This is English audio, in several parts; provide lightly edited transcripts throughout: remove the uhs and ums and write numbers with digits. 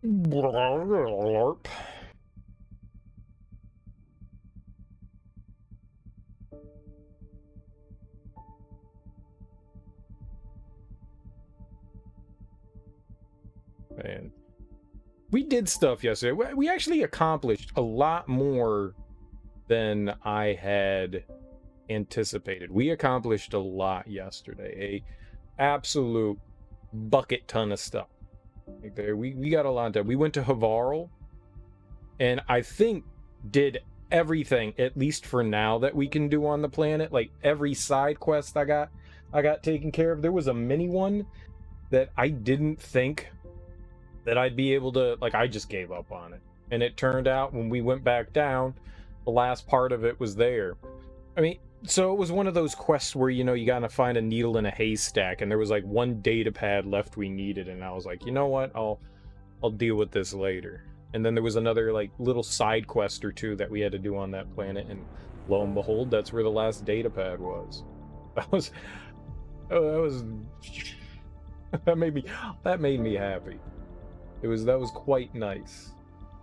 LARP. Man, we did stuff yesterday. We actually accomplished a lot more than I had anticipated. We accomplished a lot yesterday. A absolute bucket ton of stuff. Like there, we got a lot done. We went to Havarl, and I think did everything, at least for now, that we can do on the planet. Like every side quest I got taken care of. There was a mini one that I didn't think that I'd be able to, like, I just gave up on it. And it turned out when we went back down, the last part of it was there. I mean, so it was one of those quests where, you know, you gotta find a needle in a haystack, and there was like one data pad left we needed, and I was like, you know what, I'll deal with this later. And then there was another like little side quest or two that we had to do on that planet, and lo and behold, that's where the last data pad was. That was that was that made me happy. That was quite nice.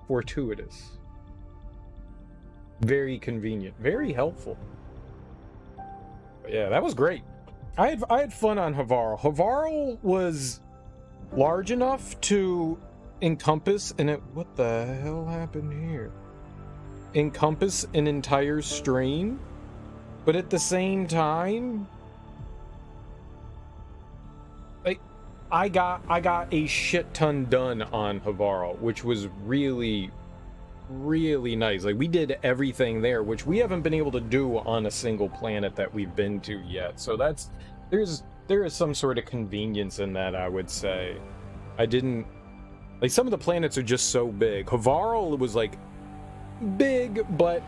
Fortuitous. Very convenient. Very helpful. But yeah, that was great. I had fun on Havarl. Havarl was large enough to encompass what the hell happened here? Encompass an entire strain, but at the same time, like I got a shit ton done on Havarl, which was really nice. Like we did everything there, which we haven't been able to do on a single planet that we've been to yet. So there is some sort of convenience in that, I would say. I didn't like some of the planets are just so big. Havarl was like big, but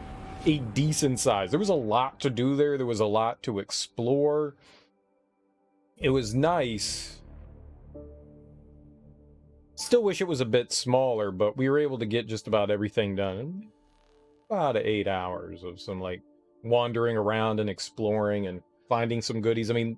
a decent size. There was a lot to do there. There was a lot to explore. It was nice. Still wish it was a bit smaller, but we were able to get just about everything done in about 8 hours of some like wandering around and exploring and finding some goodies. I mean,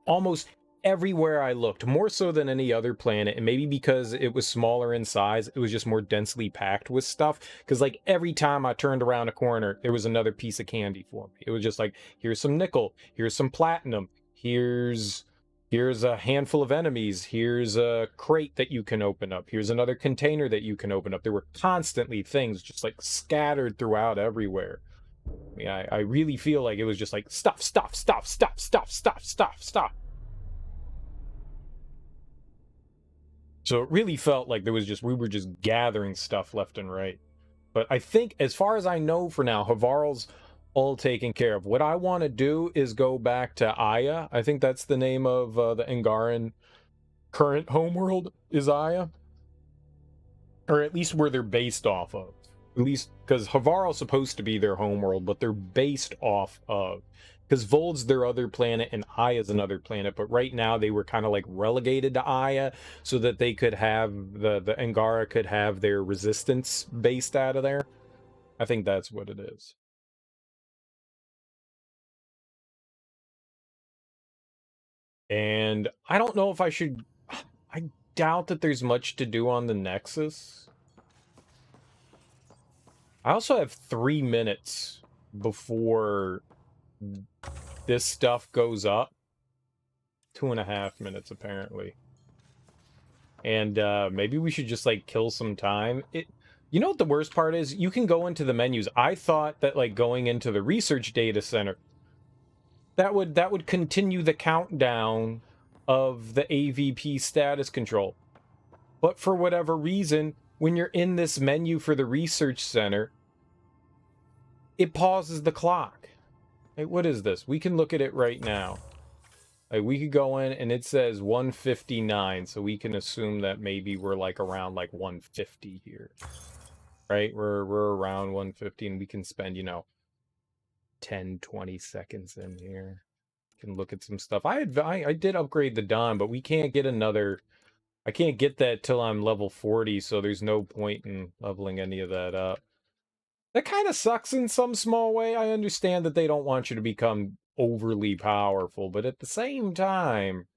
almost everywhere I looked, more so than any other planet, and maybe because it was smaller in size, it was just more densely packed with stuff. Because like every time I turned around a corner, there was another piece of candy for me. It was just like, here's some nickel, here's some platinum, here's a handful of enemies, here's a crate that you can open up, here's another container that you can open up. There were constantly things just like scattered throughout everywhere. I mean, I really feel like it was just like stuff. So it really felt like we were just gathering stuff left and right. But I think, as far as I know for now, Havarl's all taken care of. What I want to do is go back to Aya. I think that's the name of the Angaran current homeworld, is Aya. Or at least where they're based off of. At least, because Havarl's supposed to be their homeworld, but they're based off of. Because Vold's their other planet and Aya's another planet, but right now they were kind of like relegated to Aya so that they could have the Angara could have their resistance based out of there. I think that's what it is. And I don't know if I should. I doubt that there's much to do on the Nexus. I also have 3 minutes before this stuff goes up. 2.5 minutes, apparently. And maybe we should just, like, kill some time. You know what the worst part is? You can go into the menus. I thought that, like, going into the research data center, that would continue the countdown of the AVP status control. But for whatever reason, when you're in this menu for the research center, it pauses the clock. Like, what is this? We can look at it right now. Like, we could go in and it says 159, so we can assume that maybe we're like around like 150 here. Right? We're around 150 and we can spend, 10, 20 seconds in here. Can look at some stuff. I did upgrade the Dawn, but we can't get another. I can't get that till I'm level 40, so there's no point in leveling any of that up. That kind of sucks in some small way. I understand that they don't want you to become overly powerful, but at the same time,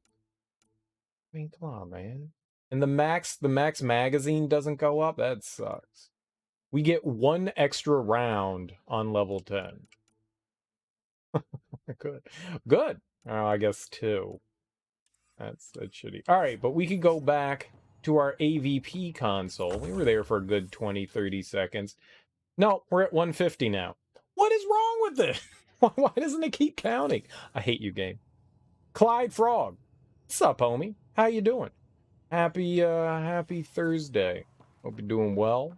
I mean, come on, man. And the max magazine doesn't go up? That sucks. We get 1 extra round on level 10. Good. Good. Oh, I guess 2. That's shitty. Alright, but we could go back to our AVP console. We were there for a good 20, 30 seconds. No, we're at 150 now. What is wrong with this? Why doesn't it keep counting? I hate you, game. Clyde Frog. What's up, homie? How you doing? Happy Thursday. Hope you're doing well.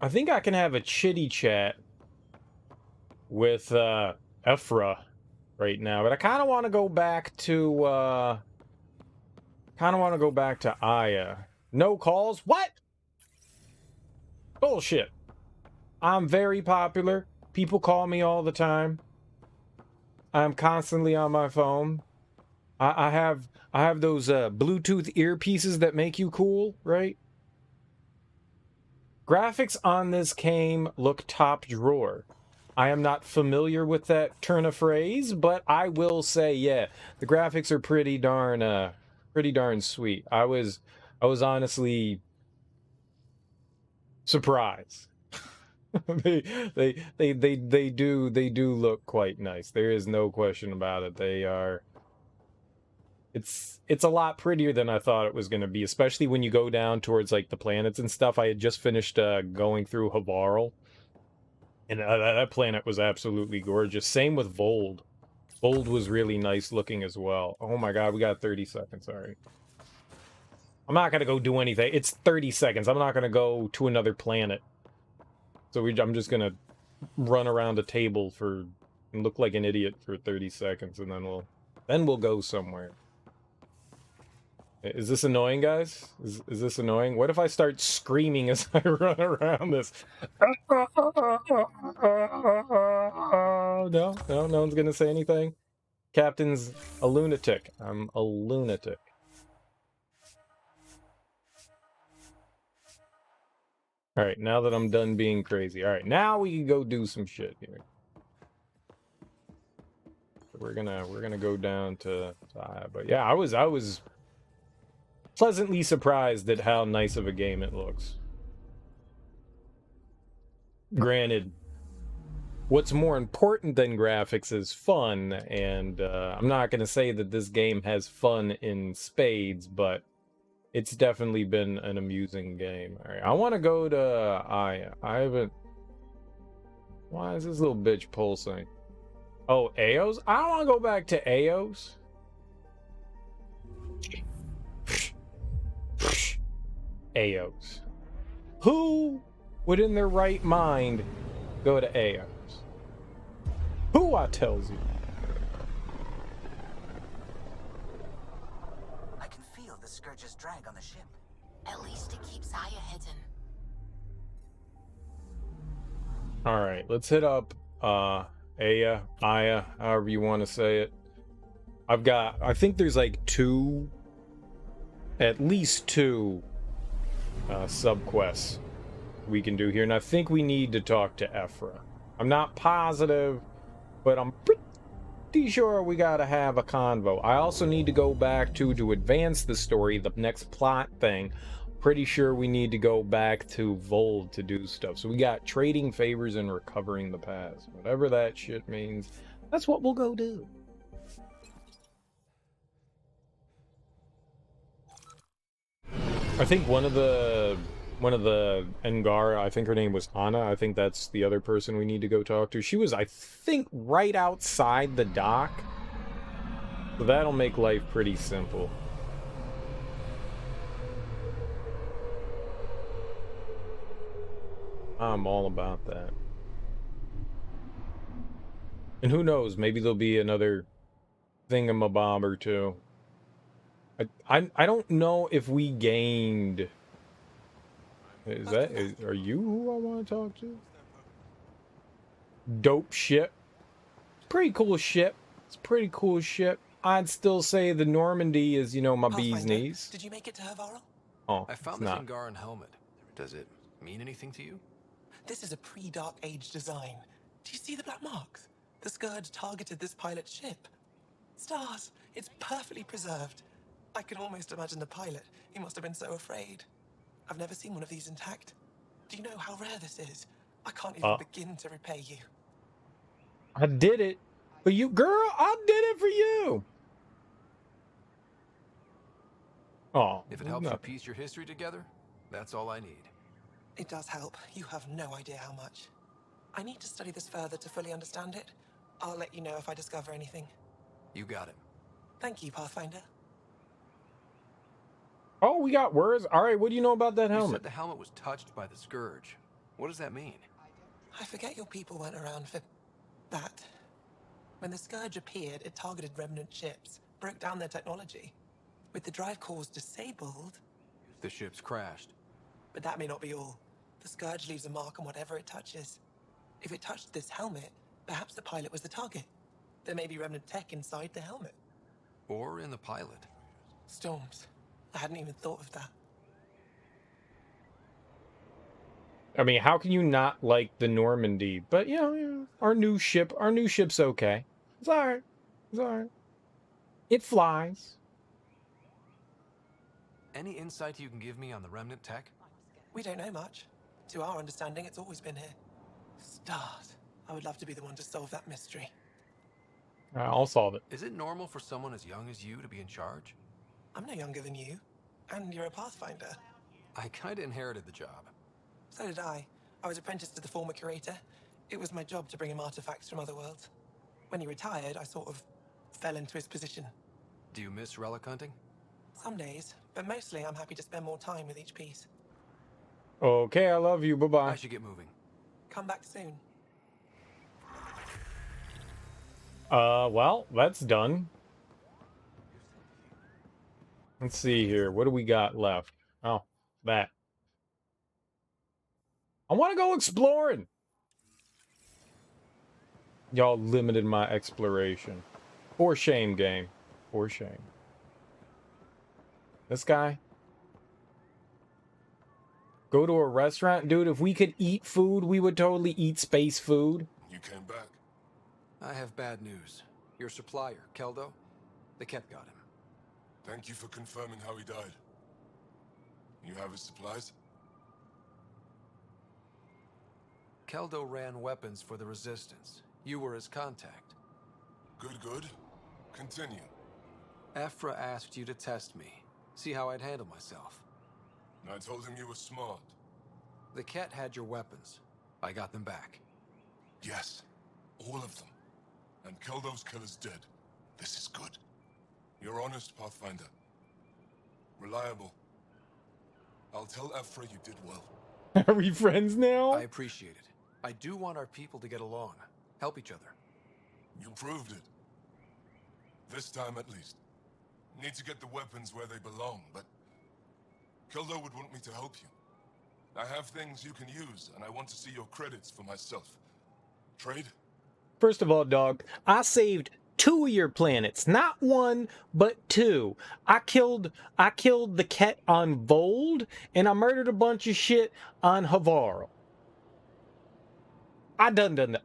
I think I can have a chitty chat with Ephra right now, but I kind of want to go back to Aya. No calls? What? Bullshit. I'm very popular. People call me all the time. I'm constantly on my phone. I have those Bluetooth earpieces that make you cool, right? Graphics on this game look top drawer. I am not familiar with that turn of phrase, but I will say, yeah, the graphics are pretty darn sweet. I was honestly surprised. they do look quite nice. There is no question about it. They are. It's a lot prettier than I thought it was going to be, especially when you go down towards like the planets and stuff. I had just finished going through Havarl, and that planet was absolutely gorgeous. Same with Vold. Vold was really nice looking as well. Oh my god, we got 30 seconds. All right. I'm not going to go do anything. It's 30 seconds. I'm not going to go to another planet. So I'm just going to run around a table and look like an idiot for 30 seconds, and then we'll go somewhere. Is this annoying, guys? Is this annoying? What if I start screaming as I run around this? No, no one's gonna say anything. Captain's a lunatic. I'm a lunatic. All right, now that I'm done being crazy. All right, now we can go do some shit here. We're gonna go down to but yeah, I was pleasantly surprised at how nice of a game it looks. Granted, what's more important than graphics is fun, and I'm not going to say that this game has fun in spades, but it's definitely been an amusing game. All right, I want to go to Aya. I haven't... Why is this little bitch pulsing? Oh, Eos? I don't want to go back to Eos. Eos. Who would in their right mind go to Eos? Who, I tells you? I can feel the Scourge's drag on the ship. At least it keeps Aya hidden. Alright, let's hit up Aya, however you want to say it. I think there's like at least two subquests we can do here, and I think we need to talk to Ephra. I'm not positive, but I'm pretty sure we gotta have a convo. I also need to go back to advance the story, the next plot thing. Pretty sure we need to go back to Vold to do stuff. So we got trading favors and recovering the past. Whatever that shit means, that's what we'll go do. I think one of the Angara, I think her name was Anna. I think that's the other person we need to go talk to. She was, I think, right outside the dock. So that'll make life pretty simple. I'm all about that. And who knows, maybe there'll be another thingamabob or two. I don't know if we gained... Are you who I want to talk to? Dope ship. Pretty cool ship. It's pretty cool ship. I'd still say the Normandy is, you know, my bee's knees. Did you make it to Havarl? Oh, I found it's the not. Angaran helmet. Does it mean anything to you? This is a pre-Dark Age design. Do you see the black marks? The Scourge targeted this pilot's ship. Stars, It's perfectly preserved. I can almost imagine the pilot. He must have been so afraid. I've never seen one of these intact. Do you know how rare this is? I can't even begin to repay you. I did it for you, girl. I did it for you. Oh, If it helps you nothing. piece your history together, that's all I need. It does help. You have no idea how much. I need to study this further to fully understand it. I'll let you know if I discover anything. You got it. Thank you, Pathfinder. Oh, we got words. All right, what do you know about that You helmet? said the helmet was touched by the Scourge. What does that mean? I forget your people weren't around for that. When the Scourge appeared, it targeted remnant ships, broke down their technology. With the drive cores disabled, The ship's crashed. but that may not be all. The Scourge leaves a mark on whatever it touches. If it touched this helmet, perhaps the pilot was the target. There may be remnant tech inside the helmet. Or in the pilot. Storms. I hadn't even thought of that. I mean, how can you not like the Normandy? But you know, our new ship's okay. It's all right. It's all right. It flies. Any insight you can give me on the remnant tech? We don't know much. To our understanding, it's always been here. Start. I would love to be the one to solve that mystery. I'll solve it. Is it normal for someone as young as you to be in charge? I'm no younger than you. And you're a Pathfinder. I kinda inherited the job. So did I. I was apprenticed to the former curator. It was my job to bring him artifacts from other worlds. When he retired, I sort of fell into his position. Do you miss relic hunting? Some days, but mostly I'm happy to spend more time with each piece. Okay, I love you. I Bye-bye. should get moving. Come back soon. Well, that's done. Let's see here. What do we got left? Oh, that. I want to go exploring. Y'all limited my exploration. For shame, game. For shame. This guy. Go to a restaurant? Dude, if we could eat food, we would totally eat space food. You came back. I have bad news. Your supplier, Keldo, the Ket got him. Thank you for confirming how he died. You have his supplies? Keldo ran weapons for the Resistance. You were his contact. Good, good. Continue. Ephra asked you to test me, see how I'd handle myself. I told him you were smart. The Ket had your weapons. I got them back. Yes, all of them. And Keldo's killer's dead. This is good. You're honest, Pathfinder. Reliable. I'll tell Ephra you did well. Are we friends now? I appreciate it. I do want our people to get along, help each other. You proved it. This time at least. Need to get the weapons where they belong, but Keldo would want me to help you. I have things you can use, and I want to see your credits for myself. Trade? First of all, dog, I saved 2 of your planets. Not 1, but 2. I killed the Ket on Vold, and I murdered a bunch of shit on Havaro. I done that.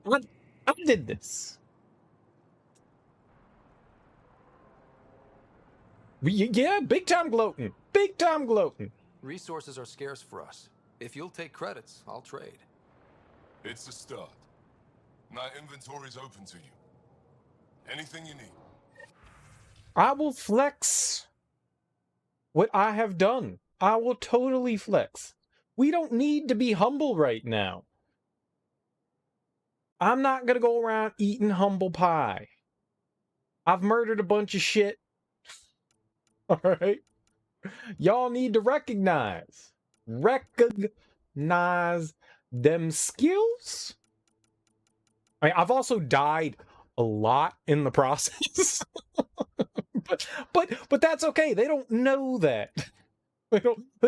I did this. Yeah, big time gloating. Big time gloating. Resources are scarce for us. If you'll take credits, I'll trade. It's a start. My inventory's open to you. Anything you need. I will flex what I have done. I will totally flex. We don't need to be humble right now. I'm not going to go around eating humble pie. I've murdered a bunch of shit. All right. Y'all need to recognize them skills. I mean, I've also died a lot in the process. but that's okay. They don't know that. They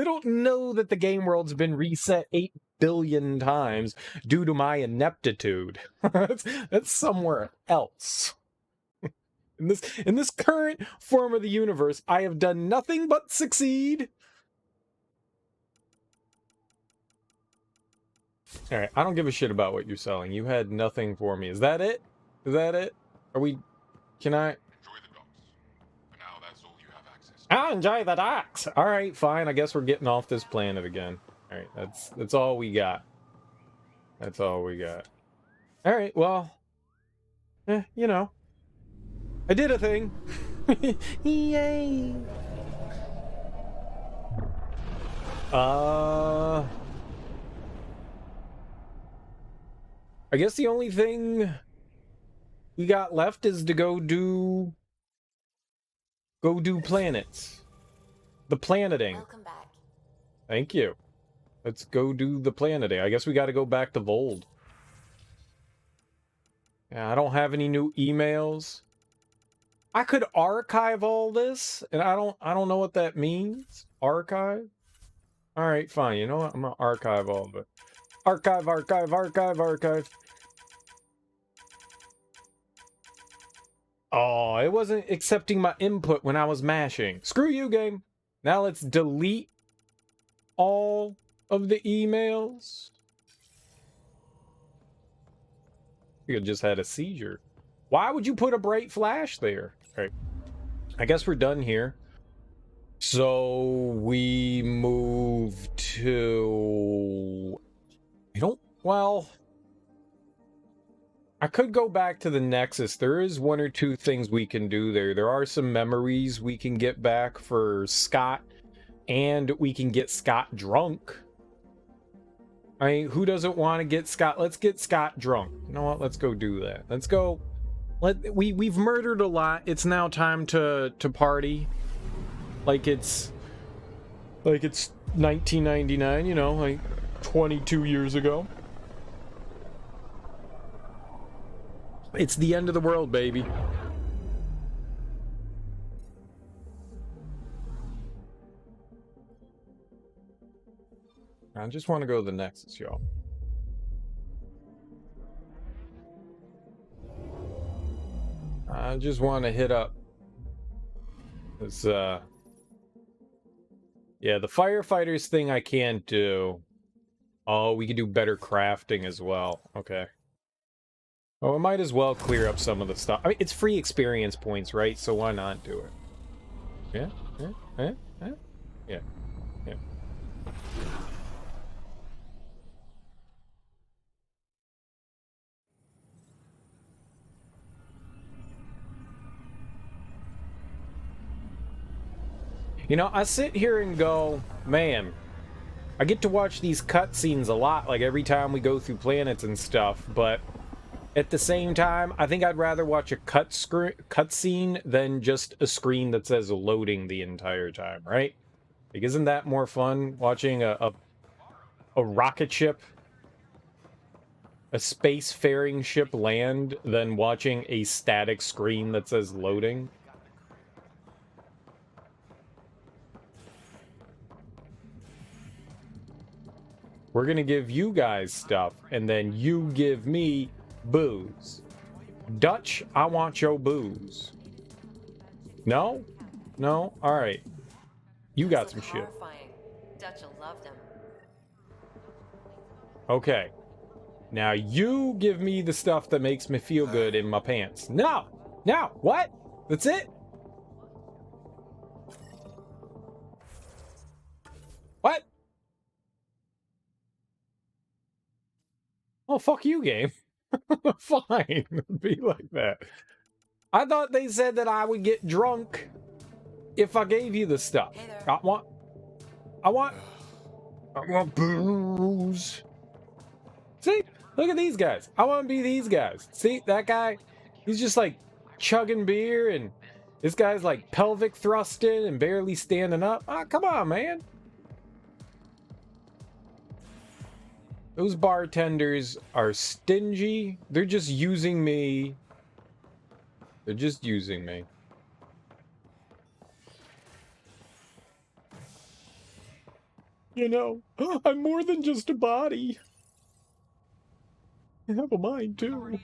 don't know that the game world's been reset 8 billion times due to my ineptitude. That's somewhere else. In this current form of the universe, I have done nothing but succeed. All right, I don't give a shit about what you're selling. You had nothing for me. Is that it? Is that it? Are we? Can I? Enjoy the docks. I enjoy the docks. All right, fine. I guess we're getting off this planet again. All right, that's all we got. That's all we got. All right, well, you know, I did a thing. Yay! I guess the only thing we got left is to go do planets. The planeting. Welcome back. Thank you. Let's go do the planeting. I guess we got to go back to Vold. Yeah, I don't have any new emails. I could archive all this, and I don't know what that means. Archive? All right, fine. You know what? I'm gonna archive all of it. Archive, archive, archive, archive. Oh, it wasn't accepting my input when I was mashing. Screw you, game. Now let's delete all of the emails. You just had a seizure. Why would you put a bright flash there? All right. I guess we're done here. So we move to... Well, I could go back to the Nexus. There is one or two things we can do there. There are some memories we can get back for Scott, and we can get Scott drunk. I mean, who doesn't want to get Scott? Let's get Scott drunk. You know what? Let's go do that. Let's go. We've murdered a lot. It's now time to party. Like it's 1999, you know, like 22 years ago. It's the end of the world, baby. I just want to go to the Nexus, y'all. I just want to hit up this, yeah, the firefighters thing I can't do. Oh, we can do better crafting as well. Okay. Well, we might as well clear up some of the stuff. I mean, it's free experience points, right? So why not do it? Yeah, yeah. You know, I sit here and go, man, I get to watch these cutscenes a lot, like every time we go through planets and stuff, but at the same time, I think I'd rather watch a cutscene than just a screen that says loading the entire time, right? Like, isn't that more fun, watching a rocket ship, a spacefaring ship land, than watching a static screen that says loading? We're gonna give you guys stuff, and then you give me booze. Dutch, I want your booze. No? No? Alright. You got some shit. Dutch will love them. Okay. Now you give me the stuff that makes me feel good in my pants. No! No! What? That's it? What? Oh, fuck you, game. Fine. Be like that. I thought they said that I would get drunk if I gave you the stuff. Hey there. I want booze. See? Look at these guys. I want to be these guys. See, that guy, he's just like chugging beer, and this guy's like pelvic thrusting and barely standing up. Ah, come on, man. Those bartenders are stingy. They're just using me. They're just using me. You know, I'm more than just a body. I have a mind, too.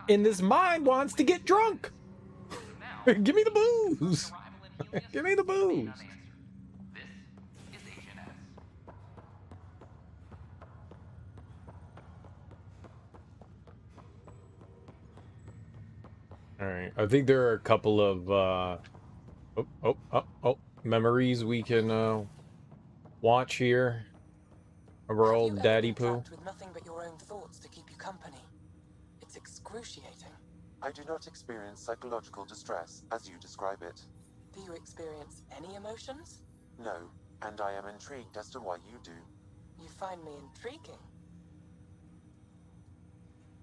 And this mind wants to get drunk. Give me the booze. Give me the booze. All right. I think there are a couple of Oh. Memories we can watch here of our Have you old ever daddy been poo. trapped with nothing but your own thoughts to keep you company? It's excruciating. I do not experience psychological distress, as you describe it. Do you experience any emotions? No, and I am intrigued as to why you do. You find me intriguing.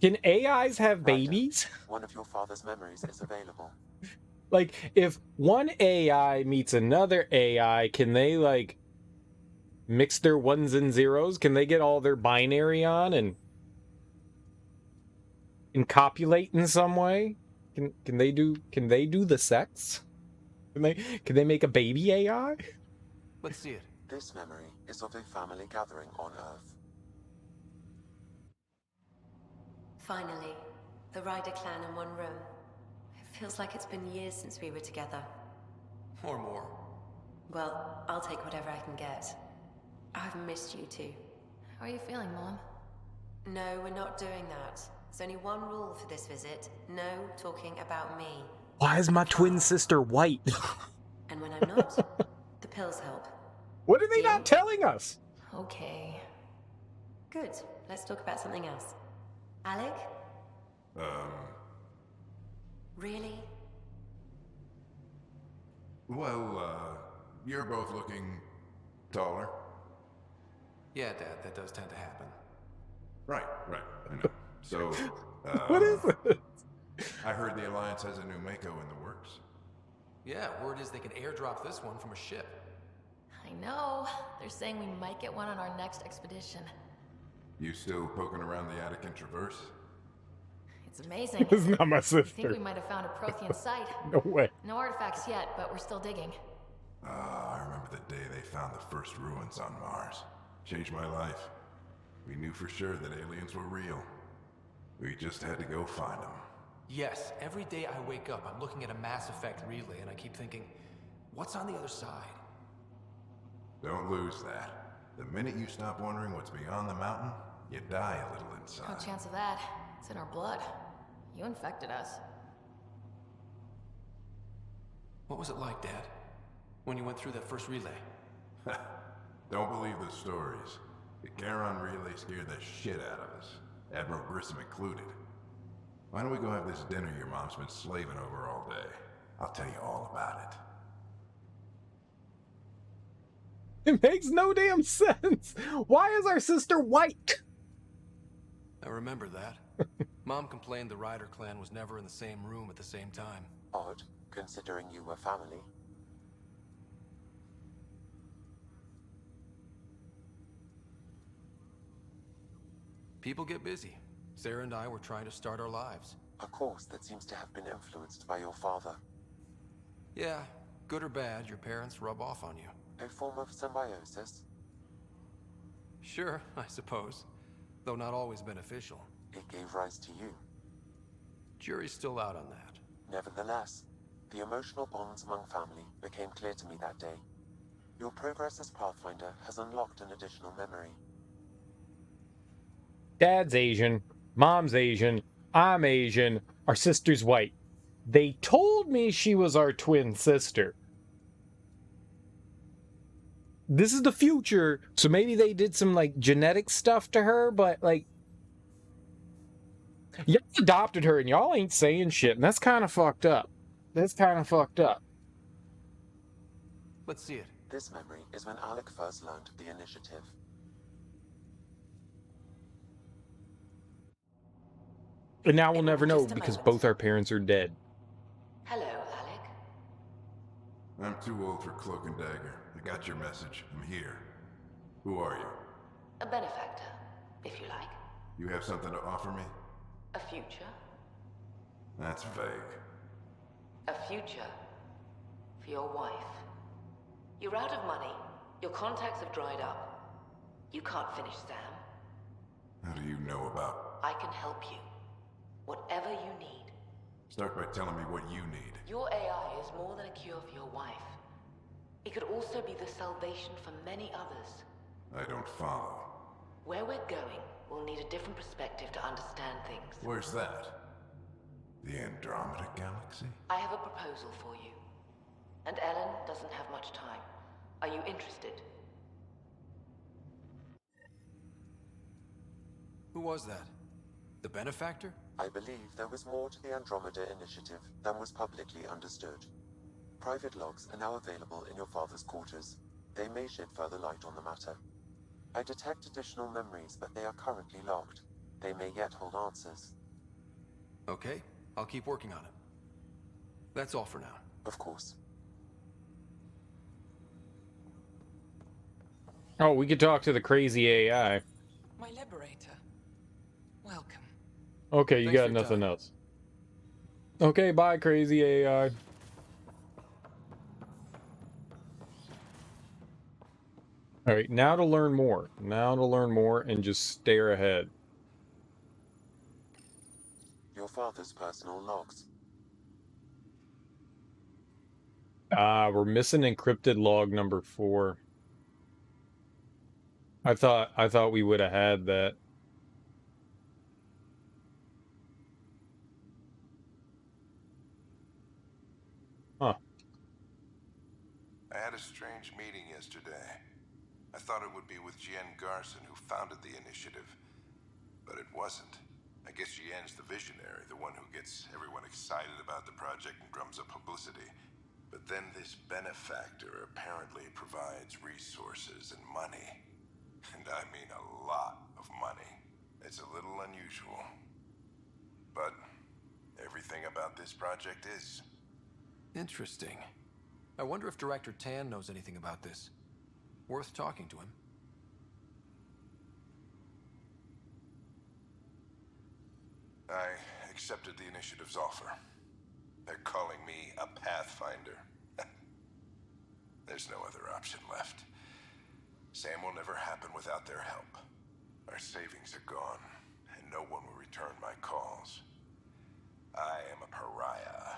Can AIs have Ryder, babies? one of your father's memories is available. Like, if one AI meets another AI, can they, like, mix their ones and zeros? Can they get all their binary on and copulate in some way? Can they do the sex? Can they make a baby AI? Let's see it. This memory is of a family gathering on Earth. Finally, the Ryder clan in one room. It feels like it's been years since we were together. Or more. Well, I'll take whatever I can get. I've missed you too. How are you feeling, Mom? No, we're not doing that. There's only one rule for this visit. No talking about me. Why is my twin sister white? And when I'm not, the pills help. What are they Deal? not telling us? Okay. Good. Let's talk about something else. Alec? Really? Well, you're both looking taller. Yeah, Dad, that does tend to happen. Right, I know. So, What is it? I heard the Alliance has a new Mako in the works. Yeah, word is they can airdrop this one from a ship. I know. They're saying we might get one on our next expedition. You still poking around the Attican Traverse? It's amazing. This is not my I think sister. we might have found a Prothean site. No way. No artifacts yet, but we're still digging. I remember the day they found the first ruins on Mars. Changed my life. We knew for sure that aliens were real. We just had to go find them. Yes, every day I wake up, I'm looking at a Mass Effect relay and I keep thinking, what's on the other side? Don't lose that. The minute you stop wondering what's beyond the mountain, you die a little No inside. chance of that. It's in our blood. You infected us. What was it like, Dad? When you went through that first relay? Don't believe the stories. The Charon relay scared the shit out of us. Admiral Grissom included. Why don't we go have this dinner your mom's been slaving over all day? I'll tell you all about it. It makes no damn sense. Why is our sister white? I remember that. Mom complained the Ryder clan was never in the same room at the same time. Odd, considering you were family. People get busy. Sarah and I were trying to start our lives. A course that seems to have been influenced by your father. Yeah, good or bad, your parents rub off on you. A form of symbiosis. Sure, I suppose. Though not always beneficial. It gave rise to you. Jury's still out on that. Nevertheless, the emotional bonds among family became clear to me that day. Your progress as Pathfinder has unlocked an additional memory. Dad's Asian, mom's Asian, I'm Asian, our sister's white. They told me she was our twin sister. This is the future, so maybe they did some, like, genetic stuff to her, but, like, y'all adopted her and y'all ain't saying shit, and that's kind of fucked up. That's kind of fucked up. Let's see it. This memory is when Alec first learned the initiative. And now we'll never know Just a because moment. both our parents are dead. Hello, Alec. I'm too old for cloak and dagger. I got your message. I'm here. Who are you? A benefactor, if you like. You have something to offer me? A future. That's vague. A future for your wife. You're out of money. Your contacts have dried up. You can't finish Sam. How do you know about... I can help you. Whatever you need. Start by telling me what you need. Your AI is more than a cure for your wife. It could also be the salvation for many others. I don't follow. Where we're going, we'll need a different perspective to understand things. Where's that? The Andromeda Galaxy? I have a proposal for you. And Ellen doesn't have much time. Are you interested? Who was that? The benefactor? I believe there was more to the Andromeda initiative than was publicly understood. Private logs are now available in your father's quarters. They may shed further light on the matter. I detect additional memories, but they are currently logged. They may yet hold answers. Okay, I'll keep working on it. That's all for now. Of course. Oh, we could talk to the crazy AI. My liberator. Welcome. Okay, you Thanks for got your nothing time. else. Okay, bye, crazy AI. All right, now to learn more. Now to learn more and just stare ahead. Your father's personal logs. We're missing encrypted log number 4. I thought we would have had that. Huh. I had a strange meeting yesterday. I thought it would be with Jien Garson, who founded the initiative. But it wasn't. I guess Jien's the visionary, the one who gets everyone excited about the project and drums up publicity. But then this benefactor apparently provides resources and money. And I mean a lot of money. It's a little unusual. But everything about this project is. Interesting. I wonder if Director Tan knows anything about this. Worth talking to him. I accepted the initiative's offer. They're calling me a Pathfinder. There's no other option left. Sam will never happen without their help. Our savings are gone, and no one will return my calls. I am a pariah.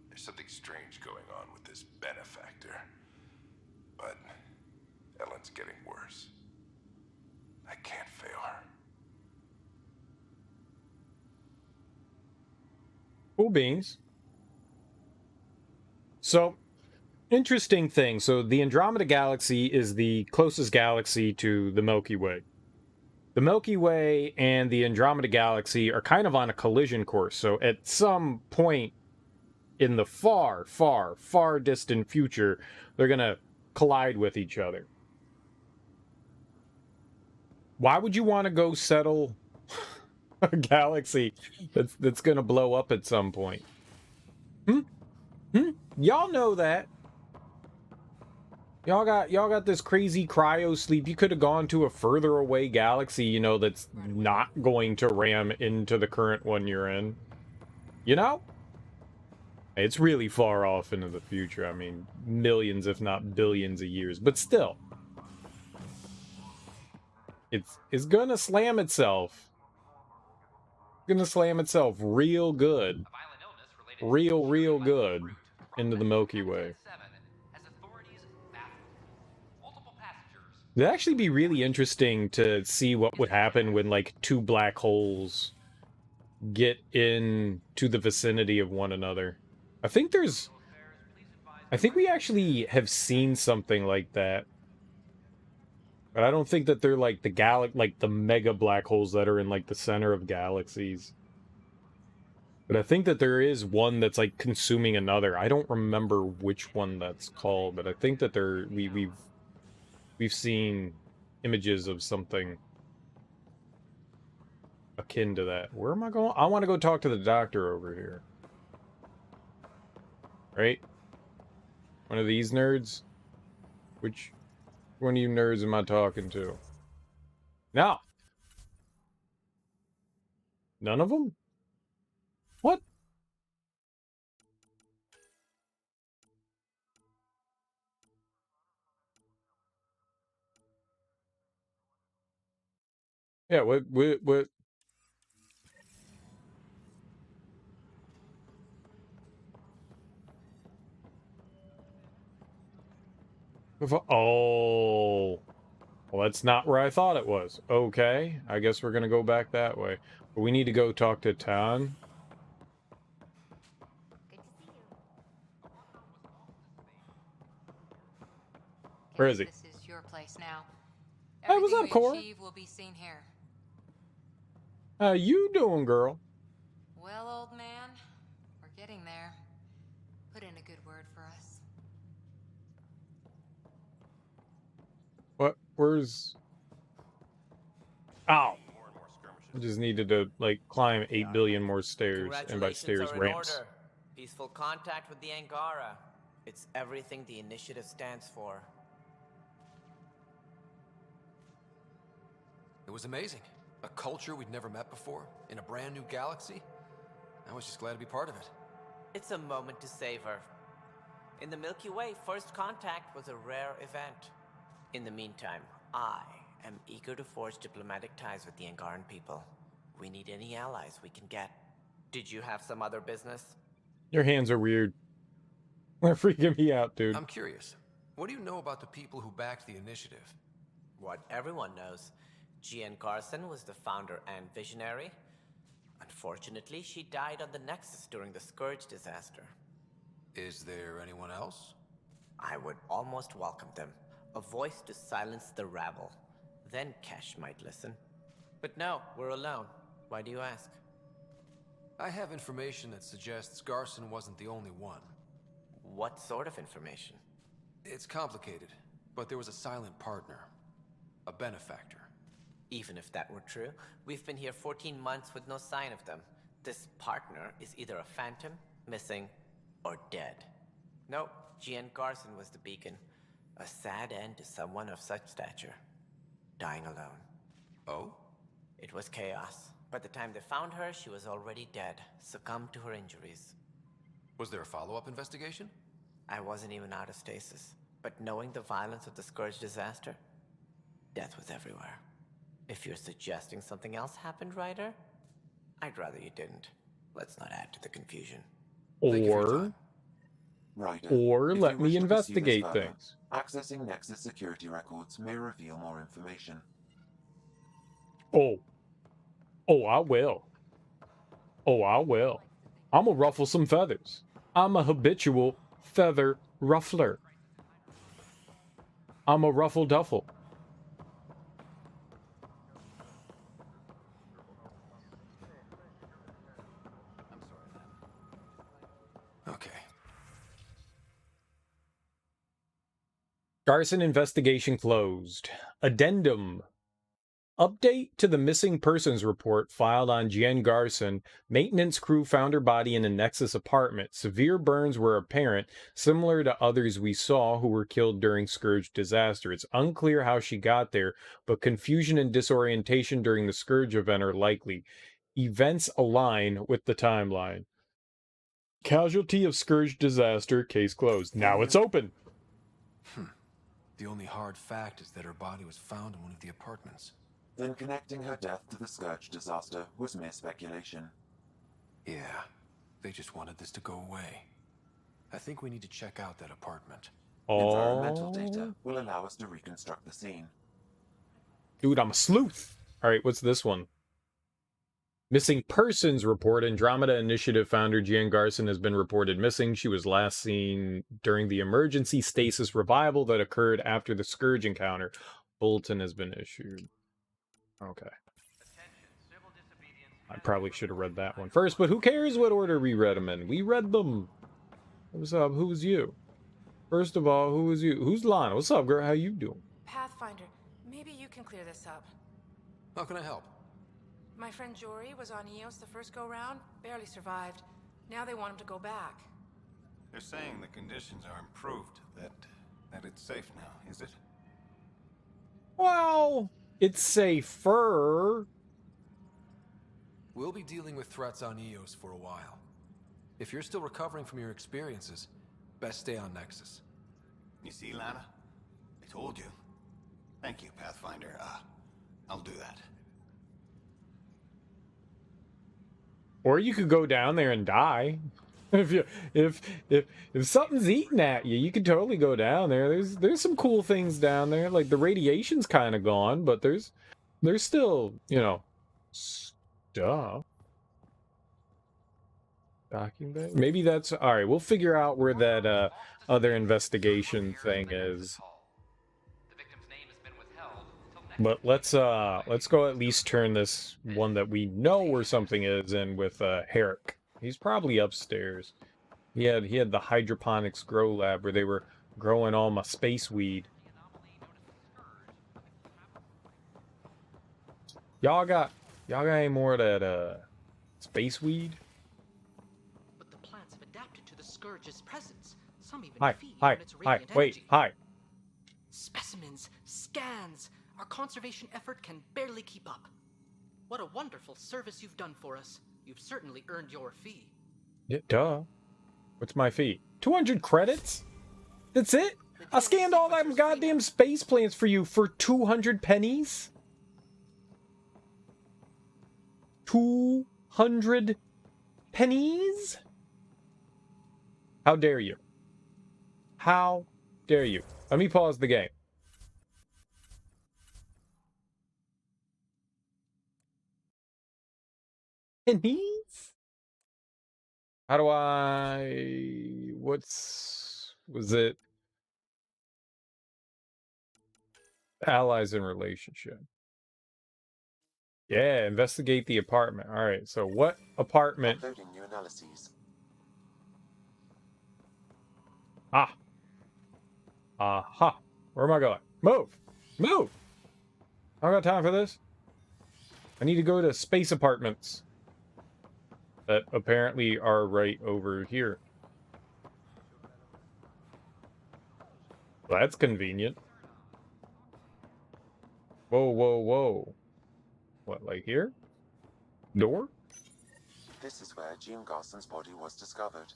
There's something strange going on with this benefactor. But Ellen's getting worse. I can't fail her. Cool beans. So, interesting thing. So, the Andromeda Galaxy is the closest galaxy to the Milky Way. The Milky Way and the Andromeda Galaxy are kind of on a collision course. So, at some point in the far, far, far distant future, they're going to collide with each other. Why would you want to go settle a galaxy that's going to blow up at some point? Y'all know that. Y'all got this crazy cryo sleep. You could have gone to a further away galaxy, you know, that's not going to ram into the current one you're in. You know? It's really far off into the future. I mean, millions, if not billions of years. But still. It's gonna slam itself. It's gonna slam itself real good. Real good into the Milky Way. It'd actually be really interesting to see what would happen when, like, two black holes get into the vicinity of one another. I think we actually have seen something like that. But I don't think that they're like the mega black holes that are in like the center of galaxies. But I think that there is one that's like consuming another. I don't remember which one that's called, but I think that we've seen images of something akin to that. Where am I going? I want to go talk to the doctor over here. Right? One of these nerds? Which one of you nerds am I talking to? No. None of them? What? Yeah, what? Oh. Well, that's not where I thought it was. Okay, I guess we're gonna go back that way. But we need to go talk to Tan. Where is he? This is your place now. Hey, what's Everything up, Cora? we achieve will be seen here. How you doing, girl? Well, old man, we're getting there. Put in a good word for us. What? Where's... Oh. I just needed to, like, climb 8 billion more stairs. And by stairs, are in ramps. order. Peaceful contact with the Angara. It's everything the initiative stands for. It was amazing. A culture we'd never met before, in a brand new galaxy. I was just glad to be part of it. It's a moment to savor. In the Milky Way, first contact was a rare event. In the meantime, I am eager to forge diplomatic ties with the Angaran people. We need any allies we can get. Did you have some other business? Your hands are weird. They're freaking me out, dude. I'm curious. What do you know about the people who backed the initiative? What everyone knows. Jean Garson was the founder and visionary. Unfortunately, she died on the Nexus during the Scourge disaster. Is there anyone else? I would almost welcome them. A voice to silence the rabble. Then Kesh might listen. But no, we're alone. Why do you ask? I have information that suggests Garson wasn't the only one. What sort of information? It's complicated, but there was a silent partner. A benefactor. Even if that were true, we've been here 14 months with no sign of them. This partner is either a phantom, missing, or dead. Nope, Jean Garson was the beacon. A sad end to someone of such stature. Dying alone. Oh? It was chaos. By the time they found her, she was already dead, succumbed to her injuries. Was there a follow-up investigation? I wasn't even out of stasis. But knowing the violence of the Scourge disaster, death was everywhere. If you're suggesting something else happened, Ryder, I'd rather you didn't. Let's not add to the confusion. Or let me investigate things. Accessing Nexus security records may reveal more information. Oh, I will. I'm gonna ruffle some feathers. I'm a habitual feather ruffler. I'm a ruffle duffle. Okay. Garson investigation closed. Addendum. Update to the missing persons report filed on Jen Garson. Maintenance crew found her body in a Nexus apartment. Severe burns were apparent, similar to others we saw who were killed during Scourge disaster. It's unclear how she got there, but confusion and disorientation during the Scourge event are likely. Events align with the timeline. Casualty of Scourge disaster, case closed. Now it's open. The only hard fact is that her body was found in one of the apartments. Then connecting her death to the Scourge disaster was mere speculation. Yeah, they just wanted this to go away. I think we need to check out that apartment. Environmental data will allow us to reconstruct the scene. Dude, I'm a sleuth. All right, what's this one? Missing persons report. Andromeda Initiative founder Jean Garson has been reported missing. She was last seen during the emergency stasis revival that occurred after the Scourge encounter. Bulletin has been issued. Okay. I probably should have read that one first, but who cares what order we read them in? We read them. What's up? Who's you? First of all, who is you? Who's Lana? What's up, girl? How you doing? Pathfinder, maybe you can clear this up. How can I help? My friend Jory was on Eos the first go-round, barely survived. Now they want him to go back. They're saying the conditions are improved, that it's safe now, is it? Well, it's safer. We'll be dealing with threats on Eos for a while. If you're still recovering from your experiences, best stay on Nexus. You see, Lana? I told you. Thank you, Pathfinder. I'll do that. Or you could go down there and die. If something's eating at you, you could totally go down there. There's some cool things down there. Like the radiation's kind of gone, but there's still, you know, stuff. Docking bay? Maybe that's all right. We'll figure out where that other investigation thing is. But let's go at least turn this one that we know where something is in with Herrick. He's probably upstairs. He had the hydroponics grow lab where they were growing all my space weed. Y'all got any more of that space weed? But the plants have adapted to the Scourge's presence. Some even feed Hi, on its hi, radiant wait, energy. hi. Specimens, scans. Our conservation effort can barely keep up. What a wonderful service you've done for us. You've certainly earned your fee. Yeah, duh. What's my fee? 200 credits? That's it? I scanned all them goddamn space plants for you for 200 pennies? 200 pennies? How dare you? How dare you? Let me pause the game. Pennies? How do I... Was it? Allies in relationship. Yeah, investigate the apartment. All right, so what apartment? Uploading new analyses. Ah. Aha. Where am I going? Move! Move! I don't got time for this. I need to go to space apartments. That apparently are right over here. Well, that's convenient. Whoa, whoa, whoa. What, like here? Door? This is where Jean Garson's body was discovered.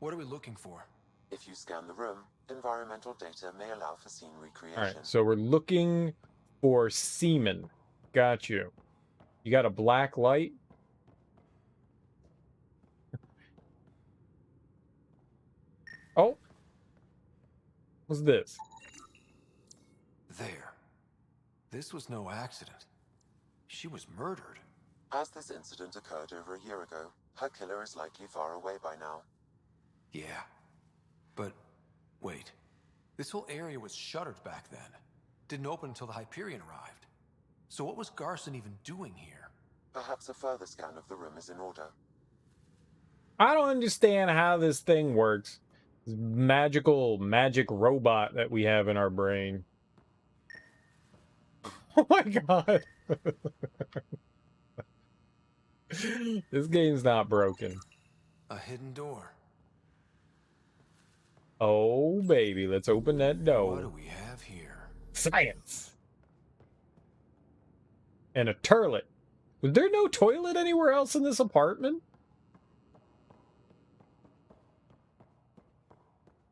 What are we looking for? If you scan the room, environmental data may allow for scene recreation. Alright, so we're looking for semen. Got you. You got a black light? Oh! What's this? There. This was no accident. She was murdered. As this incident occurred over a year ago, her killer is likely far away by now. Yeah. But, wait. This whole area was shuttered back then. Didn't open until the Hyperion arrived. So what was Garson even doing here? Perhaps a further scan of the room is in order. I don't understand how this thing works. This magic robot that we have in our brain. Oh my god. This game's not broken. A hidden door. Oh, baby, let's open that door. What do we have here? Science. And a toilet. Was there no toilet anywhere else in this apartment?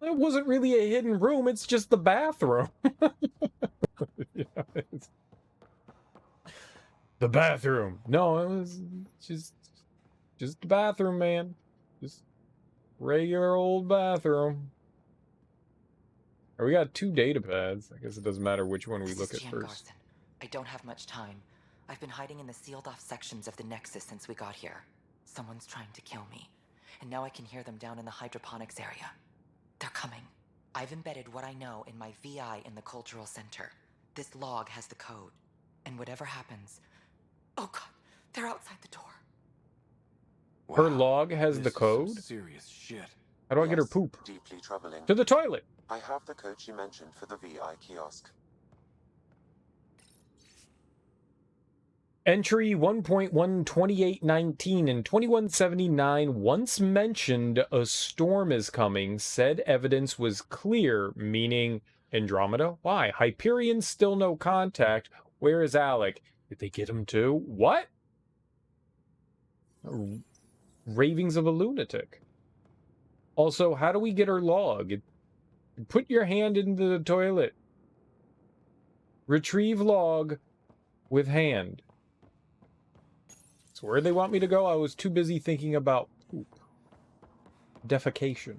It wasn't really a hidden room, it's just the bathroom. It's the bathroom. No, it was just the bathroom, man. Just regular old bathroom. We got 2 data pads. I guess it doesn't matter which one we look at first. Garson. I don't have much time. I've been hiding in the sealed-off sections of the Nexus since we got here. Someone's trying to kill me, and now I can hear them down in the hydroponics area. They're coming. I've embedded what I know in my VI in the Cultural Center. This log has the code, and whatever happens... Oh god, they're outside the door. Wow, her log has the code? Serious shit. How do I get her poop? Deeply troubling. To the toilet! I have the code she mentioned for the VI kiosk. Entry 1.12819 and 2179 once mentioned a storm is coming. Said evidence was clear, meaning Andromeda? Why? Hyperion still no contact. Where is Alec? Did they get him too? What? Ravings of a lunatic. Also, how do we get her log? Put your hand into the toilet. Retrieve log with hand. So where they want me to go? I was too busy thinking about poop. Defecation.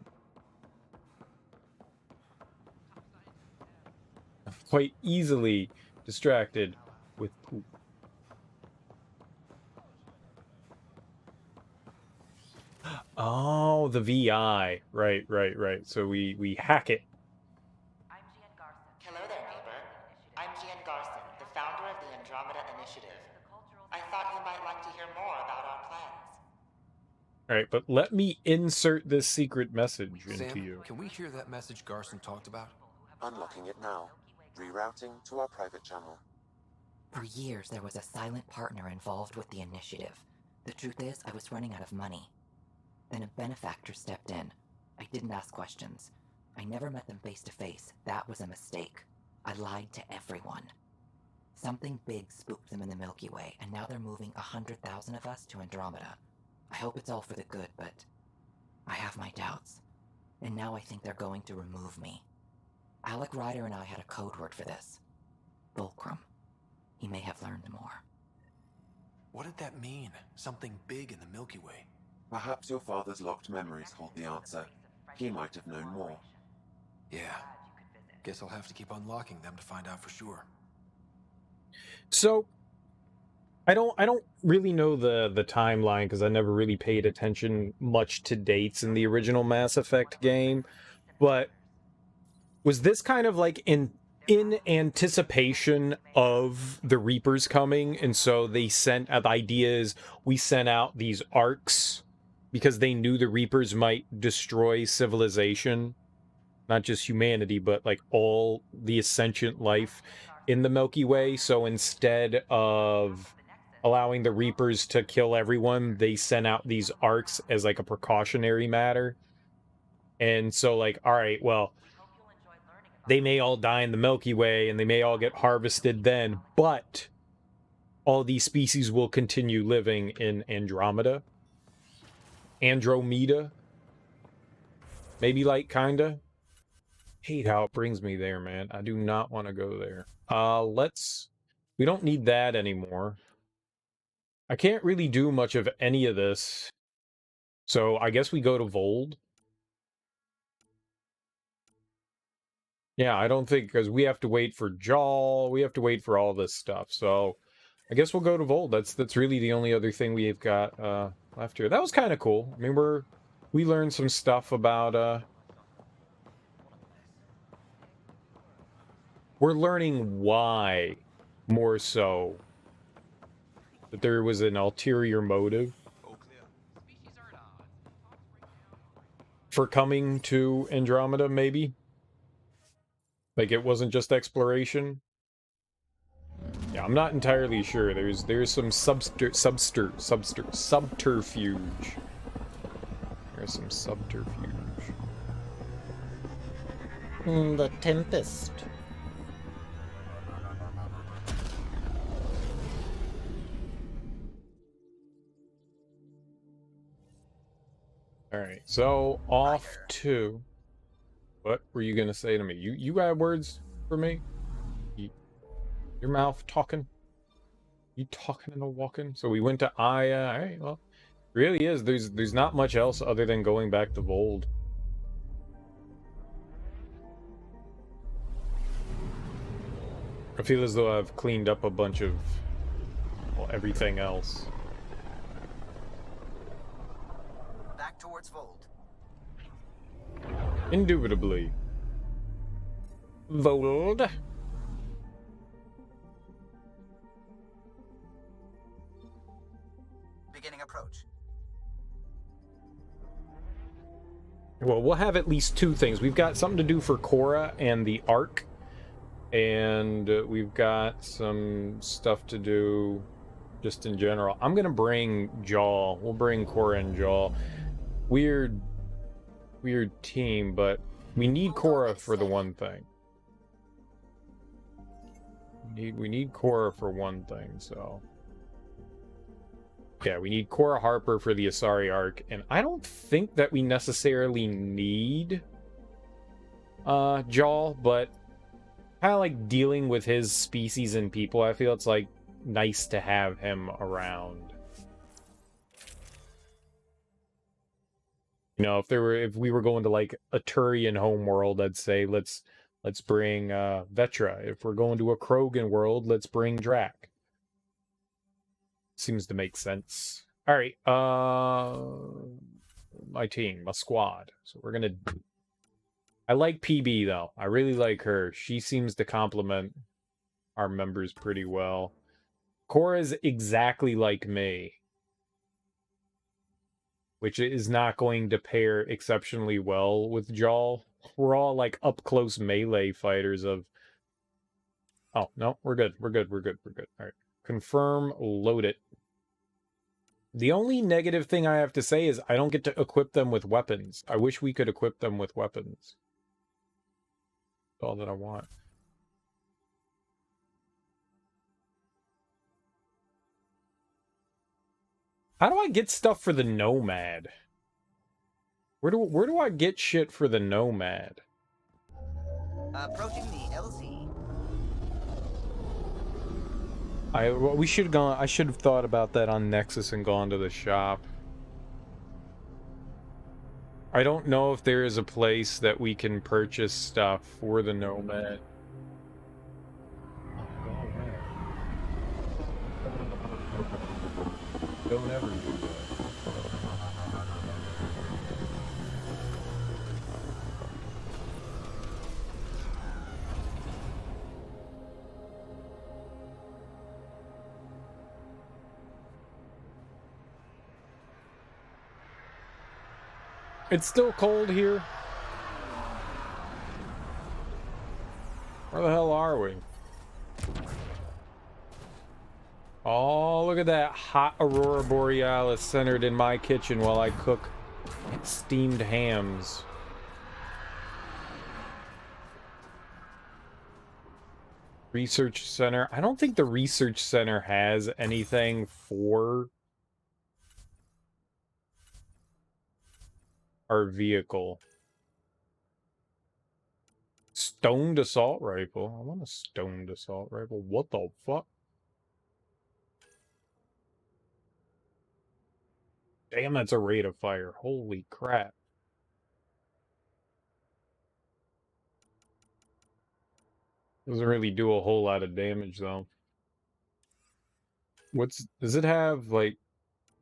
I'm quite easily distracted with poop. Oh, the VI. Right. So we hack it. I'm Gian Garson. Hello there, neighbor. I'm Gian Garson, the All right, but let me insert this secret message into Sam, you. can we hear that message Garson talked about? Unlocking it now. Rerouting to our private channel. For years, there was a silent partner involved with the initiative. The truth is, I was running out of money. Then a benefactor stepped in. I didn't ask questions. I never met them face to face. That was a mistake. I lied to everyone. Something big spooked them in the Milky Way, and now they're moving 100,000 of us to Andromeda. I hope it's all for the good, but I have my doubts. And now I think they're going to remove me. Alec Ryder and I had a code word for this. Fulcrum. He may have learned more. What did that mean? Something big in the Milky Way? Perhaps your father's locked memories hold the answer. He might have known more. Yeah. Guess I'll have to keep unlocking them to find out for sure. So I don't really know the timeline because I never really paid attention much to dates in the original Mass Effect game, but was this kind of like in anticipation of the Reapers coming, and so they sent the ideas, we sent out these arcs because they knew the Reapers might destroy civilization, not just humanity, but like all the sentient life in the Milky Way. So instead of allowing the Reapers to kill everyone, they sent out these arcs as like a precautionary matter. And so like, all right, well, they may all die in the Milky Way and they may all get harvested then, but all these species will continue living in Andromeda. Maybe like kinda. Hate how it brings me there, man. I do not want to go there. We don't need that anymore. I can't really do much of any of this. So I guess we go to Vold. Yeah, I don't think, because we have to wait for Jaw, we have to wait for all this stuff. So I guess we'll go to Vold. That's really the only other thing we've got left here. That was kind of cool. I mean, we learned some stuff about we're learning why more so that there was an ulterior motive for coming to Andromeda, maybe. Like it wasn't just exploration. Yeah, I'm not entirely sure. There's some subterfuge. There's some subterfuge. The Tempest. Alright, so off to... What were you gonna say to me? You got words for me? Your mouth talking? You talking and a walking? So we went to Aya. Alright, well, really is. There's not much else other than going back to Vold. I feel as though I've cleaned up a bunch of, well, everything else. Back towards Vold. Indubitably. Vold. Beginning approach. Well, we'll have at least two things. We've got something to do for Cora and the Ark. And we've got some stuff to do just in general. I'm going to bring Jaw. We'll bring Cora and Jaw. Weird team, but we need Cora for the one thing. We need Cora for one thing, so... Yeah, we need Cora Harper for the Asari Arc, and I don't think that we necessarily need Jaw, but kind of like dealing with his species and people, I feel it's like nice to have him around. You know, if we were going to like a Turian homeworld, I'd say let's bring Vetra. If we're going to a Krogan world, let's bring Drac. Seems to make sense. All right, my team, my squad. So we're gonna. I like PB though. I really like her. She seems to complement our members pretty well. Cora's exactly like me. which is not going to pair exceptionally well with Jaw. We're all like up close melee fighters of. Oh no, we're good. We're good. We're good. We're good. All right, confirm. Load it. The only negative thing I have to say is I don't get to equip them with weapons. I wish we could equip them with weapons. That's all that I want. How do I get stuff for the Nomad? Where do I get shit for the Nomad? Approaching the LZ. We should have gone. I should have thought about that on Nexus and gone to the shop. I don't know if there is a place that we can purchase stuff for the Nomad. Don't ever do that. It's still cold here. Where the hell are we? Oh, look at that hot Aurora Borealis centered in my kitchen while I cook steamed hams. Research center. I don't think the research center has anything for our vehicle. Stoned assault rifle. I want a stoned assault rifle. What the fuck? Damn, that's a rate of fire. Holy crap. Doesn't really do a whole lot of damage, though. Does it have, like...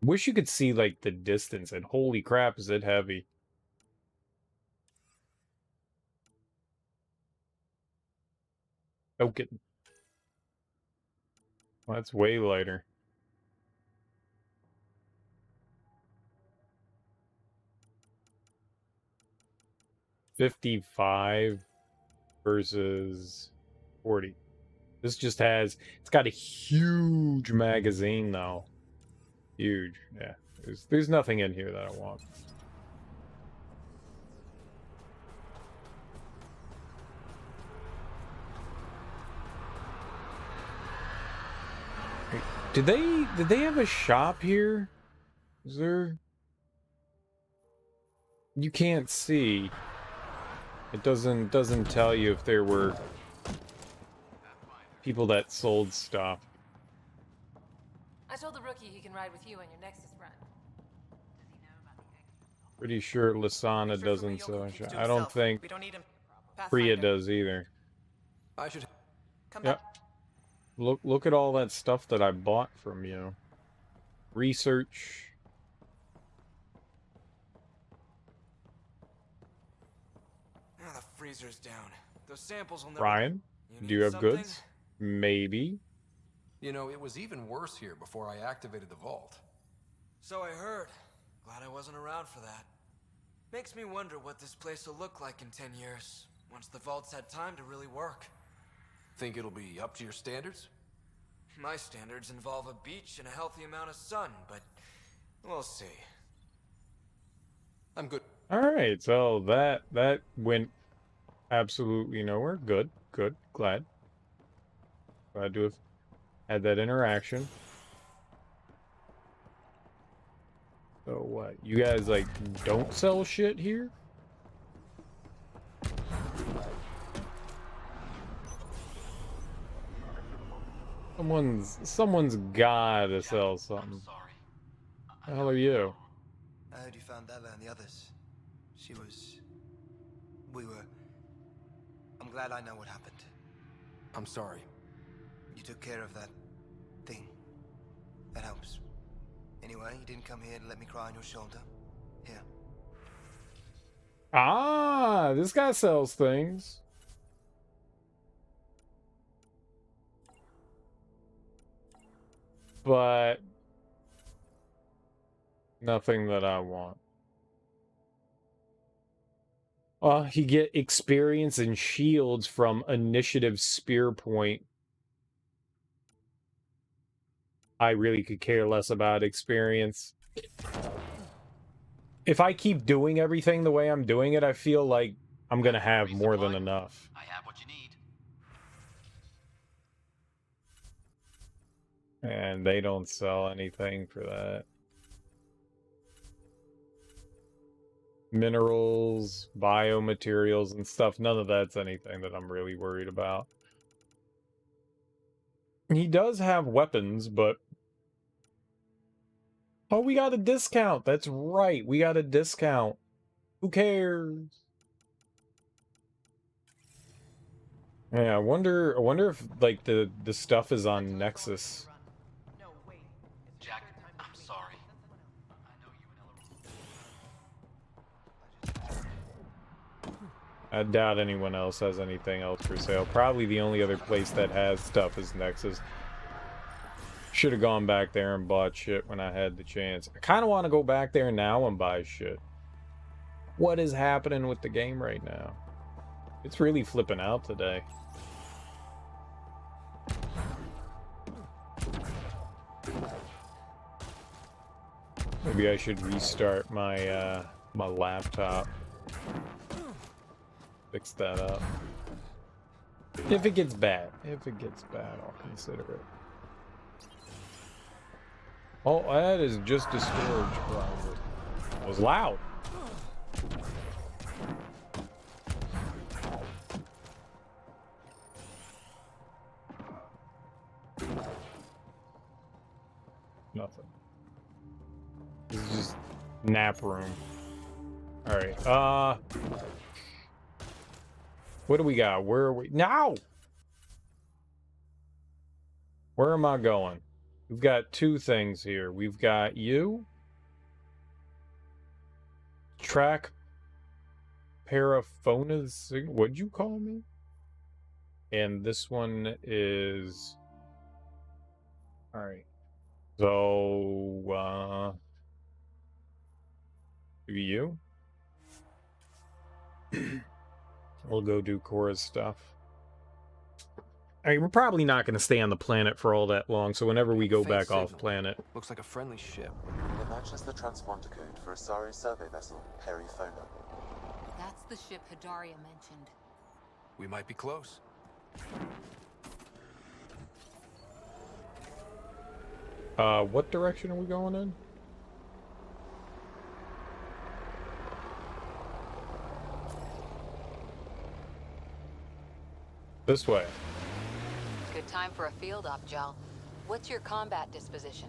Wish you could see, like, the distance, and holy crap, is it heavy. Okay. Well, that's way lighter. $55 versus 40. This just has... It's got a huge magazine, though. Huge, yeah. There's nothing in here that I want. Did they have a shop here? Is there... You can't see. It doesn't tell you if there were people that sold stuff. I told the rookie he can ride with you on your Nexus run. Pretty sure Lasana doesn't sell a shop. I don't think Priya does either. I should come back. Look at all that stuff that I bought from you. Research. Ah, the freezer's down. Those samples will never... Ryan, do you have goods? Maybe. You know, it was even worse here before I activated the vault. So I heard. Glad I wasn't around for that. Makes me wonder what this place will look like in 10 years, once the vault's had time to really work. Think it'll be up to your standards? My standards involve a beach and a healthy amount of sun, but we'll see. I'm good. Alright, so that went absolutely nowhere. Good. Glad to have had that interaction. So what? You guys, like, don't sell shit here? Someone's gotta sell something. The hell are you? I heard you found Ella and the others. I'm glad I know what happened. I'm sorry. You took care of that thing. That helps. Anyway, you didn't come here to let me cry on your shoulder. Here. Ah, this guy sells things. But Nothing that I want. You get experience and shields from initiative spear point. I really could care less about experience. If I keep doing everything the way I'm doing it, I feel like I'm gonna have more than enough. I have what you need. And they don't sell anything for that. Minerals, biomaterials, and stuff. None of that's anything that I'm really worried about. He does have weapons, but... Oh, we got a discount! That's right, we got a discount. Who cares? Yeah, I wonder if, like, the stuff is on Nexus. Jack, I'm sorry. I doubt anyone else has anything else for sale. Probably the only other place that has stuff is Nexus. Should have gone back there and bought shit when I had the chance. I kind of want to go back there now and buy shit. What is happening with the game right now? It's really flipping out today. Maybe I should restart my my laptop. Fix that up. If it gets bad. If it gets bad, I'll consider it. Oh, that is just a storage closet. It was loud. Nothing. This is just nap room. Alright, what do we got? Where are we? Now! Where am I going? We've got two things here. We've got you. Track paraphonas. What'd you call me? And this one is... Alright. So, you? We'll go do Cora's stuff. I mean, we're probably not going to stay on the planet for all that long, so whenever we go back off planet... Looks like a friendly ship. It matches the transponder code for a Sari survey vessel, Perifona. That's the ship Hidaria mentioned. We might be close. What direction are we going in? This way. Good time for a field op, Jal. What's your combat disposition?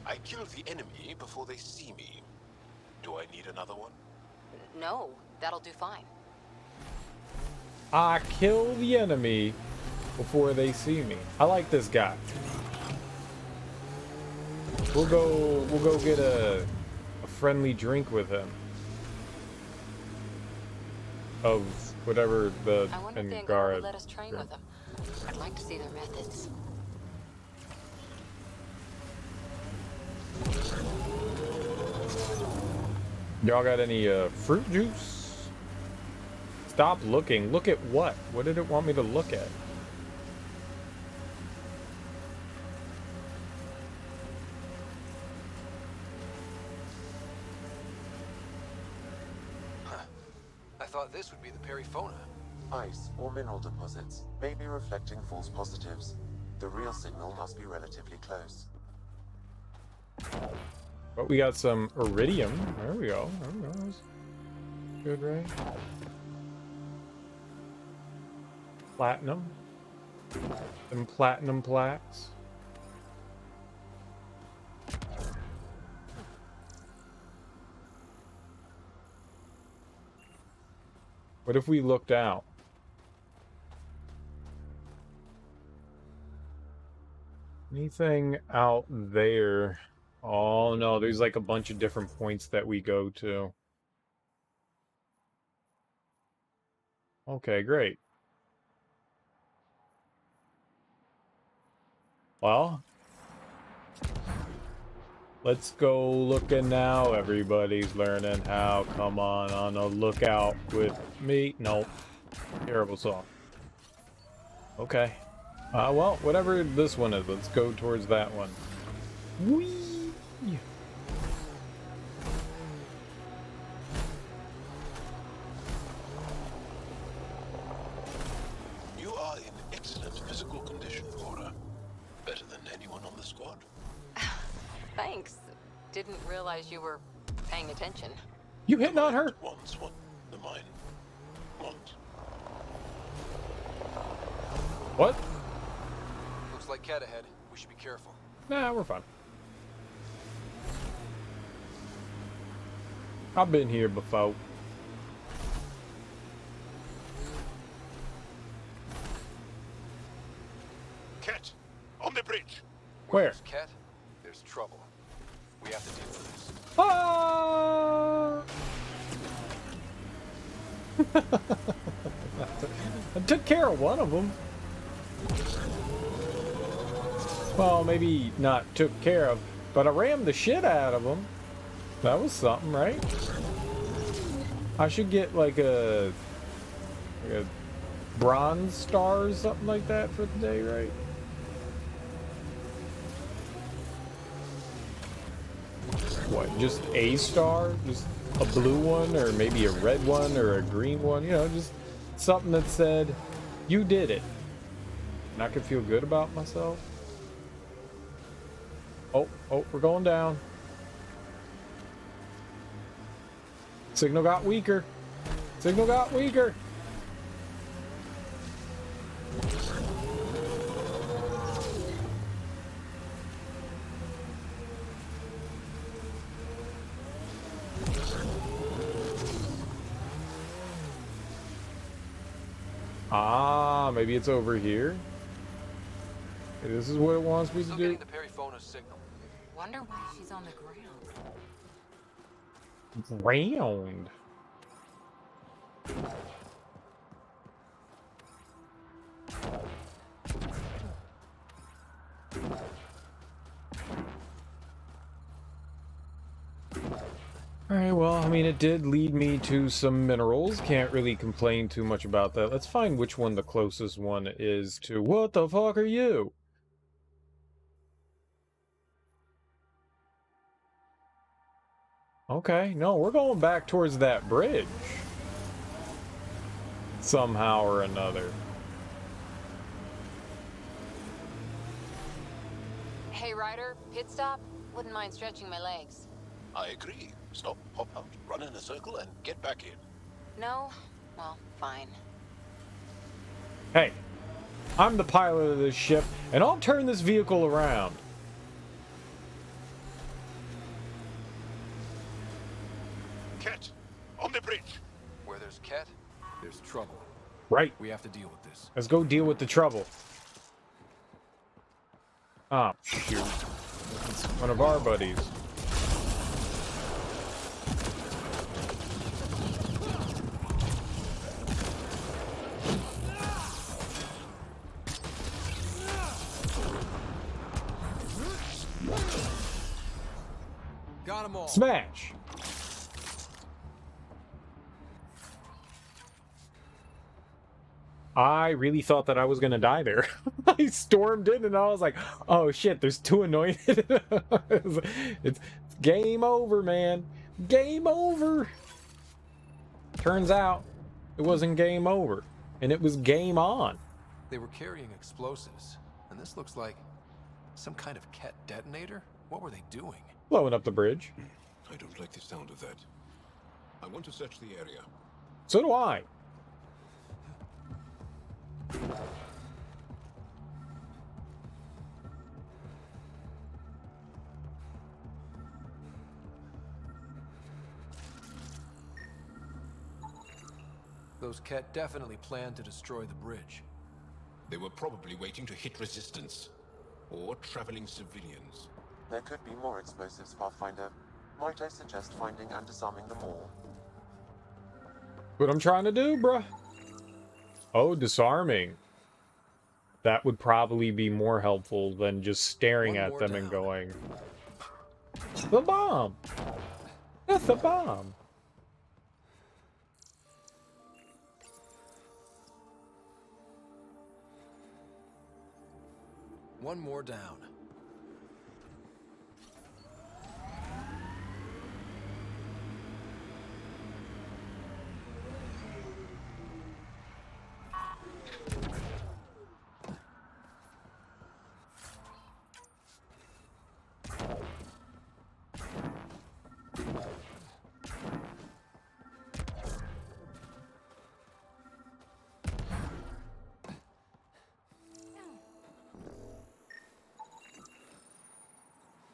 I kill the enemy before they see me. Do I need another one? No, that'll do fine. I kill the enemy before they see me. I like this guy. We'll go get a friendly drink with him. Of whatever the I wonder if the Angara Angara would let us train with them. I'd like to see their methods. Y'all got any fruit juice? Stop looking. Look at what? What did it want me to look at? I thought this would be the Perifona. Ice or mineral deposits may be reflecting false positives. The real signal must be relatively close. But we got some iridium. There we go. There we go. That's good, right? Platinum. Some platinum plaques. What if we looked out? Anything out there? Oh no, there's like a bunch of different points that we go to. Okay, great. Well, Let's go looking now. Everybody's learning how. Come on a lookout with me. Nope. Terrible song. Okay. Well, whatever this one is, let's go towards that one. Whee! You are in excellent physical condition, Cora. Better than anyone on the squad. Thanks. Didn't realize you were paying attention. You hitting on her? Once what the mine wants. What? Looks like Cat ahead. We should be careful. Nah, we're fine. I've been here before. Cat, on the bridge. Where? There's Cat, there's trouble. We have to deal with this. Ah! I took care of one of them. Well, maybe not took care of, but I rammed the shit out of them. That was something, right? I should get like a bronze star or something like that for the day, right? What, just a star? Just a blue one, or maybe a red one, or a green one? You know, just something that said, you did it. And I could feel good about myself. Oh, we're going down. Signal got weaker. Signal got weaker. Ah, maybe it's over here. Okay, this is what it wants me to do. The periphonus signal. Wonder why she's on the ground. Round. Alright, well, I mean, it did lead me to some minerals. Can't really complain too much about that. Let's find which one the closest one is to... What the fuck are you? Okay, no, we're going back towards that bridge. Somehow or another. Hey, Ryder, pit stop? Wouldn't mind stretching my legs. I agree. Stop, hop out, run in a circle, and get back in. No? Well, fine. Hey, I'm the pilot of this ship, and I'll turn this vehicle around. Cat, on the bridge. Where there's Cat, there's trouble. Right. We have to deal with this. Let's go deal with the trouble. Ah, shoot. It's one of our buddies. Got 'em all. Smash! I really thought that I was gonna die there. I stormed in and I was like, oh shit, there's two anointed. it's game over, man. Game over! Turns out, it wasn't game over. And it was game on. They were carrying explosives, and this looks like some kind of Cat detonator? What were they doing? Blowing up the bridge. I don't like the sound of that. I want to search the area. So do I. Those Cat definitely planned to destroy the bridge. They were probably waiting to hit resistance. Or traveling civilians. There could be more explosives, Pathfinder. Might I suggest finding and disarming them all? What I'm trying to do, bruh. Oh, disarming. That would probably be more helpful than just staring at them and going... The bomb! That's the bomb! One more down.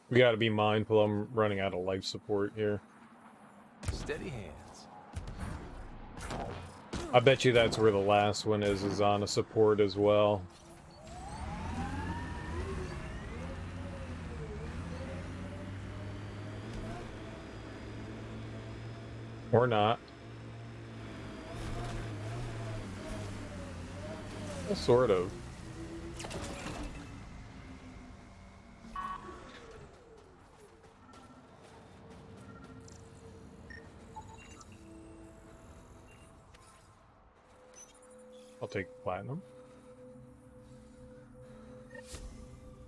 We gotta be mindful, I'm running out of life support here. Steady hands. I bet you that's where the last one is on a support as well. Or not. Well, sort of. I'll take platinum.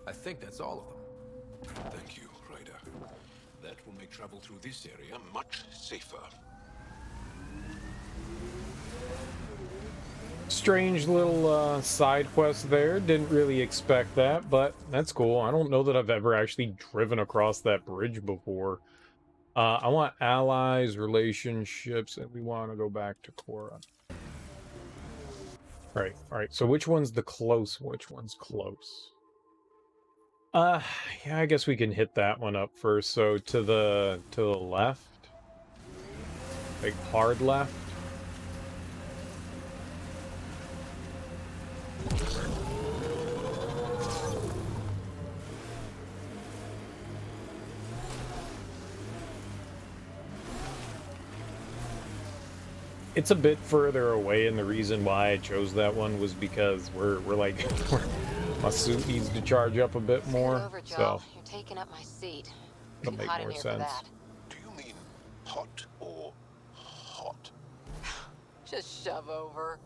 I think that's all of them. Thank you, Ryder. That will make travel through this area much safer. Strange little side quest there. Didn't really expect that, but that's cool. I don't know that I've ever actually driven across that bridge before. I want allies, relationships, and we want to go back to Cora. Alright, so which one's the close? Which one's close? Yeah, I guess we can hit that one up first. So to the left? Like hard left? It's a bit further away, and the reason why I chose that one was because we're like my suit needs to charge up a bit more. Over, So you're taking up my seat. it'll Too make hot in more here for sense. that. Do you mean hot or hot? Just shove over.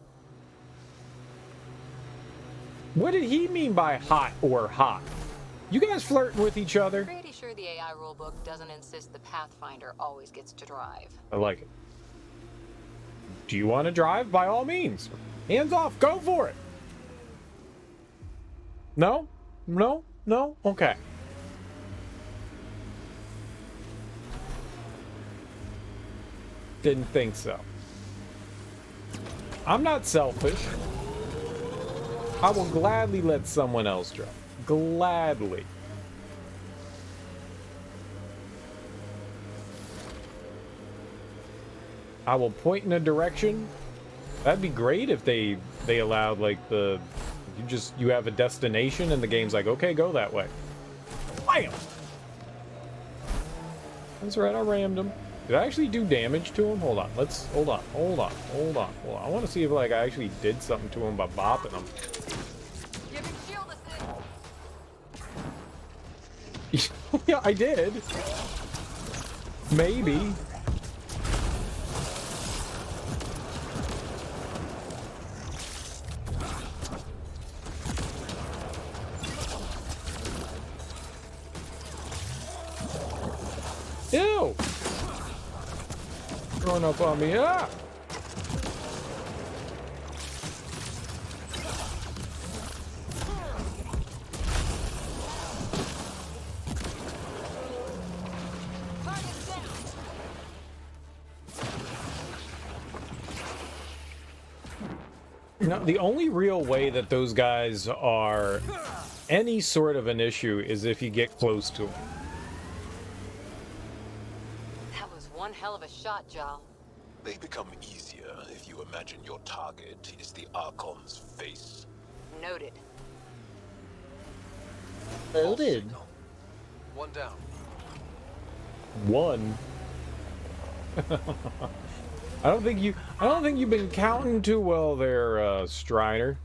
What did he mean by hot or hot? You guys flirting with each other? Pretty sure the AI rulebook doesn't insist the Pathfinder always gets to drive. I like it. Do you want to drive? By all means. Hands off. Go for it. No? No? No? Okay. Didn't think so. I'm not selfish. I will gladly let someone else drive. Gladly. I will point in a direction. That'd be great if they allowed like you have a destination and the game's like, okay, go that way. Bam! That's right, I rammed him. Did I actually do damage to him? Hold on, hold on. I want to see if like I actually did something to him by bopping him. Yeah, I did. Maybe. Ew! Throwing up on me. Ah! Now, the only real way that those guys are any sort of an issue is if you get close to them. That was one hell of a shot, Jal. They become easier if you imagine your target is the Archon's face. Noted. Noted. One down. One. I don't think you've been counting too well there, Strider.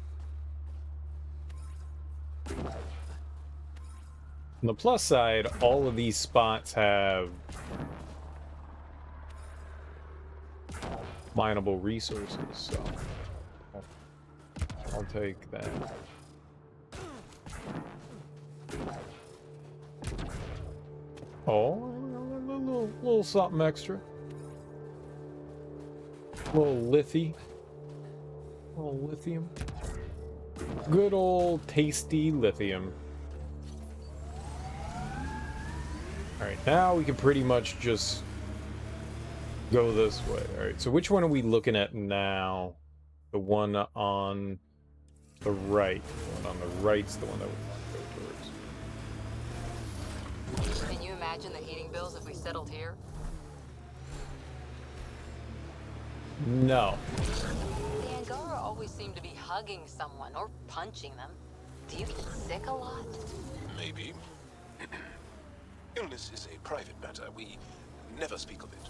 On the plus side, all of these spots have mineable resources, so I'll take that. Oh, a little something extra. A little lithy. A little lithium. Good old tasty lithium. Alright, now we can pretty much just go this way. Alright, so which one are we looking at now? The one on the right. The one on the right's the one that we want to go towards. Can you imagine the heating bills if we settled here? No. The Angara always seem to be hugging someone or punching them. Do you get sick a lot? Maybe. Illness is a private matter. We never speak of it.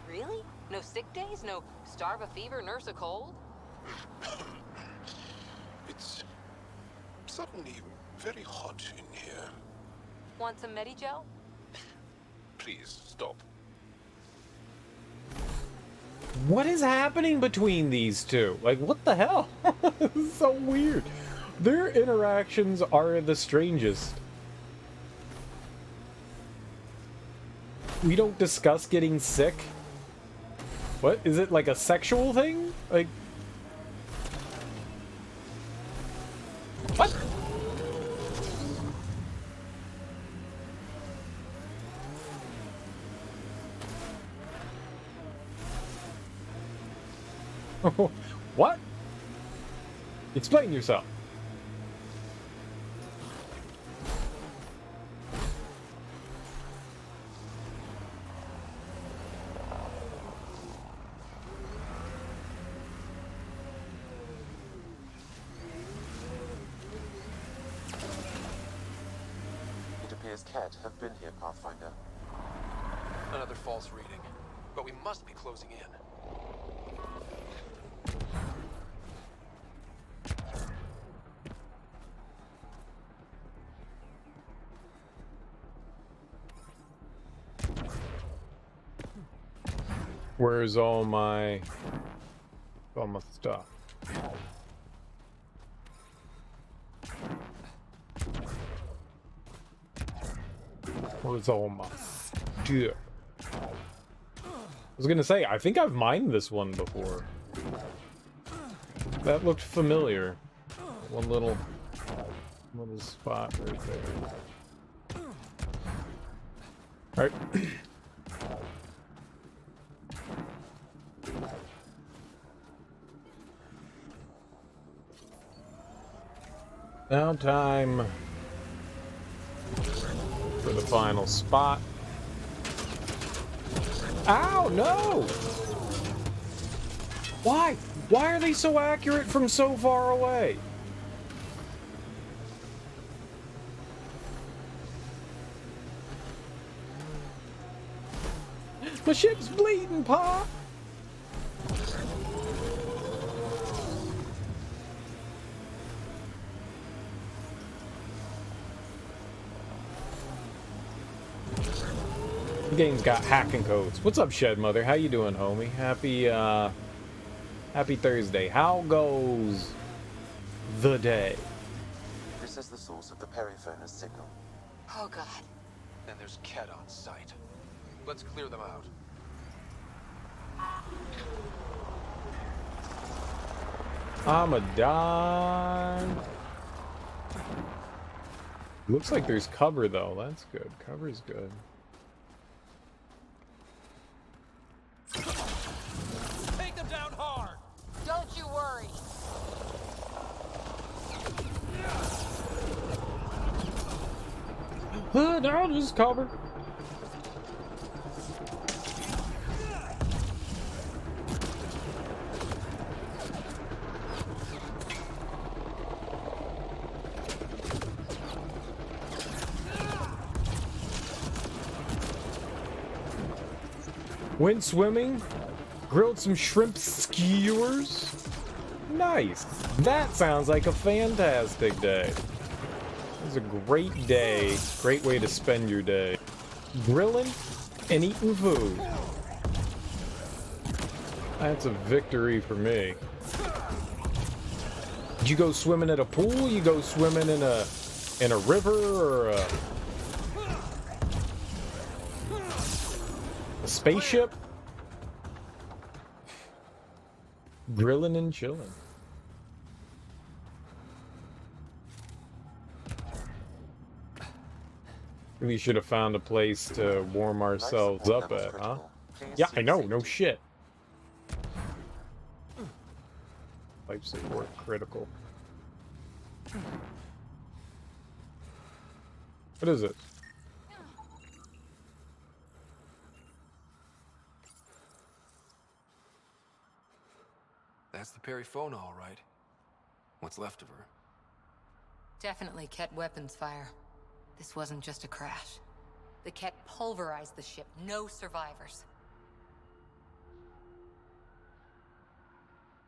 Really? No sick days? No starve a fever, nurse a cold? It's suddenly very hot in here. Want some Medigel? Please, stop. What is happening between these two? Like, what the hell? This is so weird. Their interactions are the strangest. We don't discuss getting sick? What? Is it like a sexual thing? Like... What? What? Explain yourself. It appears Ket have been here, Pathfinder. Another false reading. But we must be closing in. Where's all my stuff? Where's all my stuff? I was gonna say, I think I've mined this one before. That looked familiar. One little spot right there. Alright. Now time for the final spot. Ow, no! Why? Why are they so accurate from so far away? My ship's bleeding, Pa! The game's got hacking codes. What's up, Shed Mother? How you doing, homie? Happy Thursday. How goes the day? This is the source of the periphone's signal. Oh god. And there's Ket on site. Let's clear them out. I'm a die. Looks like there's cover though. That's good. Cover's good. Take them down hard! Don't you worry. Now just cover. Went swimming, grilled some shrimp skewers. Nice. That sounds like a fantastic day. It's a great day. Great way to spend your day. Grilling and eating food. That's a victory for me. Did you go swimming at a pool? You go swimming in a river or a spaceship? Grilling and chilling. We should have found a place to warm ourselves up at, huh? Yeah, I know, no shit. Life support critical. What is it? That's the Perifona, all right. What's left of her? Definitely Ket weapons fire. This wasn't just a crash. The Ket pulverized the ship. No survivors.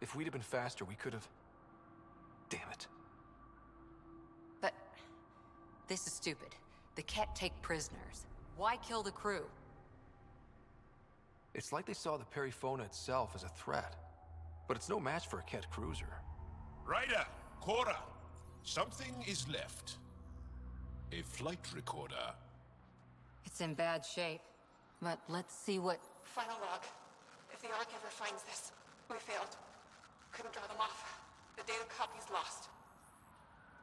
If we'd have been faster, we could have... Damn it. But this is stupid. The Ket take prisoners. Why kill the crew? It's like they saw the Perifona itself as a threat. But it's no match for a Ket cruiser. Ryder, Cora, something is left. A flight recorder. It's in bad shape. But let's see what... Final log. If the Ark ever finds this, we failed. Couldn't draw them off. The data copy's lost.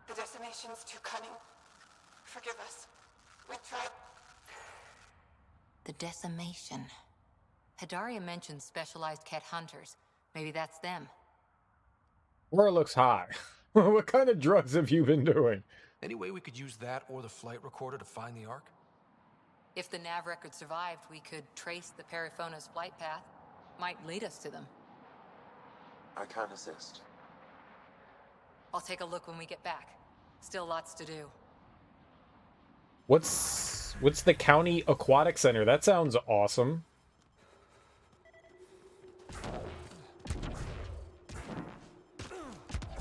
The decimation's too cunning. Forgive us. We tried. The decimation. Hidaria mentioned specialized Ket hunters. Maybe that's them. Aura looks high. What kind of drugs have you been doing? Any way we could use that or the flight recorder to find the Ark? If the nav record survived, we could trace the Perifona's flight path. Might lead us to them. I can assist. I'll take a look when we get back. Still lots to do. What's the County Aquatic Center? That sounds awesome.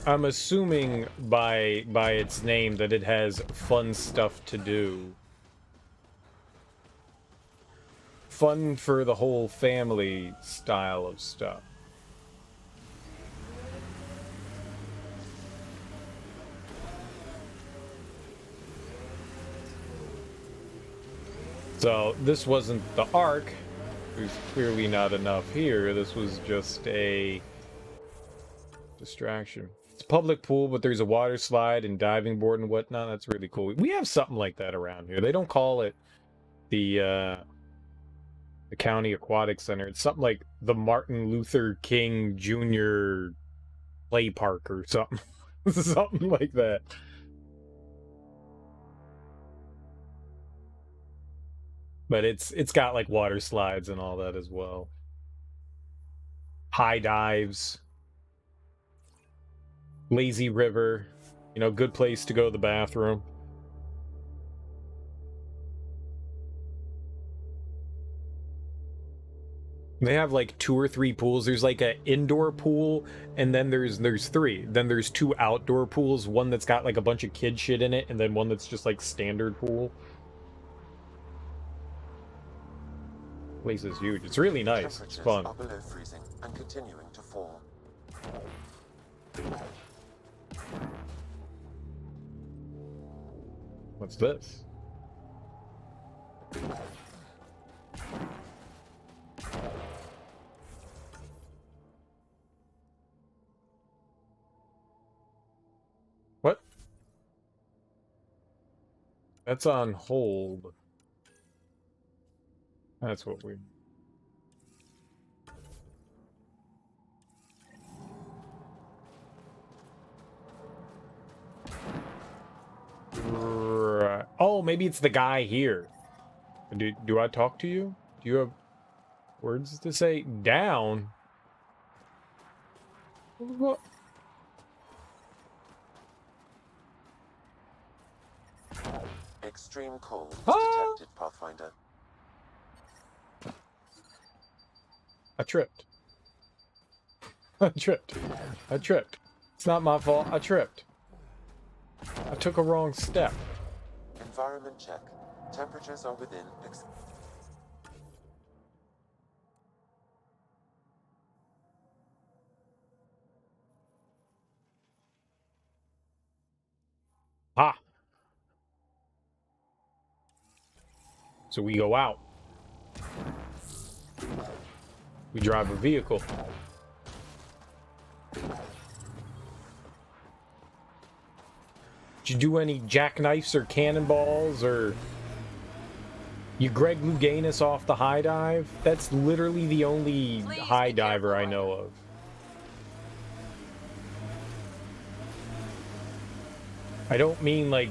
I'm assuming by its name that it has fun stuff to do. Fun for the whole family style of stuff. So this wasn't the Ark. There's clearly not enough here. This was just a distraction. It's a public pool, but there's a water slide and diving board and whatnot. That's really cool. We have something like that around here. They don't call it the County Aquatic Center. It's something like the Martin Luther King Jr. Play Park or something. Something like that. But it's got like water slides and all that as well. High dives. Lazy river. You know, good place to go to the bathroom. They have like 2 or 3 pools. There's like an indoor pool, and then there's 3. Then there's 2 outdoor pools. One that's got like a bunch of kid shit in it, and then one that's just like standard pool. Place is huge. It's really nice. It's fun. Are below freezing and continuing to fall. What's this? What? That's on hold. That's what we... Right. Oh, maybe it's the guy here. Do I talk to you? Do you have words to say? Down? What? Extreme cold detected, Pathfinder. I tripped. I tripped. I tripped. It's not my fault. I tripped. I took a wrong step. Environment check. Temperatures are within Ah. So we go out. We drive a vehicle. Did you do any jackknifes or cannonballs or you Greg Louganis off the high dive? That's literally the only high diver I know of. I don't mean like,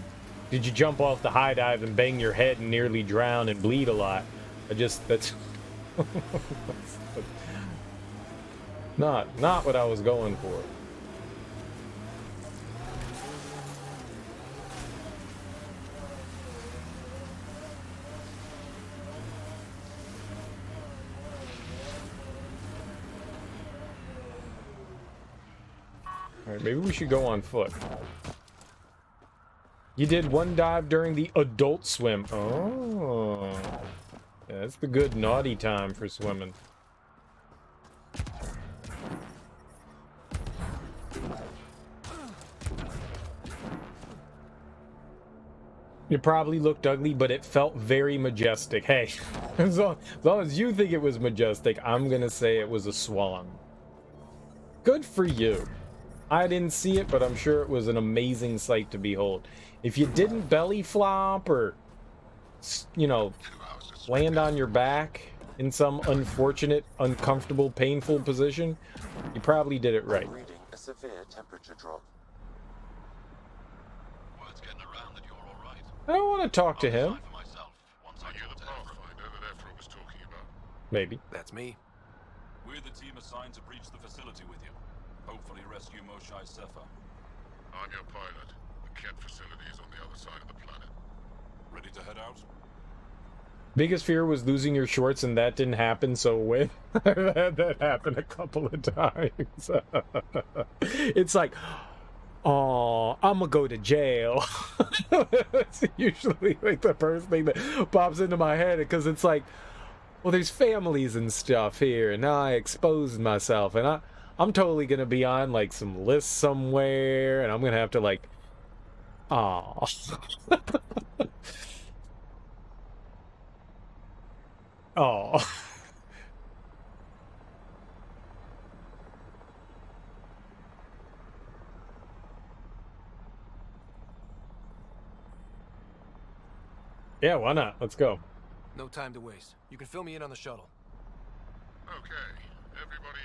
did you jump off the high dive and bang your head and nearly drown and bleed a lot? That's not what I was going for. All right, maybe we should go on foot. You did one dive during the adult swim. Oh. Yeah, that's the good naughty time for swimming. It probably looked ugly, but it felt very majestic. Hey, as long as you think it was majestic, I'm gonna say it was a swan. Good for you. I didn't see it, but I'm sure it was an amazing sight to behold. If you didn't belly flop or, you know, land on your back in some unfortunate, uncomfortable, painful position, you probably did it right. reading a severe temperature drop. Word's getting around that you're all right. I don't want to talk to him. Are you the Pathfinder that Ephra was talking about? Maybe. That's me. We're the team assigned to breach the facility with you. Hopefully rescue Moshai Sefer. I'm your pilot. The Ket facility is on the other side of the planet. Ready to head out? Biggest fear was losing your shorts, and that didn't happen. So when I've had that happen a couple of times, it's like, oh, I'm gonna go to jail. That's usually like the first thing that pops into my head, because it's like, well, there's families and stuff here, and now I exposed myself, and I'm totally gonna be on like some list somewhere, and I'm gonna have to like, oh. Oh. Yeah, why not? Let's go. No time to waste. You can fill me in on the shuttle. Okay, everybody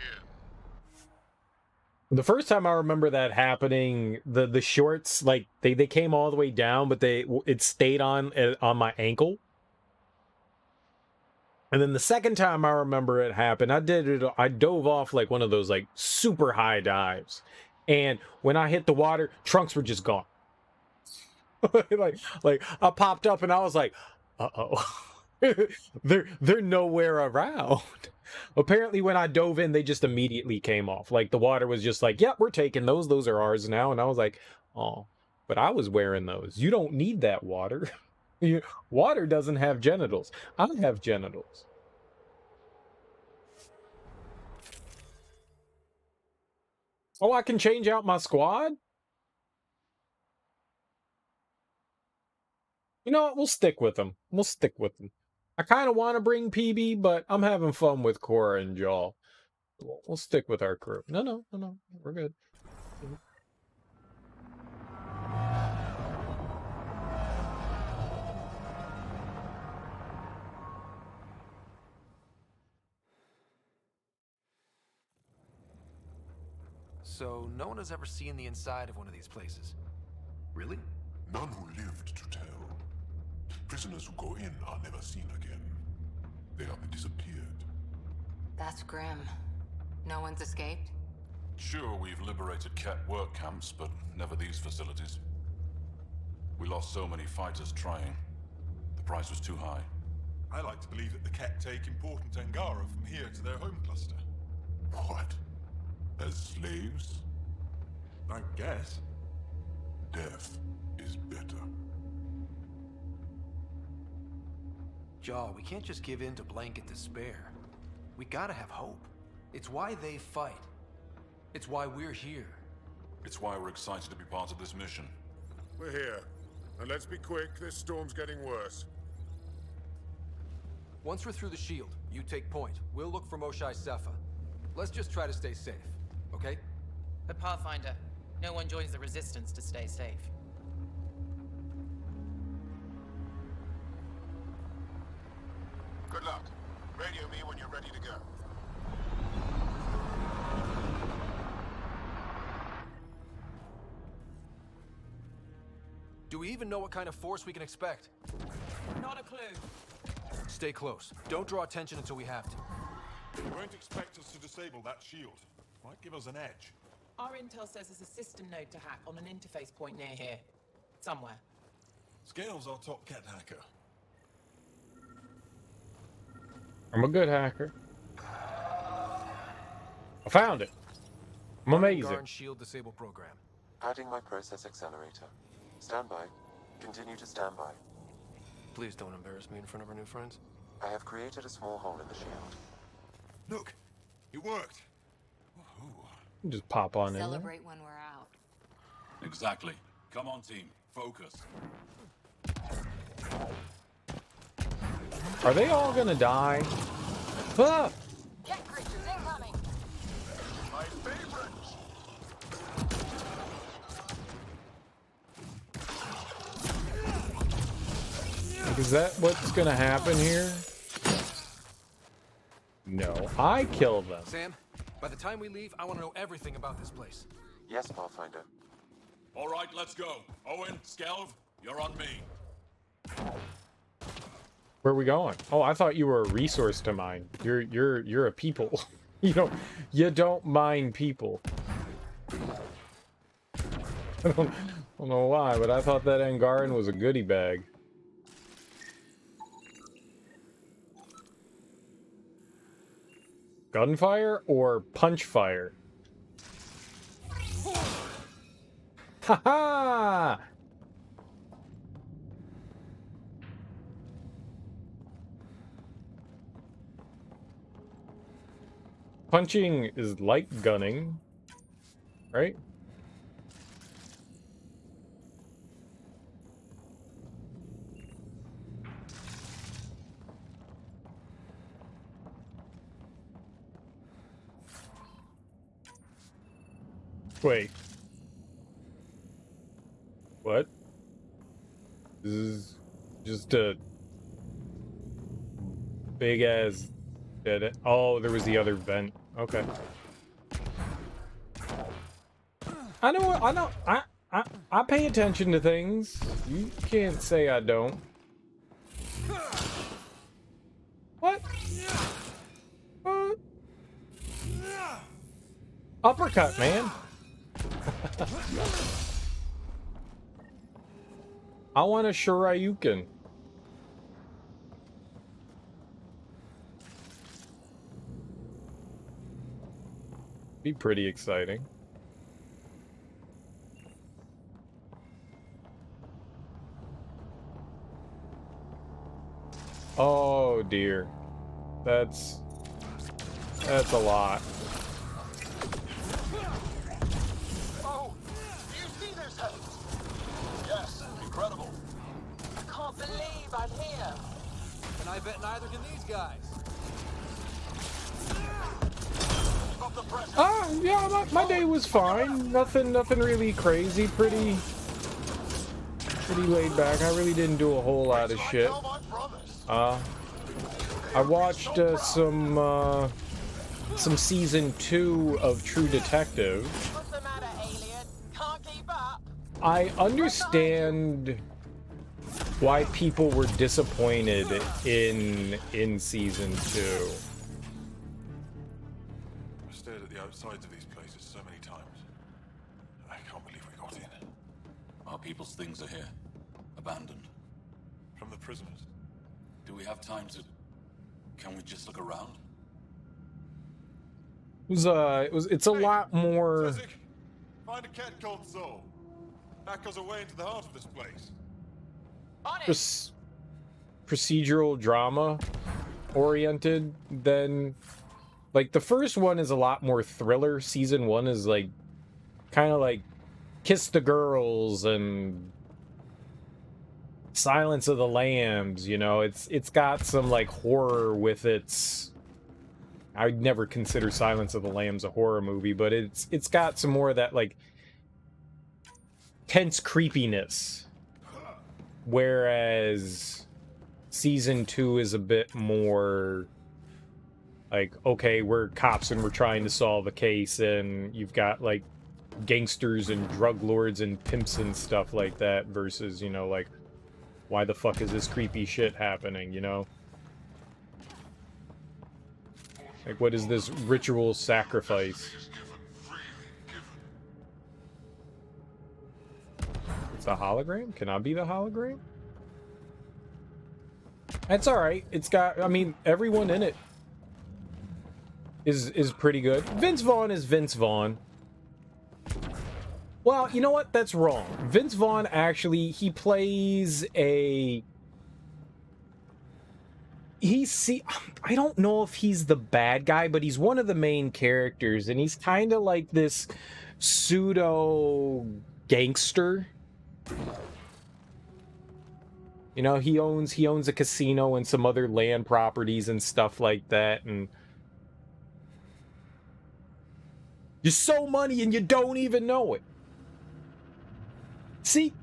in. The first time I remember that happening, the shorts, like they came all the way down, but it stayed on my ankle. And then the second time I remember it happened, I dove off like one of those like super high dives. And when I hit the water, trunks were just gone. like I popped up and I was like, uh-oh. they're nowhere around. Apparently when I dove in, they just immediately came off. Like the water was just like, yep, we're taking those. Those are ours now. And I was like, oh, but I was wearing those. You don't need that water. Water doesn't have genitals. I have genitals. Oh, I can change out my squad? You know what? We'll stick with them. We'll stick with them. I kind of want to bring PB, but I'm having fun with Cora and Jaw. We'll stick with our crew. No. We're good. So, no one has ever seen the inside of one of these places. Really? None who lived to tell. Prisoners who go in are never seen again. They have disappeared. That's grim. No one's escaped? Sure, we've liberated Ket work camps, but never these facilities. We lost so many fighters trying. The price was too high. I like to believe that the Ket take important Angara from here to their home cluster. What? As slaves? I guess. Death is better. Jaw, we can't just give in to blanket despair. We gotta have hope. It's why they fight. It's why we're here. It's why we're excited to be part of this mission. We're here. And let's be quick, this storm's getting worse. Once we're through the shield, you take point. We'll look for Moshai Cepha. Let's just try to stay safe, okay? But Pathfinder, no one joins the Resistance to stay safe. Good luck. Radio me when you're ready to go. Do we even know what kind of force we can expect? Not a clue. Stay close. Don't draw attention until we have to. You won't expect us to disable that shield. Might give us an edge. Our intel says there's a system node to hack on an interface point near here. Somewhere. Scale's our top cat hacker. I'm a good hacker. I found it. I'm amazing. Garn shield disable program. Adding my process accelerator. Stand by. Continue to stand by. Please don't embarrass me in front of our new friends. I have created a small hole in the shield. Look, it worked. Just pop on in there. Celebrate when we're out. Exactly. Come on, team. Focus. Are they all gonna die? Ah! Cat creatures incoming. My favorites. Is that what's gonna happen here? No, I killed them. Sam, by the time we leave, I want to know everything about this place. Yes, Pathfinder. All right, let's go. Owen, Skelv, you're on me. Where are we going? Oh, I thought you were a resource to mine. You're a people. You don't mind people. I don't know why, but I thought that Angaran was a goodie bag. Gunfire or punch fire? Ha-ha! Punching is like gunning, right? Wait. What? This is just a big ass dead. Oh, there was the other vent. Okay. I pay attention to things. You can't say I don't. What? Uppercut, man. I want a Shoryuken. Be pretty exciting. Oh dear. That's a lot. Oh, do you see this head? Yes, incredible. I can't believe I'm here. And I bet neither can these guys. Yeah, my day was fine. Nothing really crazy. Pretty laid back. I really didn't do a whole lot of shit. I watched some season 2 of True Detective. What's the matter, alien? Can't keep up. I understand why people were disappointed in season 2. I've stared at the outsides of these places so many times. I can't believe we got in. Our people's things are here. Abandoned. From the prisoners. Do we have time to... Can we just look around? It's a lot more... Cedric, find a cat called Soul. Hack us away into the heart of this place. On it. Just procedural drama oriented than, like, the first one is a lot more thriller. Season 1 is like kind of like Kiss the Girls and Silence of the Lambs, you know. It's got some like horror with its, I would never consider Silence of the Lambs a horror movie, but it's got some more of that like tense creepiness, whereas season 2 is a bit more like, okay, we're cops and we're trying to solve a case, and you've got like gangsters and drug lords and pimps and stuff like that, versus, you know, like, why the fuck is this creepy shit happening, you know? Like, what is this ritual sacrifice? It's a hologram? Can I be the hologram? That's alright. It's got, I mean, everyone in it is pretty good. Vince Vaughn is Vince Vaughn. Well, you know what? That's wrong. Vince Vaughn, actually, he plays a... I don't know if he's the bad guy, but he's one of the main characters, and he's kind of like this pseudo gangster. You know, he owns a casino and some other land properties and stuff like that, and you stole money and you don't even know it. See,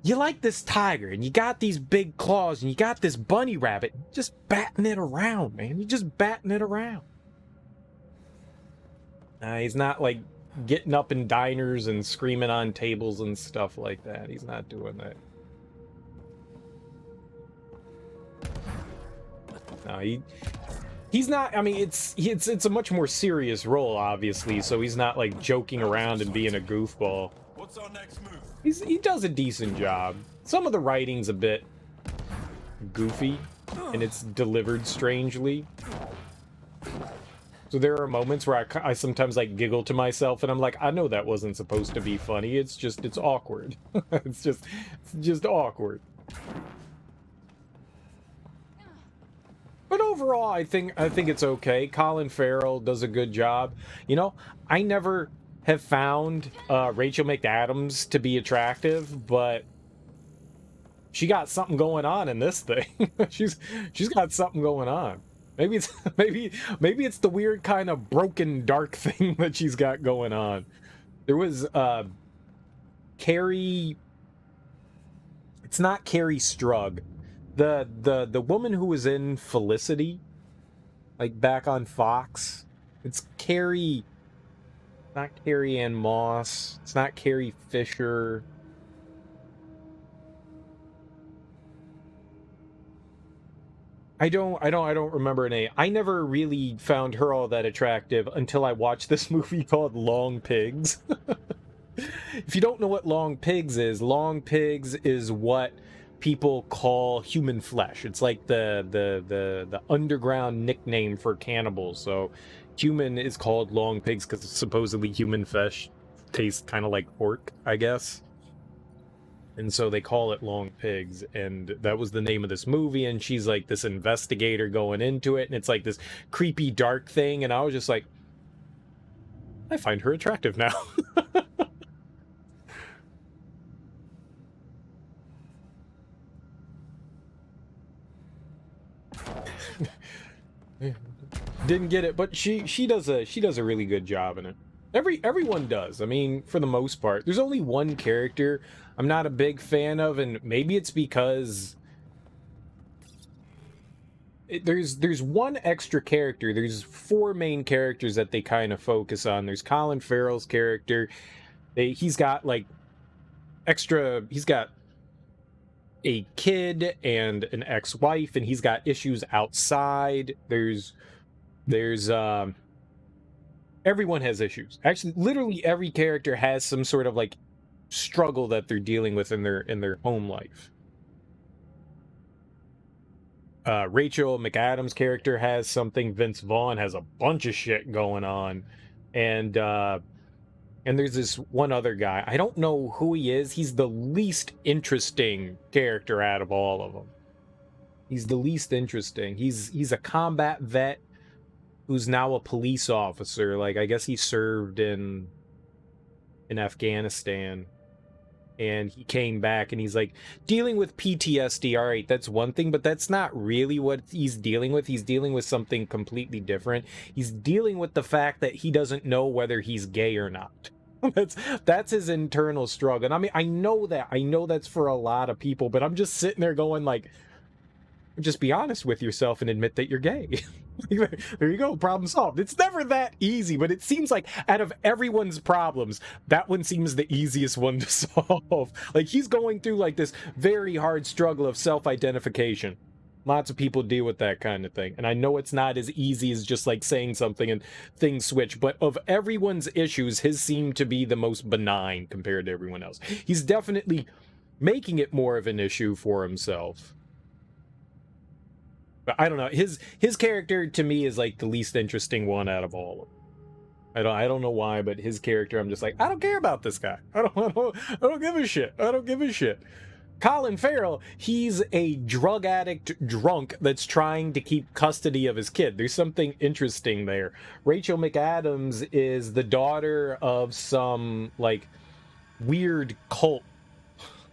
you like this tiger and you got these big claws and you got this bunny rabbit, just batting it around, man. You're just batting it around. He's not like getting up in diners and screaming on tables and stuff like that. He's not doing that. No, he's not. I mean, it's a much more serious role, obviously. So he's not like joking around and being a goofball. What's our next move? He does a decent job. Some of the writing's a bit goofy, and it's delivered strangely. So there are moments where I sometimes like giggle to myself, and I'm like, I know that wasn't supposed to be funny. It's awkward. it's just awkward. But overall, I think it's okay. Colin Farrell does a good job. You know, I never have found Rachel McAdams to be attractive, but she got something going on in this thing. she's got something going on. Maybe it's the weird kind of broken dark thing that she's got going on. There was Carrie. It's not Carrie Strug. The woman who was in Felicity, like back on Fox. It's Carrie, not Carrie Ann Moss. It's not Carrie Fisher. I don't remember her name. I never really found her all that attractive until I watched this movie called Long Pigs. If you don't know what Long Pigs is what people call human flesh. It's like the underground nickname for cannibals. So human is called long pigs because supposedly human flesh tastes kind of like pork, I guess. And so they call it Long Pigs, and that was the name of this movie, and she's like this investigator going into it, and it's like this creepy dark thing, and I was just like, I find her attractive now. Didn't get it, but she does a really good job in it. Everyone does. I mean, for the most part. There's only one character I'm not a big fan of, and maybe it's because there's one extra character. There's 4 main characters that they kind of focus on. There's Colin Farrell's character. He's got like extra. He's got a kid and an ex-wife, and he's got issues outside. There's everyone has issues. Actually, literally every character has some sort of like struggle that they're dealing with in their home life. Rachel McAdams' character has something. Vince Vaughn has a bunch of shit going on, and there's this one other guy. I don't know who he is. He's the least interesting character out of all of them. He's the least interesting. He's a combat vet who's now a police officer. Like, I guess he served in Afghanistan, and he came back, and he's like dealing with PTSD. All right, that's one thing, but that's not really what he's dealing with. He's dealing with something completely different. He's dealing with the fact that he doesn't know whether he's gay or not. That's his internal struggle. And I mean, I know that's for a lot of people, but I'm just sitting there going like, just be honest with yourself and admit that you're gay. There you go, problem solved. It's never that easy, but it seems like out of everyone's problems, that one seems the easiest one to solve. Like, he's going through like this very hard struggle of self-identification. Lots of people deal with that kind of thing, and I know it's not as easy as just like saying something and things switch, but of everyone's issues, his seem to be the most benign compared to everyone else. He's definitely making it more of an issue for himself. But I don't know. His character to me is like the least interesting one out of all of them. I don't know why, but his character, I'm just like, I don't care about this guy. I don't give a shit. I don't give a shit. Colin Farrell, he's a drug addict drunk that's trying to keep custody of his kid. There's something interesting there. Rachel McAdams is the daughter of some like weird cult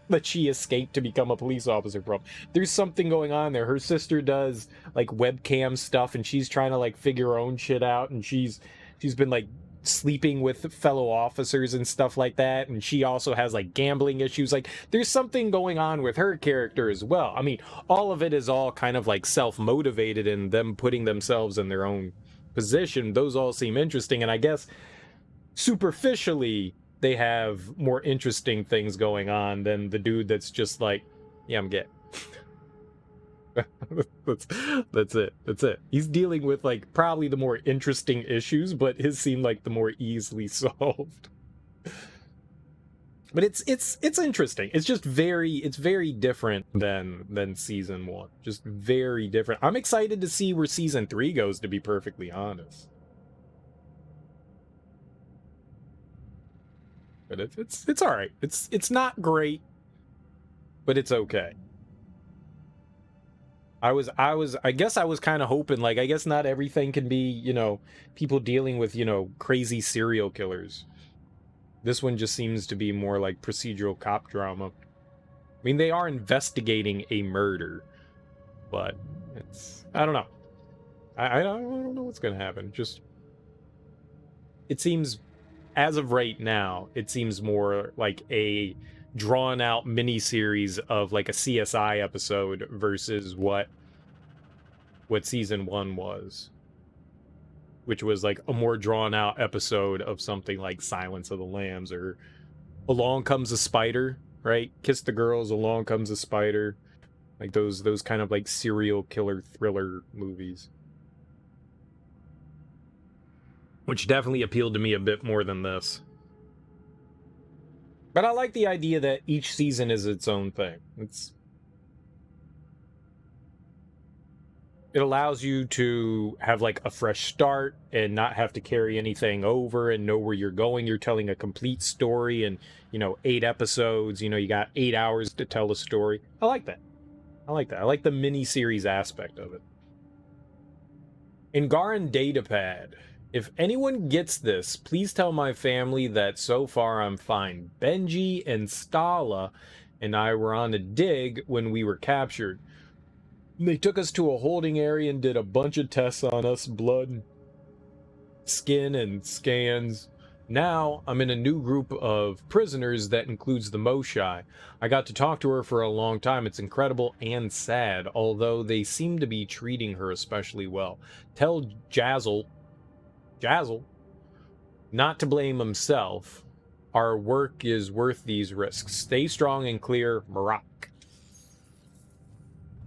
that she escaped to become a police officer from. There's something going on there. Her sister does like webcam stuff, and she's trying to like figure her own shit out, and she's been like sleeping with fellow officers and stuff like that, and she also has like gambling issues. Like, there's something going on with her character as well. I mean, all of it is all kind of like self-motivated and them putting themselves in their own position. Those all seem interesting, and I guess superficially they have more interesting things going on than the dude that's just like, yeah, I'm gay. That's it. He's dealing with like probably the more interesting issues, but his seem like the more easily solved. But it's interesting. It's just very different than season 1. Just very different. I'm excited to see where season 3 goes, to be perfectly honest. But it's all right. It's not great, but it's okay. I guess I was kind of hoping, like, I guess not everything can be, you know, people dealing with, you know, crazy serial killers. This one just seems to be more like procedural cop drama. I mean, they are investigating a murder, but I don't know. I don't know what's gonna happen. Just, it seems, as of right now, it seems more like a drawn out miniseries of like a CSI episode versus what season 1 was, which was like a more drawn out episode of something like Silence of the Lambs or Along Comes a Spider, right? Kiss the Girls, Along Comes a Spider, like those kind of like serial killer thriller movies, which definitely appealed to me a bit more than this. But I like the idea that each season is its own thing. It allows you to have like a fresh start and not have to carry anything over and know where you're going. You're telling a complete story in, you know, 8 episodes. You know, you got 8 hours to tell a story. I like that. I like the mini-series aspect of it. Ingaran Datapad. If anyone gets this, please tell my family that so far I'm fine. Benji and Stala and I were on a dig when we were captured. They took us to a holding area and did a bunch of tests on us, blood, skin, and scans. Now I'm in a new group of prisoners that includes the Moshai. I got to talk to her for a long time. It's incredible and sad, although they seem to be treating her especially well. Tell Jazzle not to blame himself. Our work is worth these risks. Stay strong and clear, Marak.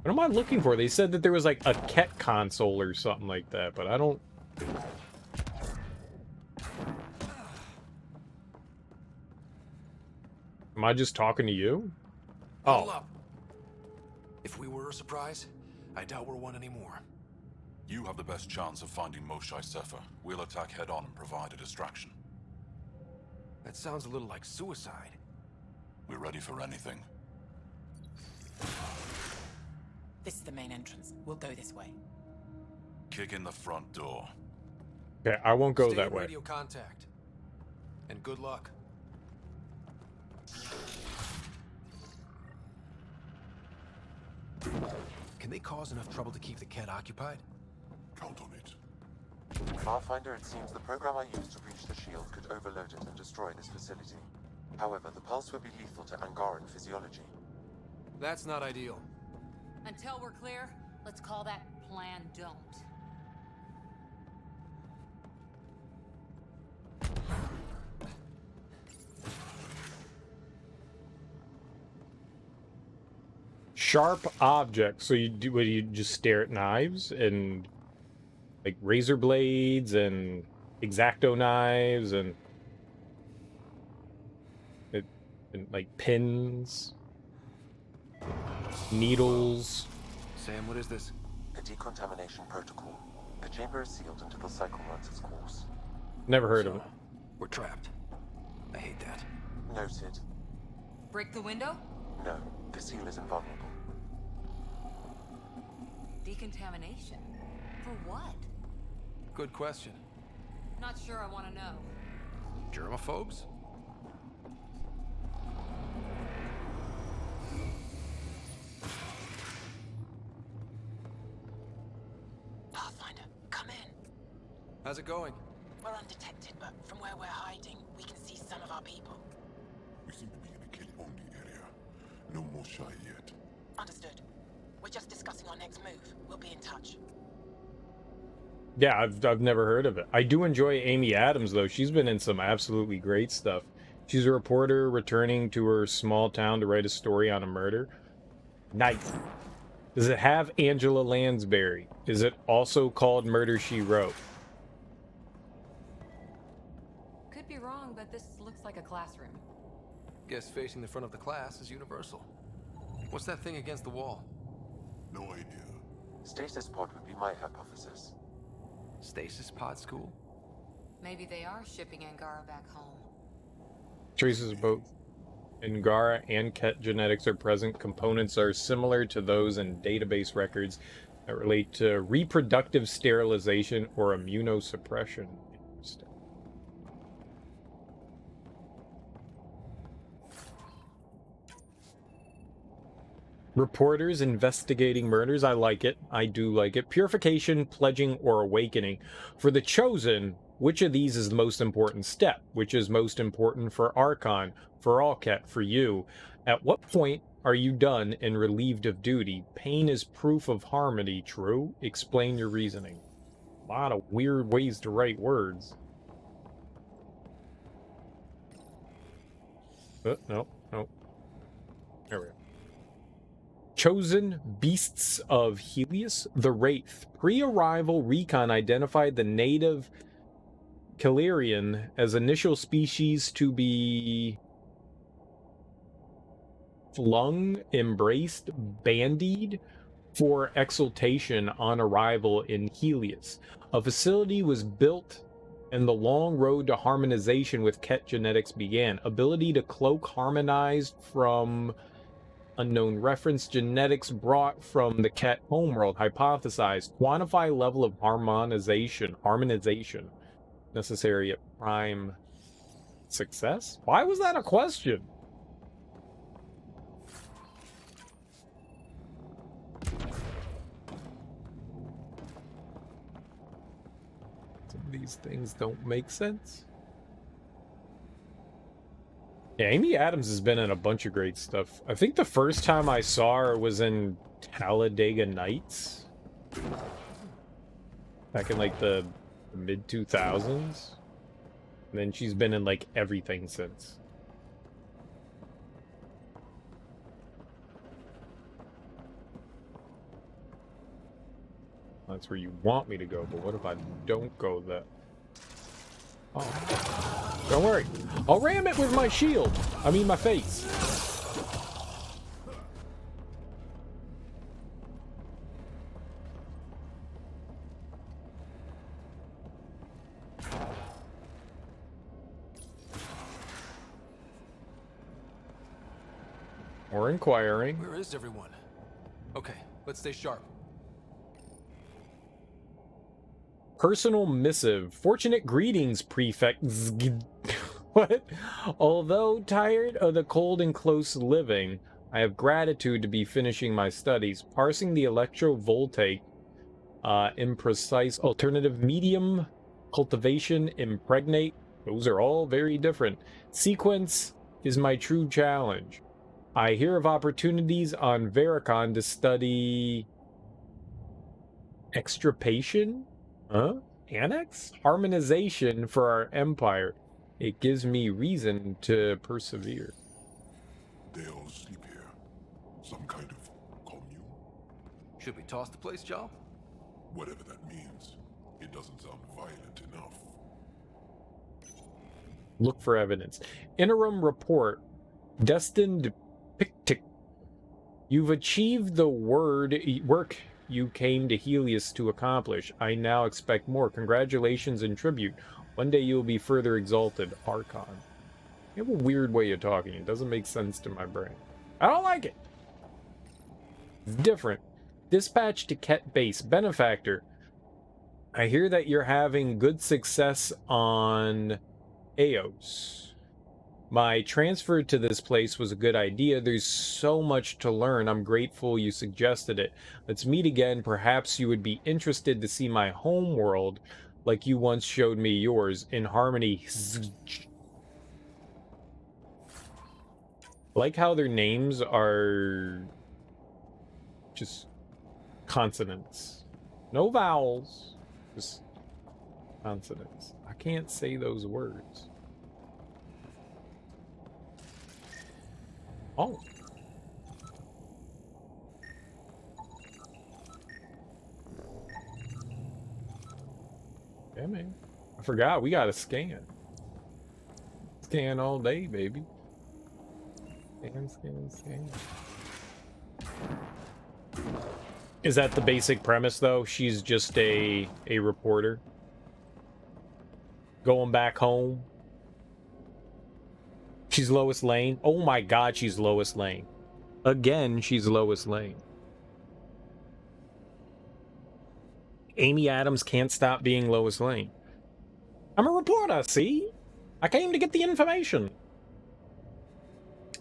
What am I looking for? They said that there was like a Ket console or something like that, but I don't... Am I just talking to you? Hold up. If we were a surprise, I doubt we're one anymore. You have the best chance of finding Moshai Sefer. We'll attack head-on and provide a distraction. That sounds a little like suicide. We're ready for anything. This is the main entrance. We'll go this way. Kick in the front door. Okay, I won't go Stay that in way. radio contact. And good luck. Can they cause enough trouble to keep the Ket occupied? Count on it. Pathfinder, it seems the program I used to reach the shield could overload it and destroy this facility. However, the pulse would be lethal to Angaran physiology. That's not ideal. Until we're clear, let's call that plan don't. Sharp objects. So you do what? You just stare at knives and like razor blades and X-Acto knives and like pins, needles. Sam, what is this? A decontamination protocol. The chamber is sealed until the cycle runs its course. Never heard of it. We're trapped. I hate that. Noted. Break the window? No, the seal is invulnerable. Decontamination? For what? Good question. Not sure I want to know. Germaphobes? Pathfinder, come in. How's it going? We're undetected, but from where we're hiding, we can see some of our people. We seem to be in a kill-only area. No more shy yet. Understood. We're just discussing our next move. We'll be in touch. Yeah, I've never heard of it. I do enjoy Amy Adams though. She's been in some absolutely great stuff. She's a reporter returning to her small town to write a story on a murder. Nice. Does it have Angela Lansbury? Is it also called Murder, She Wrote? Could be wrong, but this looks like a classroom. Guess facing the front of the class is universal. What's that thing against the wall? No idea. Stasis pod would be my hypothesis. Stasis pod school? Maybe they are shipping Angara back home. Traces of both Angara and Ket genetics are present. Components are similar to those in database records that relate to reproductive sterilization or immunosuppression. Interesting. Reporters investigating murders. I like it. I do like it. Purification, pledging, or awakening. For the chosen, which of these is the most important step? Which is most important for Archon, for Allcat, for you? At what point are you done and relieved of duty? Pain is proof of harmony, true? Explain your reasoning. A lot of weird ways to write words. No. There we go. Chosen beasts of Helios, the Wraith. Pre-arrival recon identified the native Calirian as initial species to be flung, embraced, bandied for exaltation on arrival in Helios. A facility was built and the long road to harmonization with Ket genetics began. Ability to cloak harmonized from unknown reference. Genetics brought from the Ket homeworld. Hypothesized. Quantify level of harmonization necessary at prime success. Why was that a question? Some of these things don't make sense. Yeah, Amy Adams has been in a bunch of great stuff. I think the first time I saw her was in Talladega Nights. Back in like the mid-2000s. And then she's been in like everything since. That's where you want me to go, but what if I don't go there? Oh. Don't worry. I'll ram it with my shield. I mean my face. Or inquiring. Where is everyone? Okay, Let's stay sharp. Personal missive. Fortunate greetings, Prefect. What? Although tired of the cold and close living, I have gratitude to be finishing my studies. Parsing the electrovoltaic, imprecise alternative medium, cultivation, impregnate. Those are all very different. Sequence is my true challenge. I hear of opportunities on Vericon to study extirpation? Huh? Annex? Harmonization for our empire. It gives me reason to persevere. They all sleep here. Some kind of commune? Should we toss the place, Joe? Whatever that means. It doesn't sound violent enough. Look for evidence. Interim report. Destined Pictic. You've achieved the work you came to Helios to accomplish. I now expect more. Congratulations and tribute. One day you will be further exalted. Archon. You have a weird way of talking. It doesn't make sense to my brain. I don't like it. It's different. Dispatch to Ket Base. Benefactor. I hear that you're having good success on Eos. My transfer to this place was a good idea. There's so much to learn. I'm grateful you suggested it. Let's meet again. Perhaps you would be interested to see my home world like you once showed me yours in harmony. Like how their names are just consonants. No vowels. Just consonants. I can't say those words. Oh. Yeah, man. I forgot we got to scan. Scan all day, baby. Scan, scan, scan. Is that the basic premise, though? She's just a reporter? Going back home? She's Lois Lane. Oh my god, she's Lois Lane. Again, she's Lois Lane. Amy Adams can't stop being Lois Lane. I'm a reporter, see? I came to get the information.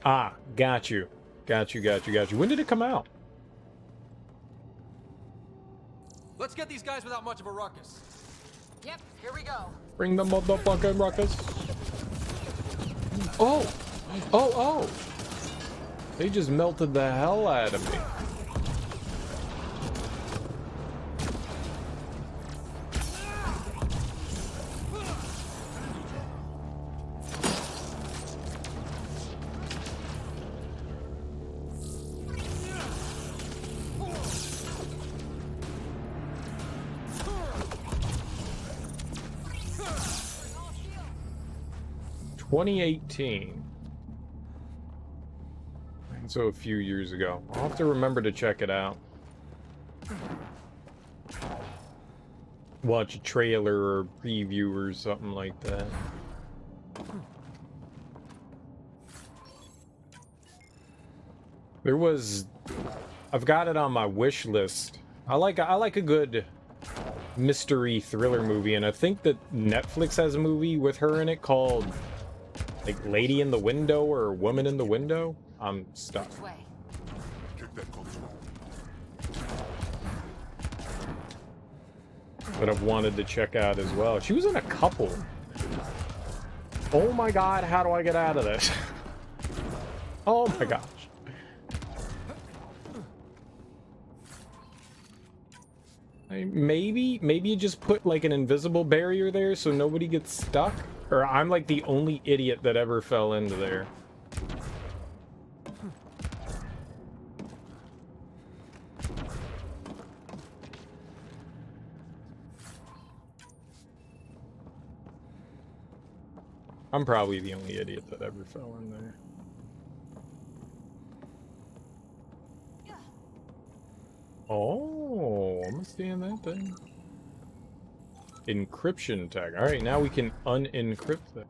Ah, got you. Got you. When did it come out? Let's get these guys without much of a ruckus. Yep, here we go. Bring the motherfucking ruckus. Oh! Oh! They just melted the hell out of me. $2018. So a few years ago. I'll have to remember to check it out. Watch a trailer or preview or something like that. There was... I've got it on my wish list. I like a good mystery thriller movie, and I think that Netflix has a movie with her in it called like Lady in the Window or Woman in the Window. I'm stuck. But I've wanted to check out as well. She was in a couple. Oh my god, how do I get out of this? Oh my gosh. Maybe you just put like an invisible barrier there so nobody gets stuck? Or I'm like the only idiot that ever fell into there. I'm probably the only idiot that ever fell in there. Oh, I'm gonna scan that thing. Encryption tag. Alright, now we can unencrypt that.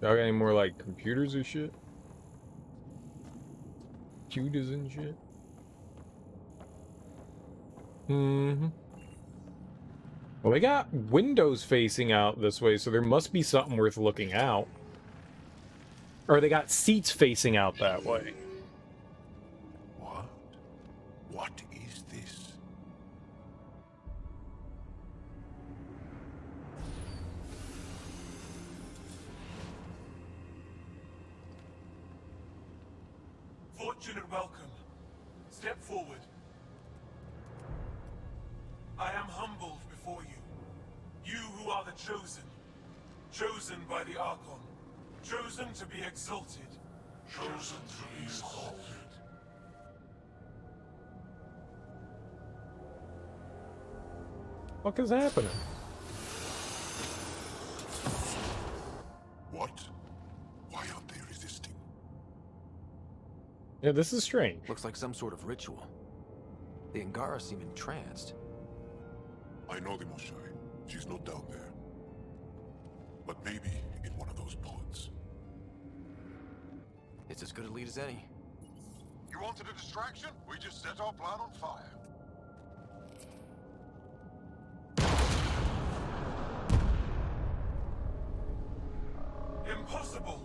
Y'all got any more, like, computers or shit? Judas and shit. Mm-hmm. Well, they got windows facing out this way, so there must be something worth looking out. Or they got seats facing out that way. What? What is this? Fortune and welcome. Step forward. I am humbled before you. You who are the chosen. Chosen by the Archon. Chosen to be exalted. Chosen to be exalted. What is happening? What? Why aren't they resisting? Yeah, this is strange. Looks like some sort of ritual. The Angara seem entranced. I know the Moshai. She's not down there. But maybe in one of those pods. It's as good a lead as any. You wanted a distraction? We just set our plan on fire. Impossible!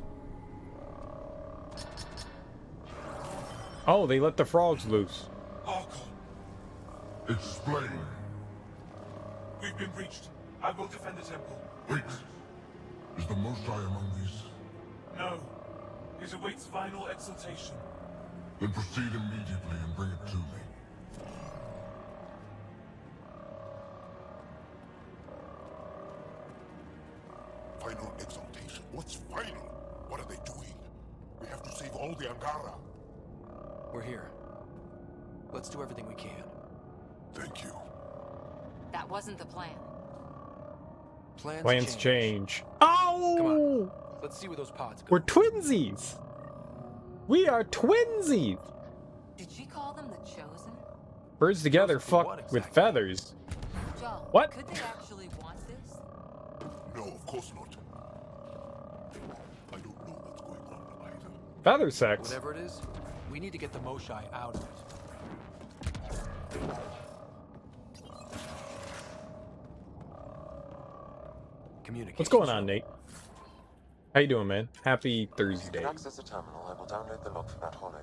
Oh, they let the frogs loose. Archon. Explain. We've been breached. I will defend the temple. Wait. Is the Moshai among these? No. It awaits final exaltation. Then proceed immediately and bring it to me. Final exaltation? What's final? What are they doing? We have to save all the Angara. We're here. Let's do everything we can. Thank you. That wasn't the plan. Plans change. Come Oh! on. Let's see where those pods go. We're twinsies! We are twinsies! Did she call them the Chosen? Birds together fuck with feathers. Joel, What? could they actually want this? No, of course not. I don't know what's going on either. Feather sex. Whatever it is, we need to get the Moshai out of it. Communication. What's going on, Nate? How you doing, man? Happy If you Thursday. can access the terminal, I will download the log from that hollow.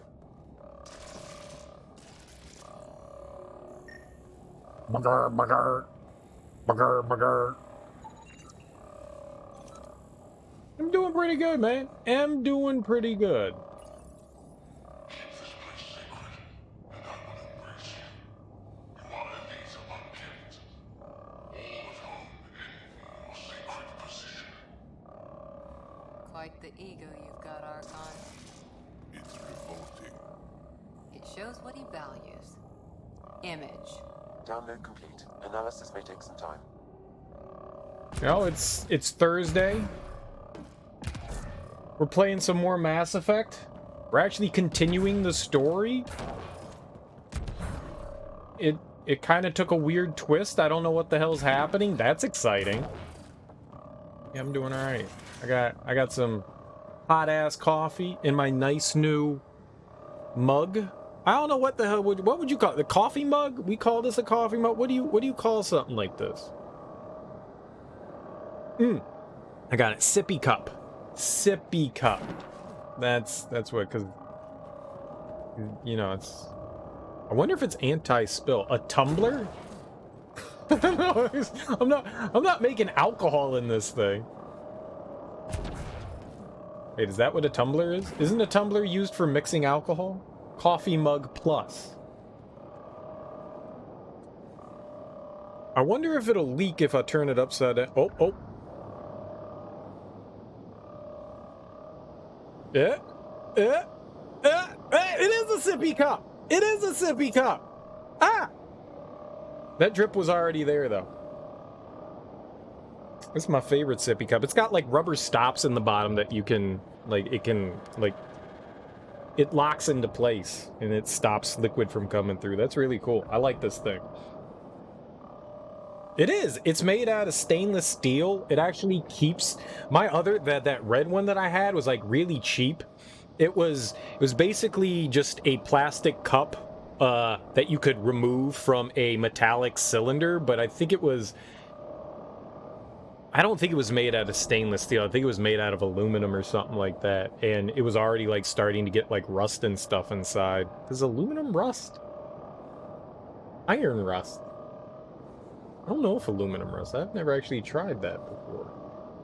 Bugger, bugger. Bugger, bugger. I'm doing pretty good, man. I'm doing pretty good. Quite the ego you've got, Archon. It's revolting. It shows what he values. Image. Download complete. Analysis may take some time. No, it's Thursday. We're playing some more Mass Effect. We're actually continuing the story. It kind of took a weird twist. I don't know what the hell's happening. That's exciting. Yeah, I'm doing all right. I got some hot ass coffee in my nice new mug. I don't know what the hell what would you call it? The coffee mug? We call this a coffee mug. What do you call something like this? I got it. Sippy cup. Sippy cup. That's what, because you know, it's, I wonder if it's anti-spill. A tumbler? I don't know. I'm not making alcohol in this thing. Wait, is that what a tumbler is? Isn't a tumbler used for mixing alcohol? Coffee mug plus. I wonder if it'll leak if I turn it upside down. Oh. Yeah. It is a sippy cup. It is a sippy cup. Ah! That drip was already there, though. This is my favorite sippy cup. It's got, like, rubber stops in the bottom that you can, like, it locks into place, and it stops liquid from coming through. That's really cool. I like this thing. It is. It's made out of stainless steel. It actually keeps... My other... That red one that I had was, like, really cheap. It was basically just a plastic cup that you could remove from a metallic cylinder, but I don't think it was made out of stainless steel. I think it was made out of aluminum or something like that. And it was already like starting to get like rust and stuff inside. Does aluminum rust? Iron rust. I don't know if aluminum rust. I've never actually tried that before.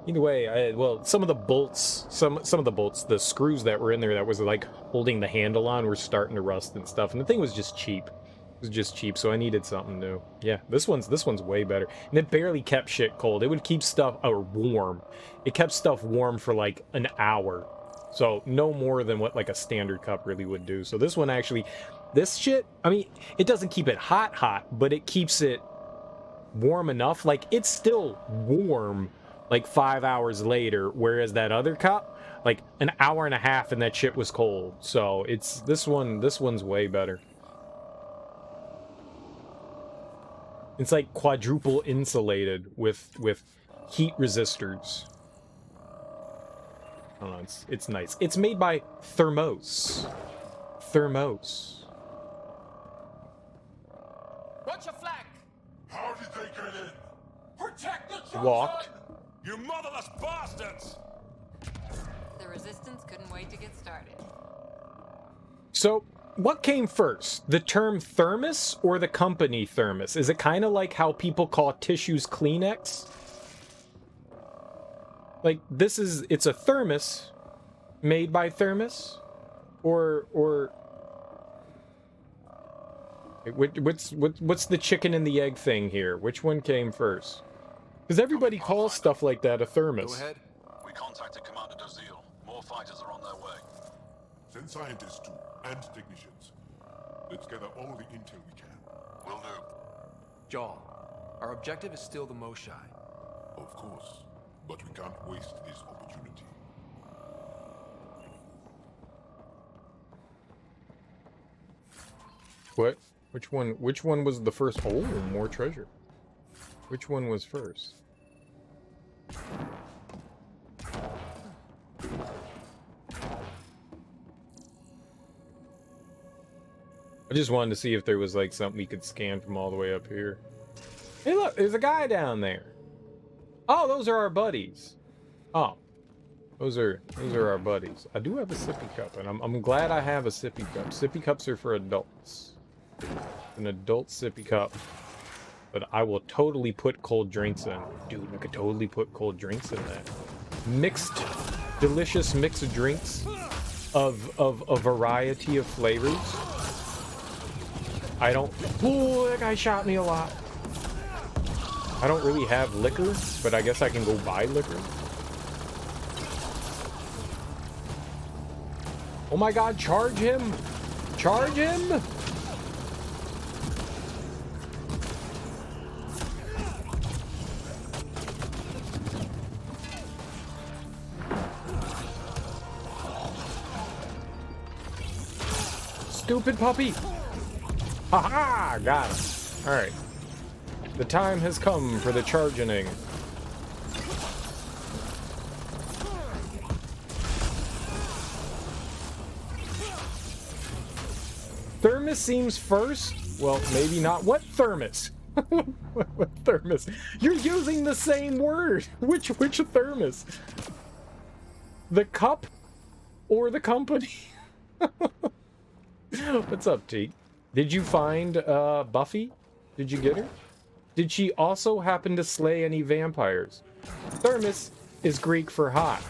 Either way, well, some of the bolts, some of the bolts, the screws that were in there that was like holding the handle on were starting to rust and stuff. And the thing was just cheap. It was just cheap, so I needed something new. Yeah, this one's way better. And it barely kept shit cold. It would keep stuff warm. It kept stuff warm for like an hour. So no more than what like a standard cup really would do. So this one actually, this shit, I mean, it doesn't keep it hot, but it keeps it warm enough. Like it's still warm like 5 hours later, whereas that other cup, like an hour and a half and that shit was cold. So it's this one's way better. It's like quadruple insulated with heat resistors. I don't know, it's nice. It's made by Thermos. Thermos. Watch your flank! How did they get in? Protect the chosen! Walked. You motherless bastards! The resistance couldn't wait to get started. So, what came first? The term thermos or the company Thermos? Is it kind of like how people call tissues Kleenex? Like, it's a thermos made by Thermos? Or what's the chicken and the egg thing here? Which one came first? Because everybody calls stuff like that a thermos. Go ahead. We contacted Commander Dozil. More fighters are on their way. Send scientists too, and technicians. Let's gather all the intel we can. Will do. Jaw, our objective is still the Moshai. Of course, but we can't waste this opportunity. What? Which one was the first? Oh, more treasure. Which one was first? I just wanted to see if there was like something we could scan from all the way up here. Hey look, there's a guy down there. Oh, those are our buddies. Oh. Those are our buddies. I do have a sippy cup, and I'm glad I have a sippy cup. Sippy cups are for adults. An adult sippy cup. But I will totally put cold drinks in. Dude, I could totally put cold drinks in that. Mixed, delicious mixed drinks of a variety of flavors. I don't... Oh, that guy shot me a lot. I don't really have liquor, but I guess I can go buy liquor. Oh my god, charge him! Charge him! Stupid puppy! Haha! Got him. Alright. The time has come for the charging. Thermos seems first? Well, maybe not. What thermos? What thermos? You're using the same word. Which thermos? The cup or the company? What's up, T? Did you find Buffy? Did you get her? Did she also happen to slay any vampires? Thermos is Greek for hot.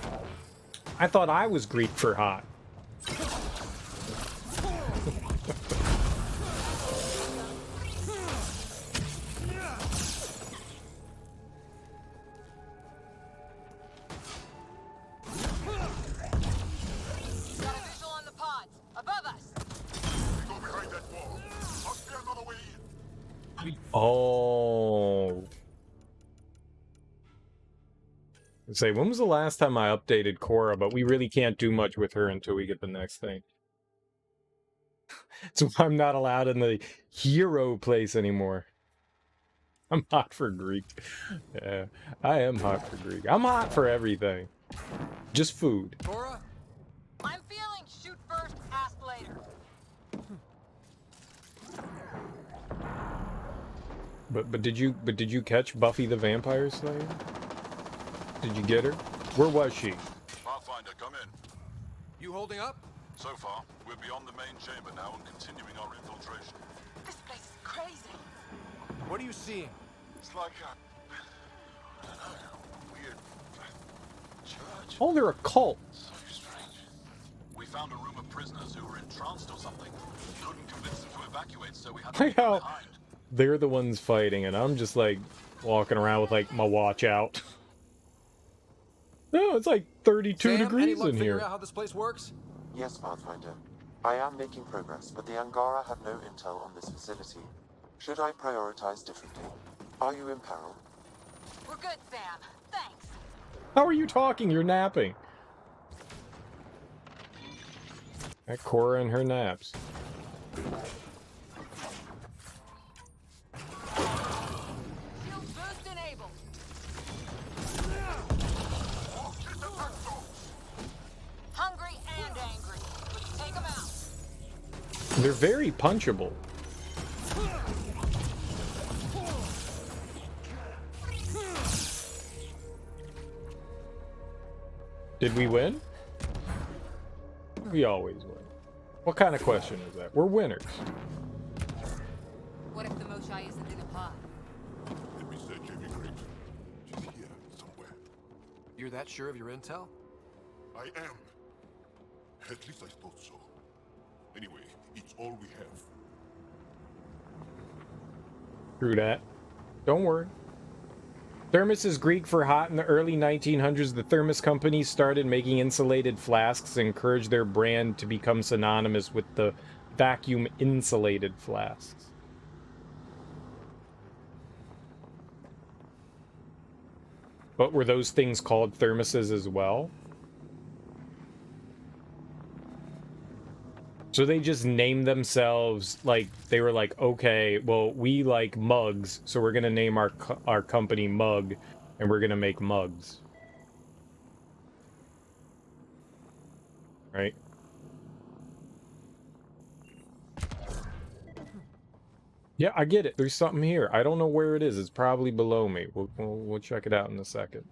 I thought I was Greek for hot. Oh. Say, when was the last time I updated Korra? But we really can't do much with her until we get the next thing. So I'm not allowed in the hero place anymore. I'm hot for Greek. Yeah, I am hot for Greek. I'm hot for everything. Just food. Korra? I'm feeling But did you catch Buffy the Vampire Slayer? Did you get her? Where was she? Pathfinder, come in. You holding up? So far, we're beyond the main chamber now and continuing our infiltration. This place is crazy. What are you seeing? It's like a... I don't know, weird... church? Oh, they're a cult. So strange. We found a room of prisoners who were entranced or something. Couldn't convince them to evacuate, so we had to Like leave them how behind. they're the ones fighting, and I'm just like walking around with like my watch out. No, it's like 32 Sam, any degrees luck in figuring here. out how this place works? Yes, Pathfinder. I am making progress, but the Angara have no intel on this facility. Should I prioritize differently? Are you in peril? We're good, Sam. Thanks. How are you talking? You're napping. That Cora and her naps. Shield boost enabled. Hungry and angry. Let's take them out. They're very punchable. Did we win? We always win. What kind of question is that? We're winners. What if the Moshai isn't in a pod? Let me search every crate. She's here somewhere. You're that sure of your intel? I am. At least I thought so. Anyway, it's all we have. True that. Don't worry. Thermos is Greek for hot. In the early 1900s, the Thermos company started making insulated flasks and encouraged their brand to become synonymous with the vacuum insulated flasks. But were those things called thermoses as well? So they just named themselves, like, they were like, okay, well, we like mugs, so we're gonna name our company Mug, and we're gonna make mugs. Right? Yeah, I get it. There's something here. I don't know where it is. It's probably below me. We'll check it out in a second.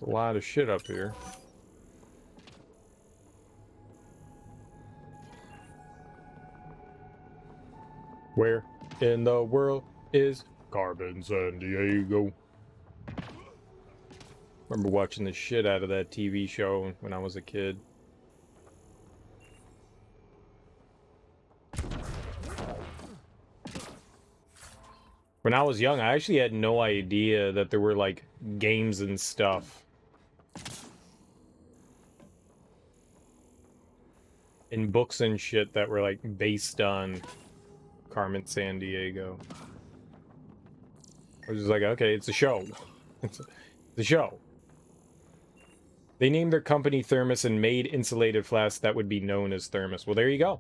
A lot of shit up here. Where in the world is Carbon San Diego? Remember watching the shit out of that TV show when I was a kid. When I was young, I actually had no idea that there were like games and stuff in books and shit that were like based on Carmen San Diego. I was just like, okay, it's a show. It's a show. They named their company Thermos and made insulated flasks that would be known as Thermos. Well, there you go.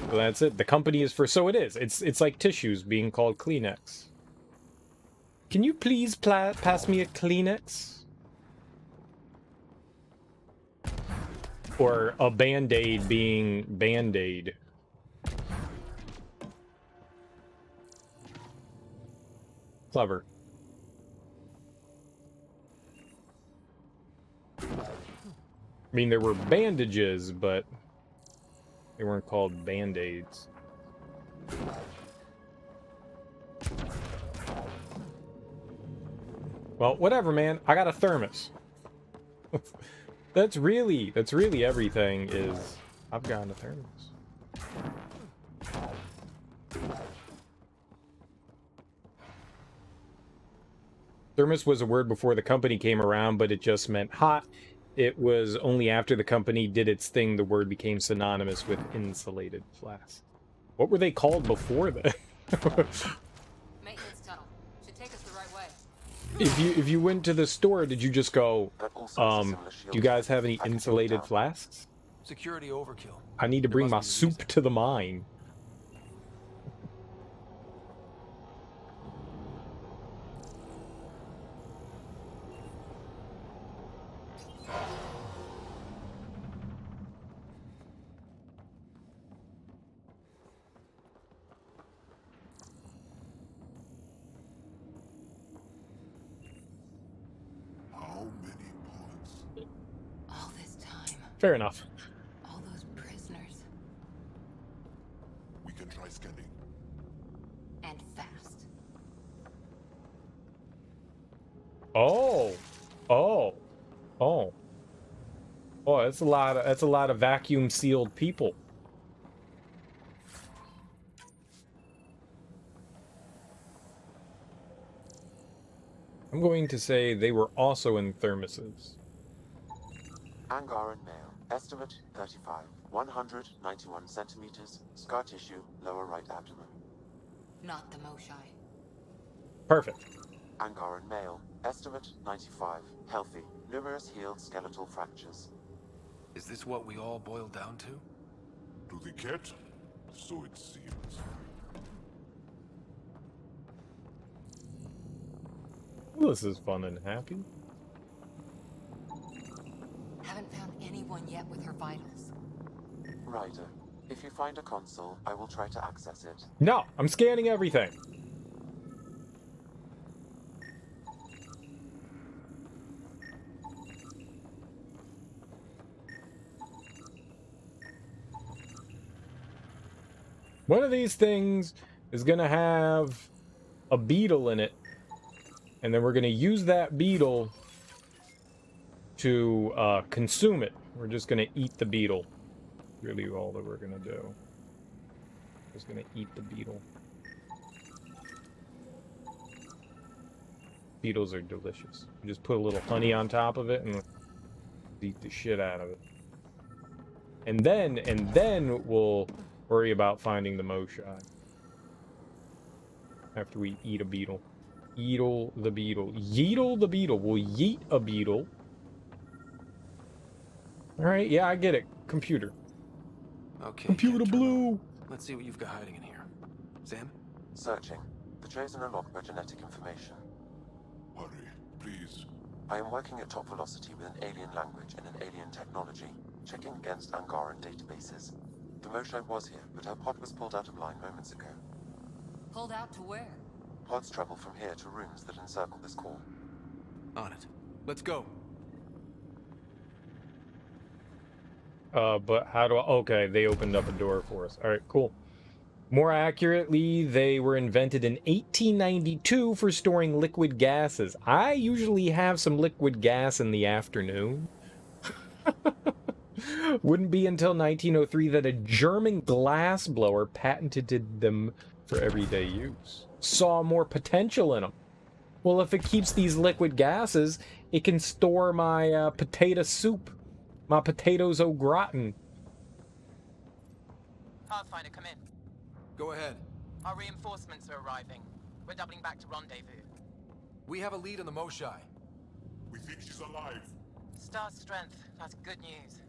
So that's it. The company is for... So it is. It's like tissues being called Kleenex. Can you please pass me a Kleenex? Or a Band-Aid being Band-Aid. Clever. I mean, there were bandages, but they weren't called Band-Aids. Well, whatever, man. I got a thermos. That's really everything is... I've got a thermos. Thermos was a word before the company came around, but it just meant hot. It was only after the company did its thing the word became synonymous with insulated flasks. What were they called before that? Maintenance tunnel. Should take us the right way. If you went to the store, did you just go, do you guys have any insulated flasks? Security overkill. I need to bring my soup to the mine. Fair enough. All those prisoners. We can try scanning. And fast. Oh. Oh. Oh. Oh, that's a lot of vacuum sealed people. I'm going to say they were also in thermoses. Angaran male. Estimate 35. 191 centimeters. Scar tissue, lower right abdomen. Not the Moshai. Perfect. Angaran male. Estimate 95. Healthy. Numerous healed skeletal fractures. Is this what we all boil down to? To the cat? So it seems. Well, this is fun and happy. Haven't found anyone yet with her vitals. Ryder, if you find a console, I will try to access it. No, I'm scanning everything. One of these things is going to have a beetle in it, and then we're going to use that beetle to consume it. We're just going to eat the beetle. Really all that we're going to do. Just going to eat the beetle. Beetles are delicious. You just put a little honey on top of it and eat the shit out of it. And then we'll worry about finding the Moshai. After we eat a beetle. Eatle the beetle. Yeetle the beetle. We'll yeet a beetle. Alright, yeah, I get it. Computer. Okay. Computer blue! Let's see what you've got hiding in here. Sam? Searching. The Chosen are locked by genetic information. Hurry, please. I am working at top velocity with an alien language and an alien technology, checking against Angaran databases. The Moshai was here, but her pod was pulled out of line moments ago. Pulled out to where? Pods travel from here to rooms that encircle this core. On it. Let's go. But how do I... Okay, they opened up a door for us. Alright, cool. More accurately, they were invented in 1892 for storing liquid gases. I usually have some liquid gas in the afternoon. Wouldn't be until 1903 that a German glassblower patented them for everyday use. Saw more potential in them. Well, if it keeps these liquid gases, it can store my potato soup. My potatoes au gratin. Pathfinder, come in. Go ahead. Our reinforcements are arriving. We're doubling back to rendezvous. We have a lead on the Moshai. We think she's alive. Star strength. That's good news.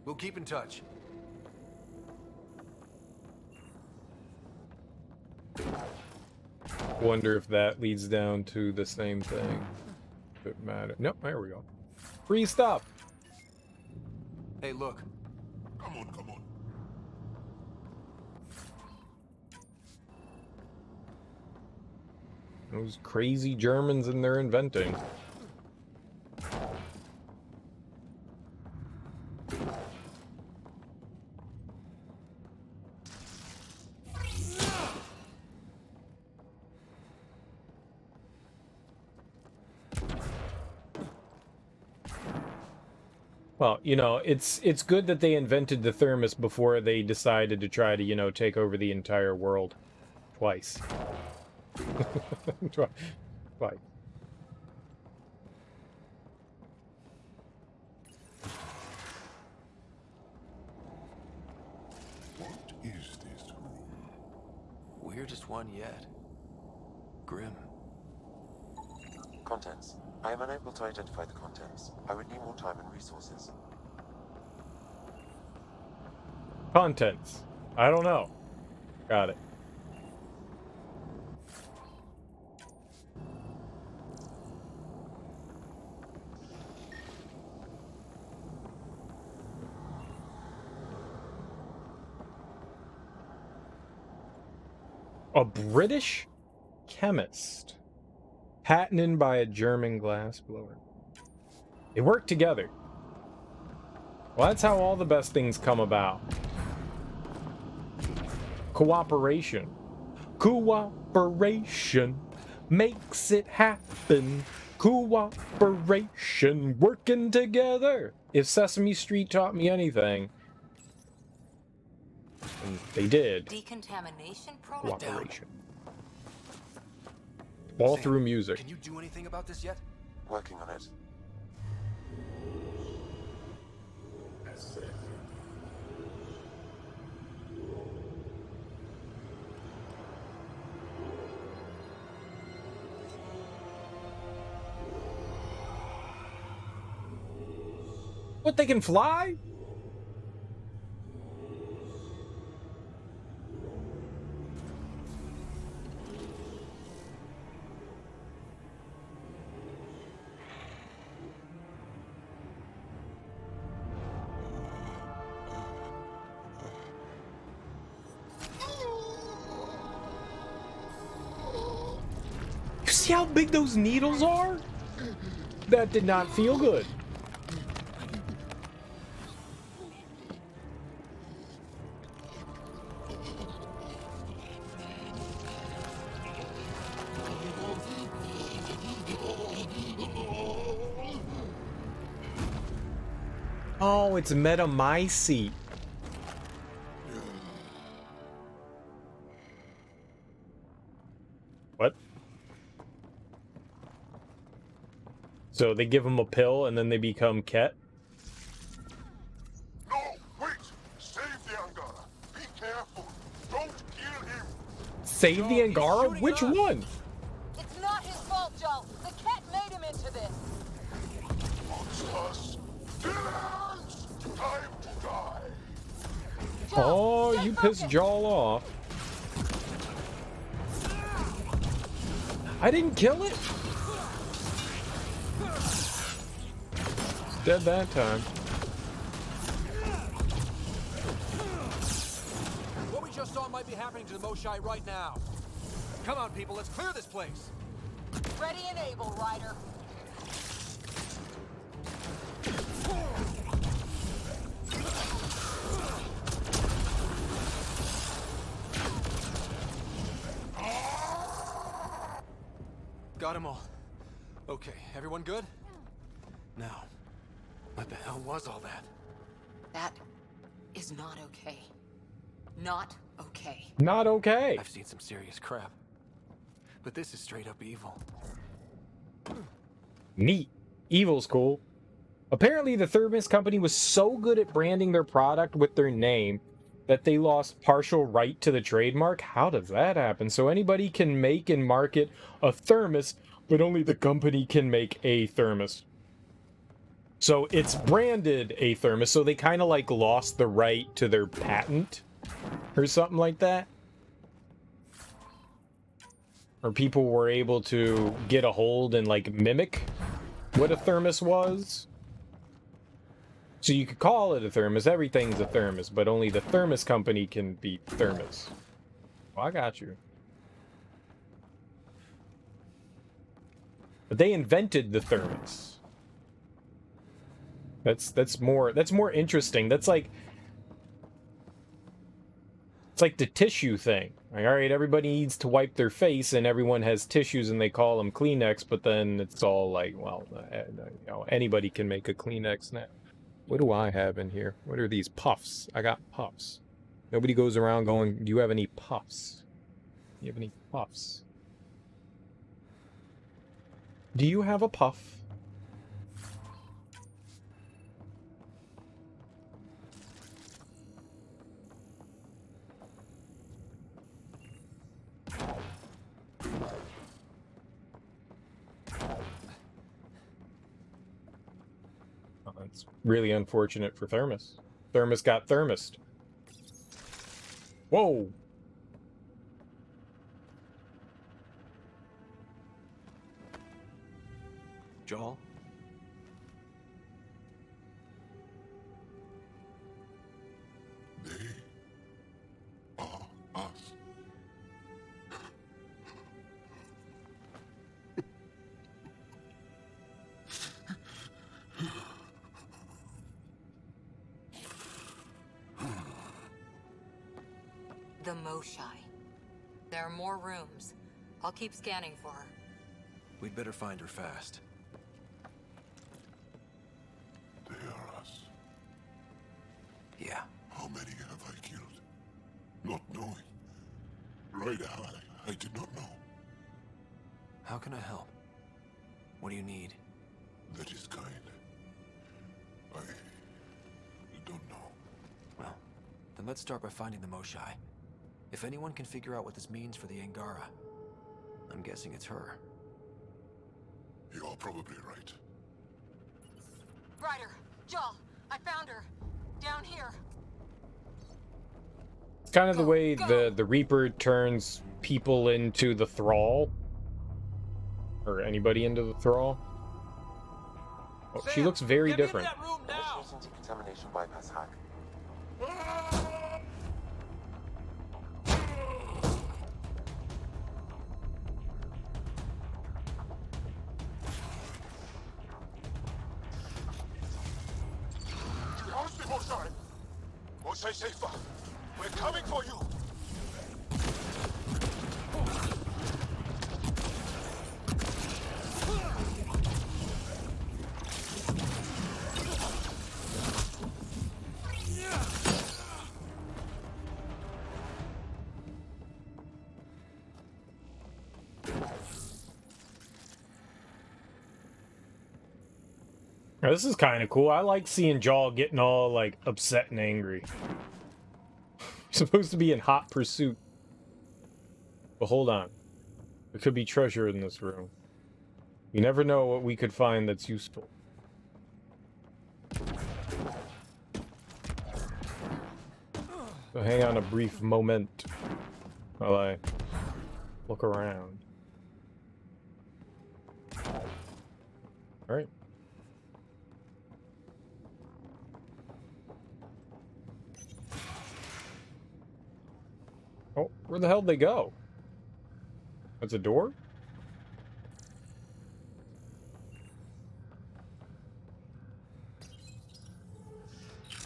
We'll keep in touch. Wonder if that leads down to the same thing. Doesn't matter. Nope, there we go. Free stuff. Hey, look. Come on, come on. Those crazy Germans and their inventing. Well, you know, it's good that they invented the thermos before they decided to try to, you know, take over the entire world. Twice. Twice. What is this room? Weirdest one yet. Grim. Contents. I am unable to identify the contents. I would need more time and resources. Contents. I don't know. Got it. A British chemist. Patented by a German glassblower. They work together. Well, that's how all the best things come about. Cooperation. Cooperation makes it happen. Cooperation, working together. If Sesame Street taught me anything, and they did. Decontamination protocol. Cooperation. All Sam, through music. Can you do anything about this yet? Working on it. What, they can fly? You see how big those needles are? That did not feel good. Oh, it's metamycete. What? So they give them a pill and then they become Ket? No, wait! Save the Angara. Be careful. Don't kill him. Save the Angara? Which one? It's not his fault, Joel. The cat made him into this. Monsters. Villains! Time to die. Oh, you pissed Joel off. I didn't kill it? It's dead that time. What we just saw might be happening to the Moshai right now. Come on, people, let's clear this place. Ready and able, Ryder. Got them all. Okay, everyone good? Now, what the hell was all that? That is not okay. Not okay. Not okay. I've seen some serious crap. But this is straight up evil. Neat. Evil's cool. Apparently, the Thermos company was so good at branding their product with their name that they lost partial right to the trademark. How does that happen? So anybody can make and market a thermos, but only the company can make a thermos. So it's branded a thermos, so they kind of like lost the right to their patent or something like that. Or people were able to get a hold and like mimic what a thermos was. So you could call it a thermos, everything's a thermos, but only the thermos company can be thermos. Well, I got you. But they invented the thermos. That's more interesting. That's like, it's like the tissue thing. Like, all right, everybody needs to wipe their face, and everyone has tissues, and they call them Kleenex. But then it's all like, well, you know, anybody can make a Kleenex now. What do I have in here? What are these puffs? I got puffs. Nobody goes around going, do you have any puffs? Do you have any puffs? Do you have a puff? It's really unfortunate for Thermos. Thermos got thermosed. Whoa! Joel? They are us. The Moshai. There are more rooms. I'll keep scanning for her. We'd better find her fast. They are us. Yeah. How many have I killed? Not knowing. Right, I did not know. How can I help? What do you need? That is kind. I don't know. Well, then let's start by finding the Moshai. If anyone can figure out what this means for the Angara, I'm guessing it's her. You're probably right. Ryder, Joel, I found her. Down here. It's kind of the way the Reaper turns people into the Thrall. Or anybody into the Thrall. Oh, she looks very different. Initiating decontamination bypass hack. How's the Moshai? Moshai safer. We're coming for you. Now, this is kind of cool. I like seeing Jaw getting all, like, upset and angry. Supposed to be in hot pursuit. But hold on. There could be treasure in this room. You never know what we could find that's useful. So hang on a brief moment while I look around. Alright. Oh, where the hell did they go? That's a door?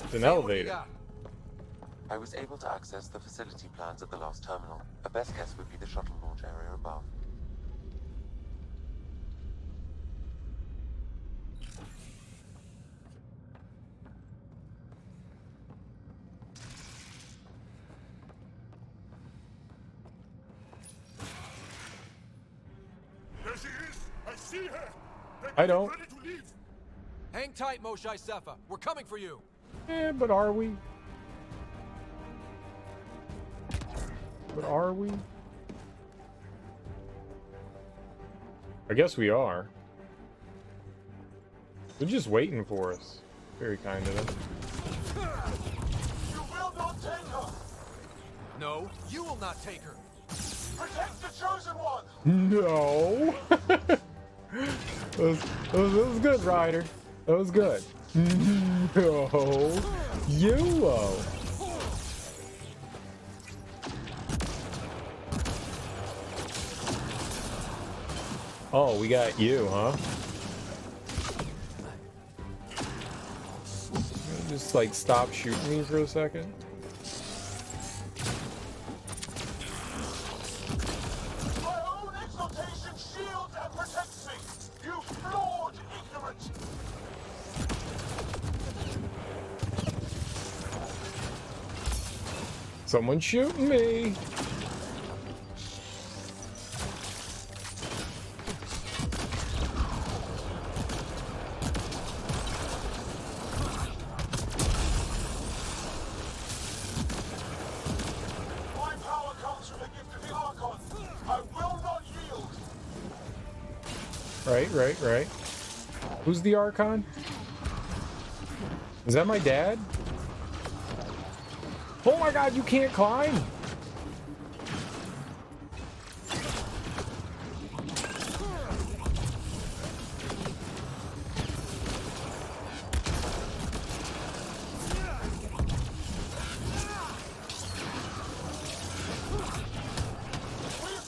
It's an elevator. I was able to access the facility plans at the last terminal. A best guess would be the shuttle launch area above. There she is! I see her! I don't. Ready to leave! Hang tight, Moshai Sepha. We're coming for you. But are we? But are we? I guess we are. They're just waiting for us. Very kind of them. You will not take her! No, you will not take her. Protect the chosen one! No! that was good, Ryder. That was good. No! You! Oh, we got you, huh? Just like stop shooting me for a second. My own exaltation shields and protects me! You flawed ignorant! Someone's shooting me! My power comes from the gift of the Archon. I will not yield! Right. Who's the Archon? Is that my dad? Oh my god, you can't climb! We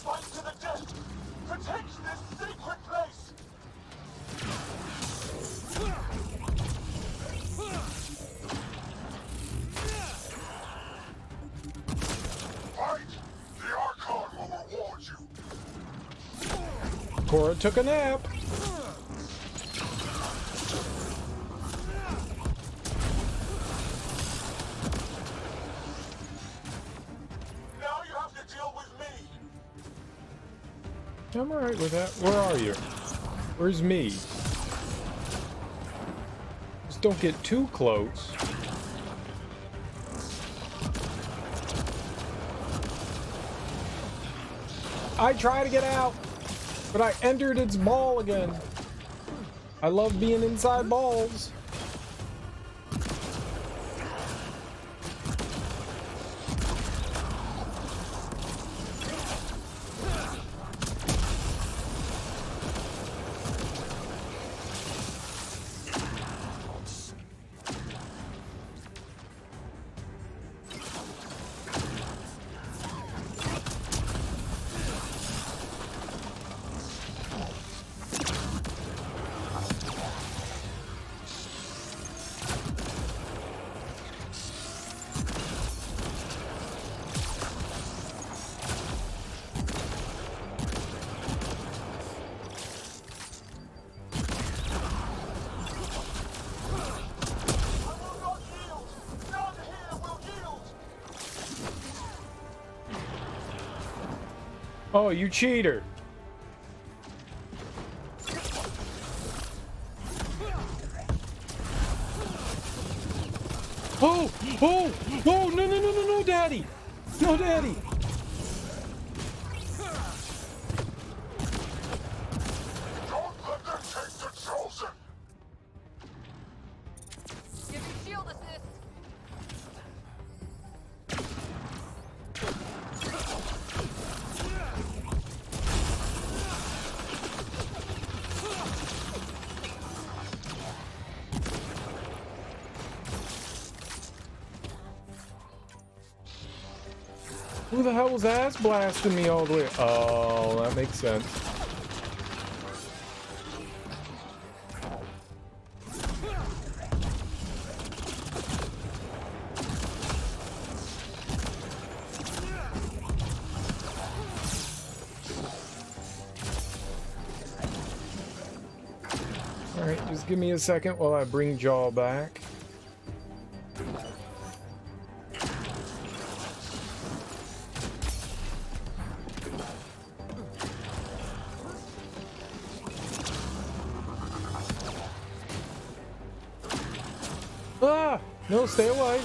fight to the death! Protect this sacred place! Cora took a nap. Now you have to deal with me. I'm alright with that. Where are you? Where's me? Just don't get too close. I try to get out, but I entered its ball again. I love being inside balls. Oh, you cheater. Oh, oh, oh, no, no, no, no, no, daddy. No, daddy. Don't let them take the chosen. Give me shield assist. Who the hell was ass blasting me all the way? Oh, that makes sense. Alright, just give me a second while I bring Jaw back. Ah! No, stay away.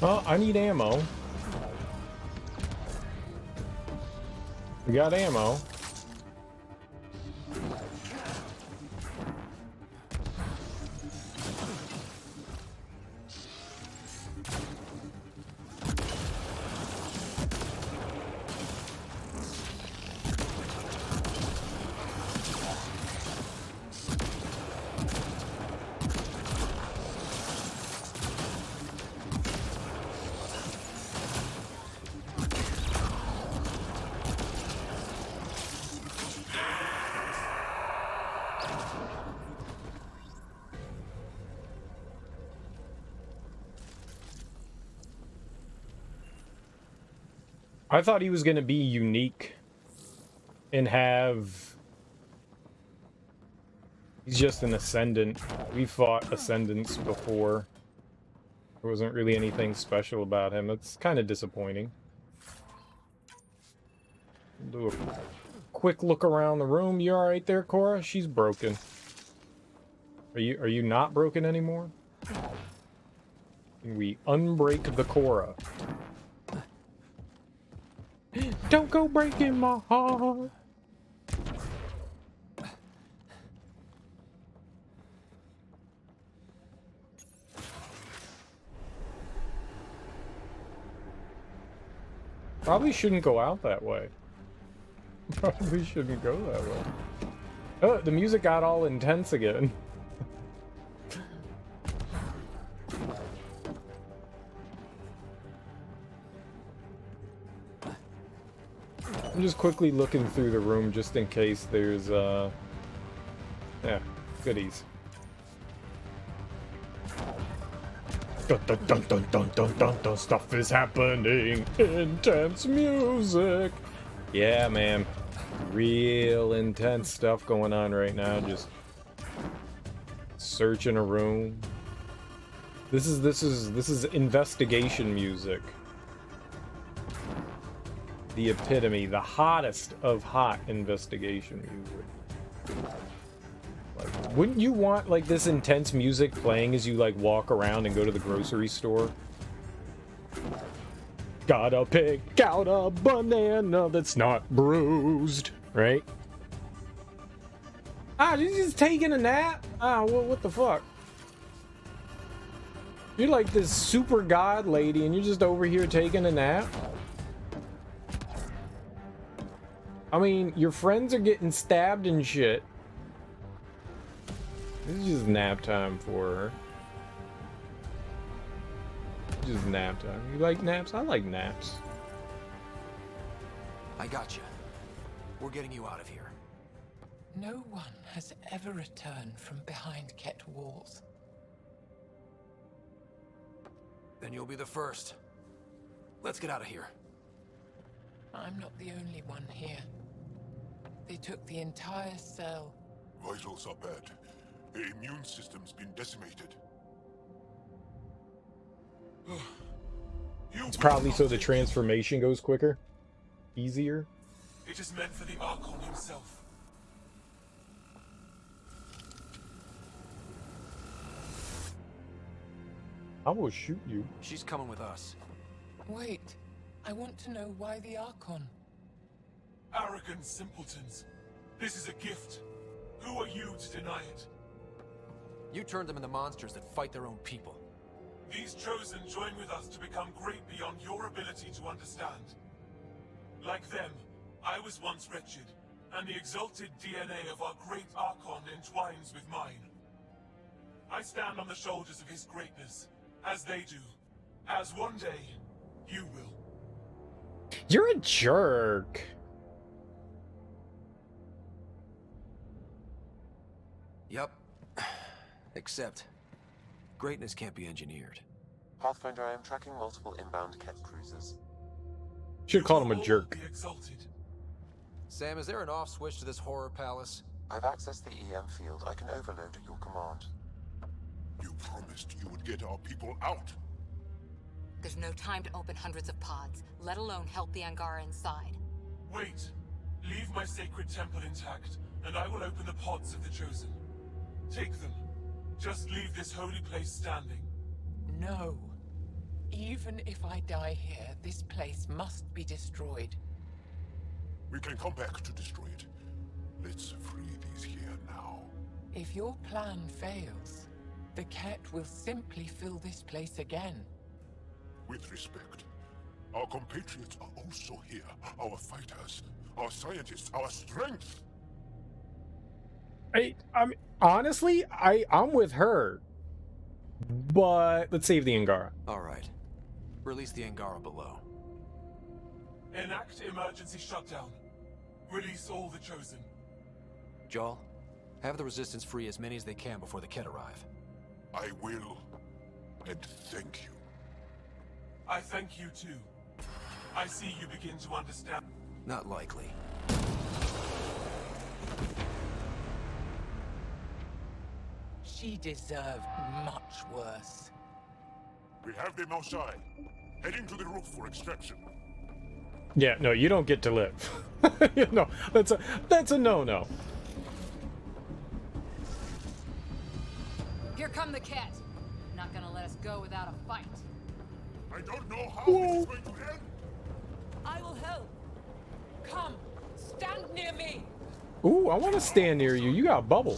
Well, I need ammo. We got ammo. I thought he was going to be unique and have... He's just an Ascendant. We fought Ascendants before. There wasn't really anything special about him. That's kind of disappointing. Do a quick look around the room. You alright there, Cora? She's broken. Are you not broken anymore? Can we unbreak the Cora? Don't go breaking my heart. Probably shouldn't go out that way. Probably shouldn't go that way. Oh, the music got all intense again. I'm just quickly looking through the room just in case there's, yeah, goodies. Dun dun dun dun dun dun dun dun, stuff is happening. Intense music. Yeah, man. Real intense stuff going on right now. Just searching a room. This is investigation music. The epitome, the hottest of hot investigation music. Like, wouldn't you want like this intense music playing as you like walk around and go to the grocery store? Gotta pick out a banana that's not bruised, right? Ah, you just taking a nap? Ah, what the fuck? You're like this super god lady and you're just over here taking a nap? I mean, your friends are getting stabbed and shit. This is just nap time for her. Just nap time. You like naps? I like naps. I got you. We're getting you out of here. No one has ever returned from behind Ket walls. Then you'll be the first. Let's get out of here. I'm not the only one here. They took the entire cell. Vitals are bad. The immune system's been decimated. It's probably so the transformation goes quicker. Easier. It is meant for the Archon himself. I will shoot you. She's coming with us. Wait, I want to know why the Archon? Arrogant simpletons. This is a gift. Who are you to deny it? You turned them into monsters that fight their own people. These Chosen join with us to become great beyond your ability to understand. Like them, I was once wretched, and the exalted DNA of our great Archon entwines with mine. I stand on the shoulders of his greatness, as they do, as one day, you will. You're a jerk. Yup. Except, greatness can't be engineered. Pathfinder, I am tracking multiple inbound Ket cruisers. Should've called him a jerk. Sam, is there an off switch to this horror palace? I've accessed the EM field. I can overload at your command. You promised you would get our people out. There's no time to open hundreds of pods, let alone help the Angara inside. Wait. Leave my sacred temple intact, and I will open the pods of the Chosen. Take them. Just leave this holy place standing. No. Even if I die here, this place must be destroyed. We can come back to destroy it. Let's free these here now. If your plan fails, the Ket will simply fill this place again. With respect, our compatriots are also here. Our fighters, our scientists, our strength. I'm honestly, I'm with her. But let's save the Angara. Alright. Release the Angara below. Enact emergency shutdown. Release all the Chosen. Jarl, have the Resistance free as many as they can before the Ket arrive. I will. And thank you. I thank you too. I see you begin to understand. Not likely. She deserved much worse. We have them outside, heading to the roof for extraction. Yeah, no, you don't get to live. No, that's a no-no. Here come the Ket. Not gonna let us go without a fight. I don't know how this is going to end. I will help. Come, stand near me. Ooh, I want to stand near you. You got bubble.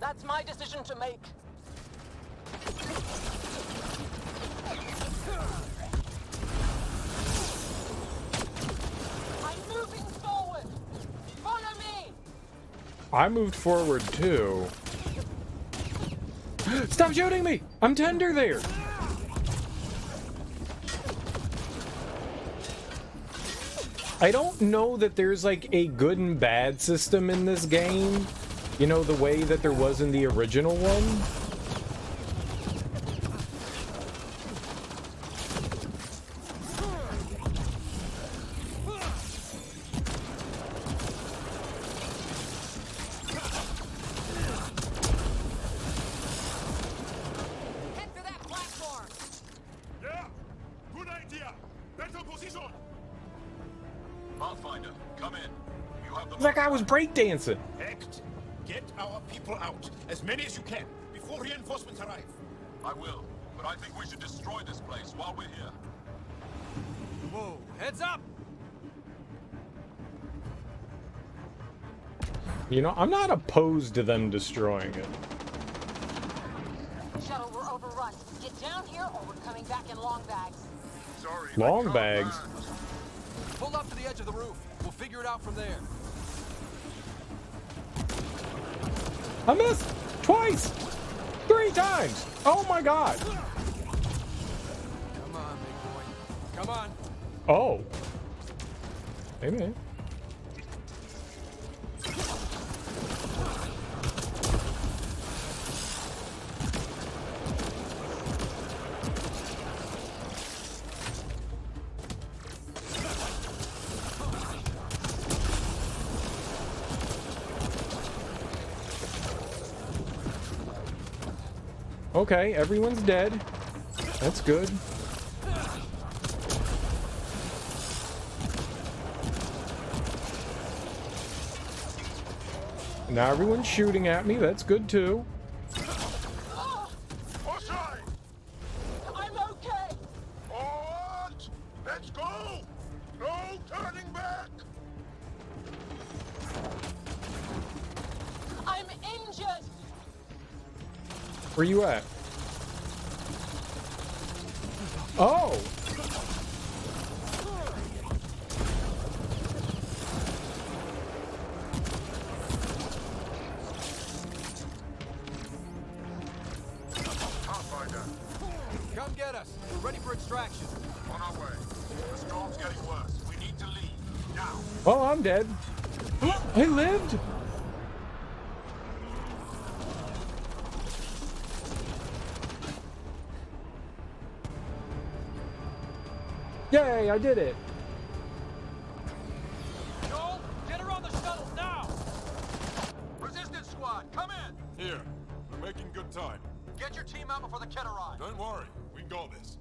That's my decision to make. I moved forward too. Stop shooting me! I'm tender there! I don't know that there's like a good and bad system in this game. You know, the way that there was in the original one. That guy was breakdancing. Act. Get our people out. As many as you can, before reinforcements arrive. I will, but I think we should destroy this place while we're here. Whoa, heads up! You know, I'm not opposed to them destroying it. Shuttle, we're overrun. Get down here or we're coming back in long bags. Sorry. Long bags? Pull up to the edge of the roof. We'll figure it out from there. I missed! Twice! 3 times! Oh my god! Come on, big boy. Come on. Oh. Hey, man. Okay, everyone's dead. That's good. Now everyone's shooting at me. That's good too. I'm okay. Forward! Let's go! No turning back! I'm injured. Where you at? Oh! Come get us. We're ready for extraction. On our way. The storm's getting worse. We need to leave. Now. Oh, I'm dead. I lived! Yay, I did it! Joel, get her on the shuttle now! Resistance squad, come in! Here. We're making good time. Get your team out before the kit arrives. Don't worry. We got this.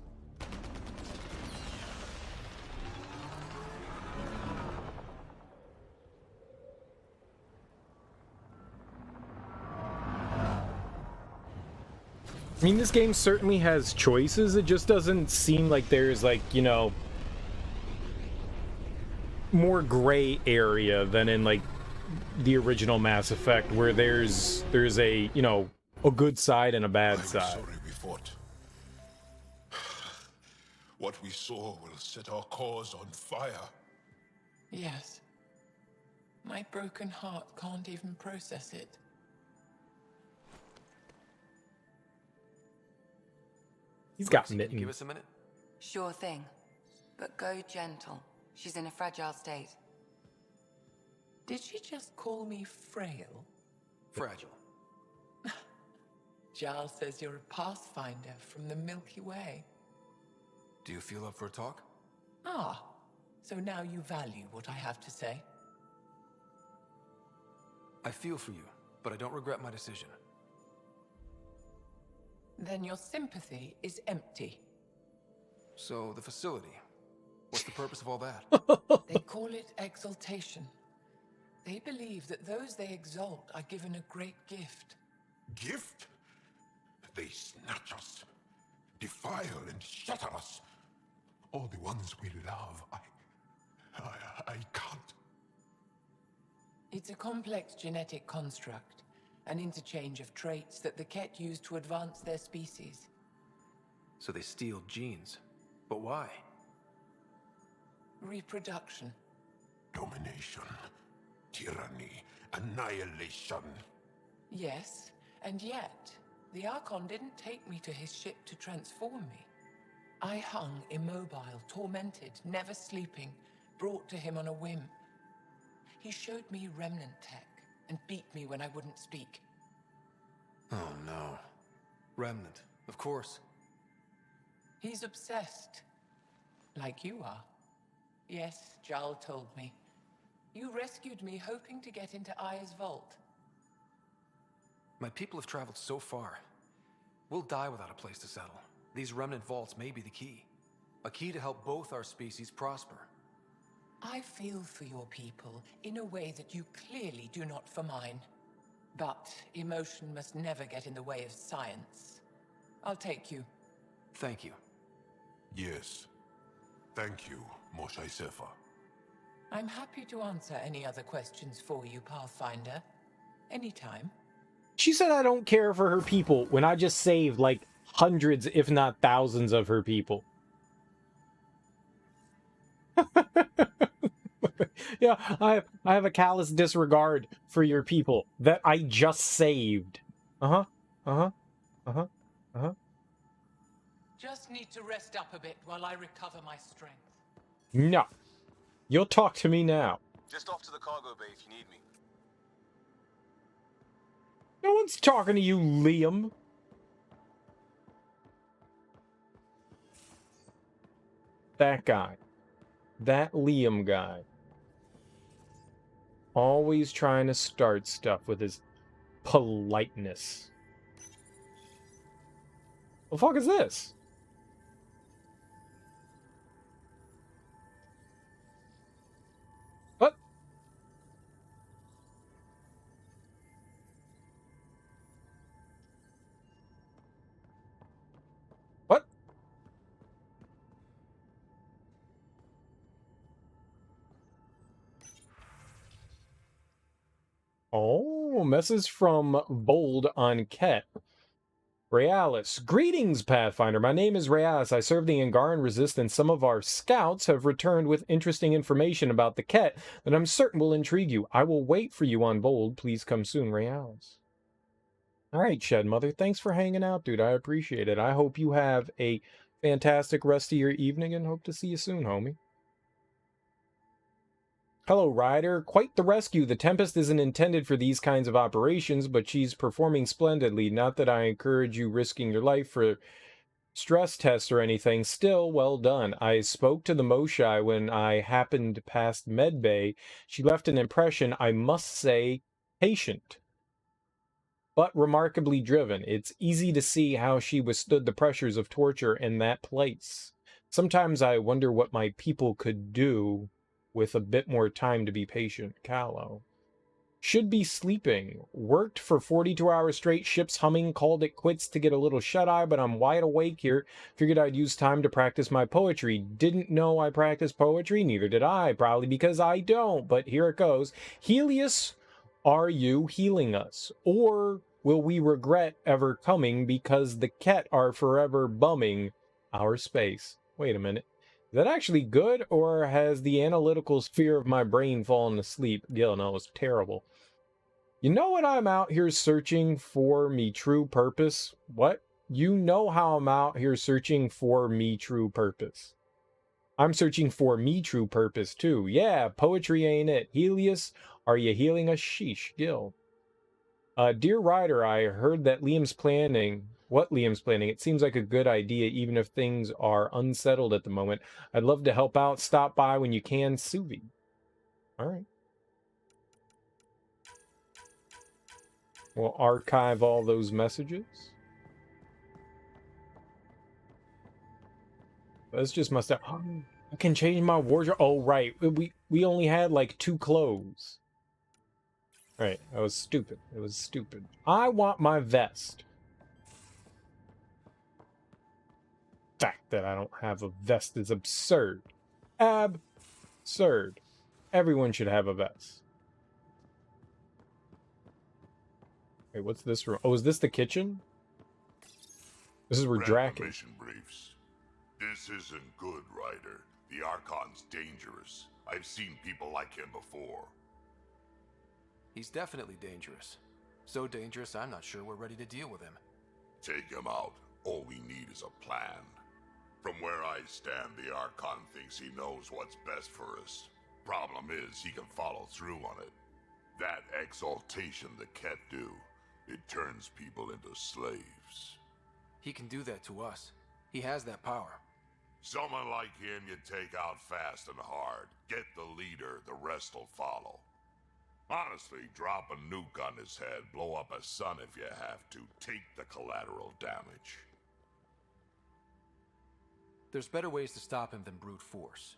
I mean, this game certainly has choices. It just doesn't seem like there's, like, you know, more gray area than in, like, the original Mass Effect, where there's a, you know, a good side and a bad side. Sorry we fought. What we saw will set our cause on fire. Yes. My broken heart can't even process it. He's got Can you give mittens. us a minute? Sure thing. But go gentle. She's in a fragile state. Did she just call me frail? Fragile. Giles says you're a pathfinder from the Milky Way. Do you feel up for a talk? Ah, so now you value what I have to say. I feel for you, but I don't regret my decision. Then your sympathy is empty. So, the facility. What's the purpose of all that? They call it exaltation. They believe that those they exalt are given a great gift. Gift? They snatch us, defile and shatter us. All the ones we love. I can't. It's a complex genetic construct, an interchange of traits that the Ket use to advance their species. So they steal genes. But why? Reproduction. Domination. tyranny, annihilation. Yes, and yet, the Archon didn't take me to his ship to transform me. I hung immobile, tormented, never sleeping, brought to him on a whim. He showed me remnant tech and beat me when I wouldn't speak. Oh no. Remnant, of course. He's obsessed. Like you are. Yes, Jarl told me. You rescued me hoping to get into Aya's vault. My people have traveled so far. We'll die without a place to settle. These remnant vaults may be the key. A key to help both our species prosper. I feel for your people in a way that you clearly do not for mine. But emotion must never get in the way of science. I'll take you. Thank you. Yes. Thank you, Moshe Sefa. I'm happy to answer any other questions for you, Pathfinder. Anytime. She said I don't care for her people when I just saved like hundreds, if not thousands of her people. Yeah, I have a callous disregard for your people that I just saved. Just need to rest up a bit while I recover my strength. No. You'll talk to me now. Just off to the cargo bay if you need me. No one's talking to you, Liam. That guy. That Liam guy. Always trying to start stuff with his politeness. What the fuck is this? What? What? Oh, message from Bold on Ket. Realis. Greetings, Pathfinder. My name is Realis. I serve the Angaran Resistance. Some of our scouts have returned with interesting information about the Ket that I'm certain will intrigue you. I will wait for you on Bold. Please come soon, Realis. All right, Shed Mother. Thanks for hanging out, dude. I appreciate it. I hope you have a fantastic rest of your evening and hope to see you soon, homie. Hello, Ryder. Quite the rescue. The Tempest isn't intended for these kinds of operations, but she's performing splendidly. Not that I encourage you risking your life for stress tests or anything. Still, well done. I spoke to the Moshai when I happened past Medbay. She left an impression, I must say, patient, but remarkably driven. It's easy to see how she withstood the pressures of torture in that place. Sometimes I wonder what my people could do with a bit more time to be patient. Callow. Should be sleeping. Worked for 42 hours straight, ships humming, called it quits to get a little shut-eye, but I'm wide awake here. Figured I'd use time to practice my poetry. Didn't know I practiced poetry, neither did I, probably because I don't, but here it goes. Helios, are you healing us? Or will we regret ever coming because the Ket are forever bumming our space? Wait a minute. Is that actually good, or has the analytical sphere of my brain fallen asleep? Gil, no, it's terrible. You know what I'm out here searching for me true purpose? What? You know how I'm out here searching for me true purpose. I'm searching for me true purpose, too. Yeah, poetry ain't it. Helios, are you healing us? Sheesh, Gil. Dear Ryder, I heard that Liam's planning... What Liam's planning? It seems like a good idea, even if things are unsettled at the moment. I'd love to help out. Stop by when you can. Suvi. All right. We'll archive all those messages. That's just must have... I can change my wardrobe. Oh, right. We only had like 2 clothes. Right. That was stupid. It was stupid. I want my vest. Fact that I don't have a vest is absurd. Absurd. Everyone should have a vest. Wait, what's this room? Oh, is this the kitchen? This is where Drac is. Mission briefs. This isn't good, Ryder. The Archon's dangerous. I've seen people like him before. He's definitely dangerous. So dangerous, I'm not sure we're ready to deal with him. Take him out. All we need is a plan. From where I stand, the Archon thinks he knows what's best for us. Problem is, he can follow through on it. That exaltation the Ket do, it turns people into slaves. He can do that to us. He has that power. Someone like him you take out fast and hard. Get the leader, the rest will follow. Honestly, drop a nuke on his head, blow up a sun if you have to. Take the collateral damage. There's better ways to stop him than brute force.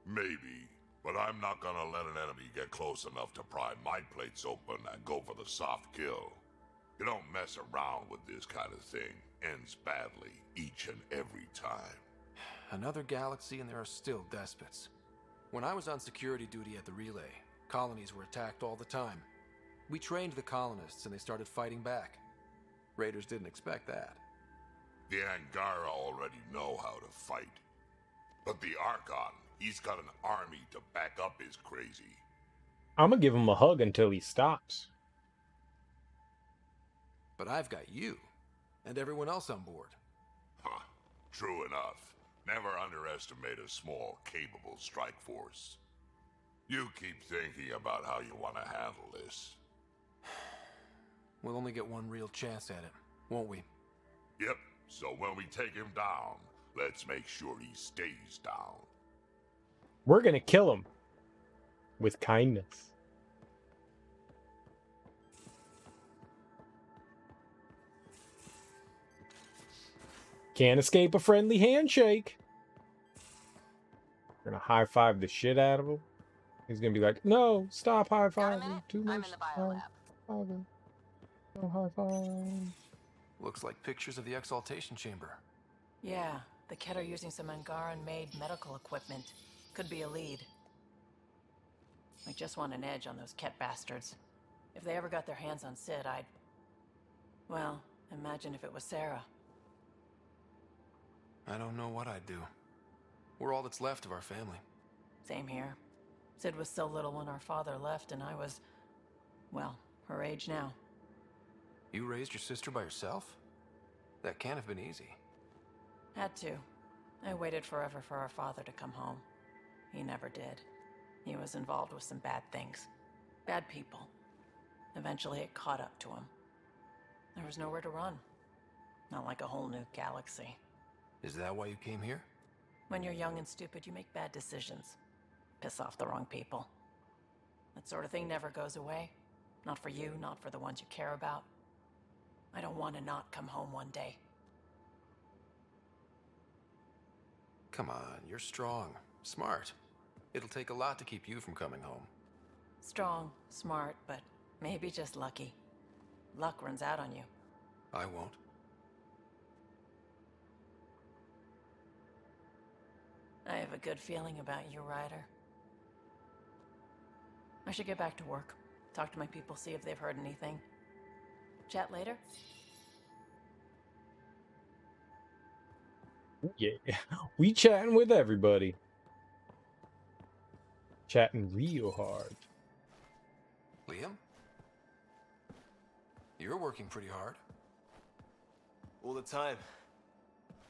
Maybe, but I'm not gonna let an enemy get close enough to pry my plates open and go for the soft kill. You don't mess around with this kind of thing. Ends badly, each and every time. Another galaxy and there are still despots. When I was on security duty at the relay, colonies were attacked all the time. We trained the colonists and they started fighting back. Raiders didn't expect that. The Angara already know how to fight. But the Archon, he's got an army to back up his crazy. I'm gonna give him a hug until he stops. But I've got you, and everyone else on board. Huh, true enough. Never underestimate a small, capable strike force. You keep thinking about how you want to handle this. We'll only get one real chance at it, won't we? Yep, so when we take him down, let's make sure he stays down. We're gonna kill him. With kindness. Can't escape a friendly handshake. We're gonna high-five the shit out of him. He's gonna be like, no, stop high-fiving. Too much. I'm in the biolab. High-fiving. No high-five. Looks like pictures of the exaltation chamber. Yeah, the Ket are using some Angaran-made medical equipment. Could be a lead. I just want an edge on those Ket bastards. If they ever got their hands on Sid, I'd... Well, imagine if it was Sarah. I don't know what I'd do. We're all that's left of our family. Same here. Sid was so little when our father left, and I was... well, her age now. You raised your sister by yourself? That can't have been easy. Had to. I waited forever for our father to come home. He never did. He was involved with some bad things. Bad people. Eventually it caught up to him. There was nowhere to run. Not like a whole new galaxy. Is that why you came here? When you're young and stupid, you make bad decisions. Piss off the wrong people. That sort of thing never goes away. Not for you, not for the ones you care about. I don't want to not come home one day. Come on, you're strong, smart. It'll take a lot to keep you from coming home. Strong, smart, but maybe just lucky. Luck runs out on you. I won't. I have a good feeling about you, Ryder. I should get back to work. Talk to my people, see if they've heard anything. Chat later? Yeah, we chatting with everybody. Chatting real hard. Liam? You're working pretty hard. All the time.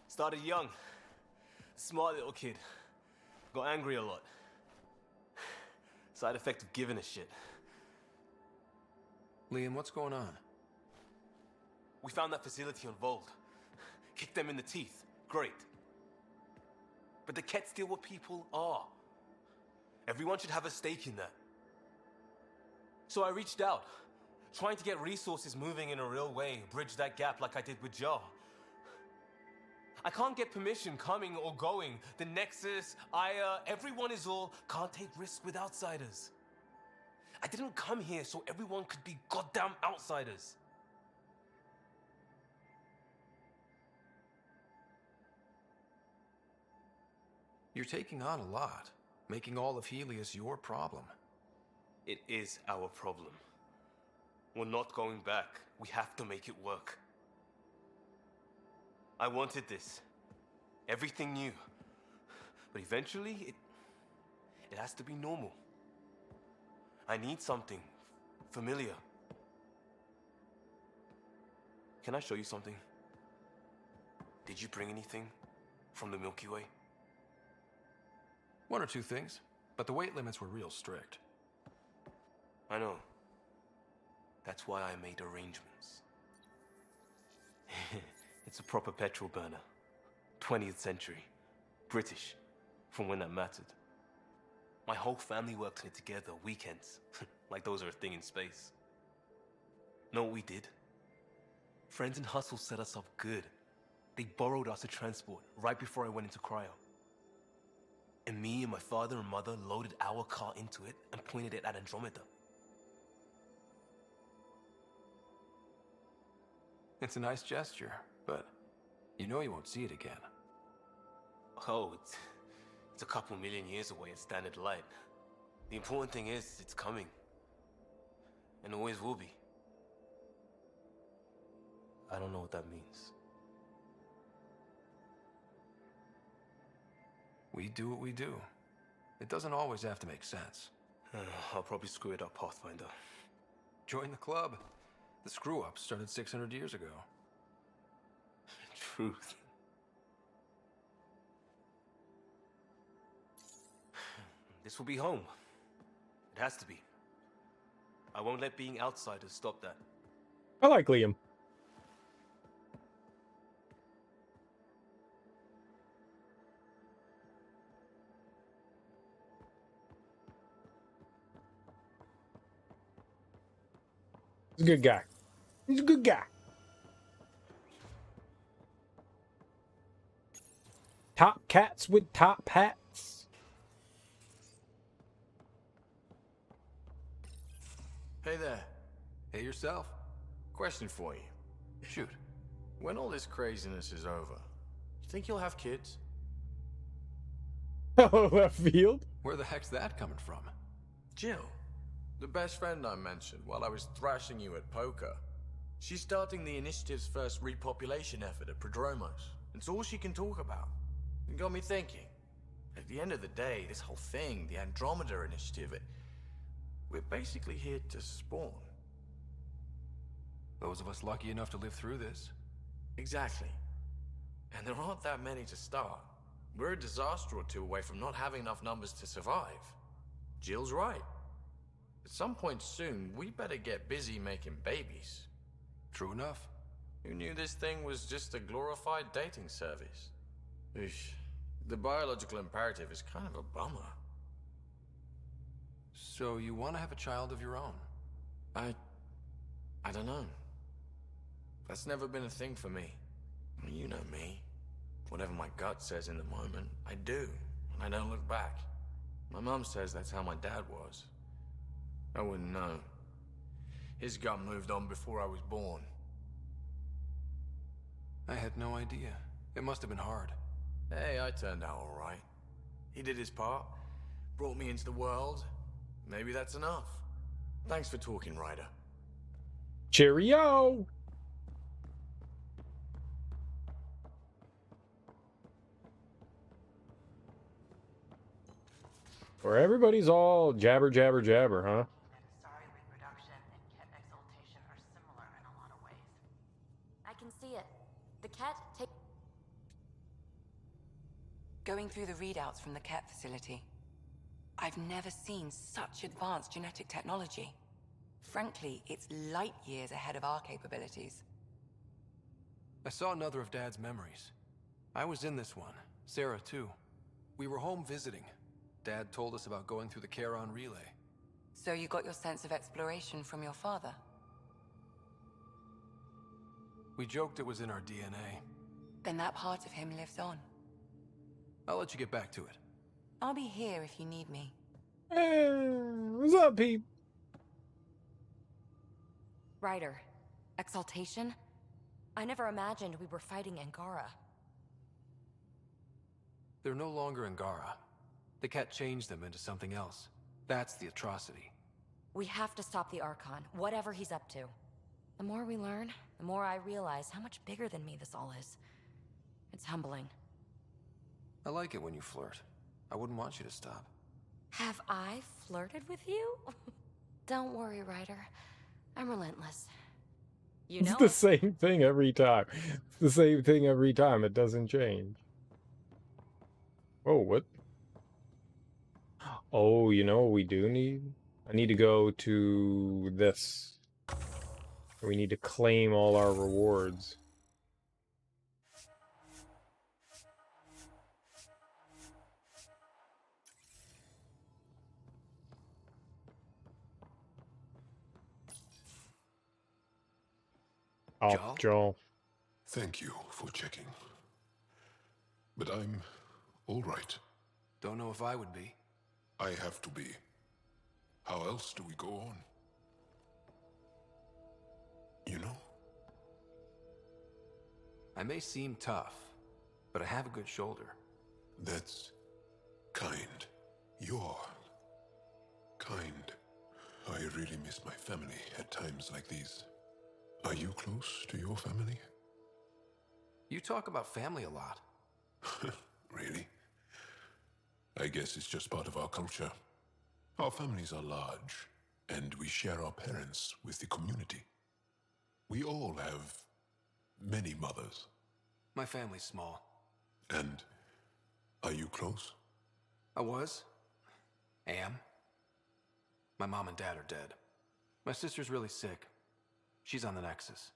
Started young. Smart little kid. Got angry a lot. Side effect of giving a shit. Liam, what's going on? We found that facility on Vold. Kicked them in the teeth. Great. But the Ket steal what people are. Everyone should have a stake in that. So I reached out, trying to get resources moving in a real way, bridge that gap like I did with Jar. I can't get permission coming or going. The Nexus, Aya, everyone is all can't take risks with outsiders. I didn't come here so everyone could be goddamn outsiders. You're taking on a lot, making all of Helios your problem. It is our problem. We're not going back. We have to make it work. I wanted this. Everything new. But eventually, it has to be normal. I need something familiar. Can I show you something? Did you bring anything from the Milky Way? One or two things, but the weight limits were real strict. I know. That's why I made arrangements. It's a proper petrol burner. 20th century. British. From when that mattered. My whole family worked on it together, weekends. Like those are a thing in space. Know what we did? Friends in Hustle set us up good. They borrowed us to transport right before I went into cryo. And me and my father and mother loaded our car into it and pointed it at Andromeda. It's a nice gesture, but you know you won't see it again. Oh, it's a couple million years away at standard light. The important thing is, it's coming. And always will be. I don't know what that means. We do what we do. It doesn't always have to make sense. I'll probably screw it up, Pathfinder. Join the club. The screw-up started 600 years ago. Truth. This will be home. It has to be. I won't let being outsiders stop that. I like Liam. He's a good guy. He's a good guy. Top cats with top hats. Hey there. Hey yourself. Question for you. Shoot. When all this craziness is over, you think you'll have kids? Oh, left field? Where the heck's that coming from? Jill, the best friend I mentioned while I was thrashing you at poker. She's starting the initiative's first repopulation effort at Prodromos. It's all she can talk about. It got me thinking. At the end of the day, this whole thing, the Andromeda initiative, we're basically here to spawn. Those of us lucky enough to live through this. Exactly. And there aren't that many to start. We're a disaster or two away from not having enough numbers to survive. Jill's right. At some point soon, we better get busy making babies. True enough. Who knew this thing was just a glorified dating service? Eesh. The biological imperative is kind of a bummer. So you want to have a child of your own? I don't know. That's never been a thing for me. You know me. Whatever my gut says in the moment, I do, and I don't look back. My mum says that's how my dad was. I wouldn't know. His gut moved on before I was born. I had no idea. It must have been hard. Hey, I turned out all right. He did his part, brought me into the world. Maybe that's enough. Thanks for talking, Ryder. Cheerio! Where everybody's all jabber, jabber, jabber, huh? Sorry, reproduction and Ket exaltation are similar in a lot of ways. I can see it. The Ket take... Going through the readouts from the Ket facility, I've never seen such advanced genetic technology. Frankly, it's light years ahead of our capabilities. I saw another of Dad's memories. I was in this one. Sarah, too. We were home visiting. Dad told us about going through the Charon relay. So you got your sense of exploration from your father? We joked it was in our DNA. Then that part of him lives on. I'll let you get back to it. I'll be here if you need me. Hey, what's up, Pete? Ryder, exaltation? I never imagined we were fighting Angara. They're no longer Angara. The Ket changed them into something else. That's the atrocity. We have to stop the Archon, whatever he's up to. The more we learn, the more I realize how much bigger than me this all is. It's humbling. I like it when you flirt. I wouldn't want you to stop. Have I flirted with you? Don't worry, Ryder. I'm relentless. You It's know the it. same thing every time. It's the same thing every time. It doesn't change. Oh, what? Oh, you know what we do need? I need to go to this. We need to claim all our rewards. Oh, Joel. Thank you for checking. But I'm all right. Don't know if I would be. I have to be. How else do we go on? You know? I may seem tough, but I have a good shoulder. That's kind. You're kind. I really miss my family at times like these. Are you close to your family? You talk about family a lot. Really? I guess it's just part of our culture. Our families are large, and we share our parents with the community. We all have many mothers. My family's small. And are you close? I was. Am. My mom and dad are dead. My sister's really sick. She's on the Nexus.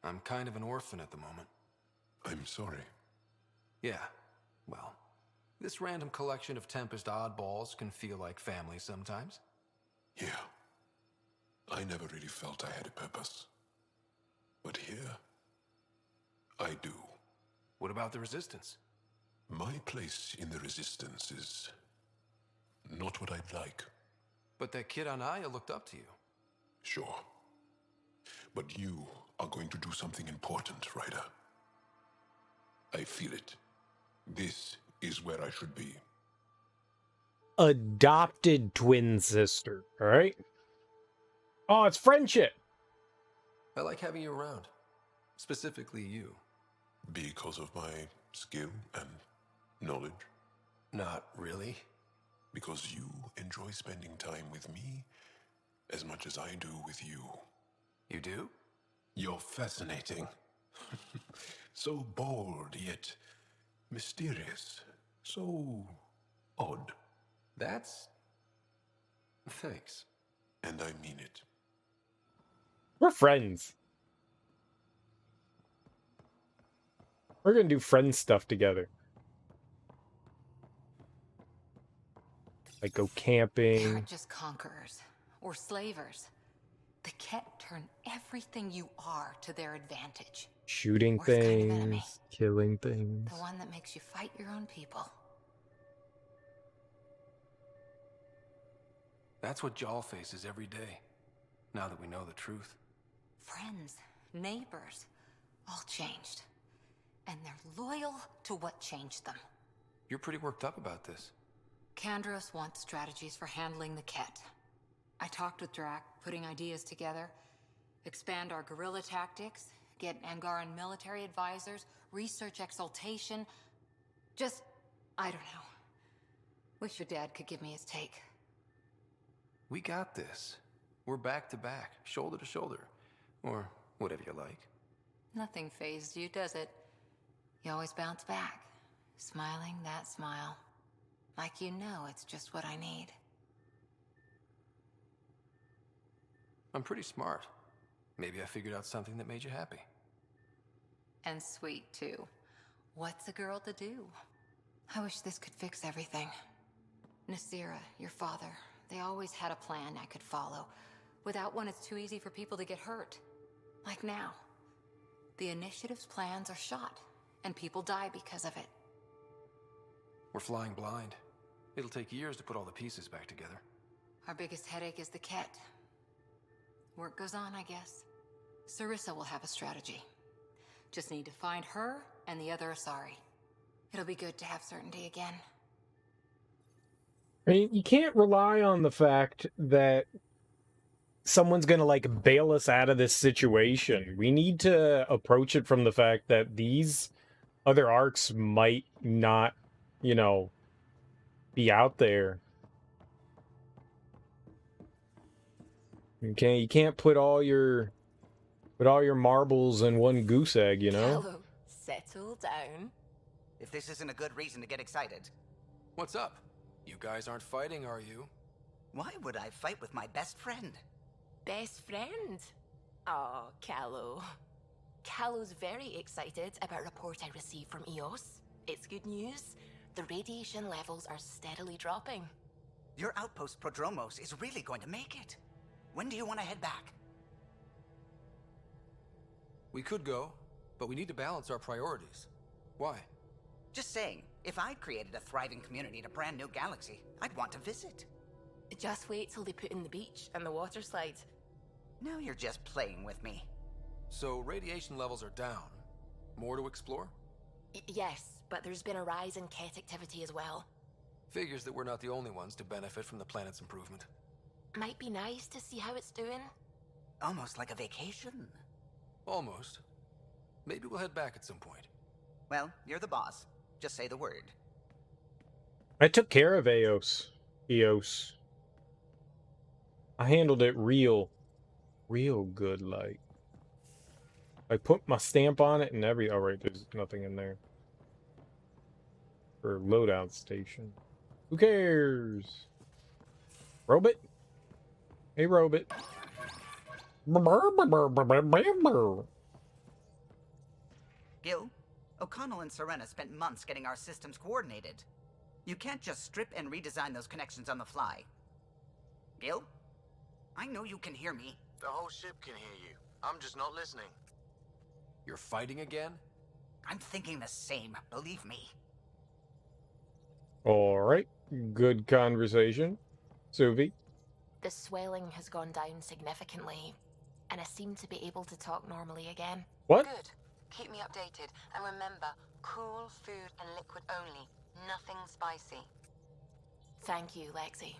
I'm kind of an orphan at the moment. I'm sorry. Yeah, well, this random collection of Tempest oddballs can feel like family sometimes. Yeah. I never really felt I had a purpose. But here, I do. What about the Resistance? My place in the Resistance is not what I'd like. But that kid on Aya looked up to you. Sure. But you are going to do something important, Ryder. I feel it. This is where I should be. Adopted twin sister, alright? Oh, it's friendship! I like having you around. Specifically you. Because of my skill and knowledge? Not really. Because you enjoy spending time with me as much as I do with you. You do? You're fascinating. So bold, yet mysterious. So odd. That's... Thanks. And I mean it. We're friends. We're gonna do friend stuff together. Like go They camping. aren't just conquerors or slavers. The Ket turn everything you are to their advantage. Shooting Worst kind of enemy. things. Killing things. The one that makes you fight your own people. That's what Jaw faces every day, now that we know the truth. Friends, neighbors, all changed. And they're loyal to what changed them. You're pretty worked up about this. Kandros wants strategies for handling the Ket. I talked with Drac, putting ideas together. Expand our guerrilla tactics, get Angaran military advisors, research exaltation. Just, I don't know. Wish your dad could give me his take. We got this. We're back to back, shoulder to shoulder. Or whatever you like. Nothing fazed you, does it? You always bounce back, smiling that smile. Like you know it's just what I need. I'm pretty smart. Maybe I figured out something that made you happy. And sweet, too. What's a girl to do? I wish this could fix everything. Nasira, your father, they always had a plan I could follow. Without one, it's too easy for people to get hurt. Like now. The Initiative's plans are shot, and people die because of it. We're flying blind. It'll take years to put all the pieces back together. Our biggest headache is the Ket. Work goes on, I guess. Sarissa will have a strategy. Just need to find her and the other Asari. It'll be good to have certainty again. I mean, you can't rely on the fact that someone's gonna, like, bail us out of this situation. We need to approach it from the fact that these other arcs might not, you know, be out there. You can't put all your marbles in one goose egg, you know? Hello, settle down. If this isn't a good reason to get excited. What's up? You guys aren't fighting, are you? Why would I fight with my best friend? Best friend? Oh, Callow. Callow's very excited about a report I received from EOS. It's good news. The radiation levels are steadily dropping. Your outpost Prodromos is really going to make it. When do you want to head back? We could go, but we need to balance our priorities. Why? Just saying, if I'd created a thriving community in a brand new galaxy, I'd want to visit. Just wait till they put in the beach and the water slide. Now you're just playing with me. So radiation levels are down. More to explore? Yes, but there's been a rise in Ket activity as well. Figures that we're not the only ones to benefit from the planet's improvement. Might be nice to see how it's doing. Almost like a vacation. Almost. Maybe we'll head back at some point. Well, you're the boss. Just say the word. I took care of EOS. I handled it real good, like. I put my stamp on it and oh right, there's nothing in there. For loadout station. Who cares? Robot? Hey, Robot. Gil, O'Connell and Serena spent months getting our systems coordinated. You can't just strip and redesign those connections on the fly. Gil? I know you can hear me. The whole ship can hear you. I'm just not listening. You're fighting again? I'm thinking the same, believe me. Alright. Good conversation. Suvi? The swelling has gone down significantly, and I seem to be able to talk normally again. What? Good. Keep me updated. And remember, cool food and liquid only. Nothing spicy. Thank you, Lexi.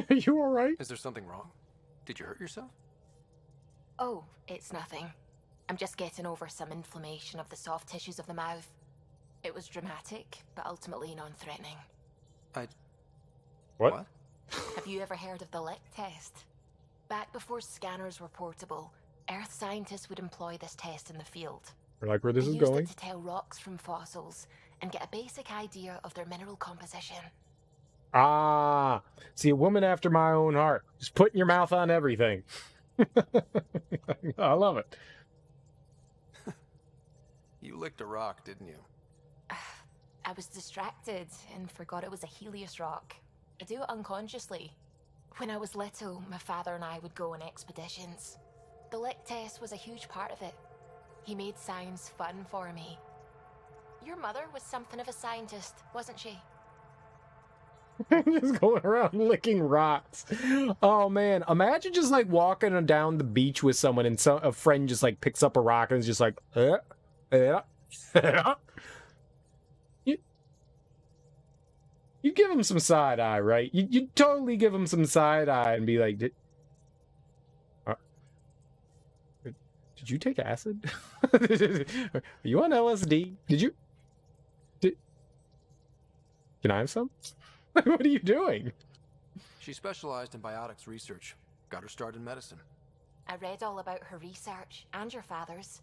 Are you alright? Is there something wrong? Did you hurt yourself? Oh, it's nothing. I'm just getting over some inflammation of the soft tissues of the mouth. It was dramatic, but ultimately non-threatening. What? Have you ever heard of the lick test? Back before scanners were portable, Earth scientists would employ this test in the field. I like where this They is used going. it to tell rocks from fossils and get a basic idea of their mineral composition. Ah, see, a woman after my own heart. Just putting your mouth on everything. I love it. You licked a rock, didn't you? I was distracted and forgot it was a Helios rock. I do it unconsciously. When I was little, my father and I would go on expeditions. The lick test was a huge part of it. He made science fun for me. Your mother was something of a scientist, wasn't she? Just going around licking rocks. Oh man, imagine just like walking down the beach with someone and a friend just like picks up a rock and is just like, You give him some side eye, right? You totally give him some side eye and be like, did you take acid? Are you on LSD? Can I have some? What are you doing? She specialized in biotics research. Got her start in medicine. I read all about her research and your father's.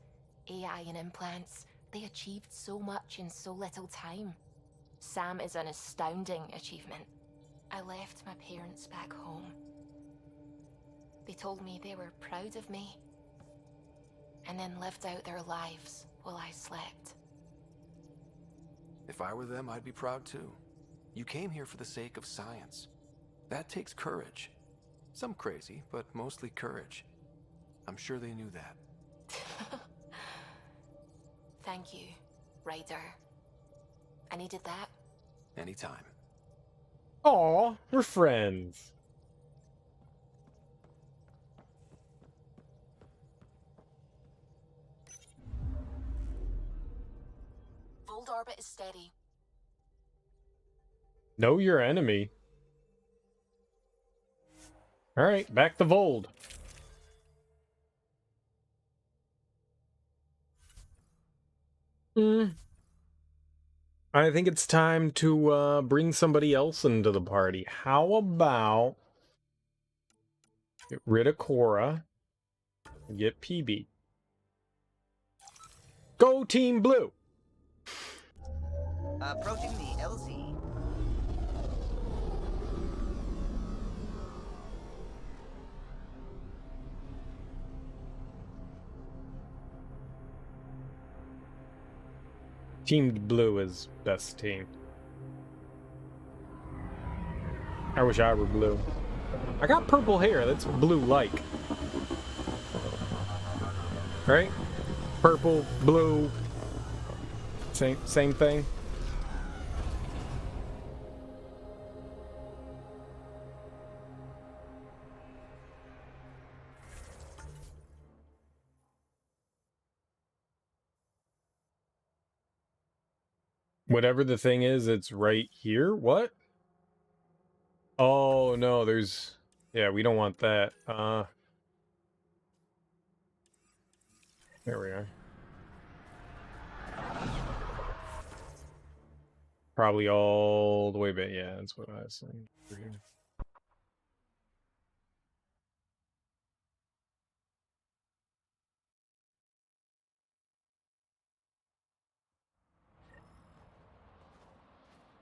AI and implants. They achieved so much in so little time. Sam is an astounding achievement. I left my parents back home. They told me they were proud of me, and then lived out their lives while I slept. If I were them, I'd be proud too. You came here for the sake of science. That takes courage. Some crazy, but mostly courage. I'm sure they knew that. Thank you, Ryder. I needed that. Anytime. Aw, we're friends. Vold orbit is steady. Know your enemy. Alright, back to Vold. I think it's time to bring somebody else into the party. How about Get rid of Cora. And get PB. Go Team Blue! Approaching the LZ. Team Blue is best team. I wish I were blue. I got purple hair, that's blue-like. Right? Purple, blue. Same thing. Whatever the thing is, it's right here. What? Oh, no, there's... Yeah, we don't want that. There we are. Probably all the way back. Yeah, that's what I was saying. Over here.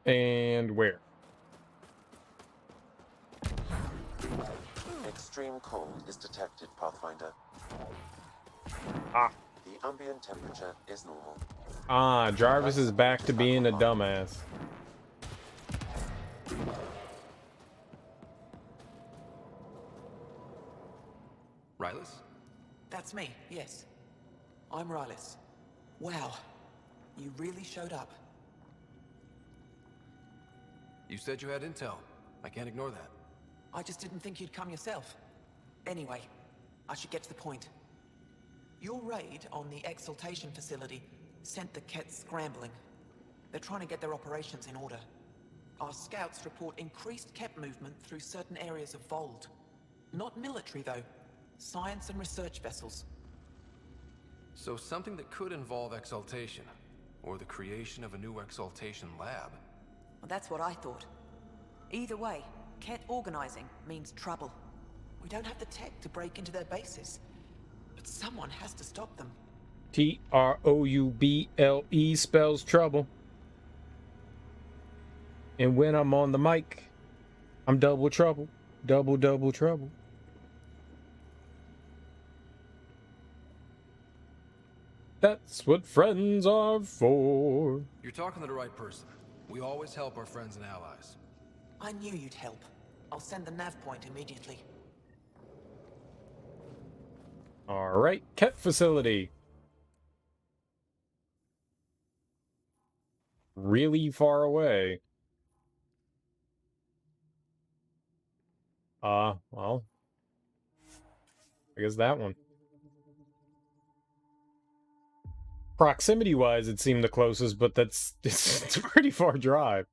And where? Extreme cold is detected, Pathfinder. Ah. The ambient temperature is normal. Ah, Jarvis is back to being a dumbass. Rylus? That's me, yes. I'm Rylus. Wow, you really showed up. You said you had intel. I can't ignore that. I just didn't think you'd come yourself. Anyway, I should get to the point. Your raid on the Exaltation facility sent the Kets scrambling. They're trying to get their operations in order. Our scouts report increased Ket movement through certain areas of Vold. Not military, though. Science and research vessels. So something that could involve Exaltation, or the creation of a new Exaltation lab. Well, that's what I thought. Either way, Ket organizing means trouble. We don't have the tech to break into their bases, but someone has to stop them. Trouble spells trouble. And when I'm on the mic, I'm double trouble. Double trouble. That's what friends are for. You're talking to the right person. We always help our friends and allies. I knew you'd help. I'll send the nav point immediately. Alright, Ket facility. Really far away. Well. I guess that one. Proximity-wise, it seemed the closest, but it's a pretty far drive.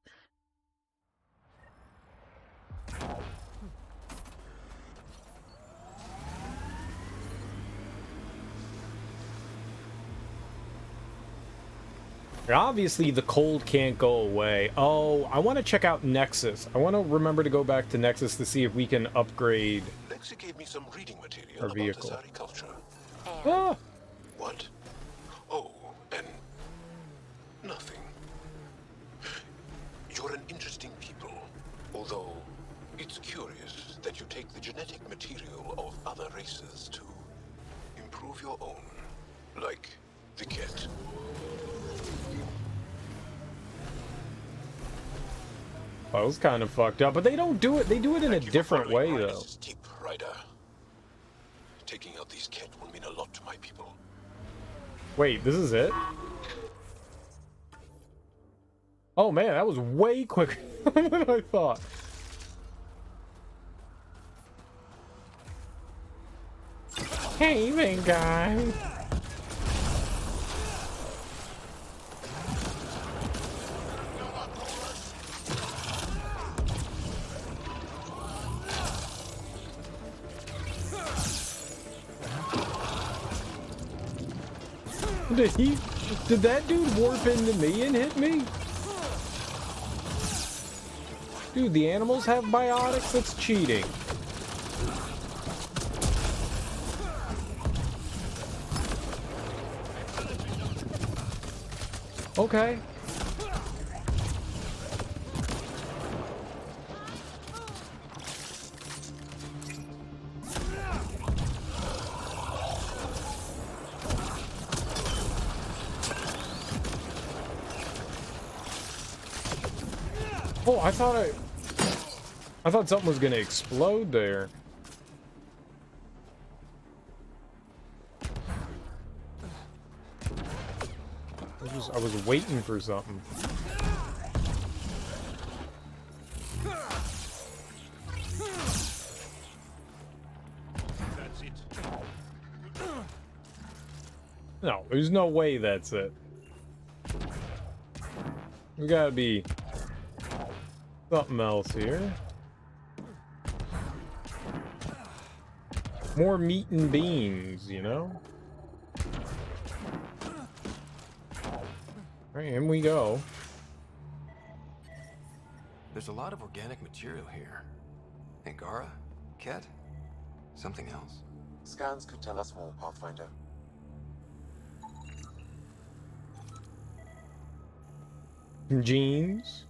Obviously, the cold can't go away. Oh, I want to check out Nexus. I want to remember to go back to Nexus to see if we can upgrade Lexi gave me some reading material our about vehicle. Azari culture. Ah! What? Oh, and nothing. You're an interesting people, although it's curious that you take the genetic material of other races to improve your own, like the Ket. That was kind of fucked up, but they don't do it. They do it in a different way, though. Tip, Ryder. Taking out these Ket will mean a lot to my people. Wait, this is it? Oh man, that was way quicker than I thought. Hey, big guy. Did that dude warp into me and hit me? Dude, the animals have biotics? That's cheating. Okay. Oh, I thought something was gonna explode there. I was waiting for something. That's it. No, there's no way that's it. We gotta be something else here. More meat and beans, you know? Alright, in we go. There's a lot of organic material here. Angara? Ket? Something else? Scans could tell us more, Pathfinder. Jeans.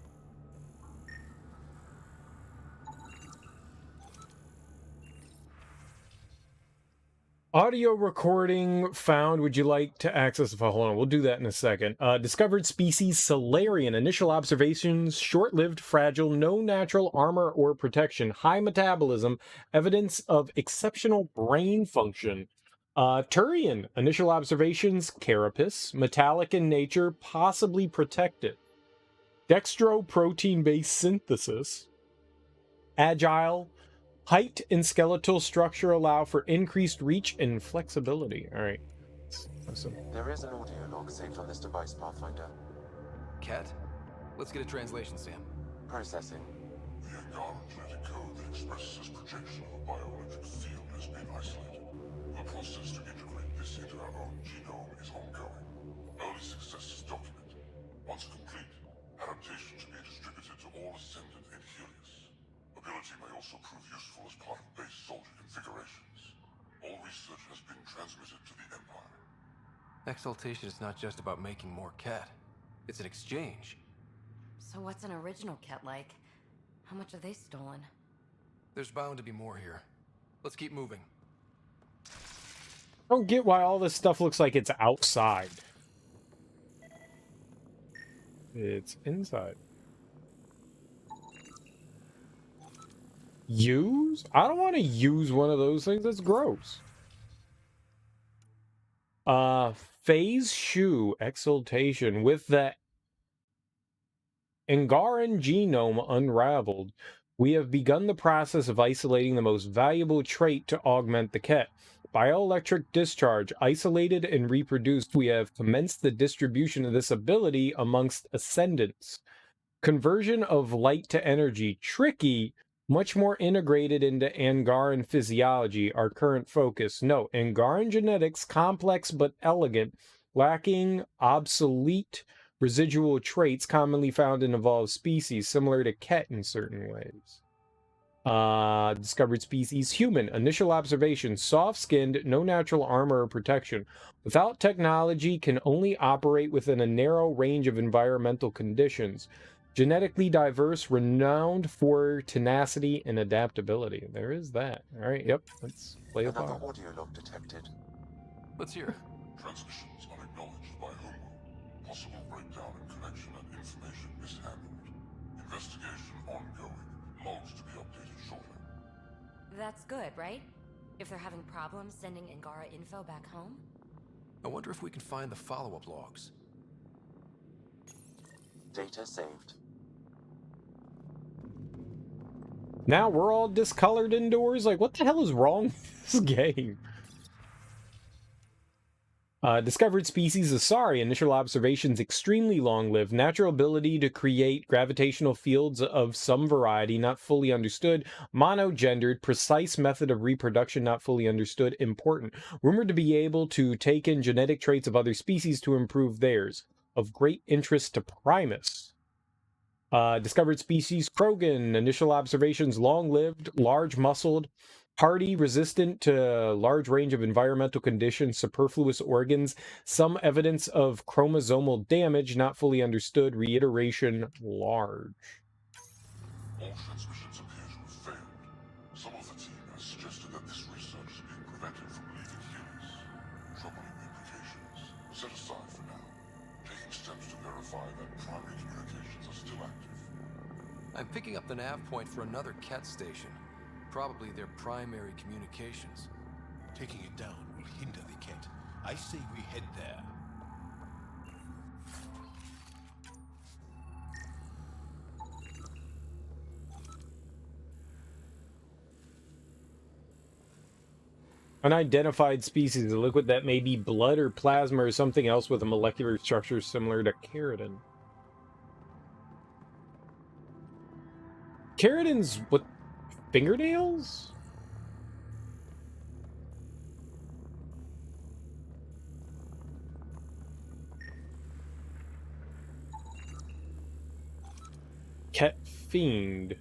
Audio recording found. Would you like to access the file? Hold on, we'll do that in a second. Discovered species Solarian. Initial observations, short-lived, fragile, no natural armor or protection, high metabolism, evidence of exceptional brain function. Turian. Initial observations, carapace, metallic in nature, possibly protected. Dextro protein-based synthesis. Agile. Height and skeletal structure allow for increased reach and flexibility. All right. Awesome. There is an audio log saved on this device, Pathfinder. Ket? Let's get a translation, Sam. Processing. The Angaran genetic code that expresses this projection of a bioelectric field has been isolated. The process to integrate this into our own genome is ongoing. Early success is documented. Once complete, adaptation should be distributed to all Ascendant and Helios. Ability may also prove useful as part of base soldier configurations. All research has been transmitted to the Empire. Exaltation is not just about making more Ket. It's an exchange. So what's an original Ket like? How much have they stolen? There's bound to be more here. Let's keep moving. I don't get why all this stuff looks like it's outside. It's inside. Use? I don't want to use one of those things. That's gross. Phase Shoe Exaltation. With the Angaran genome unraveled, we have begun the process of isolating the most valuable trait to augment the Ket. Bioelectric discharge. Isolated and reproduced, we have commenced the distribution of this ability amongst ascendants. Conversion of light to energy. Tricky. Much more integrated into Angaran physiology, our current focus. Note, Angaran genetics, complex but elegant, lacking obsolete residual traits commonly found in evolved species, similar to Ket in certain ways. Discovered species human. Initial observation, soft-skinned, no natural armor or protection. Without technology, can only operate within a narrow range of environmental conditions. Genetically diverse, renowned for tenacity and adaptability. There is that. All right, yep. Let's play the Another file. audio log detected. Let's hear it. Transmissions unacknowledged by Homo. Possible breakdown in connection and information mishandled. Investigation ongoing. Logs to be updated shortly. That's good, right? If they're having problems sending Angara info back home? I wonder if we can find the follow-up logs. Data saved. Now we're all discolored indoors? Like, what the hell is wrong with this game? Discovered species Asari. Initial observations extremely long-lived. Natural ability to create gravitational fields of some variety, not fully understood. Monogendered. Precise method of reproduction, not fully understood. Important. Rumored to be able to take in genetic traits of other species to improve theirs. Of great interest to Primus. Discovered species Krogan. Initial observations long-lived, large-muscled, Hardy, resistant to a large range of environmental conditions, superfluous organs, some evidence of chromosomal damage, not fully understood, reiteration large. All transmissions appear to have failed. Some of the team has suggested that this research is being prevented from leaving humans. Troubling implications. Set aside for now. Taking steps to verify that primary communications are still active. I'm picking up the nav point for another Ket station. Probably their primary communications. Taking it down will hinder the Ket. I say we head there. Unidentified species, a liquid that may be blood or plasma or something else with a molecular structure similar to keratin. Keratin's what? Fingernails? Ket Fiend.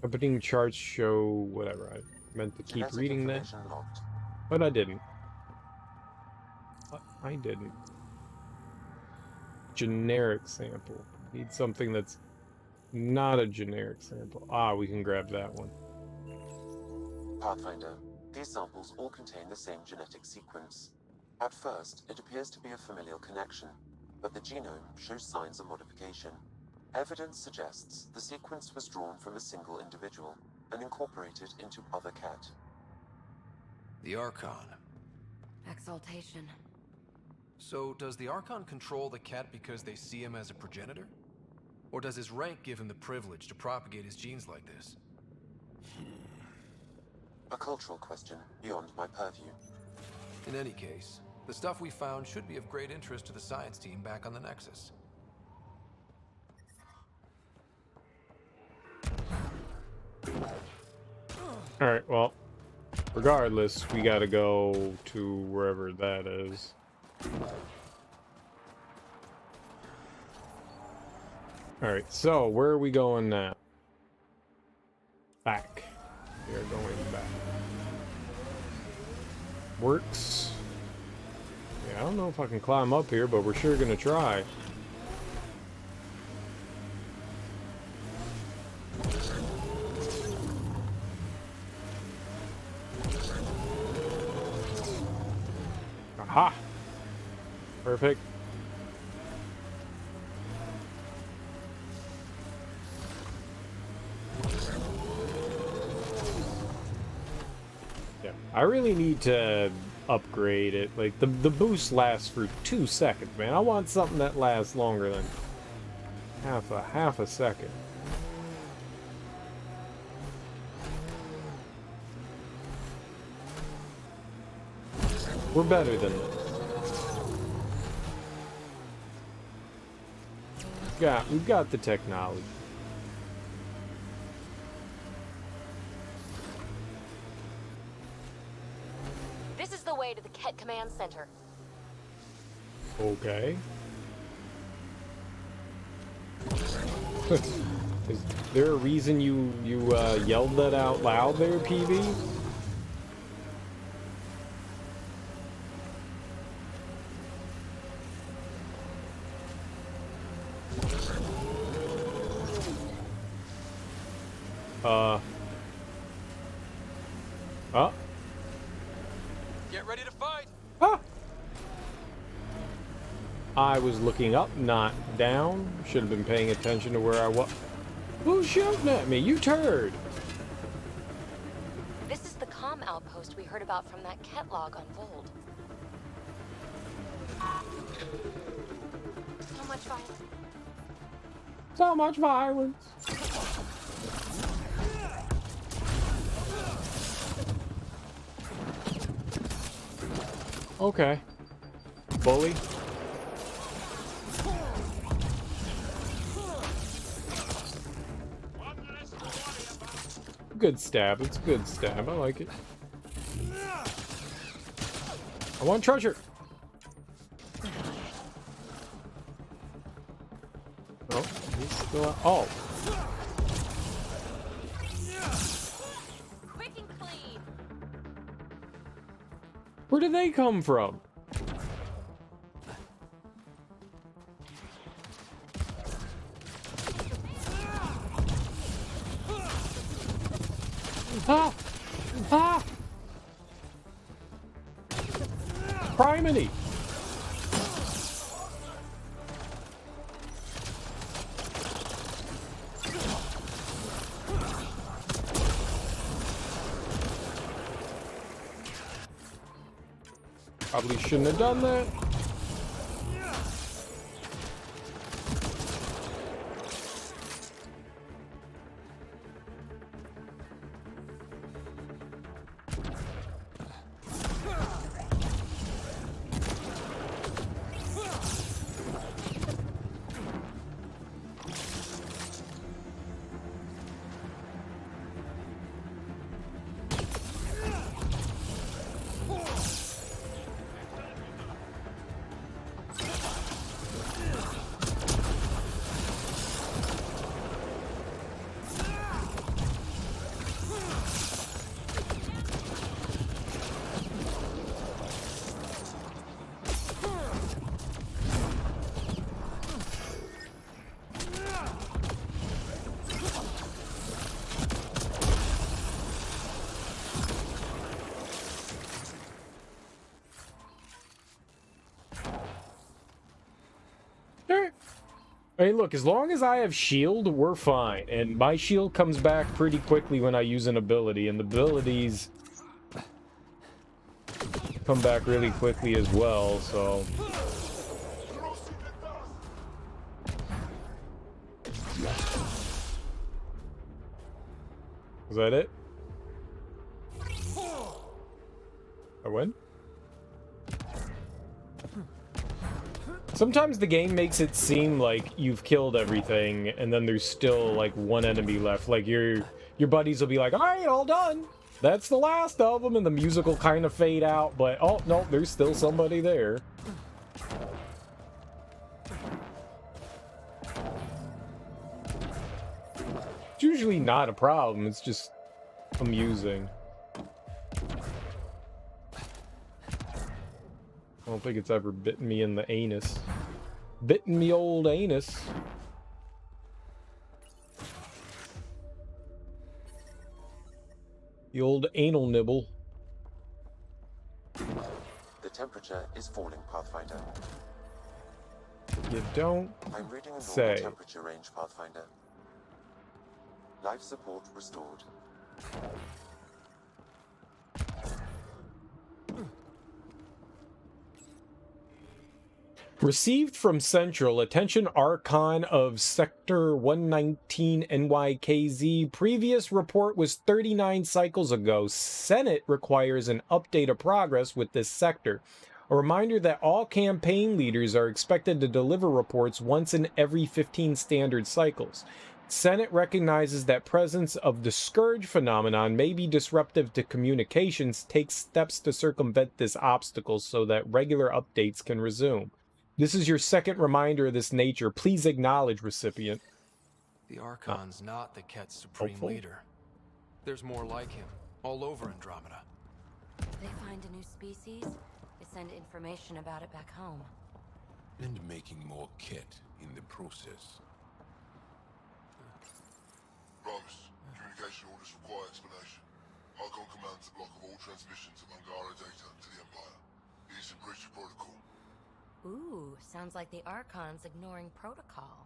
Opening charts show whatever. I meant to keep reading that, but I didn't. I didn't. Generic sample. Need something that's not a generic sample. Ah, we can grab that one. Pathfinder, these samples all contain the same genetic sequence. At first, it appears to be a familial connection, but the genome shows signs of modification. Evidence suggests the sequence was drawn from a single individual and incorporated into other Ket. The Archon. Exaltation. So, does the Archon control the Ket because they see him as a progenitor? Or does his rank give him the privilege to propagate his genes like this? A cultural question beyond my purview. In any case, the stuff we found should be of great interest to the science team back on the Nexus. Alright, well, regardless, we gotta go to wherever that is. Alright, so where are we going now? Back. We are going back. Works. Yeah, I don't know if I can climb up here, but we're sure gonna try. Aha! Perfect. Yeah, I really need to upgrade it. Like, the boost lasts for 2 seconds, man. I want something that lasts longer than half a second. We're better than this. We've got the technology. This is the way to the Ket Command Center. Okay. Is there a reason you yelled that out loud there, PB? Oh. Get ready to fight. Ah. I was looking up, not down. Should have been paying attention to where I was. Who's shouting at me? You turd! This is the comm outpost we heard about from that Ket log on Vold. So much violence. So much violence. Okay. Bully. Good stab. It's a good stab. I like it. I want treasure. Oh, he's still out. Oh. Where did they come from? Ah! Ah! Criminy! Probably shouldn't have done that. I mean, look, as long as I have shield, we're fine. And my shield comes back pretty quickly when I use an ability, and the abilities come back really quickly as well, so... Is that it? I win? Sometimes the game makes it seem like you've killed everything, and then there's still, like, one enemy left. Like, your buddies will be like, alright, all done! That's the last of them, and the music will kind of fade out, but, oh, no, there's still somebody there. It's usually not a problem, it's just amusing. I don't think it's ever bitten me in the anus. Bitten me old anus. The old anal nibble. The temperature is falling, Pathfinder. You don't I'm reading a normal say. temperature range, Pathfinder. Life support restored. Received from Central, attention Archon of Sector 119 NYKZ. Previous report was 39 cycles ago. Senate requires an update of progress with this sector. A reminder that all campaign leaders are expected to deliver reports once in every 15 standard cycles. Senate recognizes that presence of the Scourge phenomenon may be disruptive to communications, takes steps to circumvent this obstacle so that regular updates can resume. This is your second reminder of this nature. Please acknowledge, recipient. The Archon's not the Ket's supreme leader. There's more like him, all over Andromeda. They find a new species, they send information about it back home. And making more Ket in the process. Rogues, communication orders require explanation. Archon commands a block of all transmissions of Angara data to the Empire. It is in breach of protocol. Ooh, sounds like the Archon's ignoring protocol.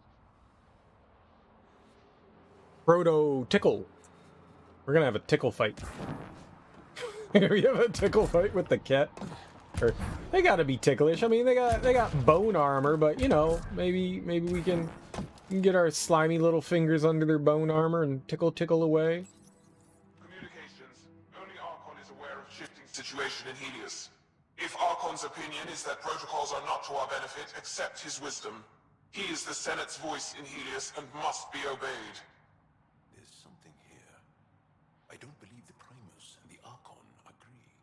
Proto tickle. We're gonna have a tickle fight. We have a tickle fight with the Ket. Or they gotta be ticklish. I mean, they got bone armor, but you know, maybe we can get our slimy little fingers under their bone armor and tickle away. Communications. Only Archon is aware of shifting situation in Helios. If Archon's opinion is that protocols are not to our benefit, accept his wisdom. He is the Senate's voice in Helios and must be obeyed. There's something here. I don't believe the Primus and the Archon agree.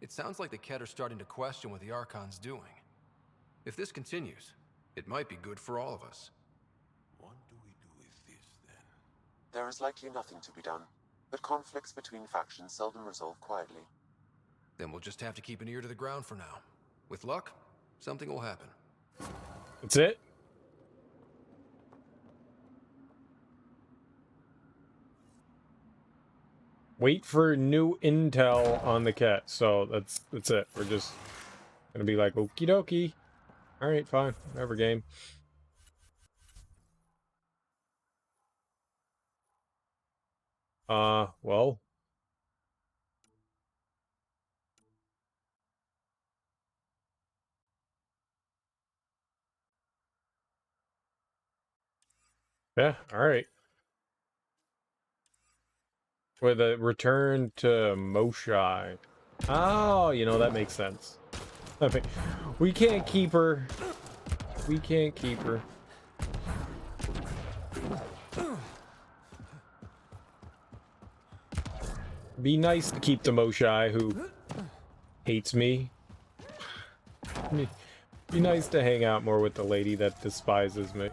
It sounds like the Ket are starting to question what the Archon's doing. If this continues, it might be good for all of us. What do we do with this, then? There is likely nothing to be done, but conflicts between factions seldom resolve quietly. Then we'll just have to keep an ear to the ground for now. With luck, something will happen. That's it? Wait for new intel on the cat. So that's it. We're just gonna be like, okie dokie. Alright, fine. Whatever, game. Well. Yeah, alright. With a return to Moshai. Oh, you know, that makes sense. We can't keep her. We can't keep her. Be nice to keep the Moshai who hates me. Be nice to hang out more with the lady that despises me.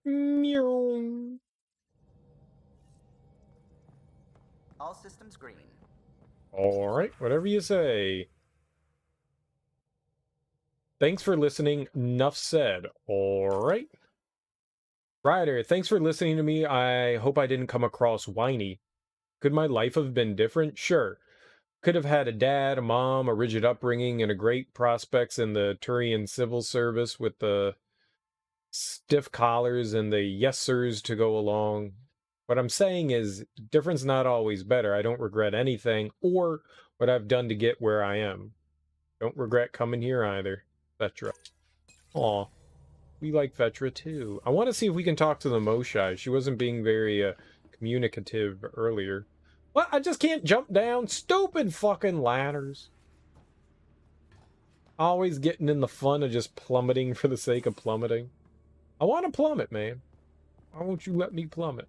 Meow. All systems green. Alright, whatever you say. Thanks for listening. Nuff said. Alright. Ryder, thanks for listening to me. I hope I didn't come across whiny. Could my life have been different? Sure. Could have had a dad, a mom, a rigid upbringing, and a great prospects in the Turian civil service with the stiff collars and the yes sirs to go along. What I'm saying is, different's not always better. I don't regret anything or what I've done to get where I am. Don't regret coming here either. Vetra. Aw. We like Vetra too. I want to see if we can talk to the Moshai. She wasn't being very communicative earlier. What? I just can't jump down stupid fucking ladders. Always getting in the fun of just plummeting for the sake of plummeting. I want to plummet, man. Why won't you let me plummet?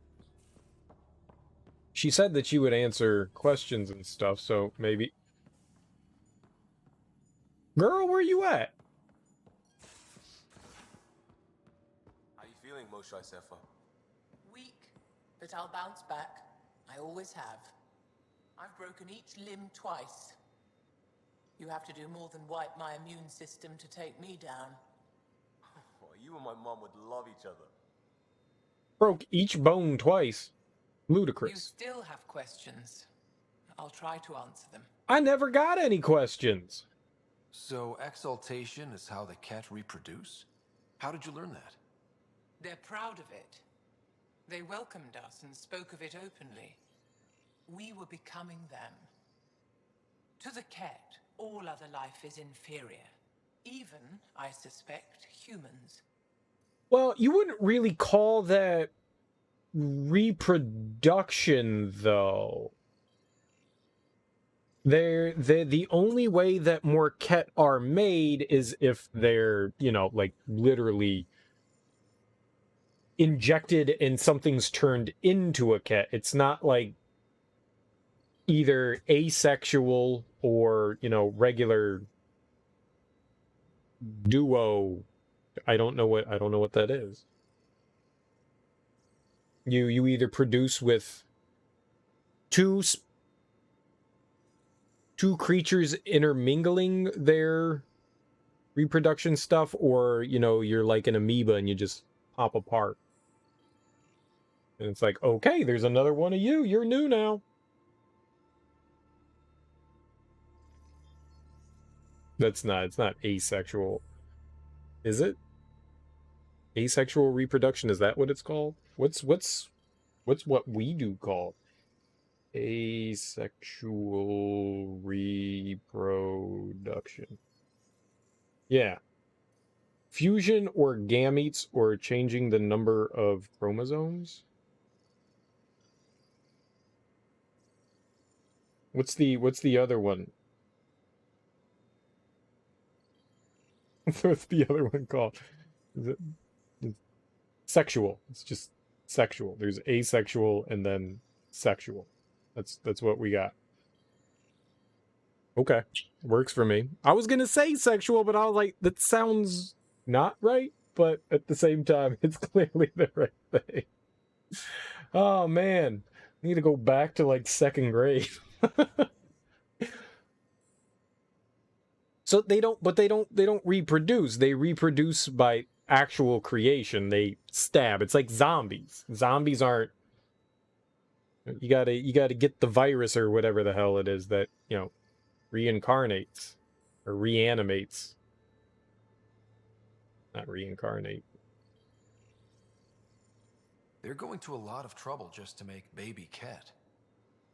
She said that she would answer questions and stuff, so maybe... Girl, where you at? How you feeling, Moshai Sefa? Weak, but I'll bounce back. I always have. I've broken each limb twice. You have to do more than wipe my immune system to take me down. Oh, you and my mom would love each other. Broke each bone twice. You Ludicrous. still have questions. I'll try to answer them. I never got any questions. So exaltation is how the cat reproduce? How did you learn that? They're proud of it. They welcomed us and spoke of it openly. We were becoming them. To the Ket, all other life is inferior. Even, I suspect, humans. Well, you wouldn't really call that reproduction, though. The only way that more Ket are made is if they're, you know, like, literally injected and something's turned into a Ket. It's not like either asexual or, you know, regular duo. I don't know what that is. You either produce with two creatures intermingling their reproduction stuff, or, you know, you're like an amoeba and you just pop apart. And it's like, okay, there's another one of you. You're new now. It's not asexual. Is it? Asexual reproduction, is that what it's called? What's what we do called? Asexual reproduction. Yeah. Fusion or gametes or changing the number of chromosomes? What's the other one? What's the other one called? Is it sexual? It's just sexual. There's asexual and then sexual. That's what we got. Okay, works for me. I was gonna say sexual, but I was like, that sounds not right. But at the same time, it's clearly the right thing. Oh man, I need to go back to like second grade. So they don't reproduce. They reproduce by actual creation. They stab. It's like zombies. Zombies aren't. You gotta get the virus or whatever the hell it is that, you know, reincarnates or reanimates. Not reincarnate. They're going to a lot of trouble just to make baby Ket.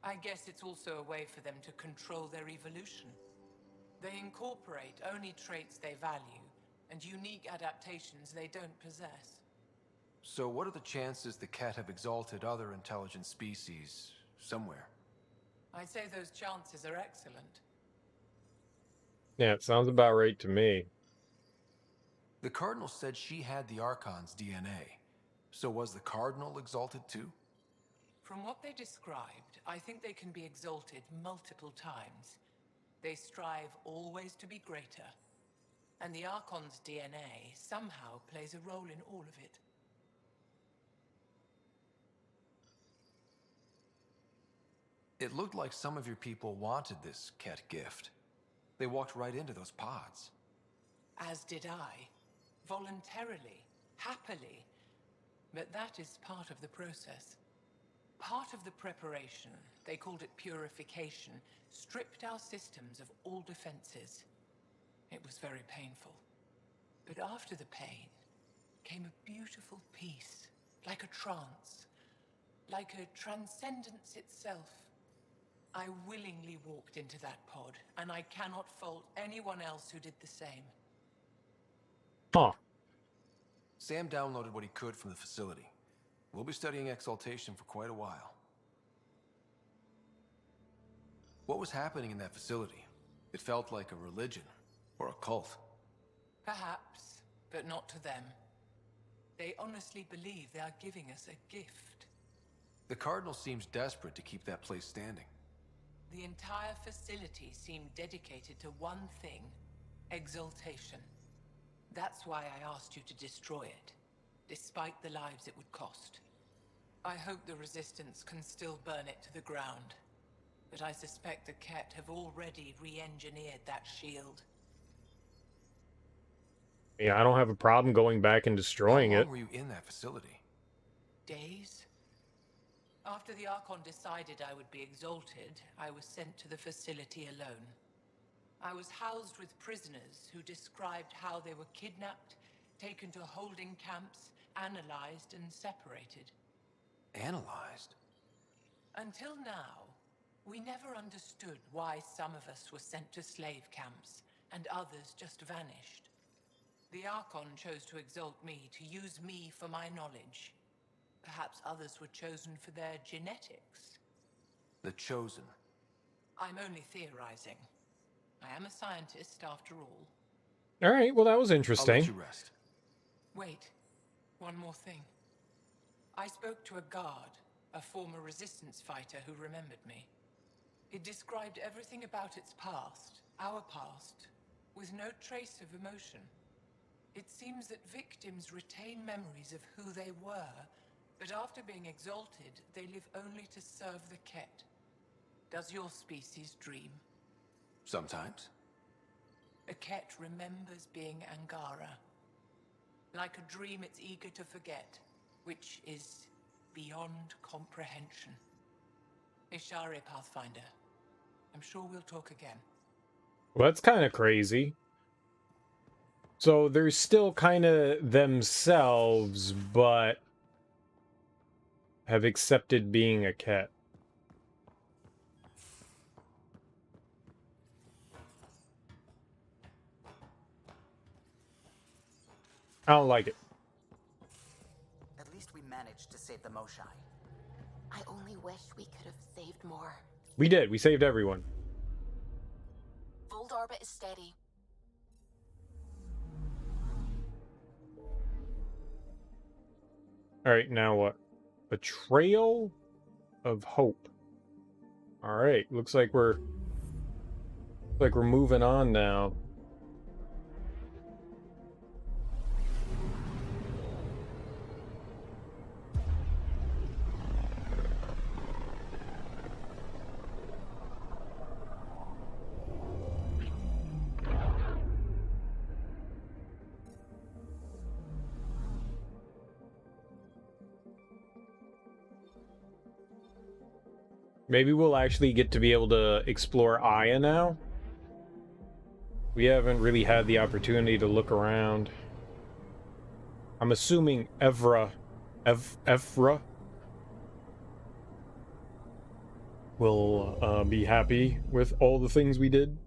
I guess it's also a way for them to control their evolution. They incorporate only traits they value and unique adaptations they don't possess. So what are the chances the Ket have exalted other intelligent species somewhere? I'd say those chances are excellent. Yeah, it sounds about right to me. The Cardinal said she had the Archon's DNA. So was the Cardinal exalted too? From what they described, I think they can be exalted multiple times. They strive always to be greater. And the Archon's DNA somehow plays a role in all of it. It looked like some of your people wanted this Ket gift. They walked right into those pods. As did I. Voluntarily. Happily. But that is part of the process. Part of the preparation, they called it purification, stripped our systems of all defenses. It was very painful. But after the pain came a beautiful peace, like a trance, like a transcendence itself. I willingly walked into that pod, and I cannot fault anyone else who did the same. Huh. Sam downloaded what he could from the facility. We'll be studying exaltation for quite a while. What was happening in that facility? It felt like a religion or a cult. Perhaps, but not to them. They honestly believe they are giving us a gift. The Cardinal seems desperate to keep that place standing. The entire facility seemed dedicated to one thing, exaltation. That's why I asked you to destroy it, despite the lives it would cost. I hope the Resistance can still burn it to the ground, but I suspect the Ket have already re-engineered that shield. Yeah, I don't have a problem going back and destroying it. How long were you in that facility? Days? After the Archon decided I would be exalted, I was sent to the facility alone. I was housed with prisoners who described how they were kidnapped, taken to holding camps, analyzed and separated. Analyzed? Until now, we never understood why some of us were sent to slave camps and others just vanished. The Archon chose to exalt me, to use me for my knowledge. Perhaps others were chosen for their genetics. The Chosen. I'm only theorizing. I am a scientist, after all. All right, well, that was I'll interesting. let you rest. Wait, one more thing. I spoke to a guard, a former resistance fighter who remembered me. It described everything about its past, our past, with no trace of emotion. It seems that victims retain memories of who they were, but after being exalted, they live only to serve the Ket. Does your species dream? Sometimes. A Ket remembers being Angara. Like a dream it's eager to forget, which is beyond comprehension. Ishare, Pathfinder. I'm sure we'll talk again. Well, that's kind of crazy. So they're still kind of themselves, but have accepted being a Ket. I don't like it. At least we managed to save the Moshai. I only wish we could have saved more. We did. We saved everyone. Fold orbit is steady. All right, now what? Betrayal of hope. All right, looks like we're moving on now. Maybe we'll actually get to be able to explore Aya now. We haven't really had the opportunity to look around. I'm assuming Evra will be happy with all the things we did.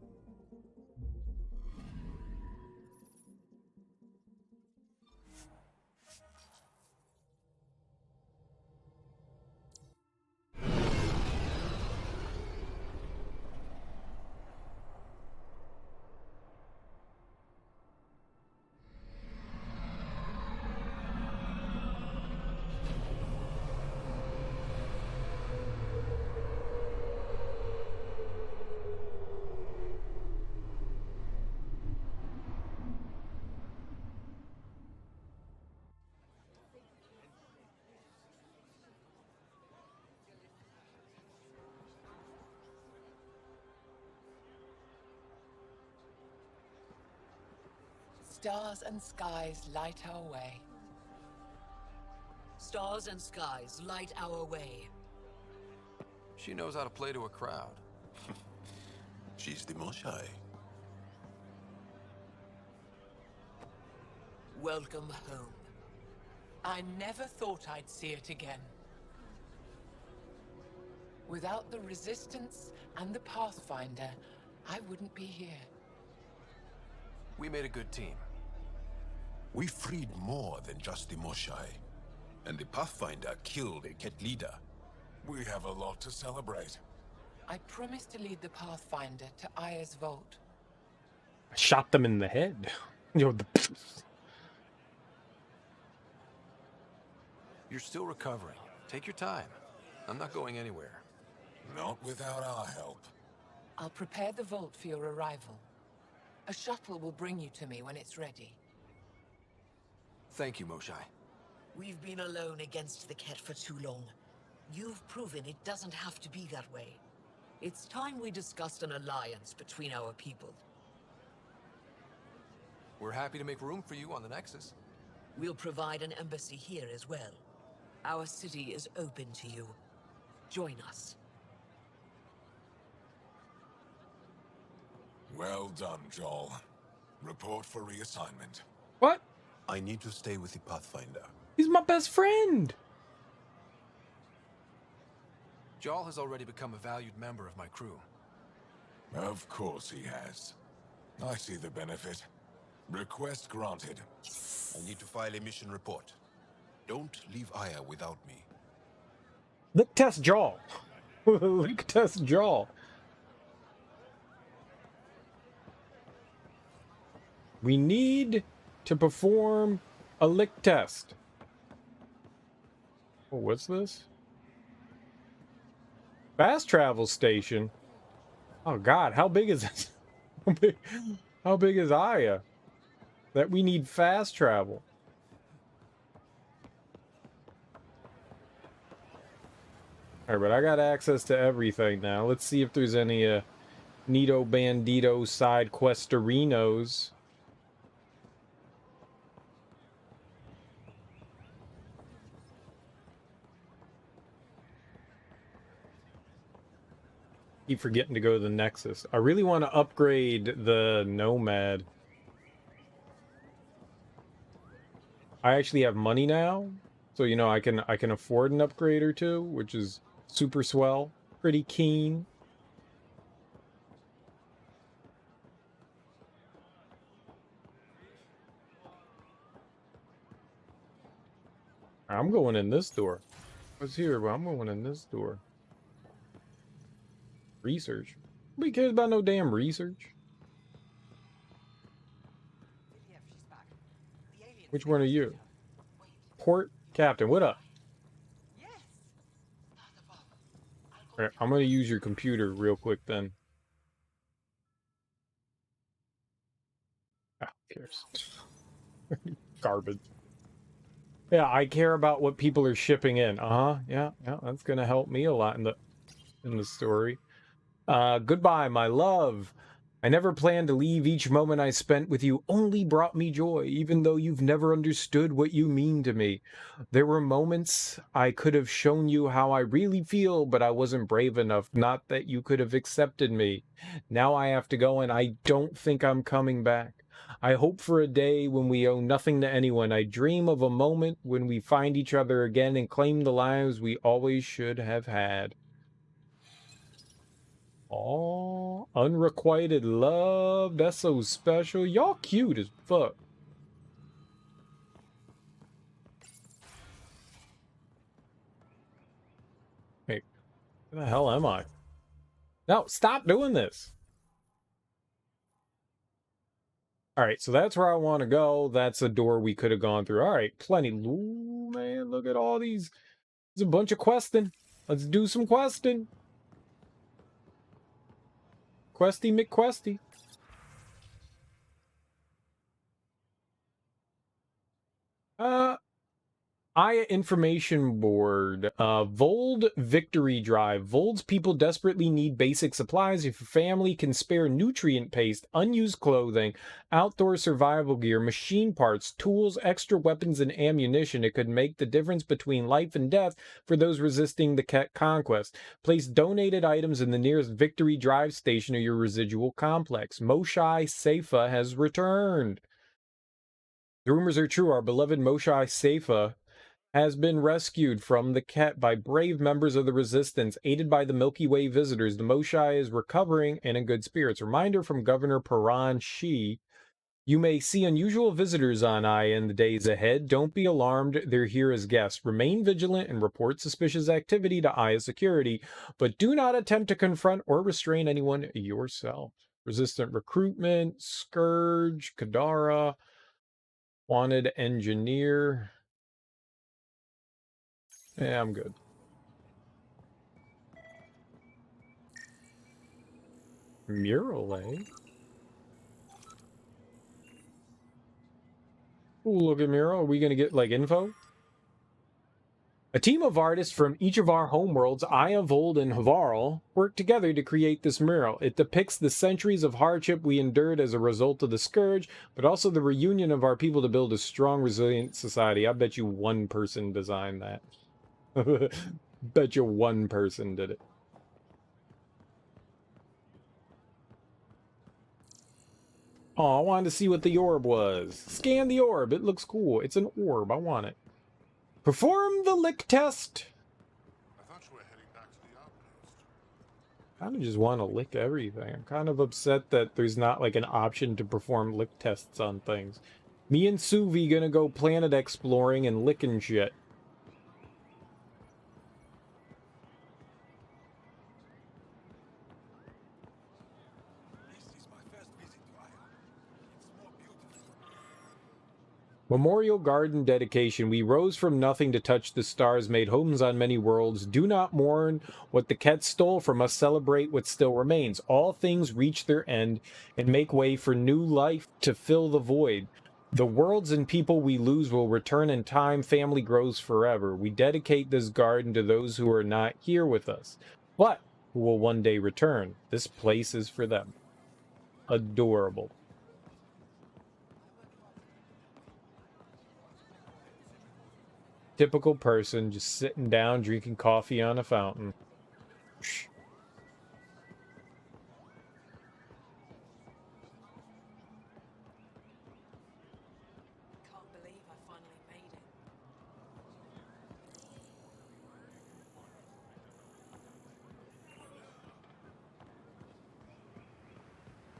Stars and skies light our way. Stars and skies light our way. She knows how to play to a crowd. She's the Moshai. Welcome home. I never thought I'd see it again. Without the Resistance and the Pathfinder, I wouldn't be here. We made a good team. We freed more than just the Moshai. And the Pathfinder killed a Ket leader. We have a lot to celebrate. I promised to lead the Pathfinder to Aya's vault. I shot them in the head. Yo, You're still recovering. Take your time. I'm not going anywhere. Not without our help. I'll prepare the vault for your arrival. A shuttle will bring you to me when it's ready. Thank you, Moshai. We've been alone against the Ket for too long. You've proven it doesn't have to be that way. It's time we discussed an alliance between our people. We're happy to make room for you on the Nexus. We'll provide an embassy here as well. Our city is open to you. Join us. Well done, Joel. Report for reassignment. What? I need to stay with the Pathfinder. He's my best friend. Jarl has already become a valued member of my crew. Of course he has. I see the benefit. Request granted. I need to file a mission report. Don't leave Aya without me. Lick test jaw. Lick test jaw. We need to perform a lick test. Oh, what's this? Fast travel station. Oh God, how big is this? How big is Aya? That we need fast travel. Alright, but I got access to everything now. Let's see if there's any Nito Bandito side questerinos. Keep forgetting to go to the Nexus. I really want to upgrade the Nomad. I actually have money now, so you know I can afford an upgrade or two, which is super swell. Pretty keen. I'm going in this door. What's here? Well, I'm going in this door. Research. Nobody cares about no damn research. Which one are you? Port Captain, what up? Alright, I'm gonna use your computer real quick then. Ah, who cares? Garbage. Yeah, I care about what people are shipping in. Yeah, that's gonna help me a lot in the story. Goodbye, my love. I never planned to leave. Each moment I spent with you only brought me joy, even though you've never understood what you mean to me. There were moments I could have shown you how I really feel, but I wasn't brave enough. Not that you could have accepted me. Now I have to go, and I don't think I'm coming back. I hope for a day when we owe nothing to anyone. I dream of a moment when we find each other again and claim the lives we always should have had. Oh, unrequited love. That's so special. Y'all cute as fuck. Wait, where the hell am I? No, stop doing this. All right, so that's where I want to go. That's a door we could have gone through. All right, plenty. Ooh, man, look at all these. There's a bunch of questing. Let's do some questing. Questy McQuesty. Aya Information Board, Vold Victory Drive. Vold's people desperately need basic supplies. If your family can spare nutrient paste, unused clothing, outdoor survival gear, machine parts, tools, extra weapons, and ammunition, it could make the difference between life and death for those resisting the Ket conquest. Place donated items in the nearest Victory Drive station or your residual complex. Moshai Seifa has returned. The rumors are true. Our beloved Moshai Seifa has been rescued from the Ket by brave members of the Resistance, aided by the Milky Way visitors. The Moshai is recovering and in good spirits. Reminder from Governor Paran Shi. You may see unusual visitors on Aya in the days ahead. Don't be alarmed. They're here as guests. Remain vigilant and report suspicious activity to Aya security, but do not attempt to confront or restrain anyone yourself. Resistant recruitment, Scourge, Kadara, wanted engineer. Yeah, I'm good. Mural, eh? Ooh, look at mural. Are we gonna get like info? A team of artists from each of our homeworlds, Aya, Vold, and Havarl, work together to create this mural. It depicts the centuries of hardship we endured as a result of the Scourge, but also the reunion of our people to build a strong, resilient society. I bet you one person designed that. Bet you one person did it. Oh, I wanted to see what the orb was. Scan the orb. It looks cool. It's an orb. I want it. Perform the lick test. I thought you were heading back to the outpost. I kind of just want to lick everything. I'm kind of upset that there's not like an option to perform lick tests on things. Me and Suvi gonna go planet exploring and licking shit. Memorial Garden dedication. We rose from nothing to touch the stars, made homes on many worlds. Do not mourn what the Ket stole from us. Celebrate what still remains. All things reach their end and make way for new life to fill the void. The worlds and people we lose will return in time. Family grows forever. We dedicate this garden to those who are not here with us, but who will one day return. This place is for them. Adorable. Typical person just sitting down drinking coffee on a fountain. Can't believe I finally made it.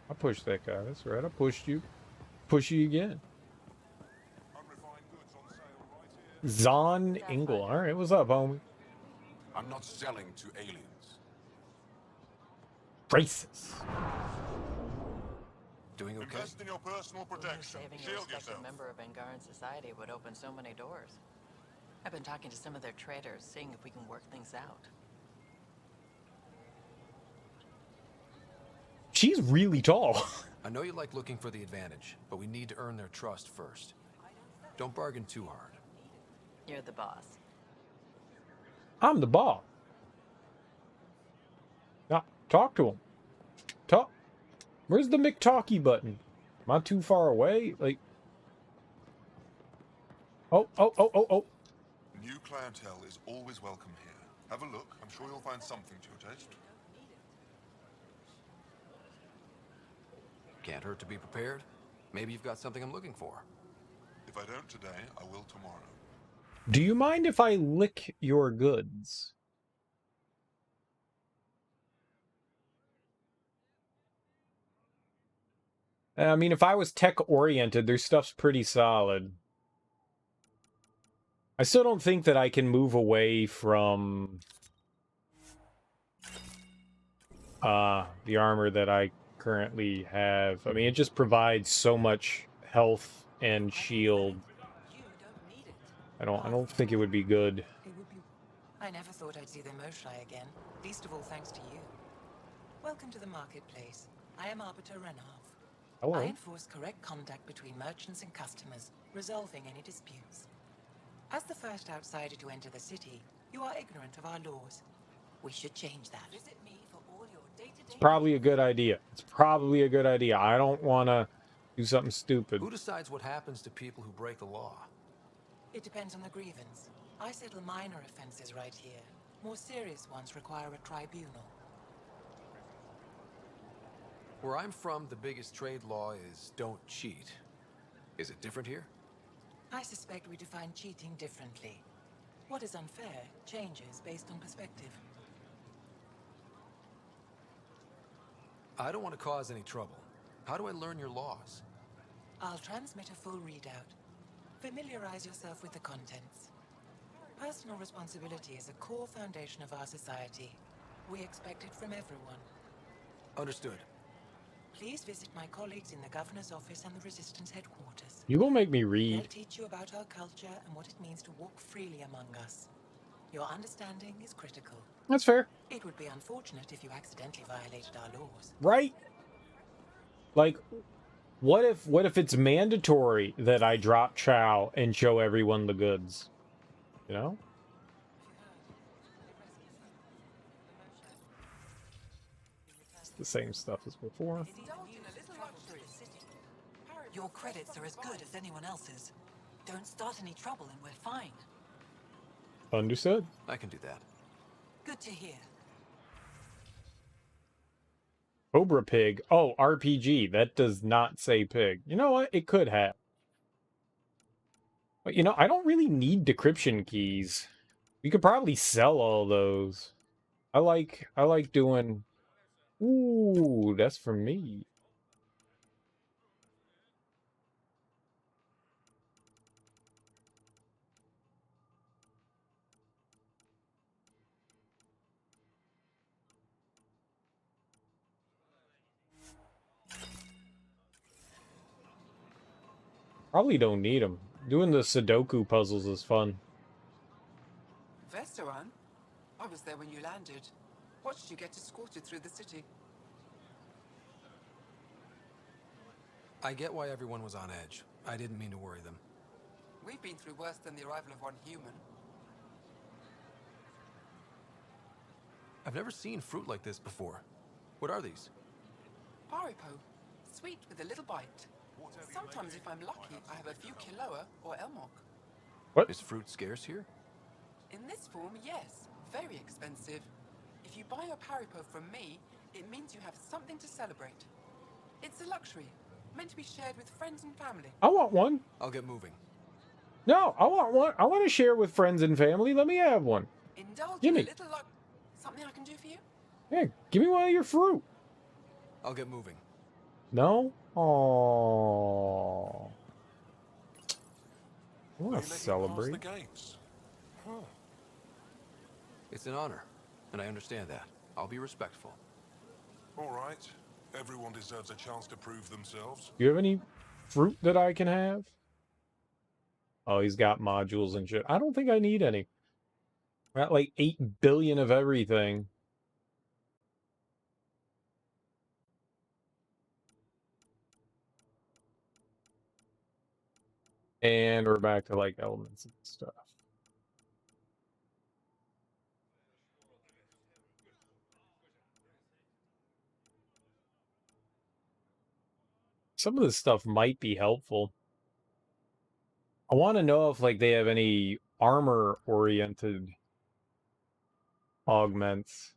I pushed that guy. That's right. I pushed you. Push you again. Zon Ingle. All right. What's up, homie? I'm not selling to aliens. Racist. Doing okay? Invest in your personal protection. Saving a Shield respected yourself. member of Angaran society would open so many doors. I've been talking to some of their traders, seeing if we can work things out. She's really tall. I know you like looking for the advantage, but we need to earn their trust first. Don't bargain too hard. You're the boss. I'm the boss. Now, talk to him. Talk. Where's the McTalkie button? Am I too far away? Like. Oh. New clientele is always welcome here. Have a look. I'm sure you'll find something to your taste. Can't hurt to be prepared. Maybe you've got something I'm looking for. If I don't today, I will tomorrow. Do you mind if I lick your goods? I mean, if I was tech-oriented, their stuff's pretty solid. I still don't think that I can move away from the armor that I currently have. I mean, it just provides so much health and shield. I don't think it would be good. I never thought I'd see the Moshlai again, least of all thanks to you. Welcome to the marketplace. I am Arbiter Renarv. Hello. I enforce correct conduct between merchants and customers, resolving any disputes. As the first outsider to enter the city, you are ignorant of our laws. We should change that. Visit me for all your day-to-day... It's probably a good idea. It's probably a good idea. I don't want to do something stupid. Who decides what happens to people who break the law? It depends on the grievance. I settle minor offenses right here. More serious ones require a tribunal. Where I'm from, the biggest trade law is don't cheat. Is it different here? I suspect we define cheating differently. What is unfair changes based on perspective. I don't want to cause any trouble. How do I learn your laws? I'll transmit a full readout. Familiarize yourself with the contents. Personal responsibility is a core foundation of our society. We expect it from everyone. Understood. Please visit my colleagues in the Governor's office and the Resistance headquarters. You gonna make me They'll read? teach you about our culture and what it means to walk freely among us. Your understanding is critical. That's fair. It would be unfortunate if you accidentally violated our laws. Right? Like, what if it's mandatory that I drop chow and show everyone the goods? You know? It's the same stuff as before. Your credits are as good as anyone else's. Don't start any trouble and we're fine. Understood. I can do that. Good to hear. Cobra Pig. Oh, RPG. That does not say pig. You know what? It could have. But, you know, I don't really need decryption keys. We could probably sell all those. I like doing... Ooh, that's for me. Probably don't need them. Doing the Sudoku puzzles is fun. Vesteran? I was there when you landed. Watched you get escorted through the city. I get why everyone was on edge. I didn't mean to worry them. We've been through worse than the arrival of one human. I've never seen fruit like this before. What are these? Paripo. Sweet with a little bite. Sometimes if I'm lucky, I have a few Kiloa or Elmok. What? Is fruit scarce here? In this form, yes. Very expensive. If you buy a Paripo from me, it means you have something to celebrate. It's a luxury, meant to be shared with friends and family. I want one. I'll get moving. No, I want one. I want to share with friends and family. Let me have one. Indulge Give in me. a little luck. Something I can do for you? Yeah, give me one of your fruit. I'll get moving. No? Aww. I want to celebrate. The gates. Huh. It's an honor, and I understand that. I'll be respectful. All right. Everyone deserves a chance to prove themselves. Do you have any fruit that I can have? Oh, he's got modules and shit. I don't think I need any. I got like 8 billion of everything. And we're back to like elements and stuff. Some of this stuff might be helpful. I want to know if like they have any armor oriented augments.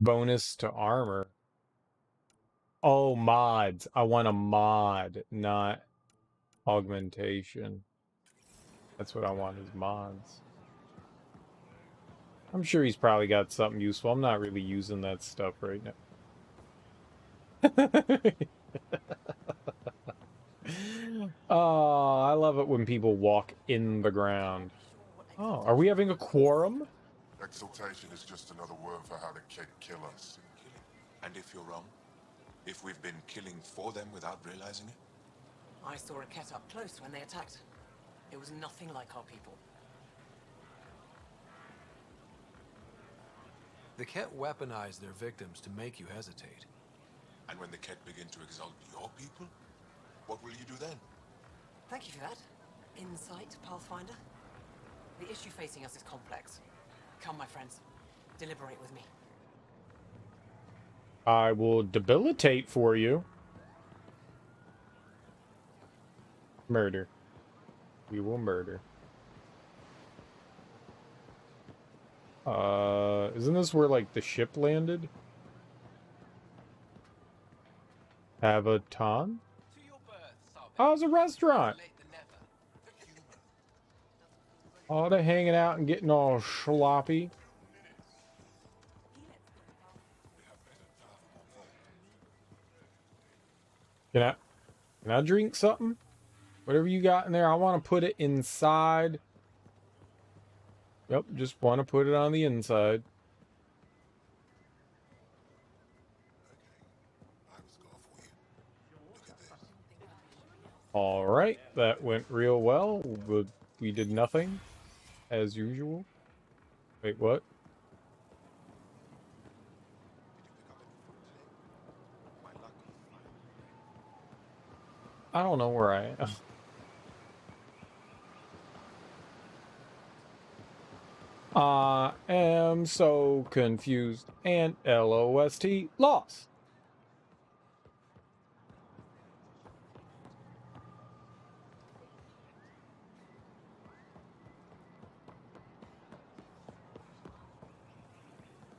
Bonus to armor. Oh, mods. I want a mod, not augmentation. That's what I want is mods. I'm sure he's probably got something useful. I'm not really using that stuff right now. Oh, I love it when people walk in the ground. Oh, are we having a quorum? Exaltation is just another word for how the kid kill us. And if you're wrong? If we've been killing for them without realizing it? I saw a Ket up close when they attacked. It was nothing like our people. The Ket weaponize their victims to make you hesitate. And when the Ket begin to exalt your people, what will you do then? Thank you for that. Insight, Pathfinder. The issue facing us is complex. Come, my friends. Deliberate with me. I will debilitate for you. Murder. We will murder. Isn't this where, like, the ship landed? Avaton? Oh, it's a restaurant! Oh, they're hanging out and getting all sloppy. Can I drink something? Whatever you got in there, I want to put it inside. Yep, just want to put it on the inside. All right, that went real well, but we did nothing, as usual. Wait, what? I don't know where I am. I am so confused and lost. Lost.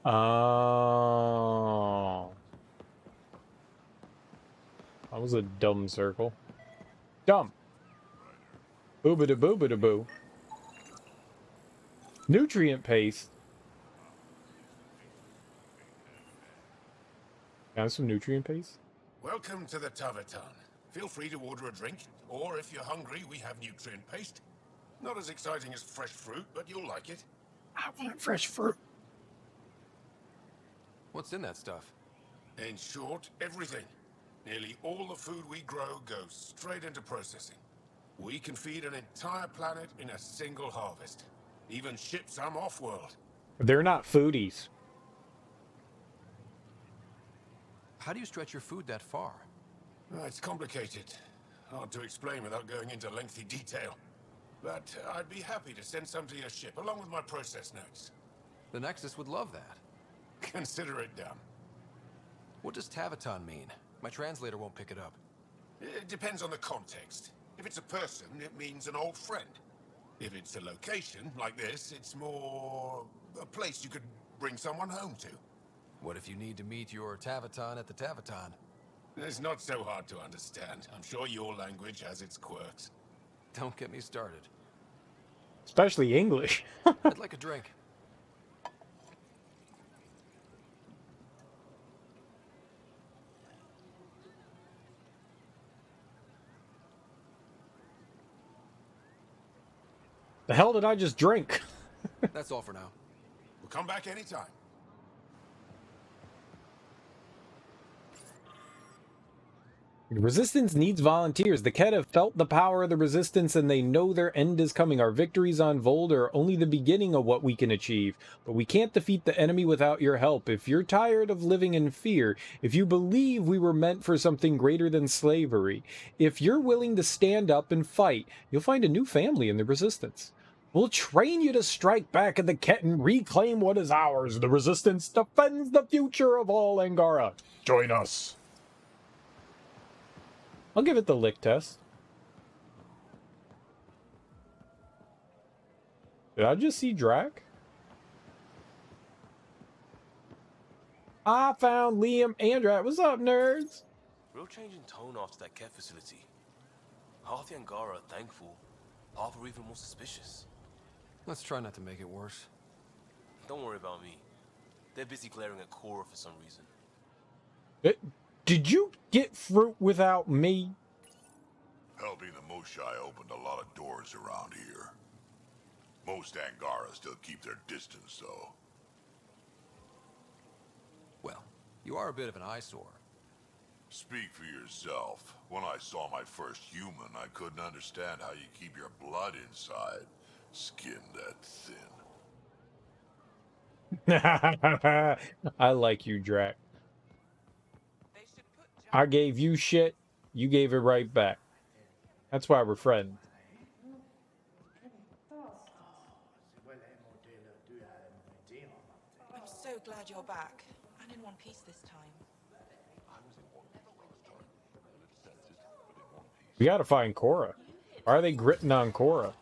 Oh. That was a dumb circle. Dumb. Boobada-boobada-boo. Nutrient paste. Got some nutrient paste? Welcome to the Taverton. Feel free to order a drink, or if you're hungry, we have nutrient paste. Not as exciting as fresh fruit, but you'll like it. I want fresh fruit. What's in that stuff? In short, everything. Nearly all the food we grow goes straight into processing. We can feed an entire planet in a single harvest. Even ship some off-world. They're not foodies. How do you stretch your food that far? It's complicated. Hard to explain without going into lengthy detail. But I'd be happy to send some to your ship, along with my process notes. The Nexus would love that. Consider it done. What does Taverton mean? My translator won't pick it up. It depends on the context. If it's a person, it means an old friend. If it's a location, like this, it's more a place you could bring someone home to. What if you need to meet your Taverton at the Taverton? It's not so hard to understand. I'm sure your language has its quirks. Don't get me started. Especially English. I'd like a drink. The hell did I just drink? That's all for now. We'll come back anytime. The Resistance needs volunteers. The Kett have felt the power of the Resistance and they know their end is coming. Our victories on Vold are only the beginning of what we can achieve. But we can't defeat the enemy without your help. If you're tired of living in fear, if you believe we were meant for something greater than slavery, if you're willing to stand up and fight, you'll find a new family in the Resistance. We'll train you to strike back at the Kett and reclaim what is ours. The Resistance defends the future of all Angara. Join us. I'll give it the lick test. Did I just see Drac? I found Liam and Drac. What's up, nerds? Real change in tone after that Kett facility. Half the Angara are thankful, half are even more suspicious. Let's try not to make it worse. Don't worry about me. They're busy glaring at Cora for some reason. Did you get fruit without me? Helping the Moshai opened a lot of doors around here. Most Angara still keep their distance, though. Well, you are a bit of an eyesore. Speak for yourself. When I saw my first human, I couldn't understand how you keep your blood inside. Skin that thin. I like you, Drac. I gave you shit, you gave it right back. That's why we're friends. I'm so glad you're back, and in one piece this time. We gotta find Cora. Why are they gritting on Cora?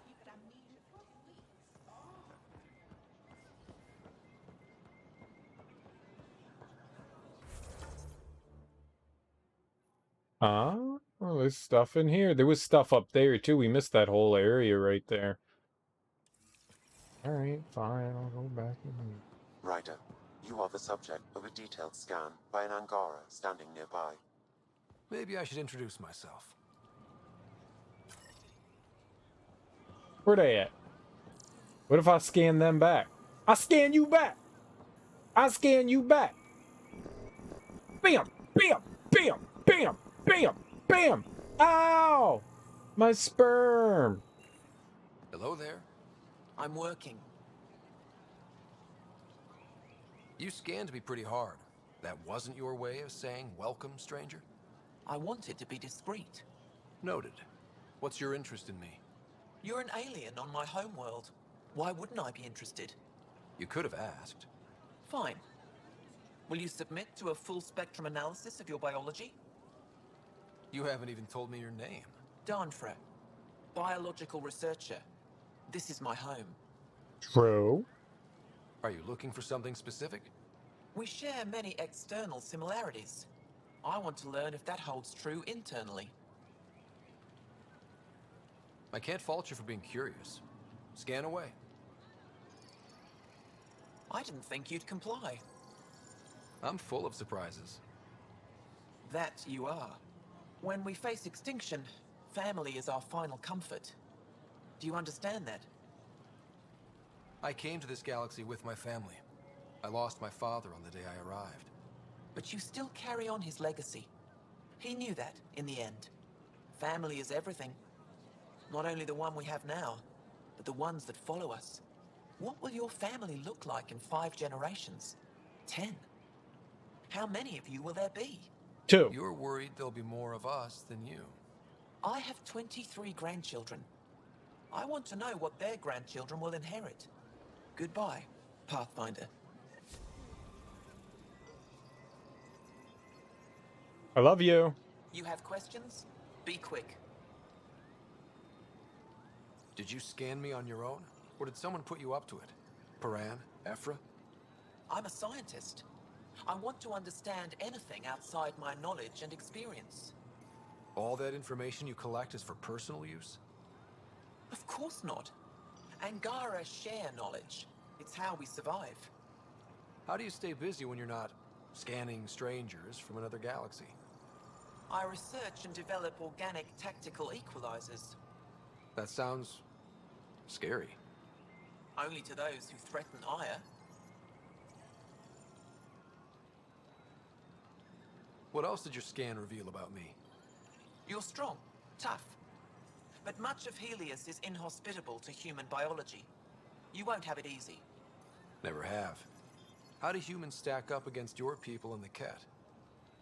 Oh, there's stuff in here. There was stuff up there too. We missed that whole area right there. Alright, fine, I'll go back in here. Ryder, you are the subject of a detailed scan by an Angara standing nearby. Maybe I should introduce myself. Where they at? What if I scan them back? I scan you back! I scan you back! Bam! Bam! Bam! Bam! Bam! Bam! Ow! My sperm! Hello there. I'm working. You scanned me pretty hard. That wasn't your way of saying welcome, stranger? I wanted to be discreet. Noted. What's your interest in me? You're an alien on my homeworld. Why wouldn't I be interested? You could have asked. Fine. Will you submit to a full spectrum analysis of your biology? You haven't even told me your name. Darnfra, biological researcher. This is my home. True. Are you looking for something specific? We share many external similarities. I want to learn if that holds true internally. I can't fault you for being curious. Scan away. I didn't think you'd comply. I'm full of surprises. That you are. When we face extinction, family is our final comfort. Do you understand that? I came to this galaxy with my family. I lost my father on the day I arrived. But you still carry on his legacy. He knew that, in the end. Family is everything. Not only the one we have now, but the ones that follow us. What will your family look like in 5 generations? 10? How many of you will there be? 2. You're worried there'll be more of us than you. I have 23 grandchildren. I want to know what their grandchildren will inherit. Goodbye, Pathfinder. I love you. You have questions? Be quick. Did you scan me on your own? Or did someone put you up to it? Paran? Ephra? I'm a scientist. I want to understand anything outside my knowledge and experience. All that information you collect is for personal use? Of course not. Angara share knowledge. It's how we survive. How do you stay busy when you're not scanning strangers from another galaxy? I research and develop organic tactical equalizers. That sounds scary. Only to those who threaten ire. What else did your scan reveal about me? You're strong, tough. But much of Helios is inhospitable to human biology. You won't have it easy. Never have. How do humans stack up against your people and the Ket?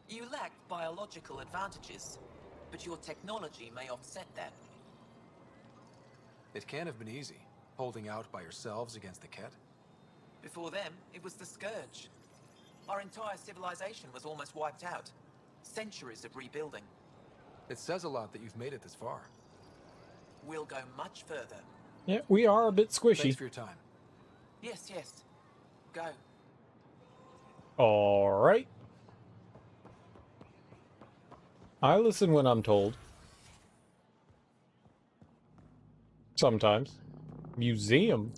You lack biological advantages, but your technology may offset that. It can't have been easy, holding out by yourselves against the Ket. Before them, it was the Scourge. Our entire civilization was almost wiped out. Centuries of rebuilding. It says a lot that you've made it this far. We'll go much further. Yeah, we are a bit squishy. Thanks for your time. Yes, yes. Go. All right. I listen when I'm told. Sometimes. Museum.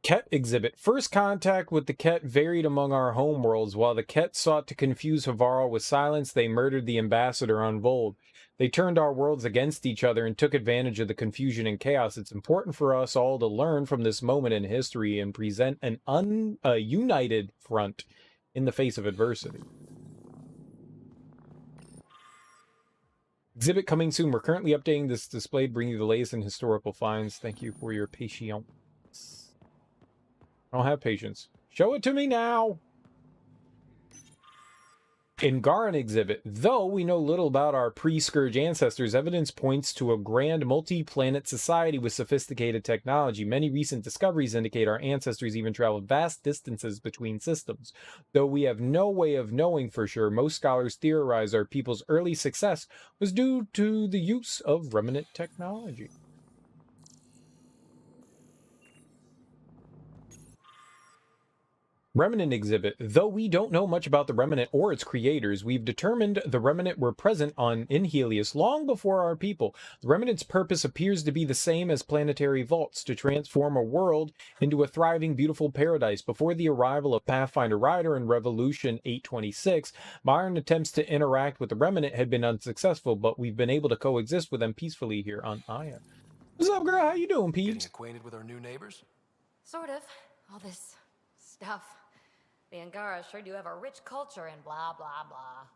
Ket exhibit. First contact with the Ket varied among our homeworlds. While the Ket sought to confuse Havara with silence, they murdered the ambassador on Vold. They turned our worlds against each other and took advantage of the confusion and chaos. It's important for us all to learn from this moment in history and present an united front in the face of adversity. Exhibit coming soon. We're currently updating this display, bringing you the latest in historical finds. Thank you for your patience. I don't have patience. Show it to me now! Ingaran exhibit. Though we know little about our pre-Scourge ancestors, evidence points to a grand multi-planet society with sophisticated technology. Many recent discoveries indicate our ancestors even traveled vast distances between systems. Though we have no way of knowing for sure, most scholars theorize our people's early success was due to the use of remnant technology. Remnant exhibit. Though we don't know much about the Remnant or its creators, we've determined the Remnant were present in Helios long before our people. The Remnant's purpose appears to be the same as planetary vaults, to transform a world into a thriving, beautiful paradise. Before the arrival of Pathfinder Rider in Revolution 826, modern attempts to interact with the Remnant had been unsuccessful, but we've been able to coexist with them peacefully here on Aya. What's up, girl? How you doing, Peeps? Getting acquainted with our new neighbors? Sort of. All this stuff. The Angara sure do have a rich culture and blah, blah, blah.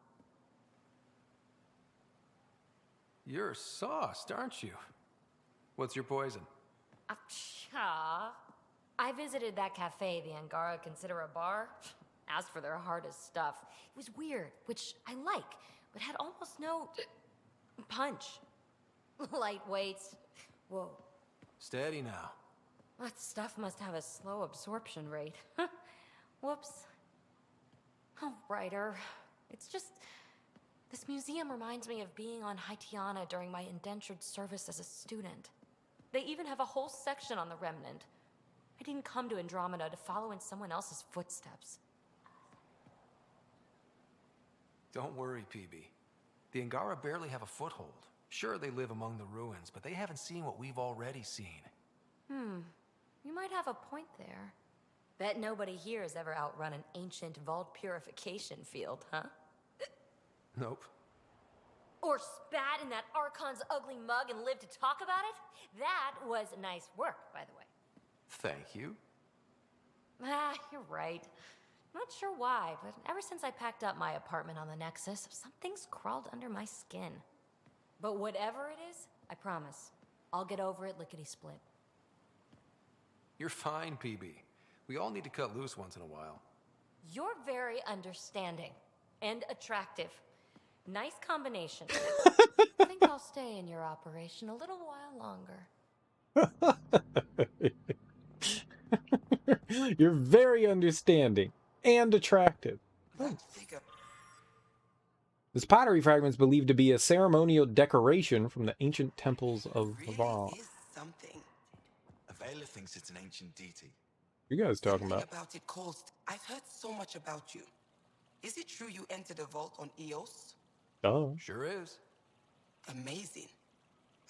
You're sauced, aren't you? What's your poison? I visited that cafe the Angara consider a bar. Asked for their hardest stuff. It was weird, which I like, but had almost no punch. Lightweights. Whoa. Steady now. That stuff must have a slow absorption rate. Whoops. Oh, Ryder. It's just... This museum reminds me of being on Haitiana during my indentured service as a student. They even have a whole section on the Remnant. I didn't come to Andromeda to follow in someone else's footsteps. Don't worry, PB. The Angara barely have a foothold. Sure, they live among the ruins, but they haven't seen what we've already seen. You might have a point there. Bet nobody here has ever outrun an ancient vault purification field, huh? Nope. Or spat in that Archon's ugly mug and lived to talk about it? That was nice work, by the way. Thank you. You're right. Not sure why, but ever since I packed up my apartment on the Nexus, something's crawled under my skin. But whatever it is, I promise, I'll get over it lickety-split. You're fine, PB. We all need to cut loose once in a while. You're very understanding and attractive. Nice combination. I think I'll stay in your operation a little while longer. You're very understanding and attractive. This pottery fragment is believed to be a ceremonial decoration from the ancient temples of Havara. Something. Avela thinks it's an ancient deity. You guys talking about? About it caused. I've heard so much about you. Is it true you entered a vault on Eos? Oh. Sure is. Amazing.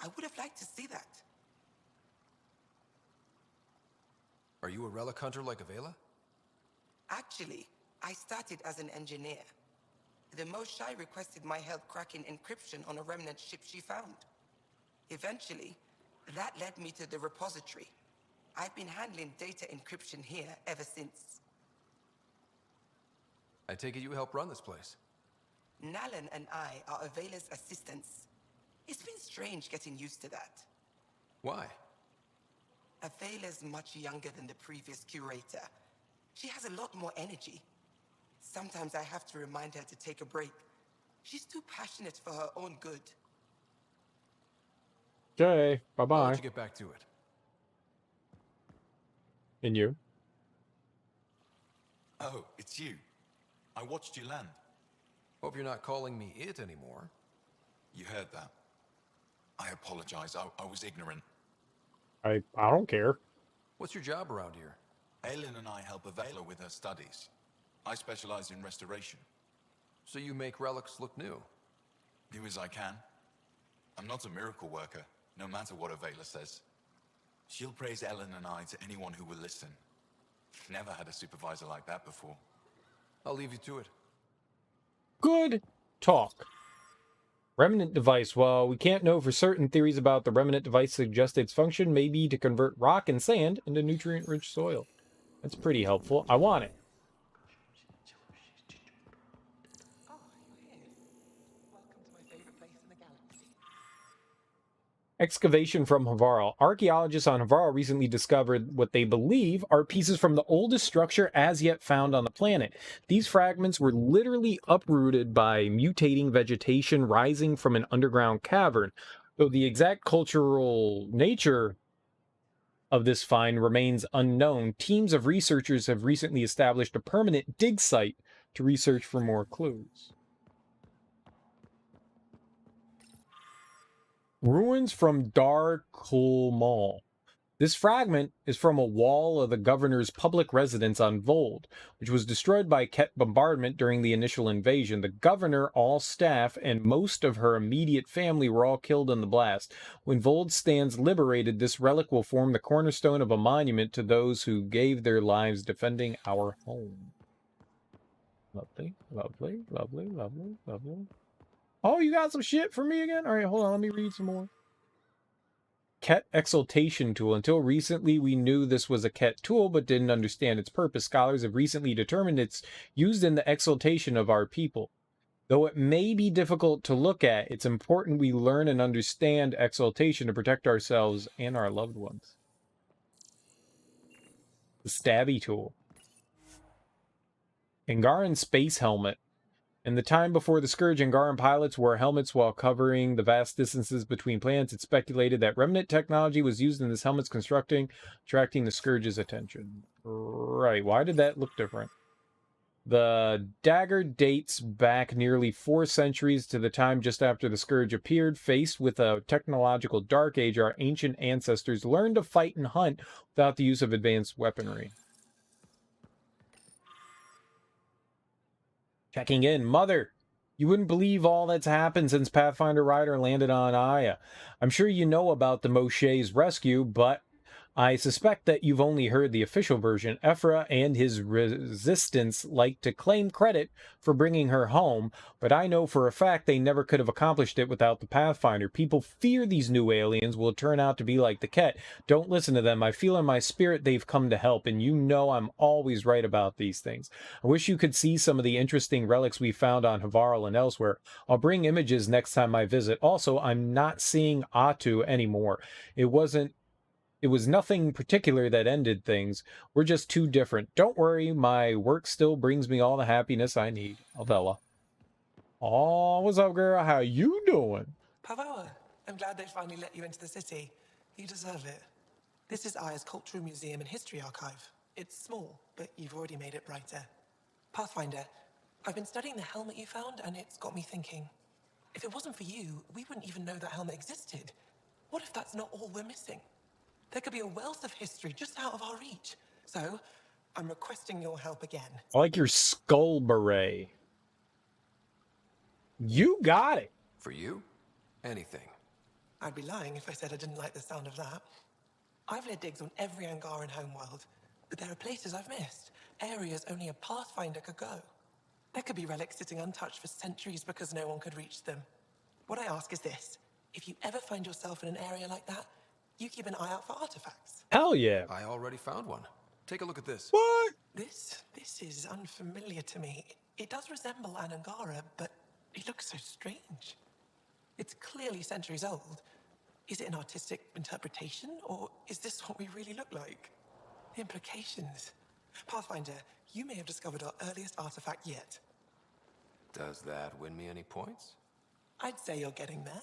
I would have liked to see that. Are you a relic hunter like Avela? Actually, I started as an engineer. The Moshai requested my help cracking encryption on a remnant ship she found. Eventually, that led me to the repository. I've been handling data encryption here ever since. I take it you help run this place. Nalan and I are Avela's assistants. It's been strange getting used to that. Why? Avela's much younger than the previous curator. She has a lot more energy. Sometimes I have to remind her to take a break. She's too passionate for her own good. Okay, I'll bye-bye. let you get back to it. And you? Oh, it's you. I watched you land. Hope you're not calling me it anymore. You heard that. I apologize. I was ignorant. I don't care. What's your job around here? Aylin and I help Avela with her studies. I specialize in restoration. So you make relics look new? Do as I can. I'm not a miracle worker, no matter what Avela says. She'll praise Ellen and I to anyone who will listen. Never had a supervisor like that before. I'll leave you to it. Good talk. Remnant device. Well, we can't know for certain. Theories about the remnant device suggest its function may be to convert rock and sand into nutrient-rich soil. That's pretty helpful. I want it. Excavation from Havarl. Archaeologists on Havarl recently discovered what they believe are pieces from the oldest structure as yet found on the planet. These fragments were literally uprooted by mutating vegetation rising from an underground cavern. Though the exact cultural nature of this find remains unknown, teams of researchers have recently established a permanent dig site to research for more clues. Ruins from Dar Kul Mall. This fragment is from a wall of the governor's public residence on Vold, which was destroyed by Ket bombardment during the initial invasion. The governor, all staff, and most of her immediate family were all killed in the blast. When Vold stands liberated, this relic will form the cornerstone of a monument to those who gave their lives defending our home. Lovely, lovely, lovely, lovely, lovely. Oh, you got some shit for me again? All right, hold on. Let me read some more. Ket exaltation tool. Until recently, we knew this was a Ket tool, but didn't understand its purpose. Scholars have recently determined it's used in the exaltation of our people. Though it may be difficult to look at, it's important we learn and understand exaltation to protect ourselves and our loved ones. The stabby tool. Angaran space helmet. In the time before the Scourge, Angaran pilots wore helmets while covering the vast distances between planets. It's speculated that remnant technology was used in this helmet's constructing, attracting the Scourge's attention. Right, why did that look different? The dagger dates back nearly 4 centuries to the time just after the Scourge appeared. Faced with a technological dark age, our ancient ancestors learned to fight and hunt without the use of advanced weaponry. Checking in. Mother, you wouldn't believe all that's happened since Pathfinder Rider landed on Aya. I'm sure you know about the Moshe's rescue, but I suspect that you've only heard the official version. Ephra and his resistance like to claim credit for bringing her home, but I know for a fact they never could have accomplished it without the Pathfinder. People fear these new aliens will turn out to be like the Ket. Don't listen to them. I feel in my spirit they've come to help, and you know I'm always right about these things. I wish you could see some of the interesting relics we found on Havarl and elsewhere. I'll bring images next time I visit. Also, I'm not seeing Atu anymore. It was nothing particular that ended things. We're just too different. Don't worry, my work still brings me all the happiness I need. Avela. Oh, what's up, girl? How you doing? Pavawa, I'm glad they finally let you into the city. You deserve it. This is Aya's Cultural Museum and History Archive. It's small, but you've already made it brighter. Pathfinder, I've been studying the helmet you found, and it's got me thinking. If it wasn't for you, we wouldn't even know that helmet existed. What if that's not all we're missing? There could be a wealth of history just out of our reach. So, I'm requesting your help again. I like your skull beret. You got it. For you? Anything. I'd be lying if I said I didn't like the sound of that. I've led digs on every Angaran homeworld, but there are places I've missed, areas only a Pathfinder could go. There could be relics sitting untouched for centuries because no one could reach them. What I ask is this. If you ever find yourself in an area like that, you keep an eye out for artifacts. Hell yeah. I already found one. Take a look at this. What? This is unfamiliar to me. It does resemble an Angara, but it looks so strange. It's clearly centuries old. Is it an artistic interpretation, or is this what we really look like? The implications. Pathfinder, you may have discovered our earliest artifact yet. Does that win me any points? I'd say you're getting there.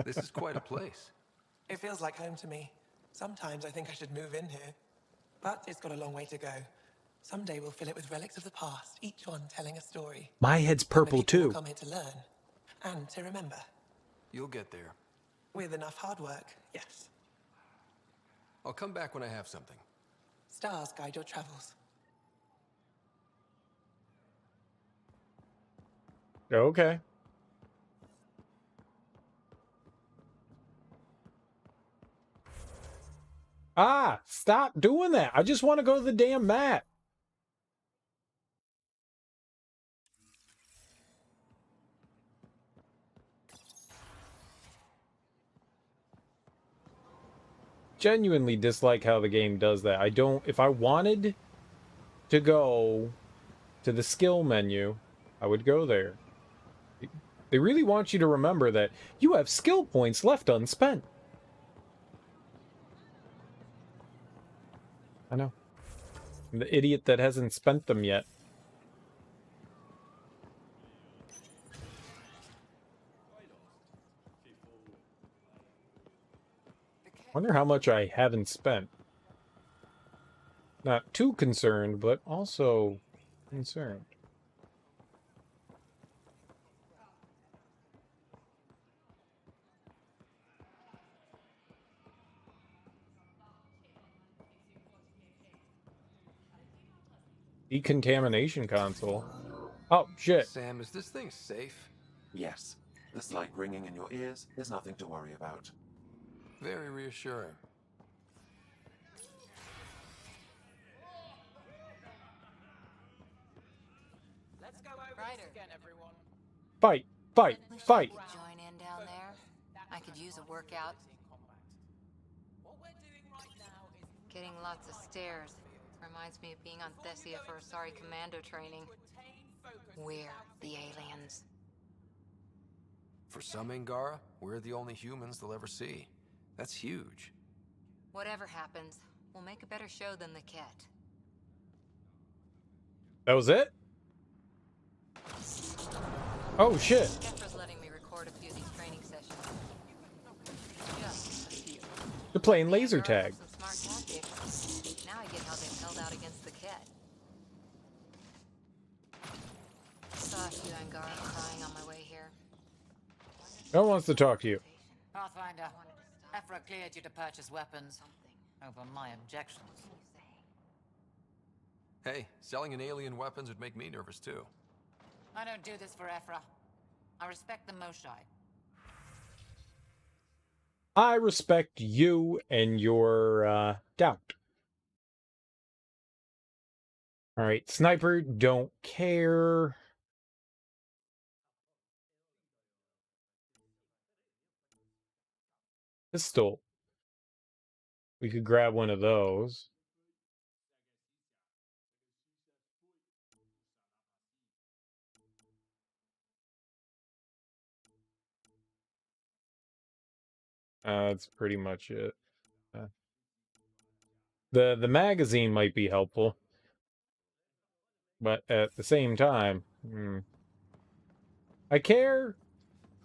This is quite a place. It feels like home to me. Sometimes I think I should move in here. But it's got a long way to go. Someday we'll fill it with relics of the past, each one telling a story. My head's And the purple people will too. come here to learn and to remember. You'll get there. With enough hard work, yes. I'll come back when I have something. Stars guide your travels. Okay. Ah, stop doing that. I just want to go to the damn map. Genuinely dislike how the game does that. I don't, if I wanted to go to the skill menu, I would go there. They really want you to remember that you have skill points left unspent. I know. I'm the idiot that hasn't spent them yet. Wonder how much I haven't spent. Not too concerned, but also concerned. Decontamination console. Oh, shit. Sam, is this thing safe? Yes. The slight ringing in your ears is nothing to worry about. Very reassuring. Let's go over this again, everyone. Fight! Fight! Fight! Join in down there. I could use a workout. Getting lots of stairs. Reminds me of being on Thessia for Asari commando training. We're the aliens. For some Angara, we're the only humans they'll ever see. That's huge. Whatever happens, we'll make a better show than the Ket. That was it? Oh, shit. Kefra's letting me record a few of these training sessions. Just a few. They're playing laser tag. Some smart tactics. Now I get how they held out against the Ket. Saw a few Angara crying on my way here. No one wants to talk to you. Pathfinder, Ephra cleared you to purchase weapons over my objections. Hey, selling an alien weapons would make me nervous too. I don't do this for Ephra. I respect the Moshai. I respect you and your doubt. Alright, sniper, don't care. Pistol. We could grab one of those. That's pretty much it. The magazine might be helpful, but at the same time, I care,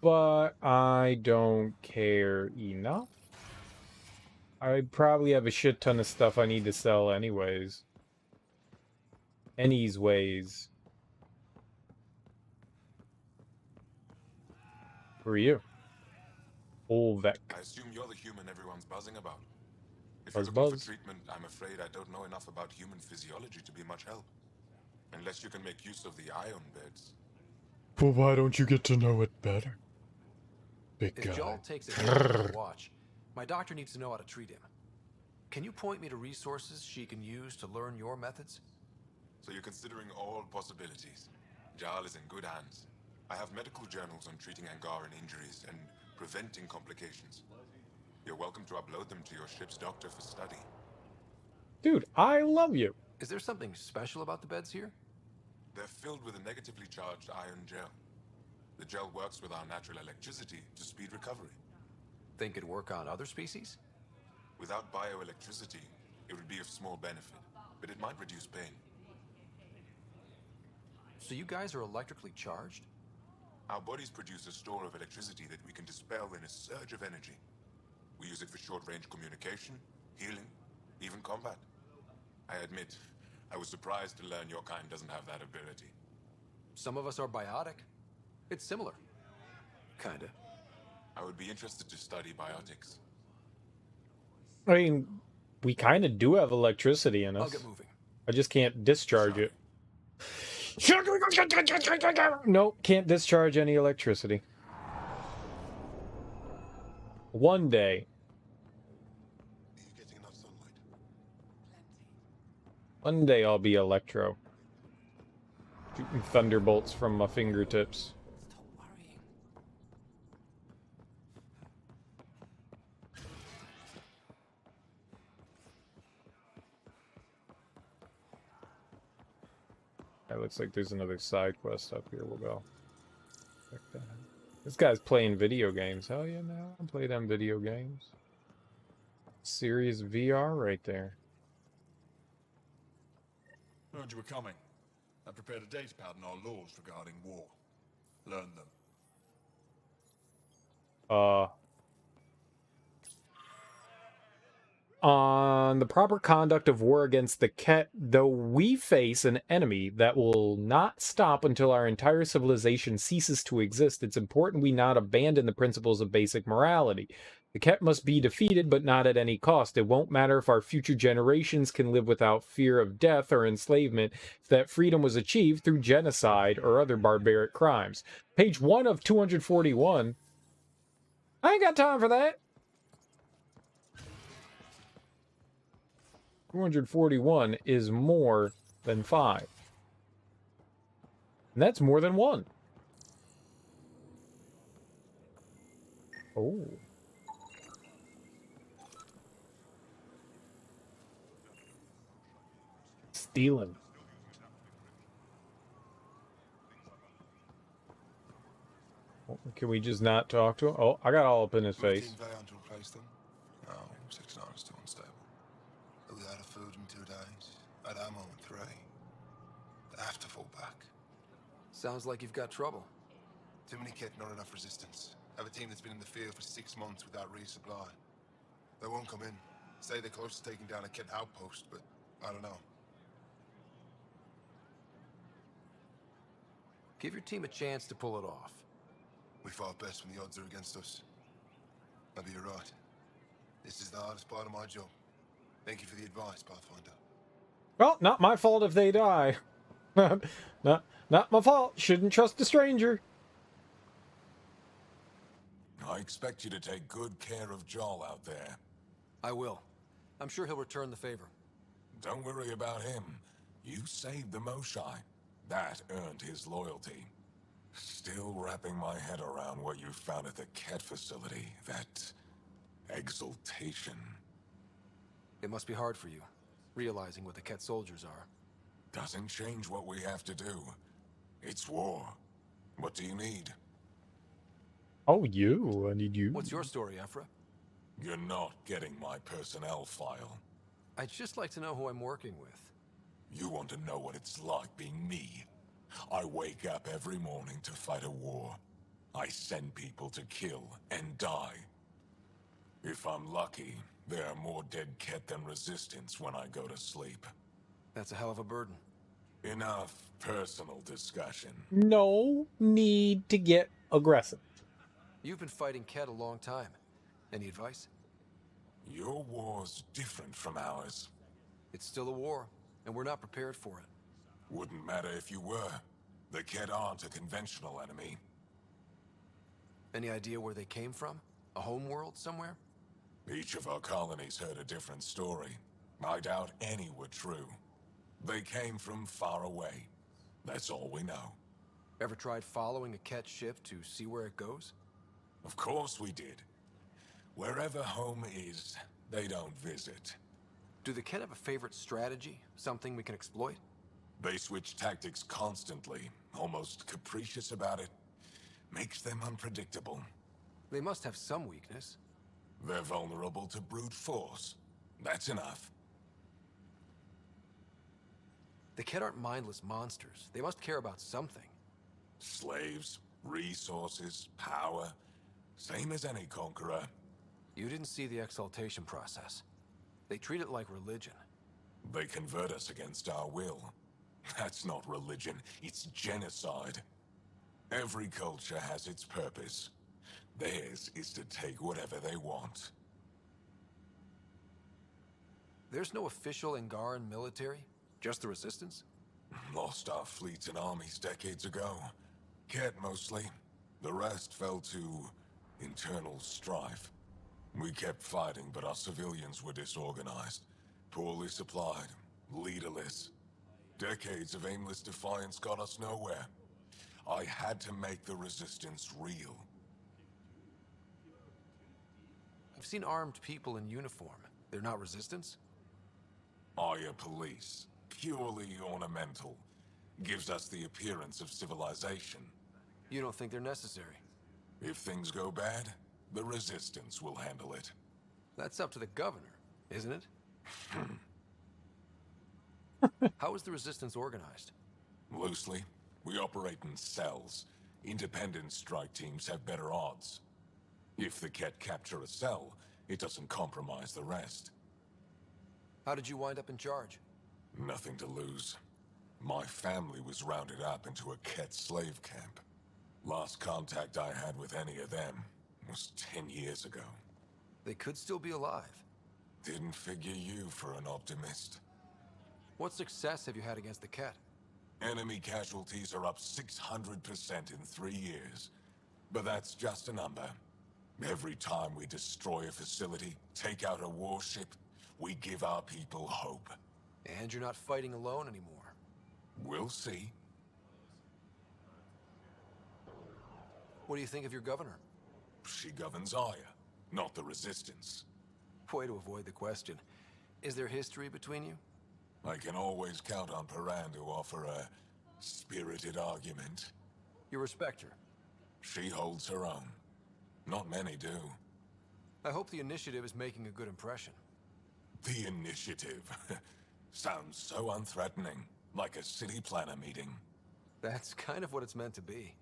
but I don't care enough. I probably have a shit ton of stuff I need to sell anyways. Ways. Who are you? Olvek. I assume you're the human everyone's buzzing about. If Buzz, you're looking buzz. for treatment, I'm afraid I don't know enough about human physiology to be much help. Unless you can make use of the ion beds. Well, why don't you get to know it better? Big If guy. Jal takes it to watch, my doctor needs to know how to treat him. Can you point me to resources she can use to learn your methods? So you're considering all possibilities. Jal is in good hands. I have medical journals on treating Angaran injuries and preventing complications. You're welcome to upload them to your ship's doctor for study. Dude, I love you. Is there something special about the beds here? They're filled with a negatively charged iron gel. The gel works with our natural electricity to speed recovery. Think it'd work on other species? Without bioelectricity, it would be of small benefit, but it might reduce pain. So you guys are electrically charged? Our bodies produce a store of electricity that we can dispel in a surge of energy. We use it for short-range communication, healing, even combat. I admit, I was surprised to learn your kind doesn't have that ability. Some of us are biotic. It's similar. Kinda. I would be interested to study biotics. I mean, we kind of do have electricity in us. I'll get moving. I just can't discharge it. Nope, can't discharge any electricity. One day. One day I'll be Electro. Shooting thunderbolts from my fingertips. It looks like there's another side quest up here. We'll go check that out. This guy's playing video games. Hell yeah, man. I play them video games. Serious VR right there. Heard you were coming. I prepared a data pad on our laws regarding war. Learn them. On the proper conduct of war against the Ket, though we face an enemy that will not stop until our entire civilization ceases to exist, it's important we not abandon the principles of basic morality. The Ket must be defeated, but not at any cost. It won't matter if our future generations can live without fear of death or enslavement, if that freedom was achieved through genocide or other barbaric crimes. Page 1 of 241. I ain't got time for that. 241 is more than 5. And that's more than 1. Oh. Stealing. Can we just not talk to him? Oh, I got all up in his face. No, 69 is still unstable. We had a food in 2 days. Had ammo in 3. They have to fall back. Sounds like you've got trouble. Too many kit, not enough resistance. Have a team that's been in the field for 6 months without resupply. They won't come in. Say they're close to taking down a kit outpost, but I don't know. Give your team a chance to pull it off. We fight best when the odds are against us. Maybe you're right. This is the hardest part of my job. Thank you for the advice, Pathfinder. Well, not my fault if they die. not my fault. Shouldn't trust a stranger. I expect you to take good care of Joel out there. I will. I'm sure he'll return the favor. Don't worry about him. You saved the Moshai. That earned his loyalty. Still wrapping my head around what you found at the Ket facility. That exultation. It must be hard for you, realizing what the Ket soldiers are. Doesn't change what we have to do. It's war. What do you need? Oh, you. I need you. What's your story, Ephra? You're not getting my personnel file. I'd just like to know who I'm working with. You want to know what it's like being me? I wake up every morning to fight a war. I send people to kill and die. If I'm lucky, there are more dead Ket than resistance when I go to sleep. That's a hell of a burden. Enough personal discussion. No need to get aggressive. You've been fighting Ket a long time. Any advice? Your war's different from ours. It's still a war, and we're not prepared for it. Wouldn't matter if you were. The Ket aren't a conventional enemy. Any idea where they came from? A home world somewhere? Each of our colonies heard a different story. I doubt any were true. They came from far away. That's all we know. Ever tried following a Ket ship to see where it goes? Of course we did. Wherever home is, they don't visit. Do the Kett have a favorite strategy? Something we can exploit? They switch tactics constantly, almost capricious about it. Makes them unpredictable. They must have some weakness. They're vulnerable to brute force. That's enough. The Kett aren't mindless monsters. They must care about something. Slaves, resources, power. Same as any conqueror. You didn't see the exaltation process. They treat it like religion. They convert us against our will. That's not religion, it's genocide. Every culture has its purpose. Theirs is to take whatever they want. There's no official Angaran military? Just the Resistance? Lost our fleets and armies decades ago. Kett mostly. The rest fell to internal strife. We kept fighting, but our civilians were disorganized, poorly supplied, leaderless. Decades of aimless defiance got us nowhere. I had to make the Resistance real. I've seen armed people in uniform. They're not Resistance? Aya police. Purely ornamental. Gives us the appearance of civilization. You don't think they're necessary? If things go bad, the Resistance will handle it. That's up to the governor, isn't it? How is the Resistance organized? Loosely, we operate in cells. Independent strike teams have better odds. If the Kett capture a cell, it doesn't compromise the rest. How did you wind up in charge? Nothing to lose. My family was rounded up into a Kett slave camp. Last contact I had with any of them was 10 years ago. They could still be alive. Didn't figure you for an optimist. What success have you had against the Kett? Enemy casualties are up 600% in 3 years. But that's just a number. Every time we destroy a facility, take out a warship, we give our people hope. And you're not fighting alone anymore. We'll see. What do you think of your governor? She governs Aya, not the Resistance. Way to avoid the question. Is there history between you? I can always count on Paran to offer a spirited argument. You respect her? She holds her own. Not many do. I hope the initiative is making a good impression. The initiative. Sounds so unthreatening. Like a city planner meeting. That's kind of what it's meant to be.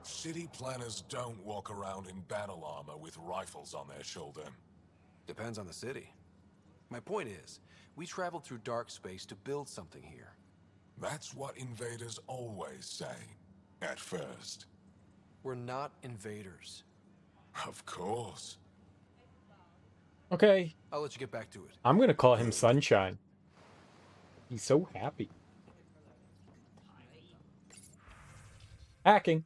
City planners don't walk around in battle armor with rifles on their shoulder. Depends on the city. My point is, we traveled through dark space to build something here. That's what invaders always say. At first. We're not invaders. Of course. Okay. I'll let you get back to it. I'm gonna call him Sunshine. He's so happy. Hacking.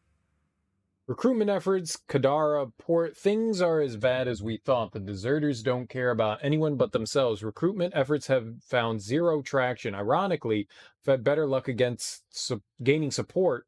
Recruitment efforts, Kadara port. Things are as bad as we thought. The deserters don't care about anyone but themselves. Recruitment efforts have found zero traction. Ironically, we've had better luck against gaining support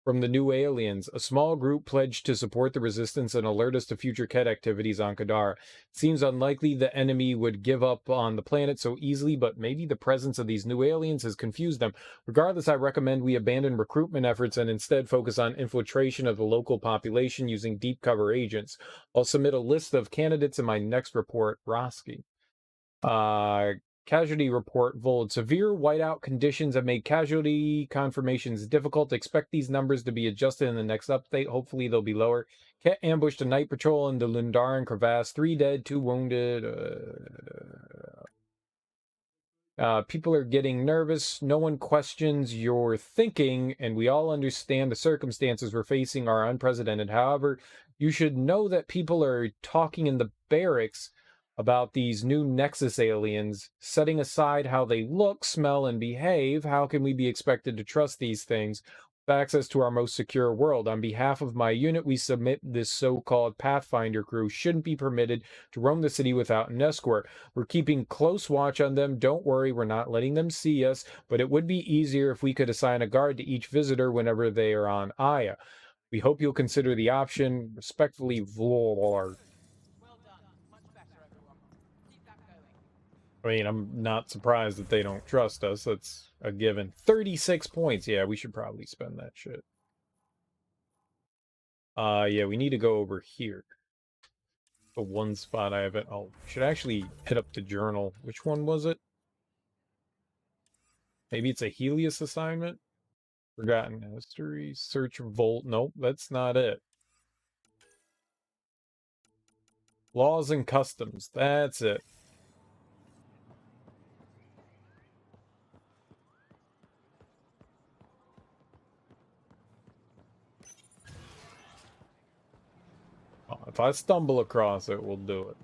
from the new aliens. A small group pledged to support the Resistance and alert us to future Kett activities on Kadara. It seems unlikely the enemy would give up on the planet so easily, but maybe the presence of these new aliens has confused them. Regardless, I recommend we abandon recruitment efforts and instead focus on infiltration of the local population using deep cover agents. I'll submit a list of candidates in my next report, Roski. Casualty report, Vold. Severe whiteout conditions have made casualty confirmations difficult. Expect these numbers to be adjusted in the next update. Hopefully they'll be lower. Kett ambushed a night patrol in the Lundaran crevasse. 3 dead, 2 wounded. People are getting nervous. No one questions your thinking, and we all understand the circumstances we're facing are unprecedented. However, you should know that people are talking in the barracks about these new Nexus aliens. Setting aside how they look, smell, and behave, how can we be expected to trust these things with access to our most secure world? On behalf of my unit, we submit this so-called Pathfinder crew shouldn't be permitted to roam the city without an escort. We're keeping close watch on them. Don't worry, we're not letting them see us, but it would be easier if we could assign a guard to each visitor whenever they are on Aya. We hope you'll consider the option. Respectfully, Vlor. I mean, I'm not surprised that they don't trust us. That's a given. 36 points. Yeah, we should probably spend that shit. Yeah, we need to go over here. The one spot I haven't... Oh, should actually hit up the journal. Which one was it? Maybe it's a Helios assignment? Forgotten history. Search Volt. Nope, that's not it. Laws and customs. That's it. Oh, if I stumble across it, we'll do it.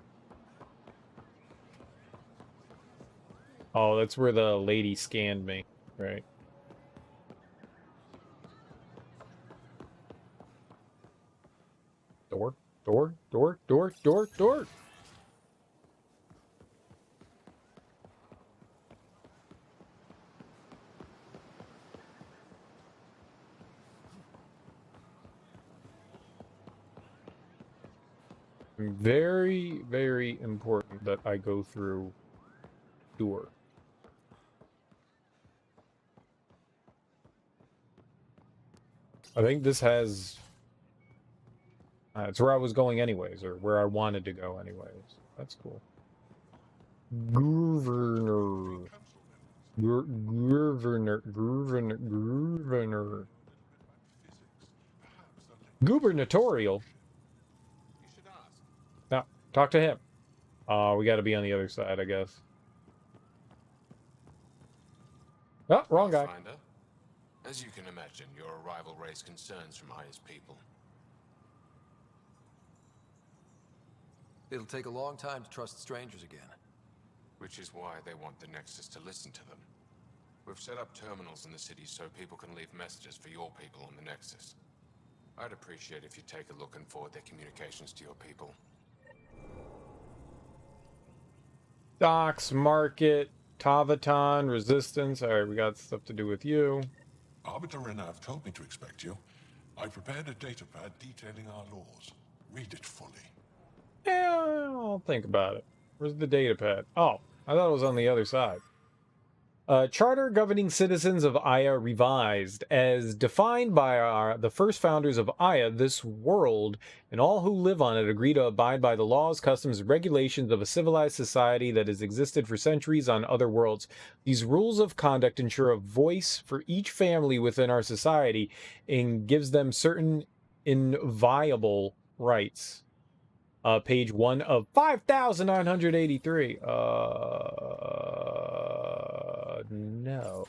Oh, that's where the lady scanned me, right? Door, door, door, door, door, door. Very, very important that I go through door. I think this has... it's where I was going anyways, or where I wanted to go anyways. That's cool. Governor. Governor. Gubernatorial? No, talk to him. We gotta be on the other side, I guess. Oh, wrong guy. Pathfinder, as you can imagine, your arrival raised concerns from Aya's people. It'll take a long time to trust strangers again. Which is why they want the Nexus to listen to them. We've set up terminals in the city so people can leave messages for your people on the Nexus. I'd appreciate if you take a look and forward their communications to your people. Docks, Market, Tavaton, Resistance. Alright, we got stuff to do with you. Arbiter Renav told me to expect you. I prepared a datapad detailing our laws. Read it fully. Yeah, I'll think about it. Where's the datapad? Oh, I thought it was on the other side. Charter governing citizens of Aya revised. As defined by the first founders of Aya, this world and all who live on it agree to abide by the laws, customs, and regulations of a civilized society that has existed for centuries on other worlds. These rules of conduct ensure a voice for each family within our society and gives them certain inviolable rights. Page 1 of 5,983. No.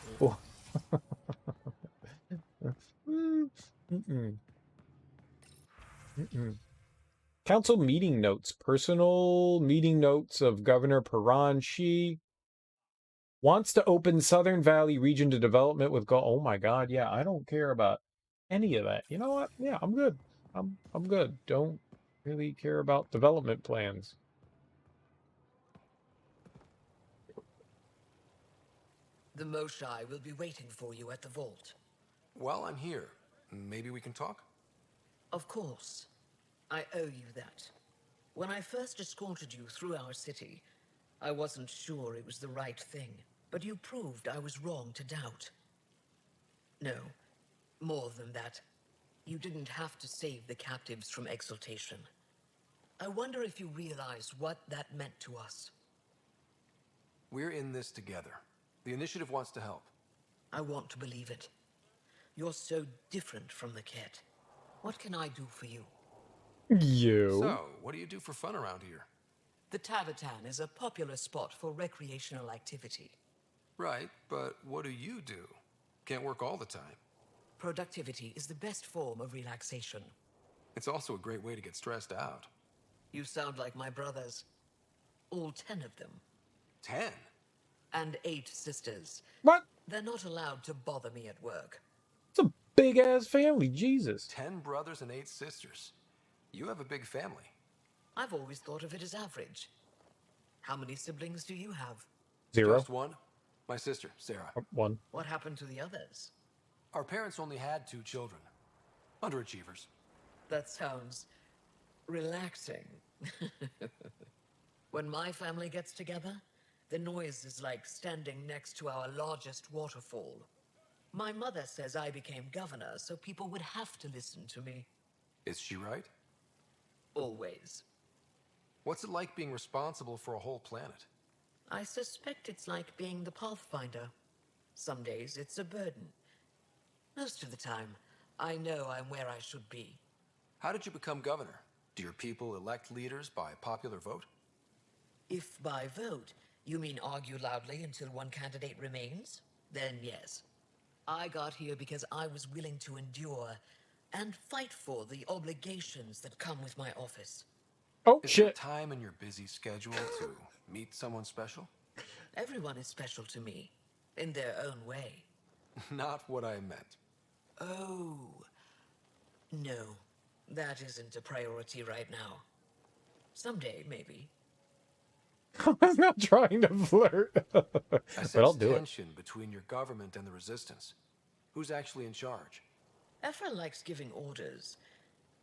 Council meeting notes. Personal meeting notes of Governor Paranchi. Wants to open Southern Valley region to development with oh my god, yeah, I don't care about any of that. You know what? Yeah, I'm good. I'm good. Don't really care about development plans. The Moshai will be waiting for you at the vault. While I'm here, maybe we can talk? Of course. I owe you that. When I first escorted you through our city, I wasn't sure it was the right thing, but you proved I was wrong to doubt. No, more than that. You didn't have to save the captives from exaltation. I wonder if you realize what that meant to us. We're in this together. The Initiative wants to help. I want to believe it. You're so different from the Ket. What can I do for you? So, what do you do for fun around here? The Tavatan is a popular spot for recreational activity. Right, but what do you do? Can't work all the time. Productivity is the best form of relaxation. It's also a great way to get stressed out. You sound like my brothers. All 10 of them. 10? And 8 sisters. What? They're not allowed to bother me at work. It's a big-ass family, Jesus. 10 brothers and 8 sisters. You have a big family. I've always thought of it as average. How many siblings do you have? 0. Just one. My sister, Sarah. 1. What happened to the others? Our parents only had 2 children. Underachievers. That sounds relaxing. When my family gets together, The noise is like standing next to our largest waterfall. My mother says I became governor so people would have to listen to me. Is she right? Always. What's it like being responsible for a whole planet? I suspect it's like being the Pathfinder. Some days it's a burden. Most of the time, I know I'm where I should be. How did you become governor? Do your people elect leaders by popular vote? If by vote, you mean argue loudly until one candidate remains, then yes. I got here because I was willing to endure and fight for the obligations that come with my office. Oh, Is shit. there time in your busy schedule to meet someone special? Everyone is special to me, in their own way. Not what I meant. Oh. No, that isn't a priority right now. Someday, maybe. I'm not trying to flirt, but I'll do it. Tension between your government and the resistance. Who's actually in charge? Ephra likes giving orders,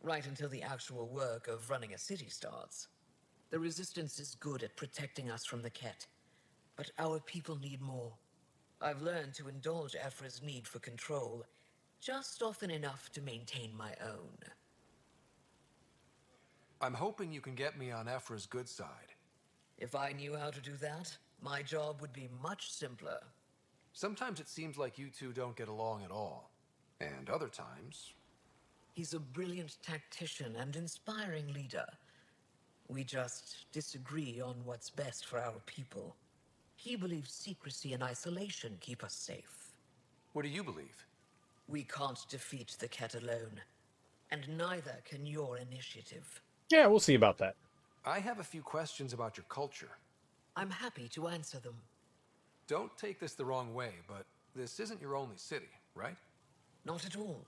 right until the actual work of running a city starts. The resistance is good at protecting us from the Ket, but our people need more. I've learned to indulge Ephra's need for control, just often enough to maintain my own. I'm hoping you can get me on Ephra's good side. If I knew how to do that, my job would be much simpler. Sometimes it seems like you two don't get along at all. And other times... He's a brilliant tactician and inspiring leader. We just disagree on what's best for our people. He believes secrecy and isolation keep us safe. What do you believe? We can't defeat the Ket alone. And neither can your initiative. Yeah, we'll see about that. I have a few questions about your culture. I'm happy to answer them. Don't take this the wrong way, but this isn't your only city, right? Not at all.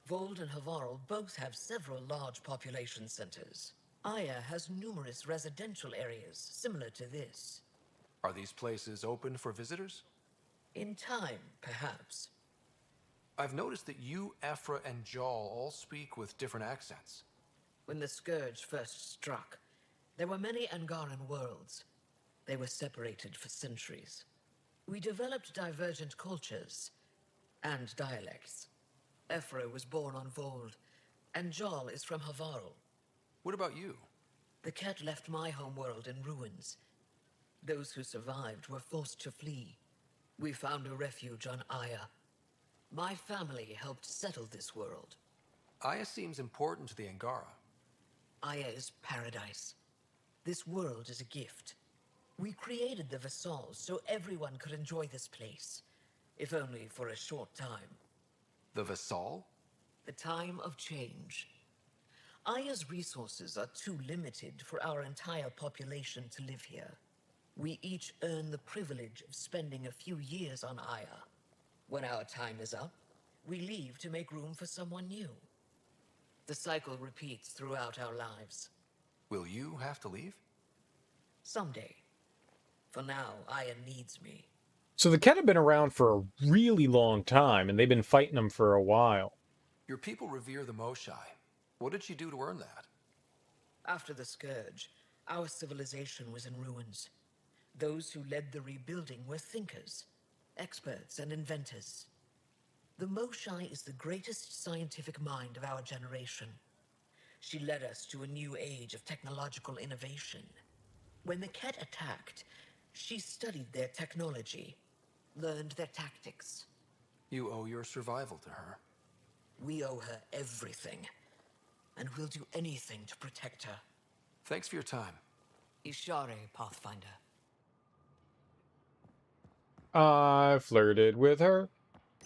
Vold and Havarl both have several large population centers. Aya has numerous residential areas similar to this. Are these places open for visitors? In time, perhaps. I've noticed that you, Ephra, and Jal all speak with different accents. When the Scourge first struck, there were many Angaran worlds. They were separated for centuries. We developed divergent cultures and dialects. Ephra was born on Vold, and Jal is from Havarl. What about you? The Ket left my homeworld in ruins. Those who survived were forced to flee. We found a refuge on Aya. My family helped settle this world. Aya seems important to the Angara. Aya is paradise. This world is a gift. We created the Vassals so everyone could enjoy this place, if only for a short time. The Vassal? The time of change. Aya's resources are too limited for our entire population to live here. We each earn the privilege of spending a few years on Aya. When our time is up, we leave to make room for someone new. The cycle repeats throughout our lives. Will you have to leave? Someday. For now, Aya needs me. So the Ket have been around for a really long time, and they've been fighting them for a while. Your people revere the Moshai. What did she do to earn that? After the Scourge, our civilization was in ruins. Those who led the rebuilding were thinkers, experts, and inventors. The Moshai is the greatest scientific mind of our generation. She led us to a new age of technological innovation. When the Ket attacked, she studied their technology, learned their tactics. You owe your survival to her. We owe her everything, and we'll do anything to protect her. Thanks for your time. Ishare, Pathfinder. I flirted with her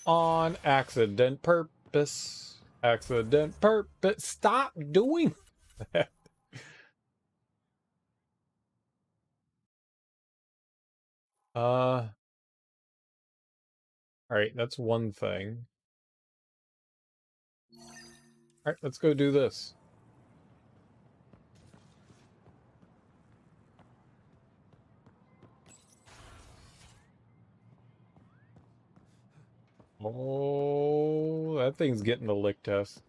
on accident purpose. Accident purpose. Stop doing that. All right, that's one thing. All right, let's go do this. Oh, that thing's getting the lick test.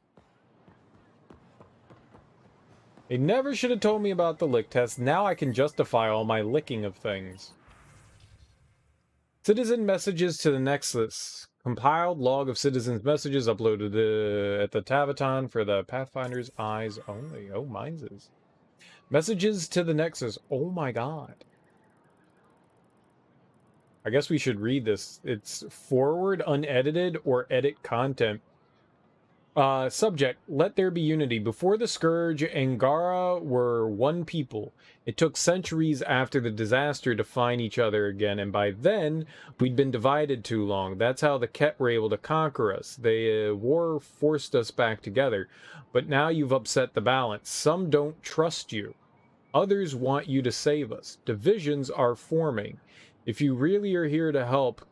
They never should have told me about the lick test. Now I can justify all my licking of things. Citizen messages to the Nexus. Compiled log of citizens' messages uploaded at the Tavaton for the Pathfinder's eyes only. Oh, mine's is. Messages to the Nexus. Oh my god. I guess we should read this. It's forward, unedited, or edit content. Subject, let there be unity. Before the Scourge, Angara were one people. It took centuries after the disaster to find each other again, and by then, we'd been divided too long. That's how the Ket were able to conquer us. War forced us back together, but now you've upset the balance. Some don't trust you. Others want you to save us. Divisions are forming. If you really are here to help,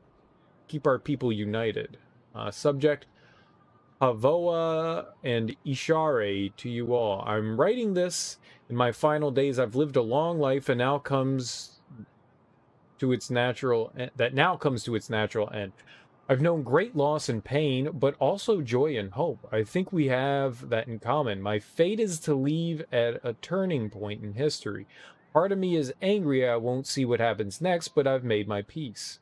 keep our people united. Subject, Havoa and Ishare to you all. I'm writing this in my final days. I've lived a long life and now comes to its natural end. I've known great loss and pain, but also joy and hope. I think we have that in common. My fate is to leave at a turning point in history. Part of me is angry I won't see what happens next, but I've made my peace.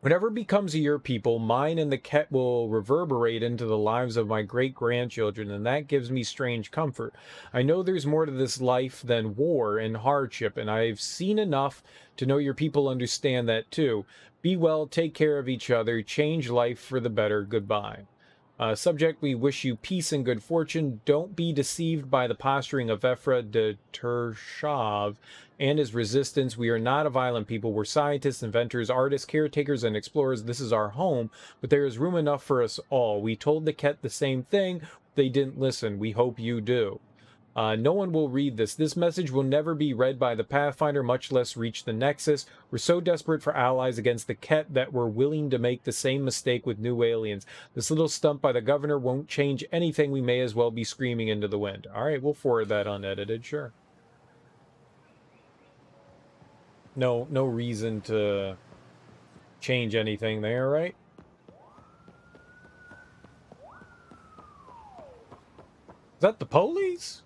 Whatever becomes of your people, mine and the Ket will reverberate into the lives of my great-grandchildren, and that gives me strange comfort. I know there's more to this life than war and hardship, and I've seen enough to know your people understand that too. Be well, take care of each other, change life for the better, goodbye. Subject, we wish you peace and good fortune. Don't be deceived by the posturing of Ephra de Tershav and his resistance. We are not a violent people. We're scientists, inventors, artists, caretakers, and explorers. This is our home, but there is room enough for us all. We told the Ket the same thing. They didn't listen. We hope you do. No one will read this. This message will never be read by the Pathfinder, much less reach the Nexus. We're so desperate for allies against the Ket that we're willing to make the same mistake with new aliens. This little stump by the governor won't change anything. We may as well be screaming into the wind. All right, we'll forward that unedited, sure. No reason to change anything there, right? Is that the police?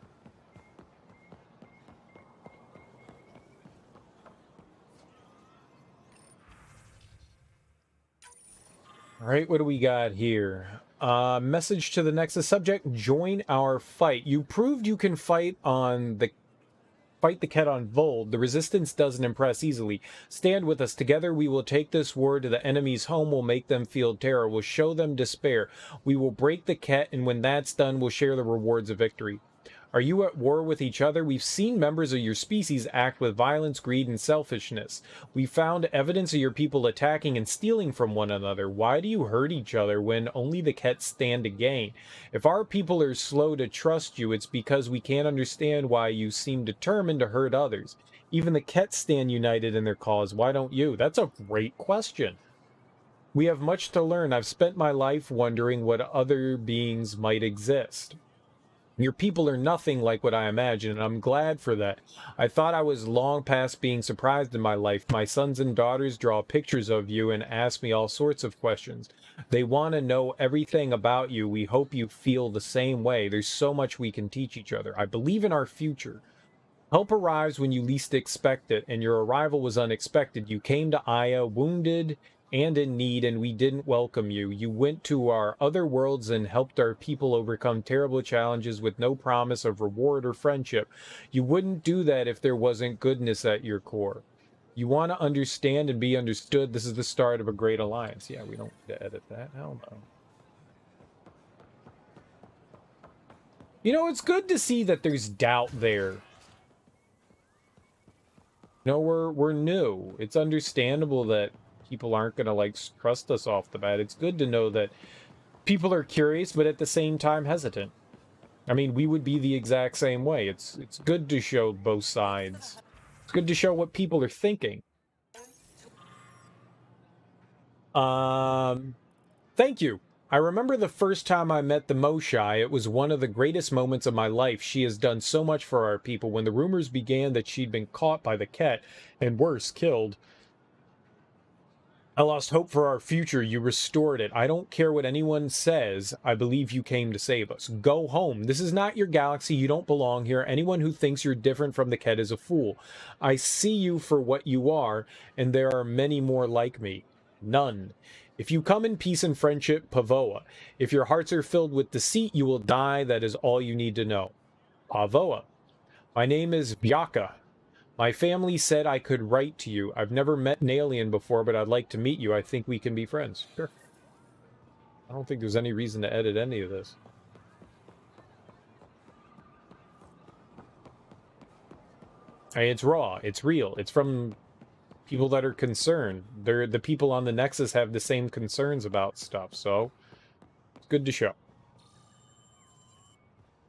All right, what do we got here? Message to the Nexus. Subject, join our fight. You proved you can fight the Ket on Vold. The resistance doesn't impress easily. Stand with us. Together we will take this war to the enemy's home. We'll make them feel terror. We'll show them despair. We will break the Ket, and when that's done, we'll share the rewards of victory. Are you at war with each other? We've seen members of your species act with violence, greed, and selfishness. We found evidence of your people attacking and stealing from one another. Why do you hurt each other when only the Ket stand to gain? If our people are slow to trust you, it's because we can't understand why you seem determined to hurt others. Even the Ket stand united in their cause. Why don't you? That's a great question. We have much to learn. I've spent my life wondering what other beings might exist. Your people are nothing like what I imagined, and I'm glad for that. I thought I was long past being surprised in my life. My sons and daughters draw pictures of you and ask me all sorts of questions. They want to know everything about you. We hope you feel the same way. There's so much we can teach each other. I believe in our future. Help arrives when you least expect it, and your arrival was unexpected. You came to Aya wounded and in need, and we didn't welcome you. You went to our other worlds and helped our people overcome terrible challenges with no promise of reward or friendship. You wouldn't do that if there wasn't goodness at your core. You want to understand and be understood. This is the start of a great alliance. Yeah, we don't need to edit that. Hell no. You know, it's good to see that there's doubt there. No, we're new. It's understandable that people aren't going to like trust us off the bat. It's good to know that people are curious, but at the same time hesitant. I mean, we would be the exact same way. It's good to show both sides. It's good to show what people are thinking. Thank you. I remember the first time I met the Moshai. It was one of the greatest moments of my life. She has done so much for our people. When the rumors began that she'd been caught by the Ket, and worse, killed, I lost hope for our future. You restored it. I don't care what anyone says. I believe you came to save us. Go home. This is not your galaxy. You don't belong here. Anyone who thinks you're different from the Kett is a fool. I see you for what you are, and there are many more like me. None. If you come in peace and friendship, Pavoa. If your hearts are filled with deceit, you will die. That is all you need to know. Pavoa. My name is Byaka. My family said I could write to you. I've never met an alien before, but I'd like to meet you. I think we can be friends. Sure. I don't think there's any reason to edit any of this. I mean, it's raw. It's real. It's from people that are concerned. The people on the Nexus have the same concerns about stuff, so it's good to show.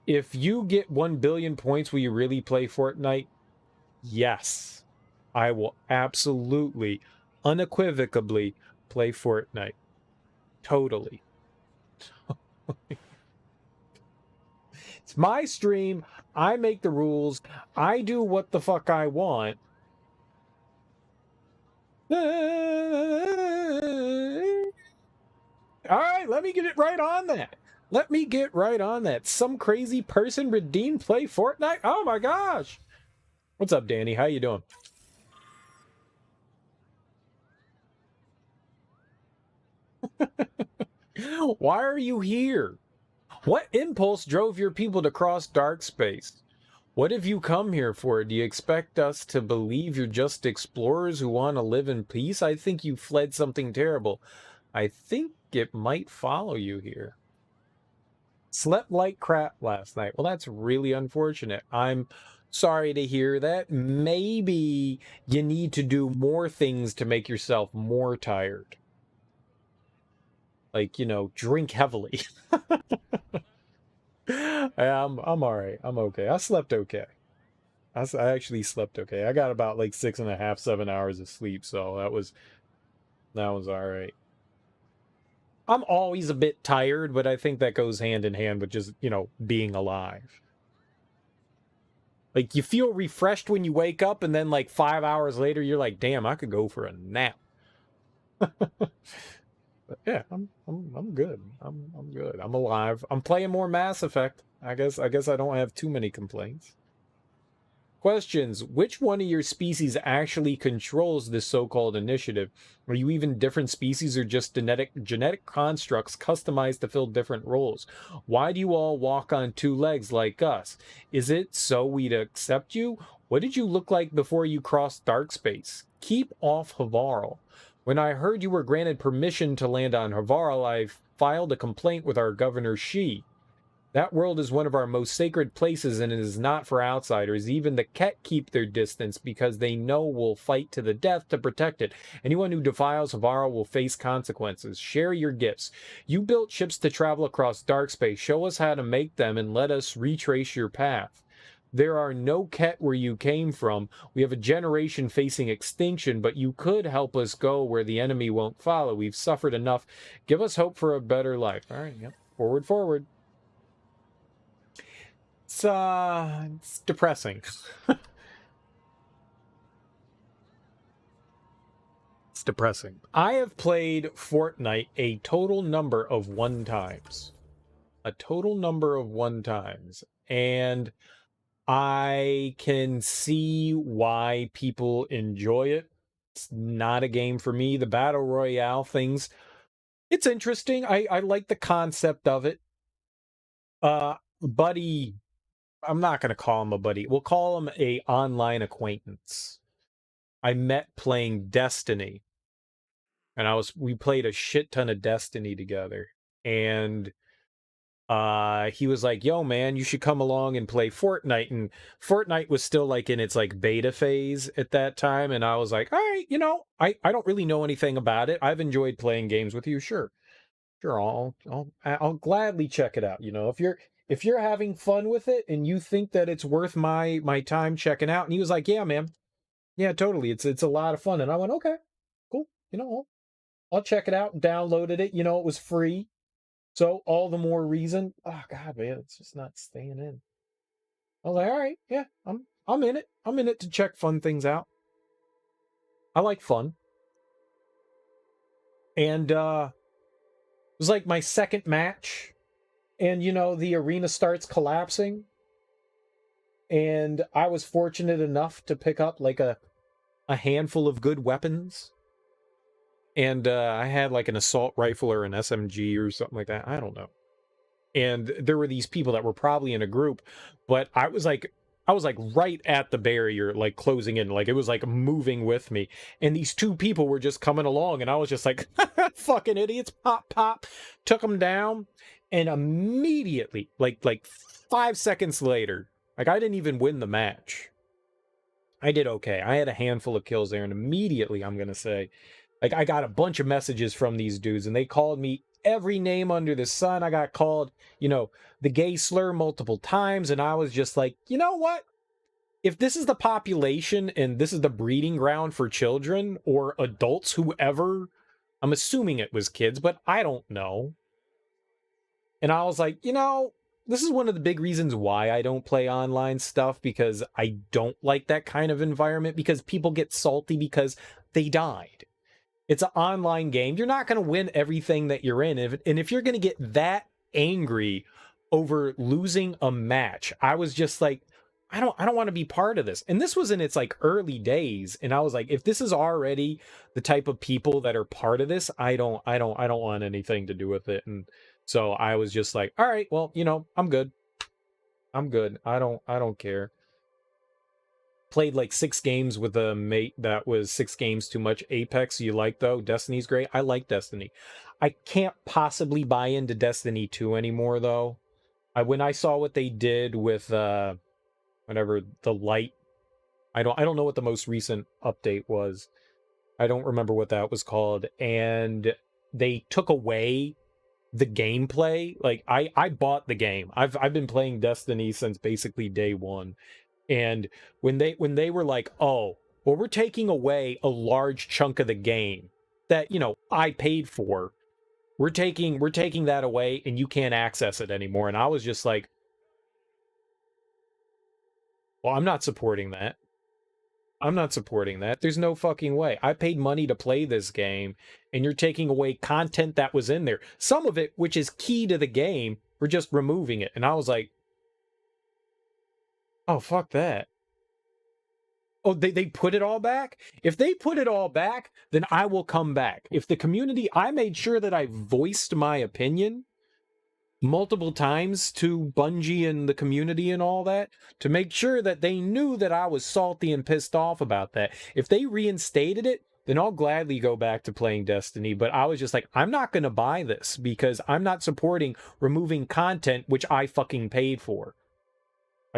If you get 1 billion points, will you really play Fortnite? Yes. I will absolutely, unequivocally play Fortnite. Totally. It's my stream. I make the rules. I do what the fuck I want. All right, let me get it right on that. Let me get right on that. Some crazy person redeemed play Fortnite? Oh my gosh. What's up, Danny? How you doing? Why are you here? What impulse drove your people to cross dark space? What have you come here for? Do you expect us to believe you're just explorers who want to live in peace? I think you fled something terrible. I think it might follow you here. Slept like crap last night. Well, that's really unfortunate. I'm sorry to hear that. Maybe you need to do more things to make yourself more tired. Like, you know, drink heavily. I'm all right. I'm okay. I slept okay. I actually slept okay. I got about like 6.5, 7 hours of sleep, so that was all right. I'm always a bit tired, but I think that goes hand in hand with just, you know, being alive. Like, you feel refreshed when you wake up, and then like 5 hours later, you're like, damn, I could go for a nap. But yeah, I'm good. I'm good. I'm alive. I'm playing more Mass Effect. I guess I don't have too many complaints. Questions. Which one of your species actually controls this so-called initiative? Are you even different species or just genetic constructs customized to fill different roles? Why do you all walk on 2 legs like us? Is it so we'd accept you? What did you look like before you crossed dark space? Keep off Havarl. When I heard you were granted permission to land on Havarl, I filed a complaint with our Governor Shi. That world is one of our most sacred places and it is not for outsiders. Even the Kett keep their distance because they know we'll fight to the death to protect it. Anyone who defiles Havarl will face consequences. Share your gifts. You built ships to travel across dark space. Show us how to make them and let us retrace your path. There are no Kett where you came from. We have a generation facing extinction, but you could help us go where the enemy won't follow. We've suffered enough. Give us hope for a better life. All right, yep. Forward. It's depressing. It's depressing. I have played Fortnite a total number of 1 times. A total number of 1 times. And I can see why people enjoy it. It's not a game for me. The Battle Royale things, it's interesting. I like the concept of it. Buddy, I'm not going to call him a buddy. We'll call him a online acquaintance. I met playing Destiny. And we played a shit ton of Destiny together. And he was like, yo man, you should come along and play Fortnite. And Fortnite was still like in its like beta phase at that time. And I was like, all right, you know, I don't really know anything about it. I've enjoyed playing games with you. Sure, I'll gladly check it out. You know, if you're having fun with it and you think that it's worth my time checking out. And he was like, yeah, man, yeah, totally. It's a lot of fun. And I went, okay, cool. You know, I'll check it out and downloaded it. You know, it was free. So all the more reason. Oh God, man, it's just not staying in. I was like, all right, yeah, I'm in it. I'm in it to check fun things out. I like fun. And it was like my second match, and you know, the arena starts collapsing, and I was fortunate enough to pick up like a handful of good weapons. And I had like an assault rifle or an SMG or something like that. I don't know. And there were these people that were probably in a group, but I was like right at the barrier, like closing in, like it was like moving with me. And these two people were just coming along, and I was just like, fucking idiots, pop, pop, took them down. And immediately, like 5 seconds later, like I didn't even win the match. I did okay. I had a handful of kills there, and immediately I'm gonna say, like, I got a bunch of messages from these dudes, and they called me every name under the sun. I got called, you know, the gay slur multiple times, and I was just like, you know what? If this is the population and this is the breeding ground for children or adults, whoever, I'm assuming it was kids, but I don't know. And I was like, you know, this is one of the big reasons why I don't play online stuff, because I don't like that kind of environment, because people get salty because they died. It's an online game. You're not going to win everything that you're in. And if you're going to get that angry over losing a match, I was just like, I don't want to be part of this. And this was in its like early days. And I was like, if this is already the type of people that are part of this, I don't want anything to do with it. And so I was just like, all right, well, you know, I'm good. I'm good. I don't care. Played like 6 games with a mate that was 6 games too much. Apex, you like though? Destiny's great. I like Destiny. I can't possibly buy into Destiny 2 anymore though. When I saw what they did with whatever the light, I don't know what the most recent update was. I don't remember what that was called, and they took away the gameplay. Like I bought the game. I've been playing Destiny since basically day one. And when they were like, "Oh, well, we're taking away a large chunk of the game that, you know, I paid for. We're taking that away, and you can't access it anymore." And I was just like, "Well, I'm not supporting that. I'm not supporting that. There's no fucking way. I paid money to play this game, and you're taking away content that was in there. Some of it, which is key to the game, we're just removing it." And I was like, "Oh, fuck that." Oh, they put it all back? If they put it all back, then I will come back. If the community, I made sure that I voiced my opinion multiple times to Bungie and the community and all that, to make sure that they knew that I was salty and pissed off about that. If they reinstated it, then I'll gladly go back to playing Destiny. But I was just like, I'm not going to buy this, because I'm not supporting removing content which I fucking paid for.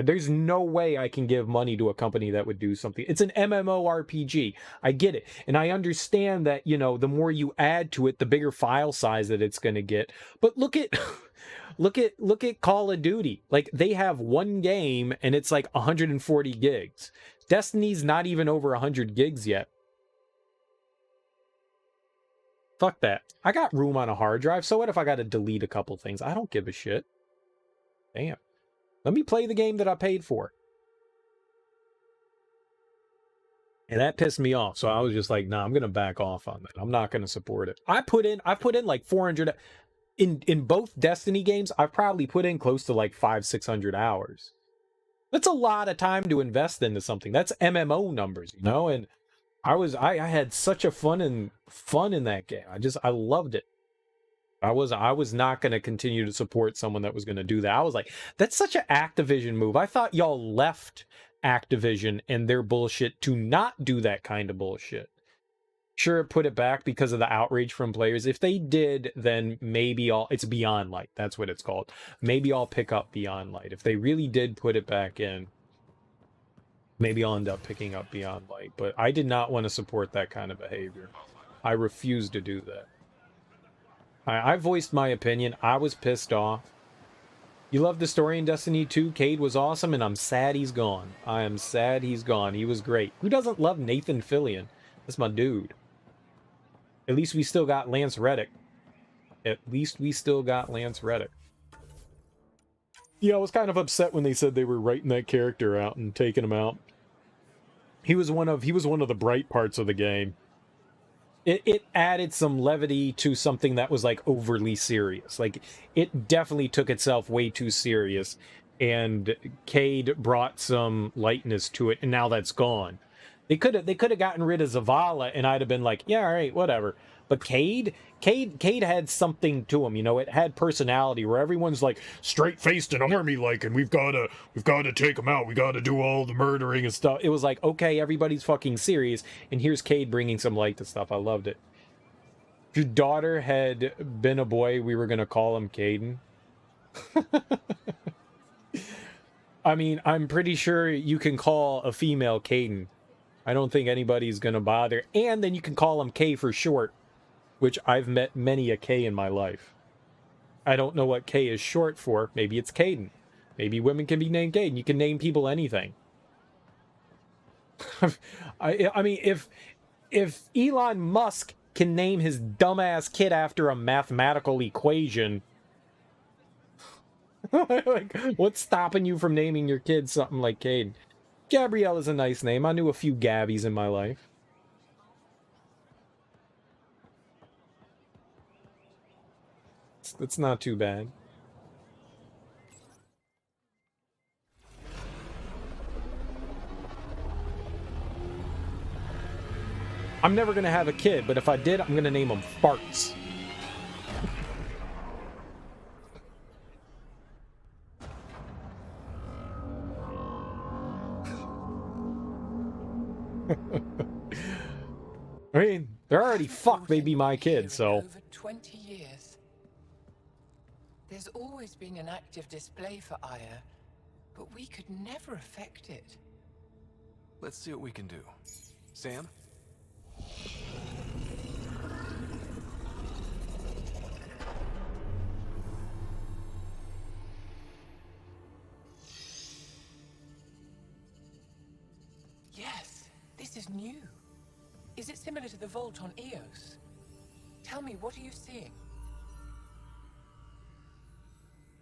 There's no way I can give money to a company that would do something. It's an MMORPG. I get it. And I understand that, you know, the more you add to it, the bigger file size that it's going to get. But look at look at Call of Duty. Like, they have one game and it's like 140 gigs. Destiny's not even over 100 gigs yet. Fuck that. I got room on a hard drive. So what if I got to delete a couple things? I don't give a shit. Damn. Let me play the game that I paid for. And that pissed me off. So I was just like, nah, I'm going to back off on that. I'm not going to support it. I've put in like 400 in both Destiny games. I've probably put in close to like 500-600 hours. That's a lot of time to invest into something. That's MMO numbers, you know? And I had such a fun in that game. I loved it. I was not going to continue to support someone that was going to do that. I was like, that's such an Activision move. I thought y'all left Activision and their bullshit to not do that kind of bullshit. Sure, it put it back because of the outrage from players. If they did, then maybe it's Beyond Light. That's what it's called. Maybe I'll pick up Beyond Light. If they really did put it back in, maybe I'll end up picking up Beyond Light. But I did not want to support that kind of behavior. I refused to do that. I voiced my opinion. I was pissed off. You love the story in Destiny 2. Cade was awesome, and I'm sad he's gone. I am sad he's gone. He was great. Who doesn't love Nathan Fillion? That's my dude. At least we still got Lance Reddick. At least we still got Lance Reddick. Yeah, I was kind of upset when they said they were writing that character out and taking him out. He was one of the bright parts of the game. it added some levity to something that was like overly serious. Like it definitely took itself way too serious, and Cade brought some lightness to it, and now that's gone. They could have gotten rid of Zavala, and I'd have been like, yeah, all right, whatever. But Cade had something to him, you know. It had personality where everyone's like straight faced and army like, and we've gotta take him out. We gotta do all the murdering and stuff. It was like, okay, everybody's fucking serious, and here's Cade bringing some light to stuff. I loved it. If your daughter had been a boy, we were gonna call him Caden. I mean, I'm pretty sure you can call a female Caden. I don't think anybody's gonna bother. And then you can call him K for short, which I've met many a K in my life. I don't know what K is short for. Maybe it's Caden. Maybe women can be named Caden. You can name people anything. I mean, if Elon Musk can name his dumbass kid after a mathematical equation, like, what's stopping you from naming your kid something like Caden? Gabrielle is a nice name. I knew a few Gabbies in my life. It's not too bad. I'm never going to have a kid, but if I did, I'm going to name him Farts. I mean, they're already fucked. They be my kids, so. Over 20 years. There's always been an active display for Aya, but we could never affect it. Let's see what we can do. Sam? Yes, this is new. Is it similar to the vault on Eos? Tell me, what are you seeing?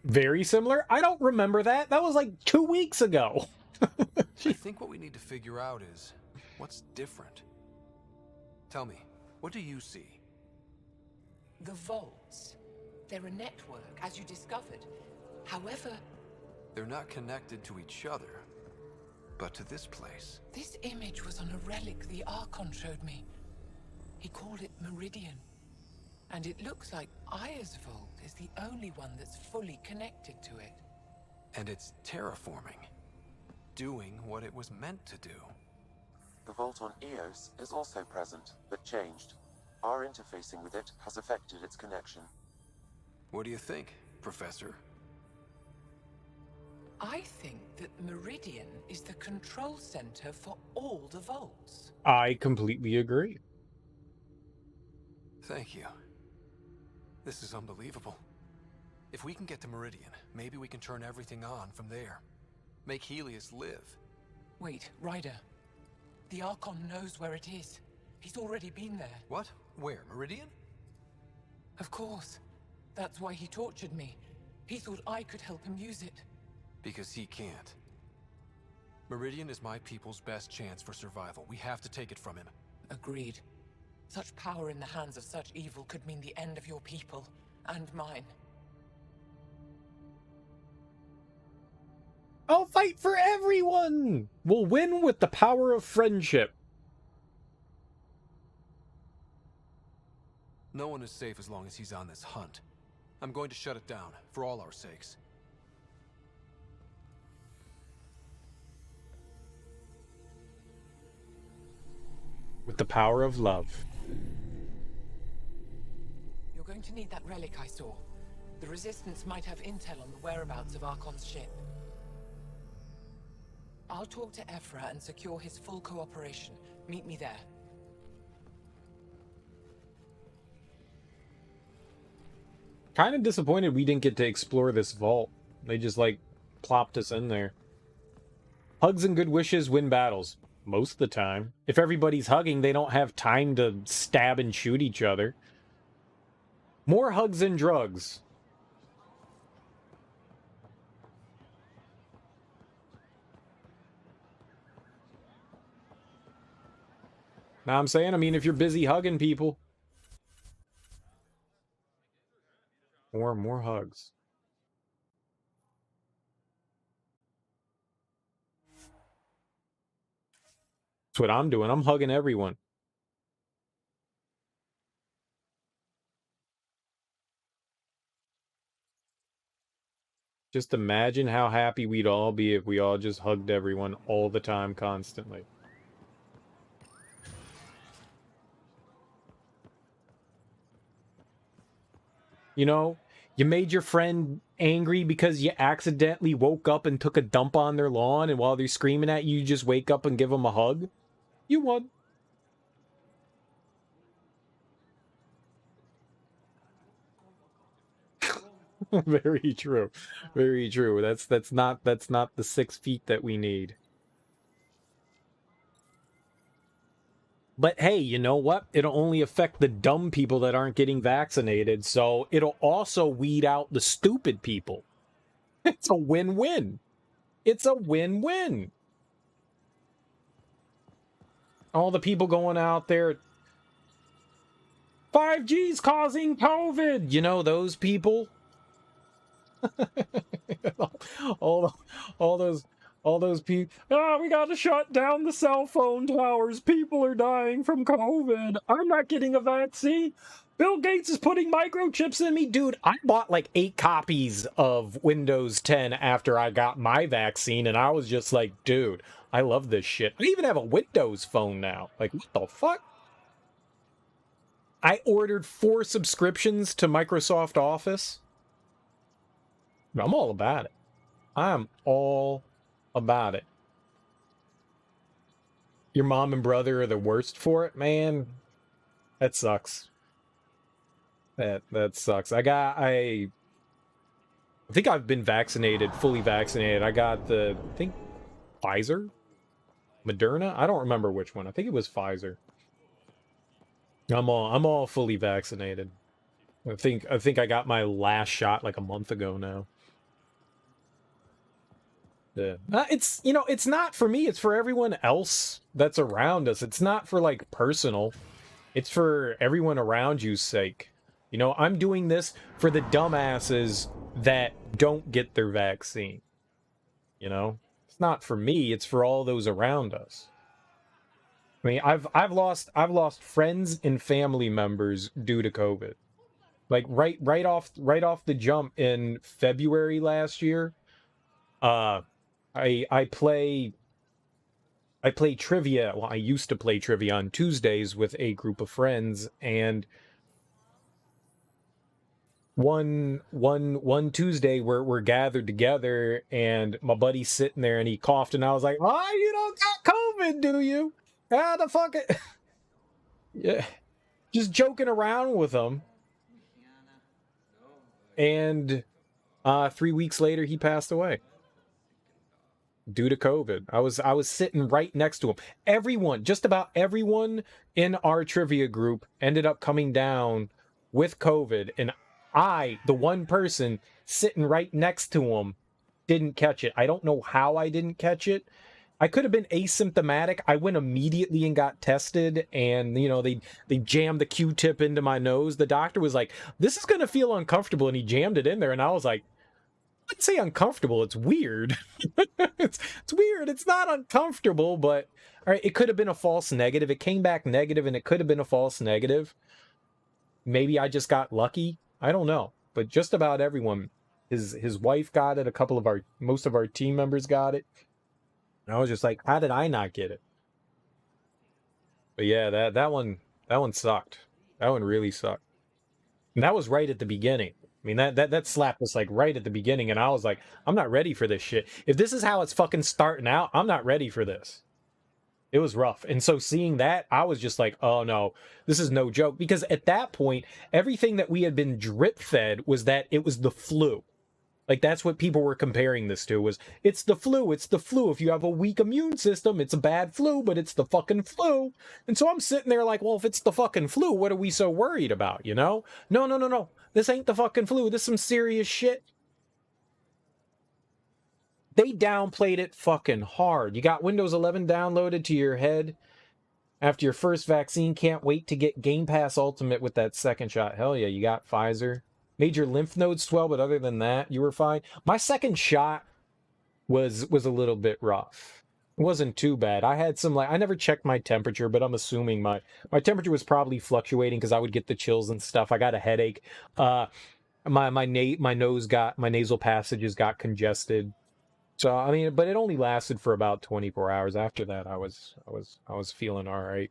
Very similar? I don't remember that. That was like 2 weeks ago. I think what we need to figure out is what's different. Tell me, what do you see? The vaults. They're a network, as you discovered. However, They're not connected to each other, but to this place. this image was on a relic the Archon showed me. He called it Meridian. And it looks like Aya's vault is the only one that's fully connected to it. And it's terraforming, doing what it was meant to do. The vault on Eos is also present, but changed. Our interfacing with it has affected its connection. What do you think, Professor? I think that Meridian is the control center for all the vaults. I completely agree. Thank you. This is unbelievable. If we can get to Meridian, maybe we can turn everything on from there. Make Helios live. Wait, Ryder. The Archon knows where it is. He's already been there. What? Where? Meridian? Of course. That's why he tortured me. He thought I could help him use it. Because he can't. Meridian is my people's best chance for survival. We have to take it from him. Agreed. Such power in the hands of such evil could mean the end of your people, and mine. I'll fight for everyone! We'll win with the power of friendship. No one is safe as long as he's on this hunt. I'm going to shut it down, for all our sakes. With the power of love. You're going to need that relic I saw. The Resistance might have intel on the whereabouts of Archon's ship. I'll talk to Ephra and secure his full cooperation. Meet me there. Kind of disappointed we didn't get to explore this vault. They just, like, plopped us in there. Hugs and good wishes win battles. Most of the time. If everybody's hugging, they don't have time to stab and shoot each other. More hugs and drugs. Know what I'm saying? I mean, if you're busy hugging people. More hugs. That's what I'm doing. I'm hugging everyone. Just imagine how happy we'd all be if we all just hugged everyone all the time, constantly. You know, you made your friend angry because you accidentally woke up and took a dump on their lawn, and while they're screaming at you, you just wake up and give them a hug. You won. Very true. Very true. That's not the 6 feet that we need. But hey, you know what? It'll only affect the dumb people that aren't getting vaccinated, so it'll also weed out the stupid people. It's a win-win. It's a win-win. All the people going out there, 5G's causing COVID. You know, those people. all those people. Oh, we got to shut down the cell phone towers. People are dying from COVID. I'm not getting a vaccine. Bill Gates is putting microchips in me. Dude, I bought like 8 copies of Windows 10 after I got my vaccine, and I was just like, dude, I love this shit. I even have a Windows phone now. Like, what the fuck? I ordered 4 subscriptions to Microsoft Office. I'm all about it. I'm all about it. Your mom and brother are the worst for it, man. That sucks. That sucks. I think I've been vaccinated, fully vaccinated. I got I think Pfizer, Moderna. I don't remember which one. I think it was Pfizer. I'm all fully vaccinated. I think I got my last shot like a month ago now. Yeah. It's, you know, it's not for me, it's for everyone else that's around us. It's not for like personal. It's for everyone around you's sake. You know, I'm doing this for the dumbasses that don't get their vaccine. You know? It's not for me, it's for all those around us. I mean, I've lost friends and family members due to COVID. Like right off the jump in February last year. I play trivia. Well, I used to play trivia on Tuesdays with a group of friends, and one Tuesday we're gathered together, and my buddy's sitting there and he coughed, and I was like, "Oh, you don't got COVID, do you? Ah, the fuck it." Yeah, just joking around with him, and 3 weeks later he passed away due to COVID. I was sitting right next to him. Everyone, just about everyone in our trivia group ended up coming down with COVID, and I, the one person sitting right next to him, didn't catch it. I don't know how I didn't catch it. I could have been asymptomatic. I went immediately and got tested, and you know, they jammed the Q-tip into my nose. The doctor was like, "This is going to feel uncomfortable," and he jammed it in there, and I was like, I'd say uncomfortable. It's weird. it's weird. It's not uncomfortable, but all right, it could have been a false negative. It came back negative, and it could have been a false negative. Maybe I just got lucky. I don't know. But just about everyone, his wife got it. Most of our team members got it. And I was just like, how did I not get it? But yeah, that one sucked. That one really sucked. And that was right at the beginning. I mean, that slapped us like right at the beginning, and I was like, I'm not ready for this shit. If this is how it's fucking starting out, I'm not ready for this. It was rough. And so seeing that, I was just like, oh no, this is no joke. Because at that point, everything that we had been drip fed was that it was the flu. Like, that's what people were comparing this to, was it's the flu. It's the flu. If you have a weak immune system, it's a bad flu, but it's the fucking flu. And so I'm sitting there like, well, if it's the fucking flu, what are we so worried about, you know? No. This ain't the fucking flu. This is some serious shit. They downplayed it fucking hard. You got Windows 11 downloaded to your head. After your first vaccine, can't wait to get Game Pass Ultimate with that second shot. Hell yeah, you got Pfizer. Made your lymph nodes swell, but other than that, you were fine. My second shot was a little bit rough. It wasn't too bad. I had some, like, I never checked my temperature, but I'm assuming my temperature was probably fluctuating because I would get the chills and stuff. I got a headache. My nasal passages got congested. So I mean, but it only lasted for about 24 hours. After that, I was feeling all right.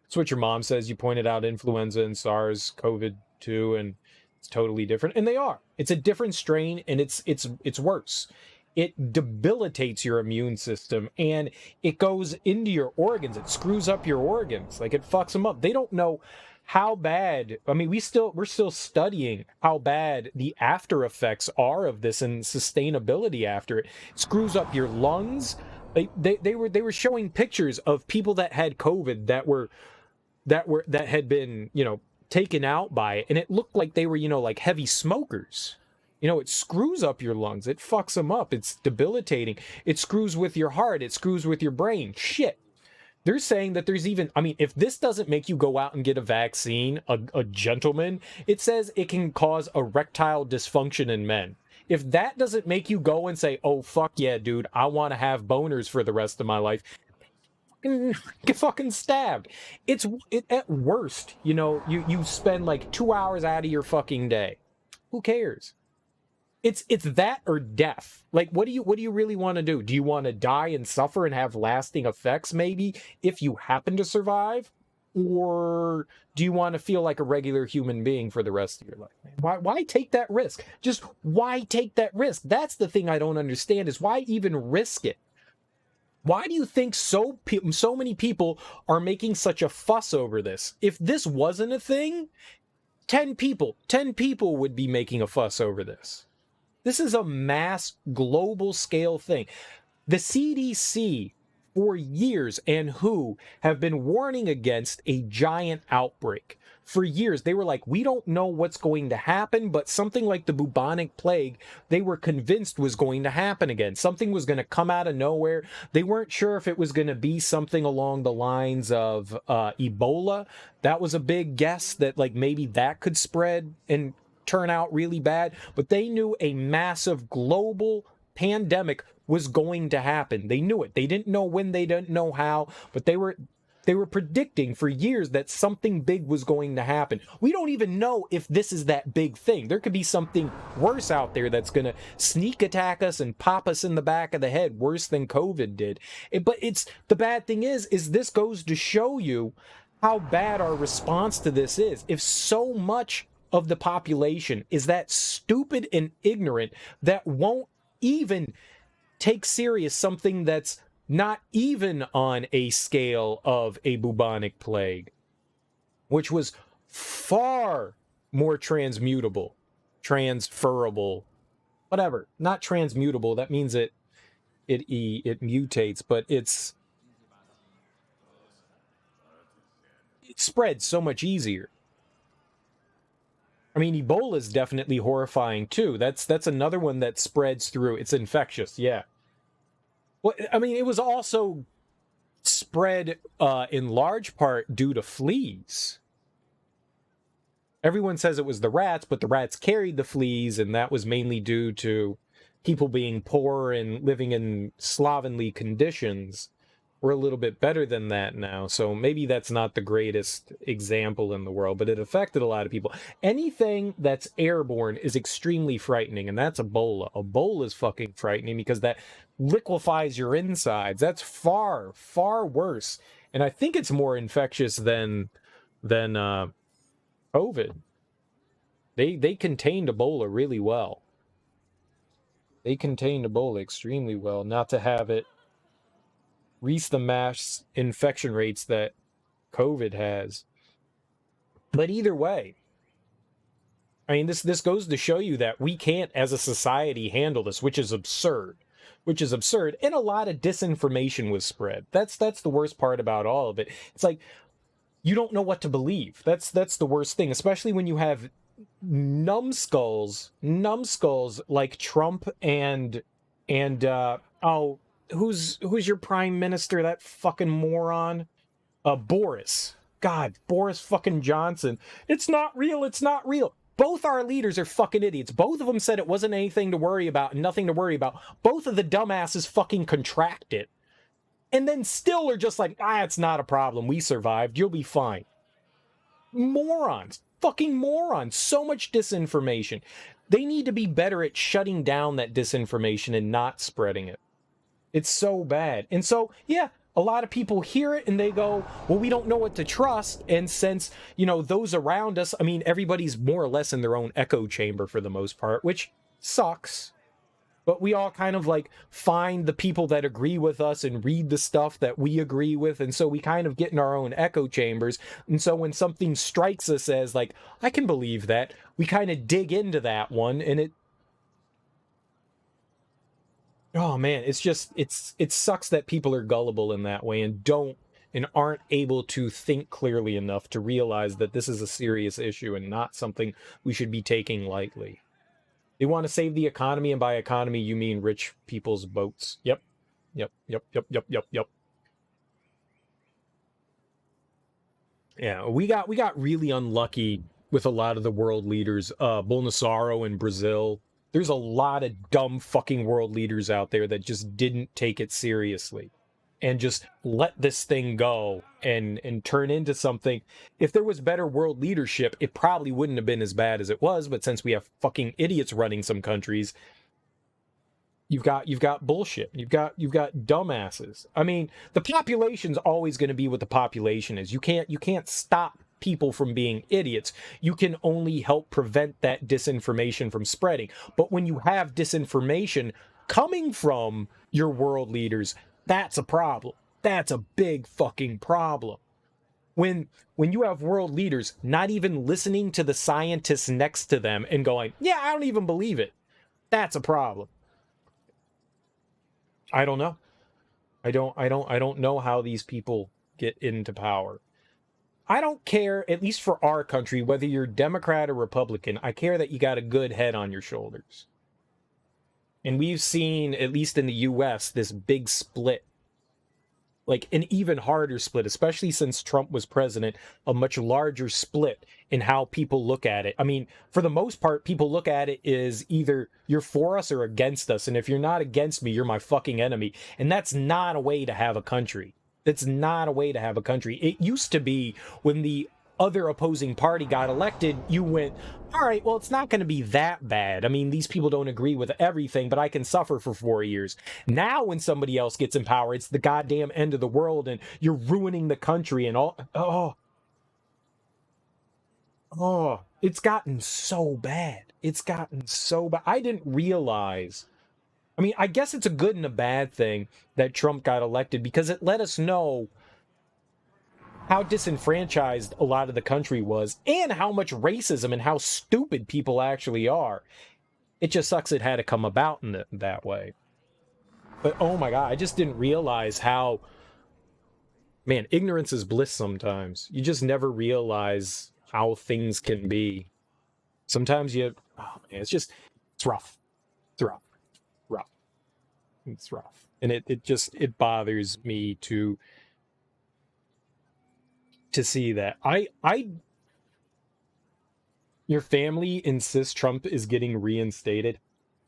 That's what your mom says. You pointed out influenza and SARS, COVID too, and it's totally different. And they are. It's a different strain, and it's worse. It debilitates your immune system, and it goes into your organs. It screws up your organs. Like, it fucks them up. They don't know how bad. I mean, we're still studying how bad the after effects are of this and sustainability after it. It screws up your lungs. They were showing pictures of people that had COVID that had been, taken out by it, and it looked like they were, like heavy smokers. It screws up your lungs. It fucks them up. It's debilitating. It screws with your heart. It screws with your brain. Shit. They're saying that there's even, I mean, if this doesn't make you go out and get a vaccine, a gentleman, it says it can cause erectile dysfunction in men. If that doesn't make you go and say, oh, fuck yeah, dude, I want to have boners for the rest of my life, get fucking stabbed. At worst, you spend like 2 hours out of your fucking day. Who cares? It's that or death. Like, what do you really want to do? Do you want to die and suffer and have lasting effects, maybe, if you happen to survive? Or do you want to feel like a regular human being for the rest of your life? Why take that risk? Just why take that risk? That's the thing I don't understand, is why even risk it? Why do you think so many people are making such a fuss over this? If this wasn't a thing, 10 people would be making a fuss over this. This is a mass global scale thing. The CDC for years and WHO have been warning against a giant outbreak. For years, they were like, we don't know what's going to happen, but something like the bubonic plague, they were convinced was going to happen again. Something was going to come out of nowhere. They weren't sure if it was going to be something along the lines of Ebola. That was a big guess, that like maybe that could spread and turn out really bad. But they knew a massive global pandemic was going to happen. They knew it. They didn't know when, they didn't know how, but they were predicting for years that something big was going to happen. We don't even know if this is that big thing. There could be something worse out there that's going to sneak attack us and pop us in the back of the head worse than COVID did. But the bad thing is this goes to show you how bad our response to this is. If so much of the population is that stupid and ignorant that won't even take serious something that's not even on a scale of a bubonic plague, which was far more transferable, whatever. Not transmutable. That means it mutates, but it spreads so much easier. I mean, Ebola is definitely horrifying too. That's another one that spreads through. It's infectious, yeah. Well, I mean, it was also spread in large part due to fleas. Everyone says it was the rats, but the rats carried the fleas, and that was mainly due to people being poor and living in slovenly conditions. We're a little bit better than that now, so maybe that's not the greatest example in the world, but it affected a lot of people. Anything that's airborne is extremely frightening, and that's Ebola. Ebola is fucking frightening because that liquefies your insides. That's far, far worse, and I think it's more infectious than COVID. They contained Ebola really well. They contained Ebola extremely well, not to have it reach the mass infection rates that COVID has. But either way, I mean, this goes to show you that we can't, as a society, handle this, which is absurd. And a lot of disinformation was spread. That's the worst part about all of it. It's like, you don't know what to believe. That's the worst thing, especially when you have numbskulls like Trump and who's your prime minister? That fucking moron. Boris. God, Boris fucking Johnson. It's not real. It's not real. Both our leaders are fucking idiots. Both of them said it wasn't anything to worry about, nothing to worry about. Both of the dumbasses fucking contracted. And then still are just like, it's not a problem. We survived. You'll be fine. Morons. Fucking morons. So much disinformation. They need to be better at shutting down that disinformation and not spreading it. It's so bad. And so, yeah, a lot of people hear it and they go, well, we don't know what to trust. And since, those around us, I mean, everybody's more or less in their own echo chamber for the most part, which sucks. But we all kind of like find the people that agree with us and read the stuff that we agree with. And so we kind of get in our own echo chambers. And so when something strikes us as like, I can believe that, we kind of dig into that one and oh man, it's just, it sucks that people are gullible in that way and aren't able to think clearly enough to realize that this is a serious issue and not something we should be taking lightly. They want to save the economy, and by economy, you mean rich people's boats. Yep. Yeah, we got really unlucky with a lot of the world leaders. Bolsonaro in Brazil. There's a lot of dumb fucking world leaders out there that just didn't take it seriously and just let this thing go and turn into something. If there was better world leadership, it probably wouldn't have been as bad as it was. But since we have fucking idiots running some countries, you've got bullshit. You've got dumbasses. I mean, the population's always going to be what the population is. You can't stop people from being idiots. You can only help prevent that disinformation from spreading. But when you have disinformation coming from your world leaders, that's a problem. That's a big fucking problem. When you have world leaders not even listening to the scientists next to them and going, yeah, I don't even believe it. That's a problem. I don't know. I don't know how these people get into power. I don't care, at least for our country, whether you're Democrat or Republican. I care that you got a good head on your shoulders. And we've seen, at least in the US, this big split. Like an even harder split, especially since Trump was president, a much larger split in how people look at it. I mean, for the most part, people look at it as either you're for us or against us. And if you're not against me, you're my fucking enemy. And that's not a way to have a country. That's not a way to have a country. It used to be when the other opposing party got elected, you went, all right, well, it's not going to be that bad. I mean, these people don't agree with everything, but I can suffer for 4 years. Now, when somebody else gets in power, it's the goddamn end of the world, and you're ruining the country and all. Oh, it's gotten so bad. It's gotten so bad. I didn't realize. I mean, I guess it's a good and a bad thing that Trump got elected because it let us know how disenfranchised a lot of the country was and how much racism and how stupid people actually are. It just sucks it had to come about in that way. But oh my God, I just didn't realize how, man, ignorance is bliss sometimes. You just never realize how things can be. Sometimes it's rough. It's rough. It's rough. And it bothers me to see that. Your family insists Trump is getting reinstated.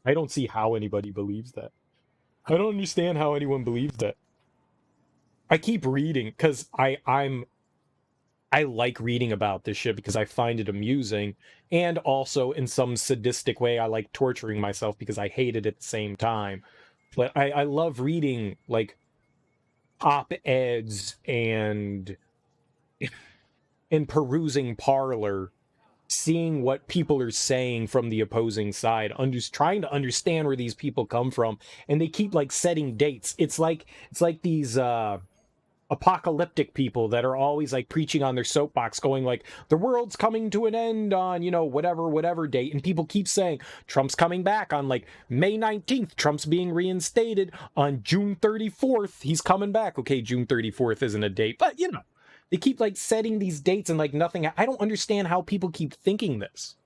I don't see how anybody believes that. I don't understand how anyone believes that. I keep reading because I like reading about this shit because I find it amusing, and also in some sadistic way I like torturing myself because I hate it at the same time. But I love reading like op-eds and perusing Parler, seeing what people are saying from the opposing side, trying to understand where these people come from, and they keep like setting dates. It's like these apocalyptic people that are always like preaching on their soapbox, going like the world's coming to an end on whatever date, and people keep saying Trump's coming back on like May 19th, Trump's being reinstated on June 34th, he's coming back. Okay, June 34th isn't a date, but they keep like setting these dates and like nothing. I don't understand how people keep thinking this.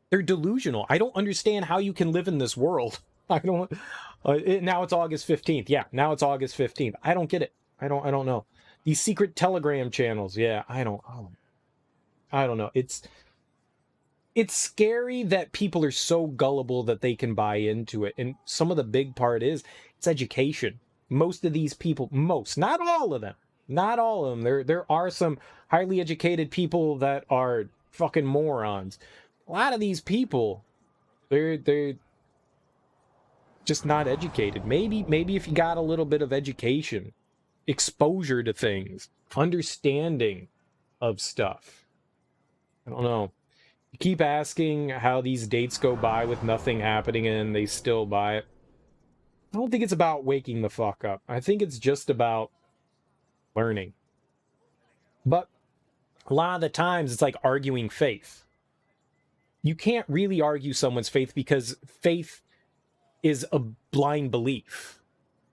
They're delusional. I don't understand how you can live in this world. I don't. Now it's August 15th. Yeah, now it's August 15th. I don't get it. I don't know. These secret Telegram channels. Yeah, I don't know. It's scary that people are so gullible that they can buy into it. And some of the big part is it's education. Most of these people, not all of them, not all of them. There are some highly educated people that are fucking morons. A lot of these people, they're just not educated. Maybe if you got a little bit of education, exposure to things, understanding of stuff. I don't know. You keep asking how these dates go by with nothing happening and they still buy it. I don't think it's about waking the fuck up. I think it's just about learning. But a lot of the times it's like arguing faith. You can't really argue someone's faith because faith is a blind belief.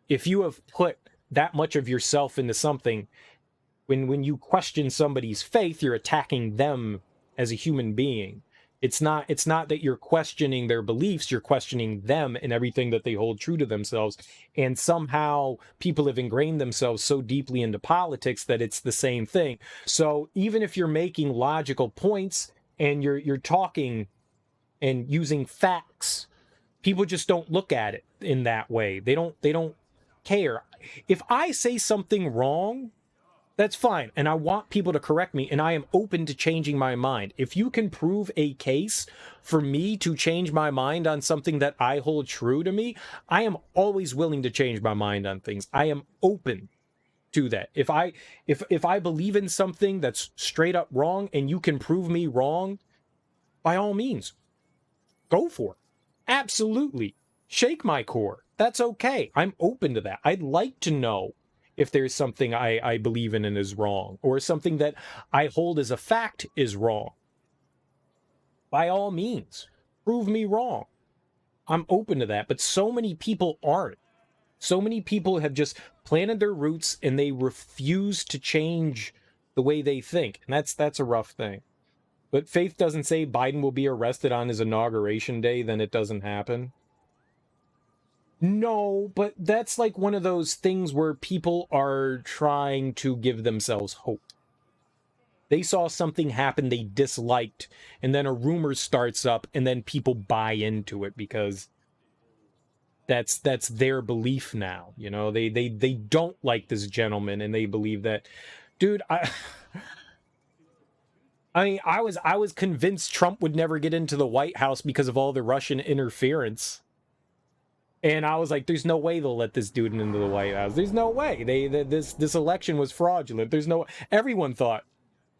If you have put that much of yourself into something, when you question somebody's faith, you're attacking them as a human being. It's not that you're questioning their beliefs, you're questioning them and everything that they hold true to themselves. And somehow people have ingrained themselves so deeply into politics that it's the same thing. So even if you're making logical points and you're talking and using facts, people just don't look at it in that way. They don't care. If I say something wrong, that's fine. And I want people to correct me, and I am open to changing my mind. If you can prove a case for me to change my mind on something that I hold true to me, I am always willing to change my mind on things. I am open to that. If I believe in something that's straight up wrong and you can prove me wrong, by all means, go for it. Absolutely. Shake my core. That's okay. I'm open to that. I'd like to know if there's something I believe in and is wrong, or something that I hold as a fact is wrong. By all means, prove me wrong. I'm open to that, but so many people aren't. So many people have just planted their roots and they refuse to change the way they think. And that's a rough thing. But faith doesn't say Biden will be arrested on his inauguration day, then it doesn't happen. No, but that's like one of those things where people are trying to give themselves hope. They saw something happen they disliked, and then a rumor starts up, and then people buy into it because that's their belief now. You know, they don't like this gentleman, and they believe that, dude. I mean, I was convinced Trump would never get into the White House because of all the Russian interference. And I was like, there's no way they'll let this dude into the White House. There's no way. This election was fraudulent. There's no... Everyone thought,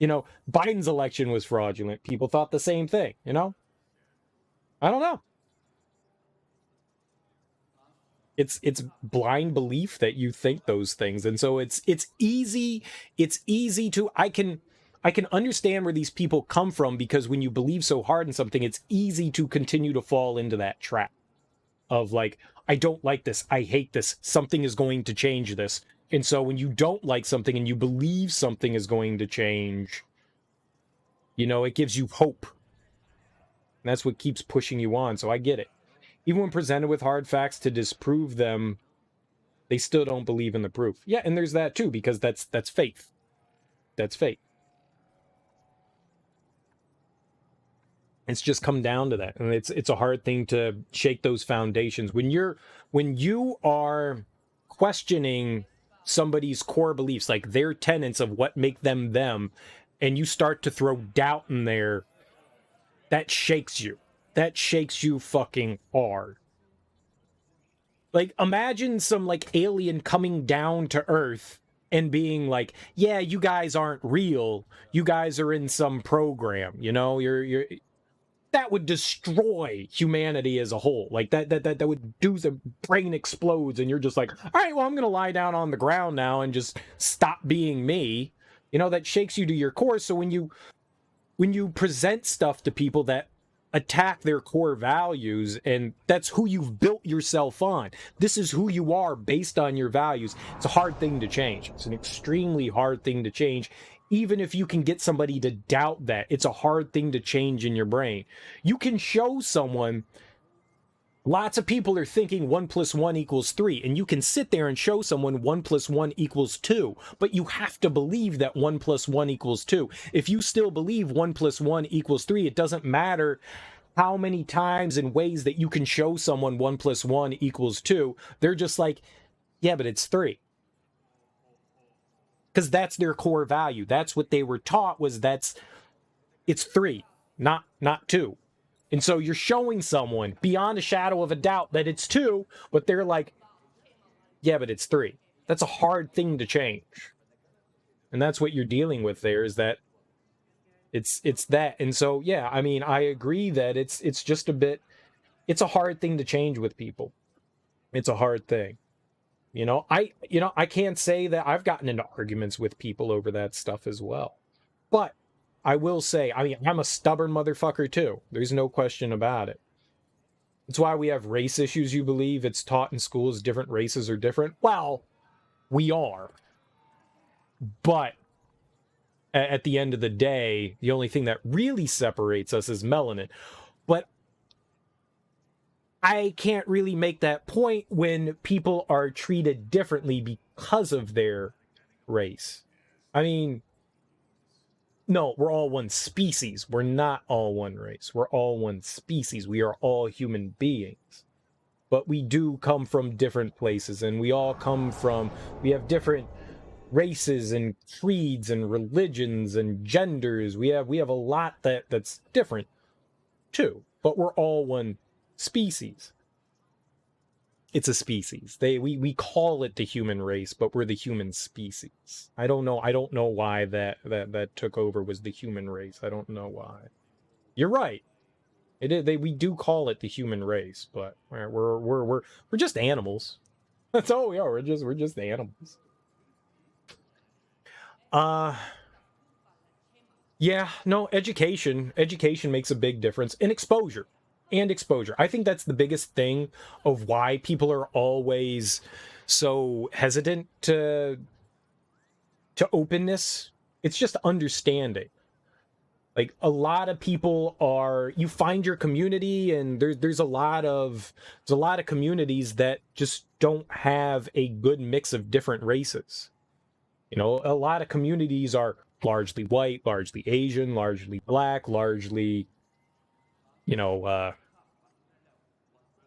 Biden's election was fraudulent. People thought the same thing, I don't know. It's blind belief that you think those things. And so it's easy to... I can understand where these people come from, because when you believe so hard in something, it's easy to continue to fall into that trap of like, I don't like this, I hate this, something is going to change this. And so when you don't like something and you believe something is going to change, it gives you hope. And that's what keeps pushing you on. So I get it. Even when presented with hard facts to disprove them, they still don't believe in the proof. Yeah, and there's that too, because that's faith. That's faith. It's just come down to that, and it's a hard thing to shake those foundations when you are questioning somebody's core beliefs, like their tenets of what make them them, and you start to throw doubt in there. That shakes you. That shakes you fucking hard. Like, imagine some like alien coming down to Earth and being like, "Yeah, you guys aren't real. You guys are in some program. You're." That would destroy humanity as a whole. Like that would do, the brain explodes, and you're just like, all right, well, I'm gonna lie down on the ground now and just stop being me. That shakes you to your core. So when you present stuff to people that attack their core values, and that's who you've built yourself on, this is who you are based on your values, it's a hard thing to change. It's an extremely hard thing to change. Even if you can get somebody to doubt that, it's a hard thing to change in your brain. You can show someone Lots of people are thinking 1 + 1 = 3, and you can sit there and show someone 1 + 1 = 2, but you have to believe that 1 + 1 = 2. If you still believe 1 + 1 = 3, it doesn't matter how many times and ways that you can show someone 1 + 1 = 2. They're just like, yeah, but it's 3. Because that's their core value. That's what they were taught, was it's 3, not 2. And so you're showing someone beyond a shadow of a doubt that it's 2, but they're like, yeah, but it's 3. That's a hard thing to change. And that's what you're dealing with there, is that it's that. And so, yeah, I mean, I agree that it's just a bit, it's a hard thing to change with people. It's a hard thing. I can't say that I've gotten into arguments with people over that stuff as well. But I will say, I mean, I'm a stubborn motherfucker too. There's no question about it. It's why we have race issues, you believe. It's taught in schools different races are different. Well, we are. But at the end of the day, the only thing that really separates us is melanin. But I can't really make that point when people are treated differently because of their race. I mean, no, we're all one species. We're not all one race. We're all one species. We are all human beings. But we do come from different places, and we have different races and creeds and religions and genders. We have a lot that's different too, but we're all one species. It's a species. We call it the human race, but we're the human species. I don't know why that took over was the human race. I don't know why. You're right. We do call it the human race, but we're just animals. That's all we are. We're just animals. Yeah, no, education makes a big difference, and exposure. I think that's the biggest thing of why people are always so hesitant to openness. It's just understanding. Like, a lot of people you find your community, and there's a lot of communities that just don't have a good mix of different races. A lot of communities are largely white, largely Asian, largely black, largely,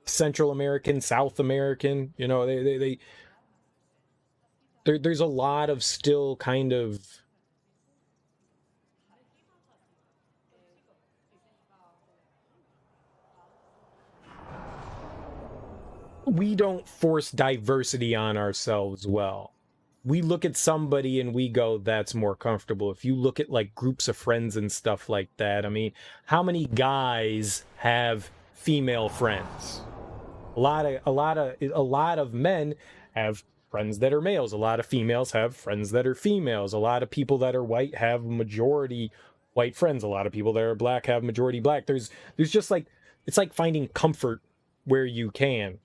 Central American, South American. There's a lot of still kind of we don't force diversity on ourselves well. We look at somebody and we go, that's more comfortable. If you look at like groups of friends and stuff like that, I mean, how many guys have female friends? A lot of men have friends that are males. A lot of females have friends that are females. A lot of people that are white have majority white friends. A lot of people that are black have majority black. There's just like, it's like finding comfort where you can.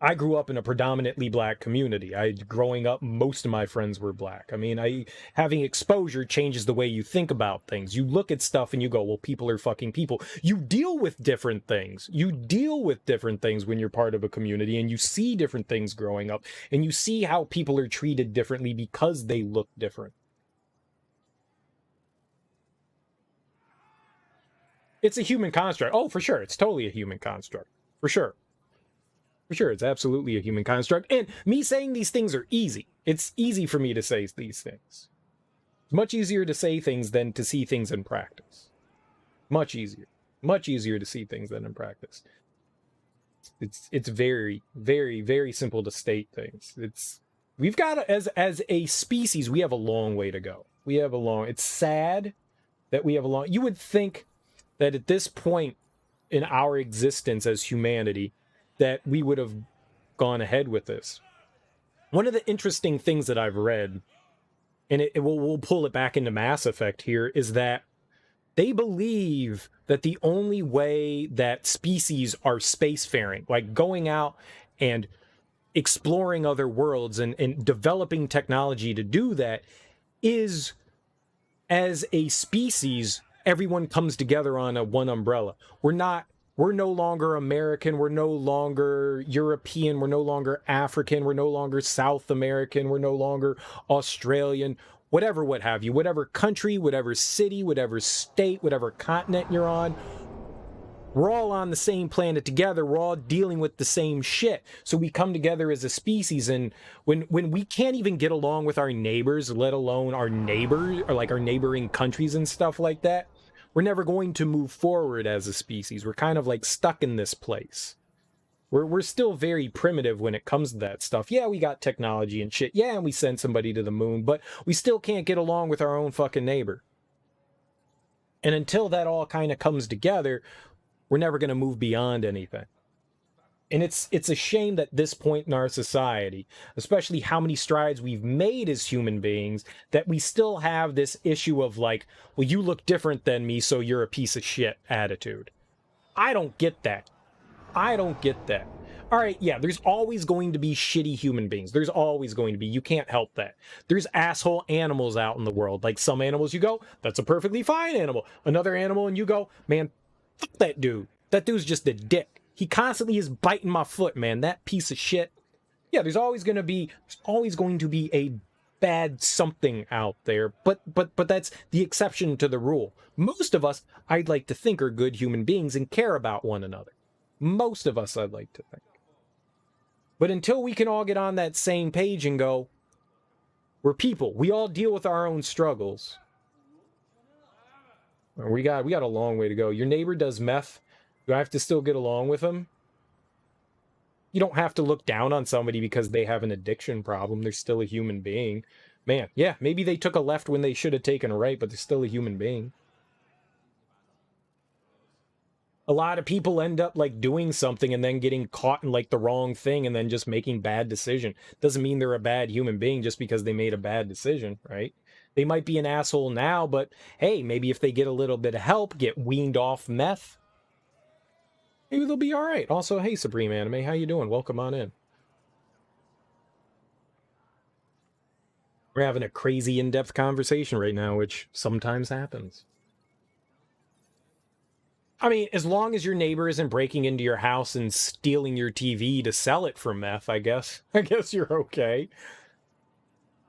I grew up in a predominantly black community. Growing up, most of my friends were black. I mean, having exposure changes the way you think about things. You look at stuff and you go, well, people are fucking people. You deal with different things. When you're part of a community, and you see different things growing up, and you see how people are treated differently because they look different. It's a human construct. Oh, for sure. It's totally a human construct. For sure. For sure, it's absolutely a human construct. And me saying these things are easy. It's easy for me to say these things. It's much easier to say things than to see things in practice. Much easier. Much easier to see things than in practice. It's very, very, very simple to state things. We've got, as a species, we have a long way to go. It's sad that we have a long... You would think that at this point in our existence as humanity, that we would have gone ahead with this. One of the interesting things that I've read, and we'll pull it back into Mass Effect here, is that they believe that the only way that species are spacefaring, like going out and exploring other worlds and developing technology to do that, is as a species, everyone comes together on one umbrella. We're not We're no longer American. We're no longer European. We're no longer African. We're no longer South American. We're no longer Australian. Whatever, what have you. Whatever country, whatever city, whatever state, whatever continent you're on. We're all on the same planet together. We're all dealing with the same shit. So we come together as a species, and when we can't even get along with our neighbors, let alone our neighbors or like our neighboring countries and stuff like that, we're never going to move forward as a species. We're kind of like stuck in this place. We're still very primitive when it comes to that stuff. Yeah, we got technology and shit. Yeah, and we send somebody to the moon, but we still can't get along with our own fucking neighbor. And until that all kind of comes together, we're never going to move beyond anything. And it's a shame that this point in our society, especially how many strides we've made as human beings, that we still have this issue of like, well, you look different than me, so you're a piece of shit attitude. I don't get that. I don't get that. All right, yeah, there's always going to be shitty human beings. There's always going to be. You can't help that. There's asshole animals out in the world. Like some animals you go, that's a perfectly fine animal. Another animal and you go, man, fuck that dude. That dude's just a dick. He constantly is biting my foot, man. That piece of shit. Yeah, there's always going to be a bad something out there, but that's the exception to the rule. Most of us, I'd like to think, are good human beings and care about one another. Most of us, I'd like to think. But until we can all get on that same page and go, we're people. We all deal with our own struggles. We got a long way to go. Your neighbor does meth. Do I have to still get along with him? You don't have to look down on somebody because they have an addiction problem. They're still a human being. Man, yeah, maybe they took a left when they should have taken a right, but they're still a human being. A lot of people end up like doing something and then getting caught in like the wrong thing and then just making bad decision. Doesn't mean they're a bad human being just because they made a bad decision, right? They might be an asshole now, but hey, maybe if they get a little bit of help, get weaned off meth, maybe they'll be all right. Also, hey, Supreme Anime, how you doing? Welcome on in. We're having a crazy in-depth conversation right now, which sometimes happens. I mean, as long as your neighbor isn't breaking into your house and stealing your TV to sell it for meth, I guess you're okay.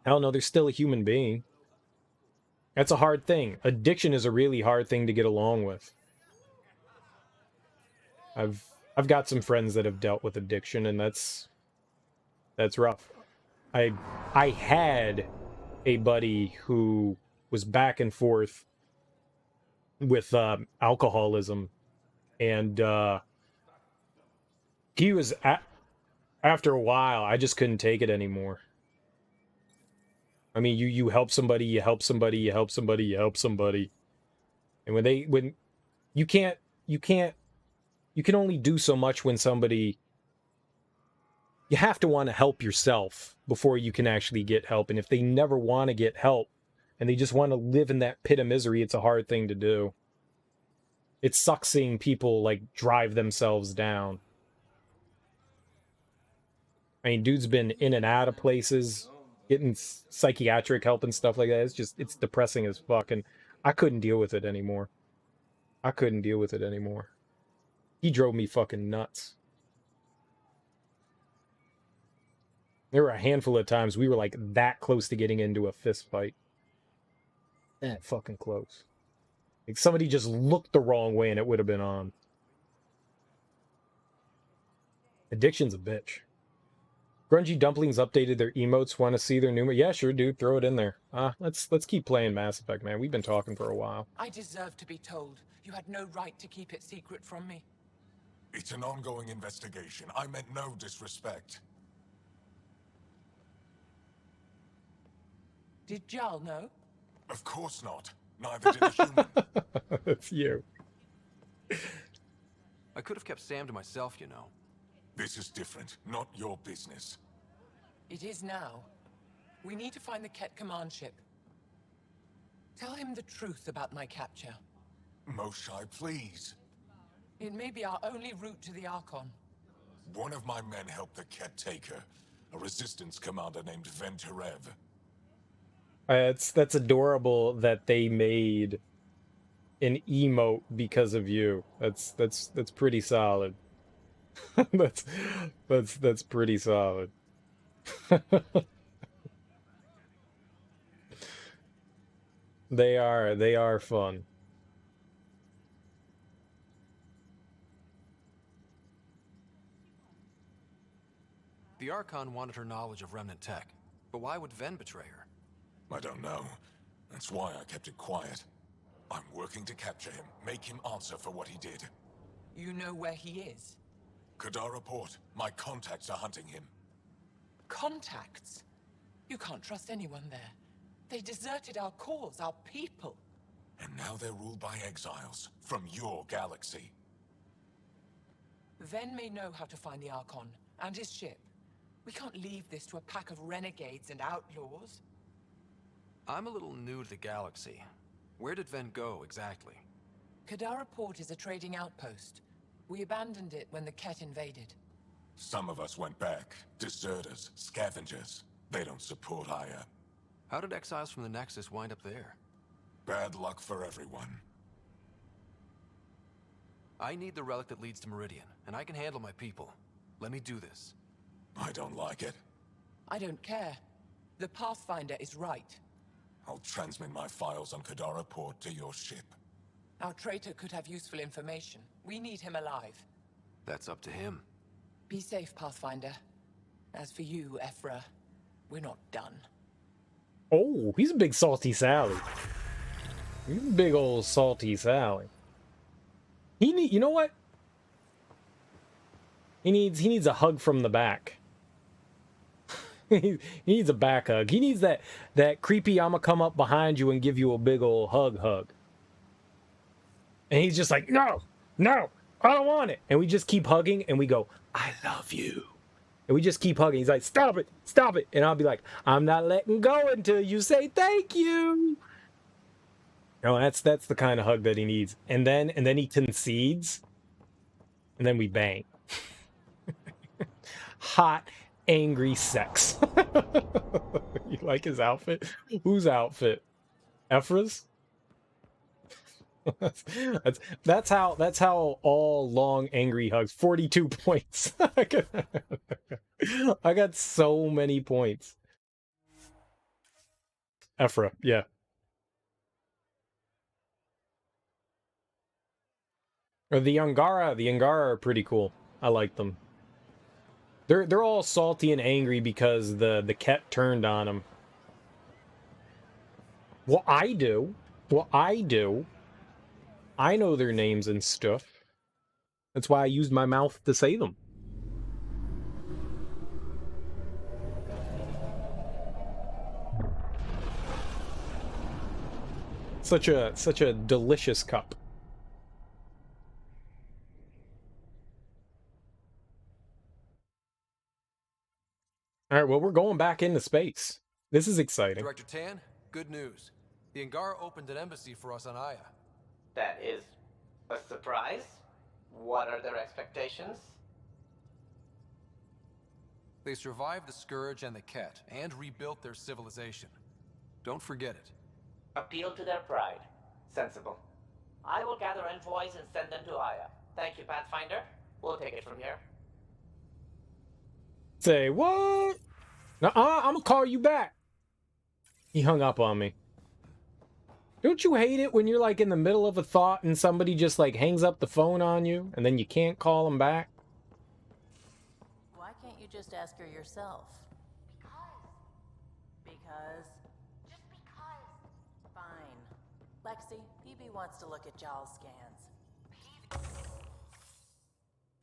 Hell no, they're still a human being. That's a hard thing. Addiction is a really hard thing to get along with. I've got some friends that have dealt with addiction, and that's rough. I had a buddy who was back and forth with alcoholism, and he was after a while, I just couldn't take it anymore. I mean, you help somebody, you help somebody, you help somebody, you help somebody, and when you can only do so much when somebody. You have to want to help yourself before you can actually get help, and if they never want to get help and they just want to live in that pit of misery, it's a hard thing to do. It sucks seeing people like drive themselves down. I mean, dude's been in and out of places, getting psychiatric help and stuff like that. It's depressing as fuck, and I couldn't deal with it anymore. He drove me fucking nuts. There were a handful of times we were like that close to getting into a fist fight. That fucking close. Like somebody just looked the wrong way and it would have been on. Addiction's a bitch. Grungy Dumplings updated their emotes. Want to see their new... Yeah, sure, dude. Throw it in there. Let's keep playing Mass Effect, man. We've been talking for a while. I deserve to be told. You had no right to keep it secret from me. It's an ongoing investigation. I meant no disrespect. Did Jarl know? Of course not. Neither did a human. That's you. I could have kept Sam to myself, you know. This is different. Not your business. It is now. We need to find the Ket command ship. Tell him the truth about my capture. Moshai, please. It may be our only route to the Archon. One of my men helped the Ket taker, a resistance commander named Venturev. That's adorable that they made an emote because of you. That's pretty solid. that's pretty solid. They are fun. The Archon wanted her knowledge of Remnant tech, but why would Ven betray her? I don't know. That's why I kept it quiet. I'm working to capture him, make him answer for what he did. You know where he is? Kadara Port. My contacts are hunting him. Contacts? You can't trust anyone there. They deserted our cause, our people. And now they're ruled by exiles from your galaxy. Ven may know how to find the Archon and his ship. We can't leave this to a pack of renegades and outlaws. I'm a little new to the galaxy. Where did Ven go exactly? Kadara Port is a trading outpost. We abandoned it when the Ket invaded. Some of us went back. Deserters, scavengers. They don't support Aya. How did exiles from the Nexus wind up there? Bad luck for everyone. I need the relic that leads to Meridian, and I can handle my people. Let me do this. I don't like it. I don't care. The Pathfinder is right. I'll transmit my files on Kadara Port to your ship. Our traitor could have useful information. We need him alive. That's up to him. Be safe, Pathfinder. As for you, Ephra, we're not done. Oh, he's a big salty Sally. He's a big old salty Sally. You know what? He needs a hug from the back. He needs a back hug. He needs that creepy I'ma come up behind you and give you a big old hug. And he's just like, no, I don't want it. And we just keep hugging and we go, I love you. And we just keep hugging. He's like, stop it. And I'll be like, I'm not letting go until you say thank you. No, that's the kind of hug that he needs. And then he concedes. And then we bang. Hot, angry sex. You like his outfit? Whose outfit? Ephra's? that's how all long angry hugs. 42 points. I got so many points. Ephra, yeah. Or the Angara are pretty cool. I like them. They're all salty and angry because the Ket turned on them. Well, I do. I know their names and stuff. That's why I used my mouth to say them. Such a delicious cup. All right, well, we're going back into space. This is exciting. Director Tan, good news. The Angara opened an embassy for us on Aya. That is a surprise? What are their expectations? They survived the Scourge and the Ket, and rebuilt their civilization. Don't forget it. Appeal to their pride. Sensible. I will gather envoys and send them to Aya. Thank you, Pathfinder. We'll take it from here. Say what? I'm gonna call you back. He hung up on me. Don't you hate it when you're like in the middle of a thought and somebody just like hangs up the phone on you and then you can't call them back? Why can't you just ask her yourself? Because? Just because. Fine. Lexi, PB wants to look at Jaw's scans.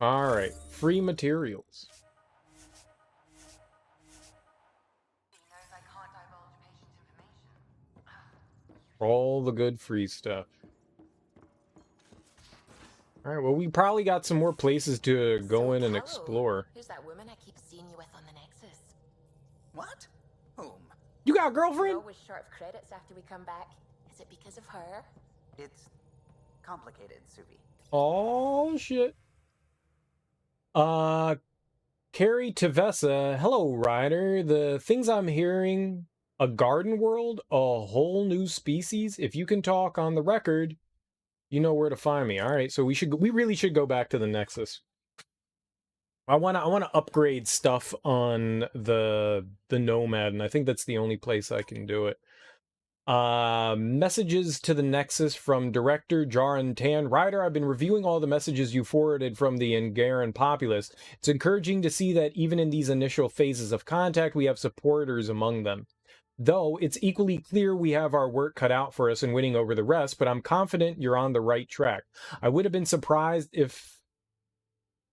All right, free materials. All the good free stuff. All right, well, we probably got some more places to go in and explore. Who's that woman I keep seeing you with on the Nexus? What? Whom? You got a girlfriend? Always short of credits after we come back. Is it because of her? It's complicated, Subi. Oh, shit. Carrie Tavessa, hello, Ryder. The things I'm hearing... A garden world? A whole new species? If you can talk on the record, You know where to find me. All right, so we really should go back to the Nexus. I wanna upgrade stuff on the Nomad, and I think that's the only place I can do it. Messages to the Nexus from director Jaran Tan. Ryder, I've been reviewing all the messages you forwarded from the Angaran populace. It's encouraging to see that even in these initial phases of contact, we have supporters among them. Though it's equally clear we have our work cut out for us in winning over the rest, but I'm confident you're on the right track. I would have been surprised if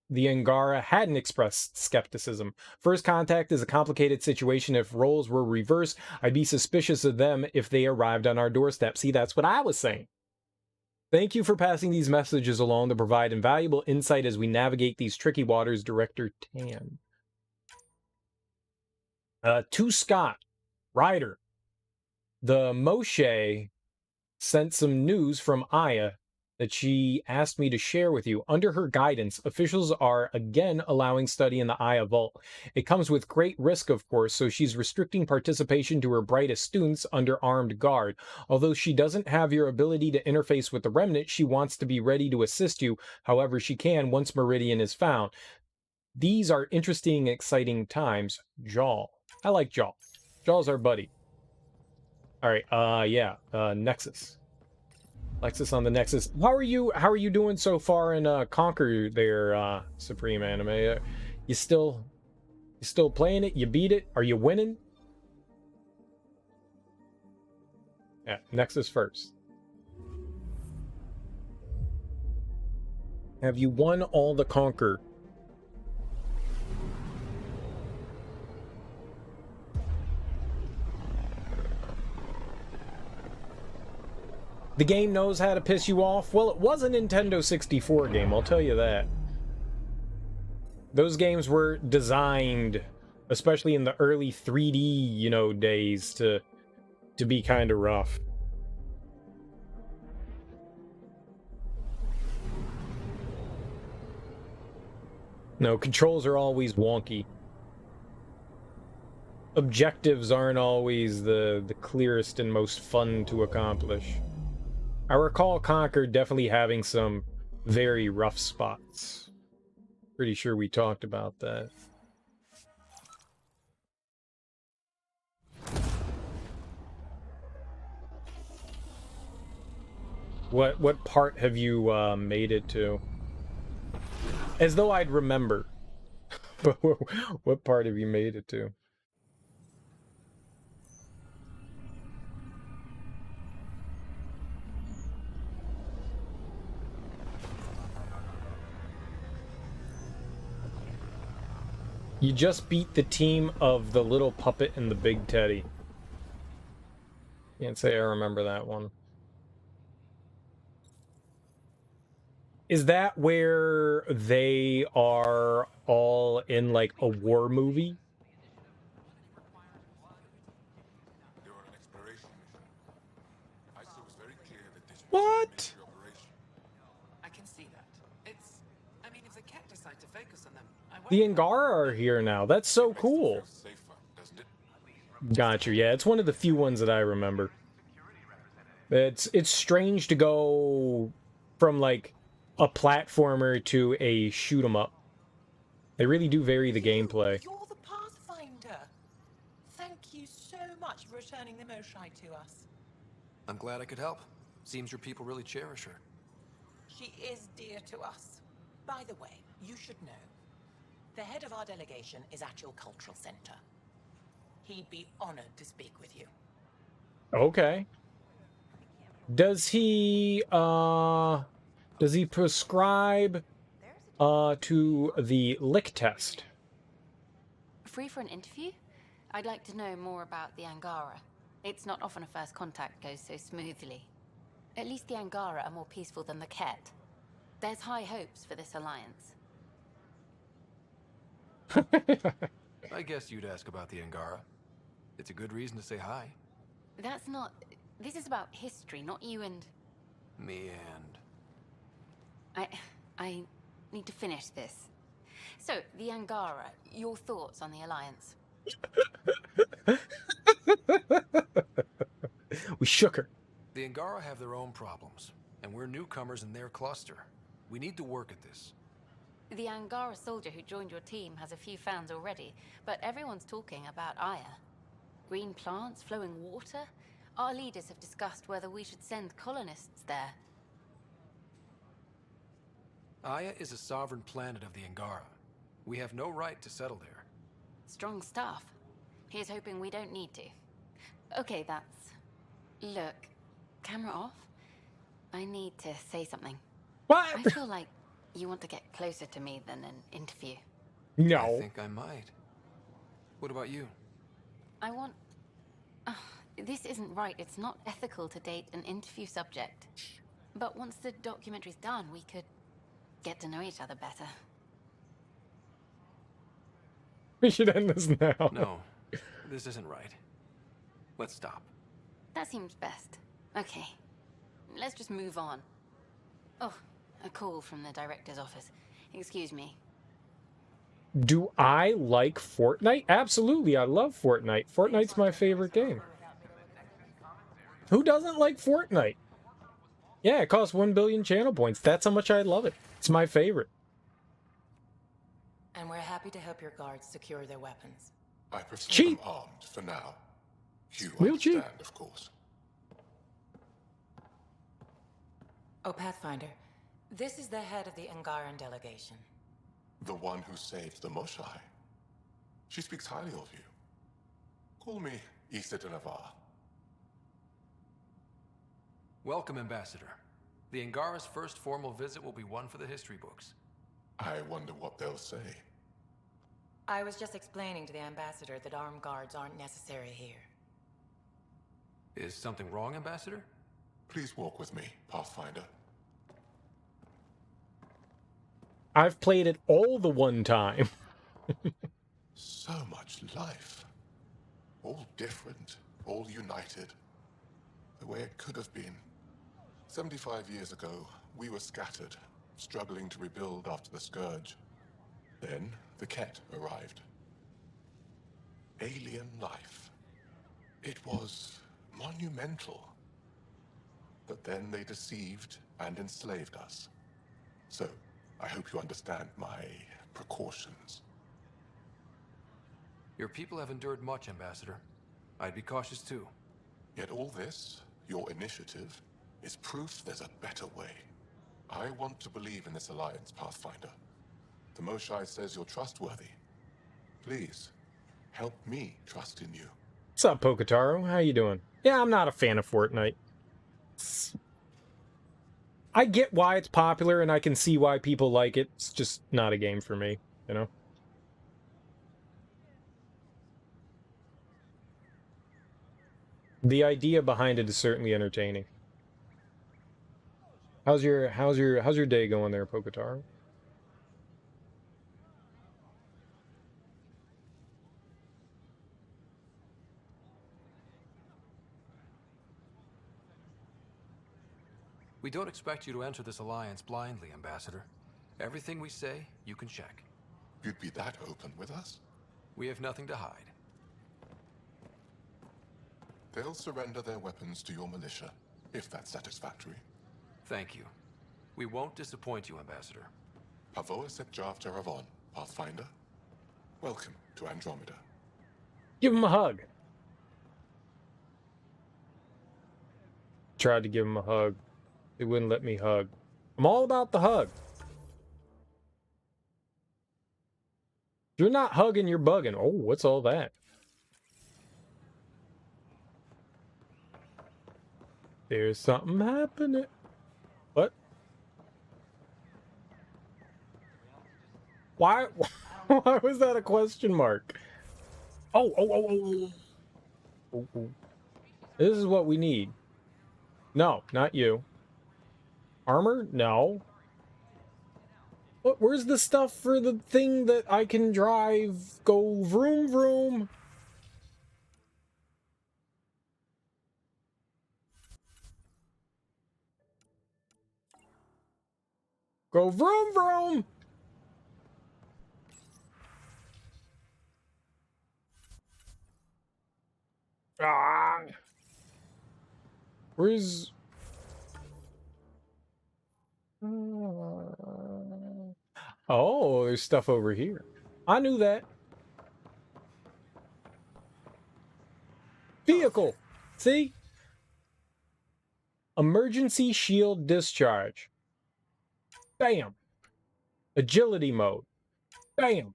the Angara hadn't expressed skepticism. First contact is a complicated situation. If roles were reversed, I'd be suspicious of them if they arrived on our doorstep. See, that's what I was saying. Thank you for passing these messages along to provide invaluable insight as we navigate these tricky waters, Director Tan. To Scott, Ryder, the Moshe sent some news from Aya that she asked me to share with you. Under her guidance, officials are again allowing study in the Aya Vault. It comes with great risk, of course, so she's restricting participation to her brightest students under armed guard. Although she doesn't have your ability to interface with the Remnant, she wants to be ready to assist you however she can once Meridian is found. These are interesting, exciting times. Jaw. I like Jaw. Jaw's our buddy. All right, Nexus. Lexus on the Nexus. How are you doing so far in Conquer there, Supreme Anime? You still playing it? You beat it? Are you winning? Yeah, Nexus first. Have you won all the Conquer? The game knows how to piss you off. Well, it was a Nintendo 64 game, I'll tell you that. Those games were designed, especially in the early 3D, days, to be kind of rough. No, controls are always wonky. Objectives aren't always the clearest and most fun to accomplish. I recall Conquer definitely having some very rough spots. Pretty sure we talked about that. What part have you made it to? As though I'd remember. What part have you made it to? You just beat the team of the little puppet and the big teddy. Can't say I remember that one. Is that where they are all in like a war movie? What? I can see that. I mean, if the cat decide to focus on them, The Angara are here now. That's so cool. Gotcha. Yeah, it's one of the few ones that I remember. It's strange to go from like a platformer to a shoot 'em up. They really do vary the gameplay. You're the Pathfinder. Thank you so much for returning the Moshai to us. I'm glad I could help. Seems your people really cherish her. She is dear to us. By the way, you should know, the head of our delegation is at your cultural center. He'd be honored to speak with you. Okay. Does he prescribe to the lick test? Free for an interview? I'd like to know more about the Angara. It's not often a first contact goes so smoothly. At least the Angara are more peaceful than the Ket. There's high hopes for this alliance. I guess you'd ask about the Angara. It's a good reason to say hi. That's not... This is about history, not you and... Me and... I need to finish this. So, the Angara, your thoughts on the alliance? We shook her. The Angara have their own problems, and we're newcomers in their cluster. We need to work at this. The Angara soldier who joined your team has a few fans already, but everyone's talking about Aya. Green plants, flowing water? Our leaders have discussed whether we should send colonists there. Aya is a sovereign planet of the Angara. We have no right to settle there. Strong stuff. Here's hoping we don't need to. Okay, that's... Look, camera off. I need to say something. What? I feel like you want to get closer to me than an interview. No. I think I might. What about you? I want... this isn't right. It's not ethical to date an interview subject. But once the documentary's done, we could get to know each other better. We should end this now. No, this isn't right. Let's stop. That seems best. Okay. Let's just move on. Oh, a call from the director's office. Excuse me. Do I like Fortnite? Absolutely, I love Fortnite. Fortnite's my favorite game. Who doesn't like Fortnite? Yeah, it costs 1 billion channel points. That's how much I love it. It's my favorite. And we're happy to help your guards secure their weapons. I prefer cheap. them armed for now. You Real understand, cheap. of course. Oh, Pathfinder, this is the head of the Angaran delegation. The one who saved the Moshai. She speaks highly of you. Call me Issa de Navarre. Welcome, Ambassador. The Angara's first formal visit will be one for the history books. I wonder what they'll say. I was just explaining to the Ambassador that armed guards aren't necessary here. Is something wrong, Ambassador? Please walk with me, Pathfinder. I've played it all the one time. So much life. All different, all united. The way it could have been. 75 years ago, we were scattered, struggling to rebuild after the Scourge. Then, the Ket arrived. Alien life. It was monumental. But then they deceived and enslaved us. So, I hope you understand my precautions. Your people have endured much, Ambassador. I'd be cautious too. Yet all this, your initiative, is proof there's a better way. I want to believe in this alliance, Pathfinder. The Moshai says you're trustworthy. Please, help me trust in you. What's up, Pokotaro? How you doing? Yeah, I'm not a fan of Fortnite. I get why it's popular, and I can see why people like it. It's just not a game for me, you know? The idea behind it is certainly entertaining. How's your day going there, Pokotaro? We don't expect you to enter this alliance blindly, Ambassador. Everything we say, you can check. You'd be that open with us? We have nothing to hide. They'll surrender their weapons to your militia, if that's satisfactory. Thank you. We won't disappoint you, Ambassador. Pavoa set Jav Teravon, Pathfinder. Welcome to Andromeda. Give him a hug. Tried to give him a hug. They wouldn't let me hug. I'm all about the hug. If you're not hugging, you're bugging. Oh, what's all that? There's something happening. What? Why? Why was that a question mark? Oh. This is what we need. No, not you. Armor? No. What? Where's the stuff for the thing that I can drive? Go vroom vroom. Go vroom vroom. Ah. Where's... Oh, there's stuff over here. I knew that. Vehicle. See? Emergency shield discharge. Bam. Agility mode. Bam.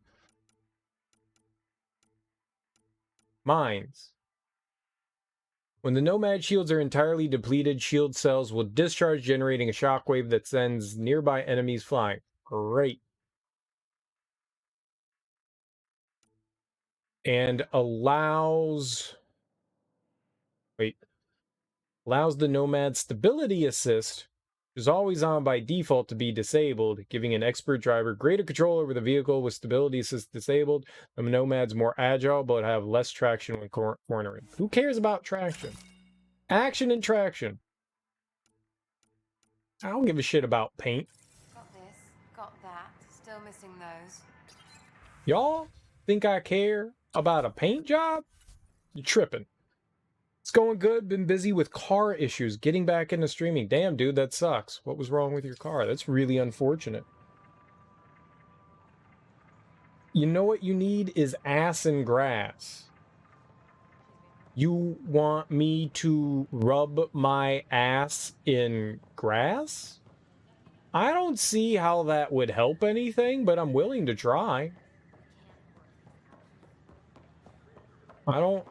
Mines. When the Nomad shields are entirely depleted, shield cells will discharge, generating a shockwave that sends nearby enemies flying. Great. And allows the Nomad stability assist, which is always on by default, to be disabled, giving an expert driver greater control over the vehicle. With stability assist disabled, the Nomad's more agile but have less traction when cornering. Who cares about traction? Action and traction. I don't give a shit about paint. Got this, got that. Still missing those. Y'all think I care about a paint job? You're tripping. It's going good. Been busy with car issues. Getting back into streaming. Damn, dude, that sucks. What was wrong with your car? That's really unfortunate. You know what you need is ass and grass. You want me to rub my ass in grass? I don't see how that would help anything, but I'm willing to try. I don't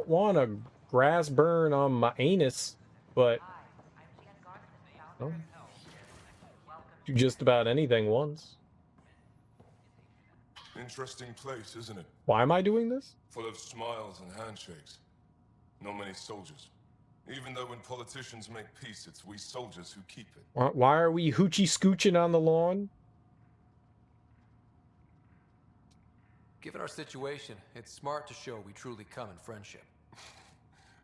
want a grass burn on my anus, but well, do just about anything once. Interesting place, isn't it? Why am I doing this? Full of smiles and handshakes. Not many soldiers. Even though when politicians make peace, it's we soldiers who keep it. Why are we hoochie scooching on the lawn? Given our situation, it's smart to show we truly come in friendship.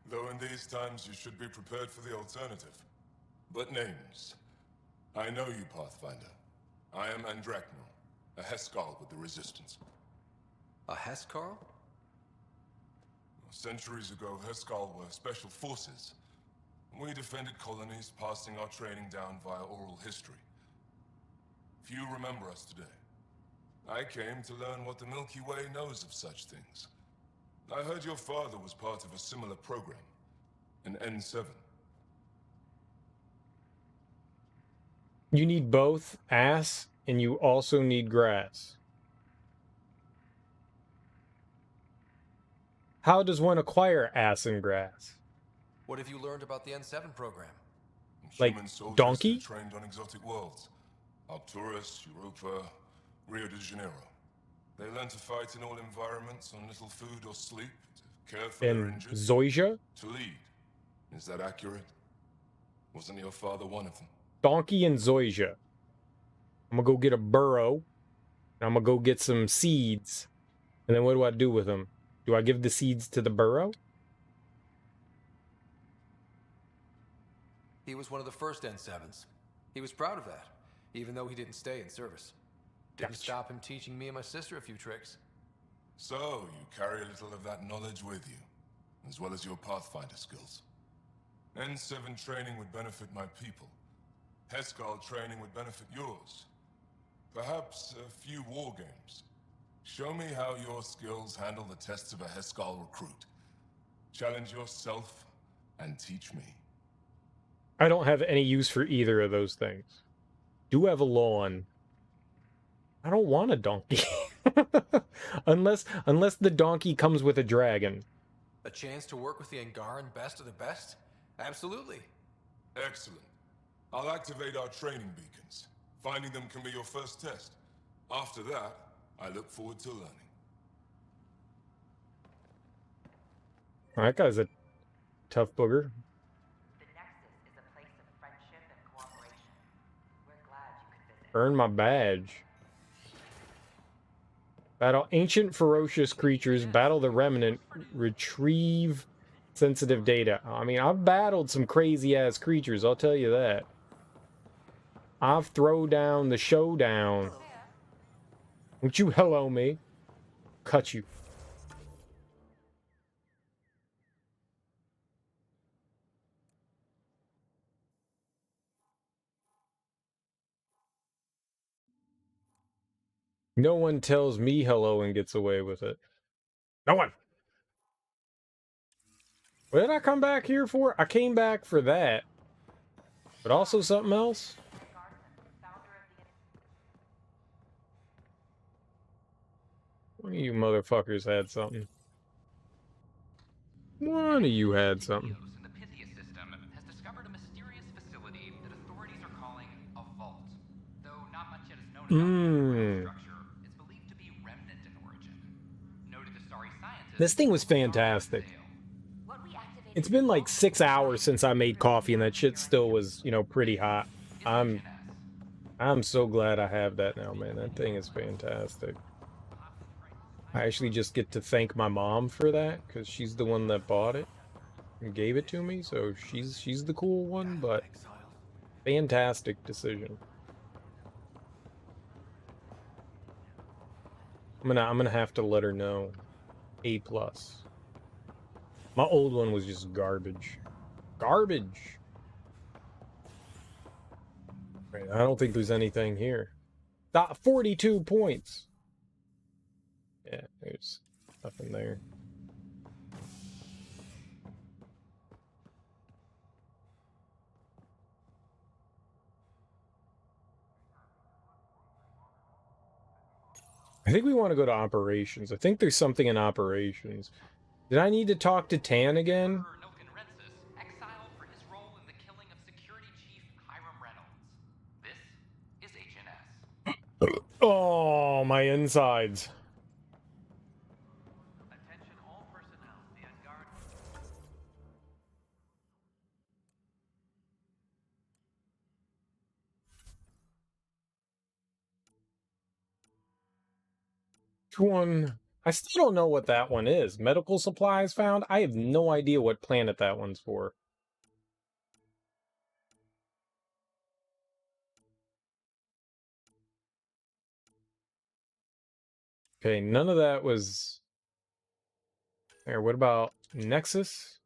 Though in these times you should be prepared for the alternative. But names. I know you, Pathfinder. I am Andromeda, a Heskal with the Resistance. A Heskal? Centuries ago, Heskal were special forces. We defended colonies, passing our training down via oral history. Few remember us today. I came to learn what the Milky Way knows of such things. I heard your father was part of a similar program, an N7. You need both ass and you also need grass. How does one acquire ass and grass? What have you learned about the N7 program? Like Human soldiers donkey? trained on exotic worlds. Arcturus, Europa, Rio de Janeiro. They learn to fight in all environments on little food or sleep, to care for their And injured. Zoysia? To lead. Is that accurate? Wasn't your father one of them? Donkey and Zoysia. I'm gonna go get a burrow. And I'm gonna go get some seeds. And then what do I do with them? Do I give the seeds to the burrow? He was one of the first N7s. He was proud of that, even though he didn't stay in service. Didn't stop him teaching me and my sister a few tricks. So, you carry a little of that knowledge with you, as well as your Pathfinder skills. N7 training would benefit my people. Heskal training would benefit yours. Perhaps a few war games. Show me how your skills handle the tests of a Heskal recruit. Challenge yourself and teach me. I don't have any use for either of those things. Do have a lawn. I don't want a donkey. unless the donkey comes with a dragon. A chance to work with the Angaran best of the best? Absolutely. Excellent. I'll activate our training beacons. Finding them can be your first test. After that, I look forward to learning. That guy's a tough booger. Earn my badge. Battle ancient ferocious creatures, battle the remnant, retrieve sensitive data. I mean, I've battled some crazy ass creatures, I'll tell you that. I've thrown down the showdown. Won't you hello me? Cut you. No one tells me hello and gets away with it. No one. What did I come back here for? I came back for that. But also something else? One of you motherfuckers had something. One of you had something. in the Pythia system has discovered a mysterious facility that authorities are calling a vault. Though not much yet is known about the structure, it's believed to be remnant in origin. Noted Astari scientists. This thing was fantastic. It's been like 6 hours since I made coffee and that shit still was, you know, pretty hot. I'm so glad I have that now, man. That thing is fantastic. I actually just get to thank my mom for that because she's the one that bought it and gave it to me, so she's the cool one, but fantastic decision. I'm gonna have to let her know. A+. My old one was just garbage. Garbage. Right, I don't think there's anything here. 42 points. Yeah, there's nothing there. I think we want to go to operations. I think there's something in operations. Did I need to talk to Tan again? Exiled for his role in the killing of Security Chief Hiram Reynolds. This is HNS. Oh, my insides. Attention all personnel. The Angara... One. I still don't know what that one is. Medical supplies found? I have no idea what planet that one's for. Okay, none of that was... There, what about Nexus?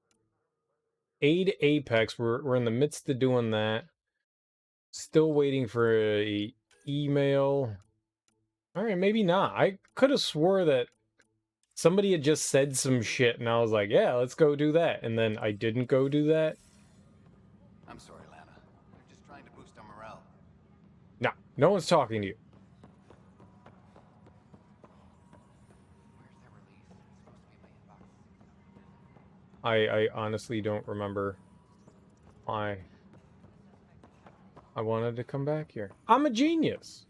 Aid Apex. We're in the midst of doing that. Still waiting for a email. Alright, maybe not. I could have swore that somebody had just said some shit and I was like, yeah, let's go do that. And then I didn't go do that. I'm sorry, Lana. They're just trying to boost our morale. No, no one's talking to you. I honestly don't remember why I wanted to come back here. I'm a genius.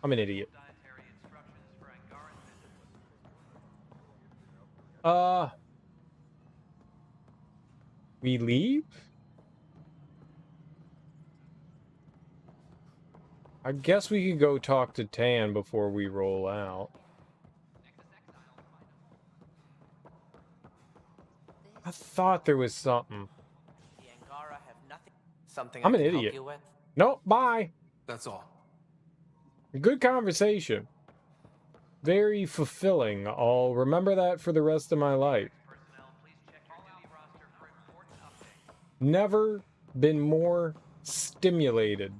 I'm an idiot. We leave? I guess we could go talk to Tan before we roll out. I thought there was something. The Angara have nothing. Something I'm I an can idiot. help you with? Nope, bye. That's all. Good conversation. Very fulfilling. I'll remember that for the rest of my life. Never been more stimulated.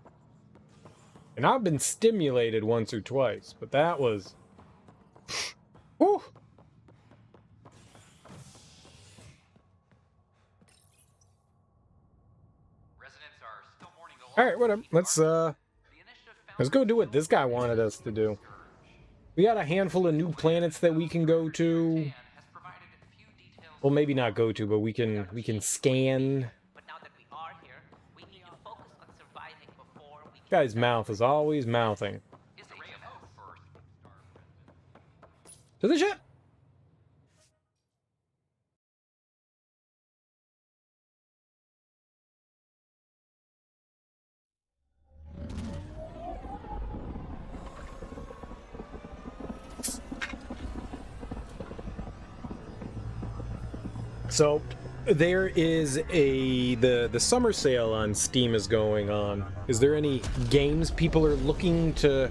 And I've been stimulated once or twice, but that was... Whew. Alright, whatever. Let's go do what this guy wanted us to do. We got a handful of new planets that we can go to. Well, maybe not go to, but we can scan. Guy's mouth is always mouthing. To the ship! So there is the summer sale on Steam is going on. Is there any games people are looking to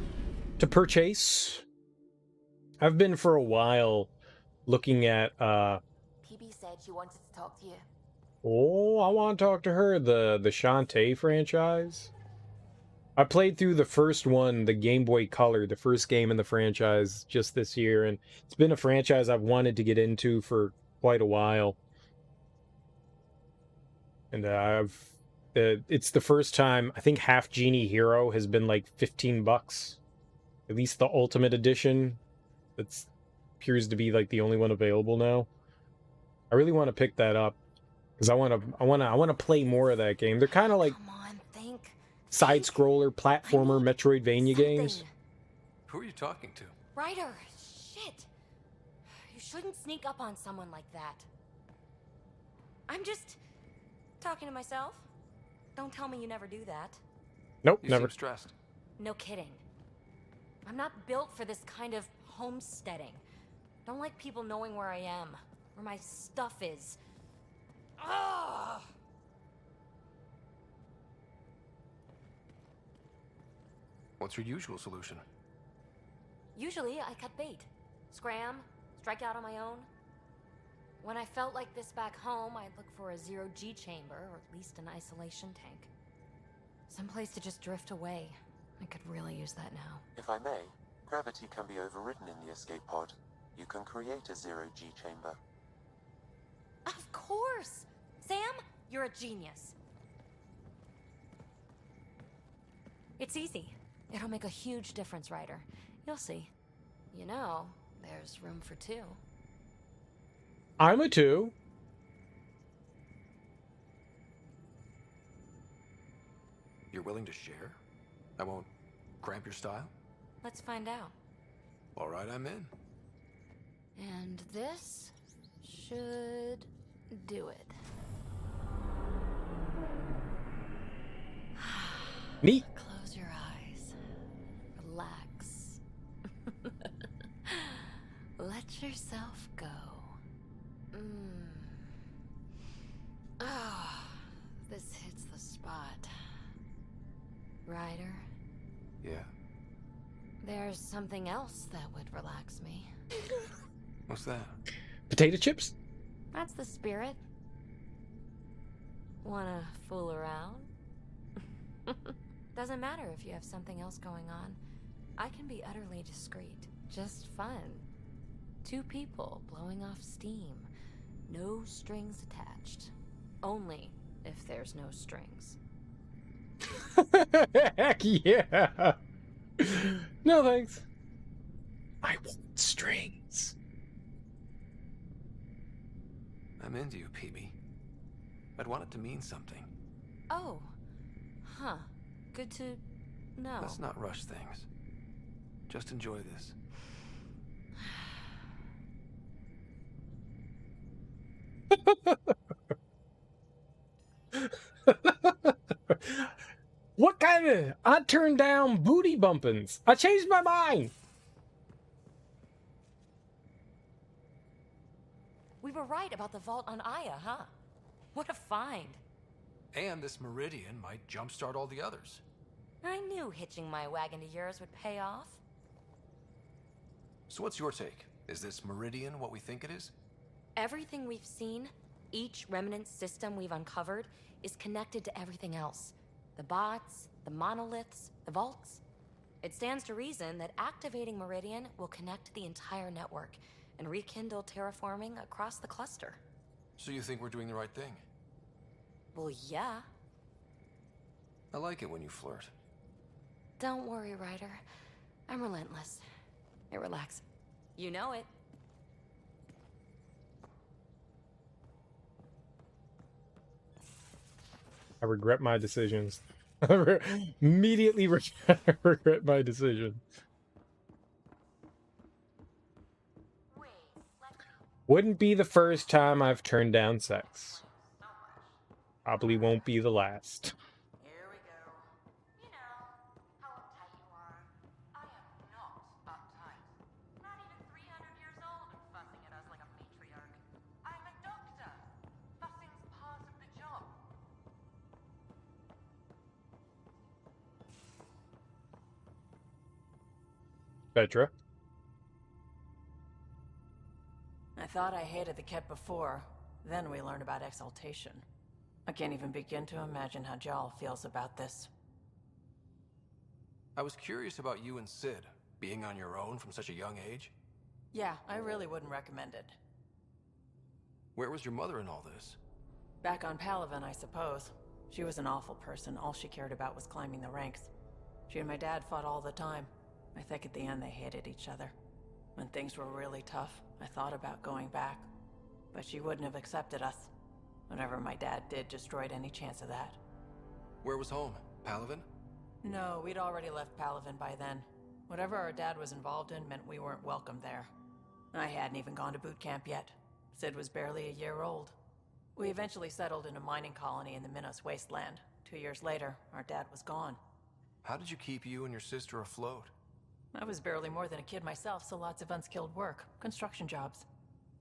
purchase? I've been for a while looking at PB said she wanted to talk to you. Oh, I want to talk to her. The Shantae franchise. I played through the first one, the Game Boy Color, the first game in the franchise just this year, and it's been a franchise I've wanted to get into for quite a while. And it's the first time, I think Half Genie Hero has been like $15. At least the Ultimate Edition. That appears to be like the only one available now. I really want to pick that up because I want to play more of that game. They're kind of like side scroller, platformer, Metroidvania games. Who are you talking to? Ryder, shit. You shouldn't sneak up on someone like that. I'm just talking to myself. Don't tell me you never do that. Nope, you never. Seem stressed. No kidding. I'm not built for this kind of homesteading. Don't like people knowing where I am, where my stuff is. Ugh! What's your usual solution? Usually, I cut bait. Scram, strike out on my own. When I felt like this back home, I'd look for a zero-G chamber, or at least an isolation tank. Someplace to just drift away. I could really use that now. If I may, gravity can be overridden in the escape pod. You can create a zero-G chamber. Of course! Sam, you're a genius. It's easy. It'll make a huge difference, Ryder. You'll see. You know, there's room for two. I'm a 2. You're willing to share? I won't cramp your style? Let's find out. All right, I'm in. And this should do it. Neat. Close your eyes. Relax. Let yourself go. Oh, this hits the spot. Ryder? Yeah? There's something else that would relax me. What's that? Potato chips? That's the spirit. Wanna fool around? Doesn't matter if you have something else going on. I can be utterly discreet. Just fun. 2 people blowing off steam. No strings attached. Only if there's no strings. Heck yeah! No thanks. I want strings. I'm into you, Peebee. I'd want it to mean something. Oh. Huh. Good to know. Let's not rush things. Just enjoy this. What kind of... I turned down booty bumpins. I changed my mind. We were right about the vault on Aya, huh? What a find. And this meridian might jumpstart all the others. I knew hitching my wagon to yours would pay off. So what's your take? Is this meridian what we think it is? Everything we've seen, each remnant system we've uncovered, is connected to everything else. The bots, the monoliths, the vaults. It stands to reason that activating Meridian will connect the entire network and rekindle terraforming across the cluster. So you think we're doing the right thing? Well, yeah. I like it when you flirt. Don't worry, Ryder. I'm relentless. It relaxes. You know it. I regret my decisions. Immediately regret my decision. Wouldn't be the first time I've turned down sex. Probably won't be the last. Here we go. You know, how uptight you are. I am not uptight. Not even 300 years old and fussing at us like a matriarch. I'm a doctor. Fussing's part of the job. Petra? I thought I hated the Ket before. Then we learned about exaltation. I can't even begin to imagine how Jal feels about this. I was curious about you and Sid, being on your own from such a young age. Yeah, I really wouldn't recommend it. Where was your mother in all this? Back on Palaven, I suppose. She was an awful person. All she cared about was climbing the ranks. She and my dad fought all the time. I think at the end they hated each other. When things were really tough, I thought about going back. But she wouldn't have accepted us. Whatever my dad did destroyed any chance of that. Where was home? Palaven? No, we'd already left Palaven by then. Whatever our dad was involved in meant we weren't welcome there. I hadn't even gone to boot camp yet. Sid was barely a year old. We eventually settled in a mining colony in the Minos wasteland. 2 years later, our dad was gone. How did you keep you and your sister afloat? I was barely more than a kid myself, so lots of unskilled work. Construction jobs.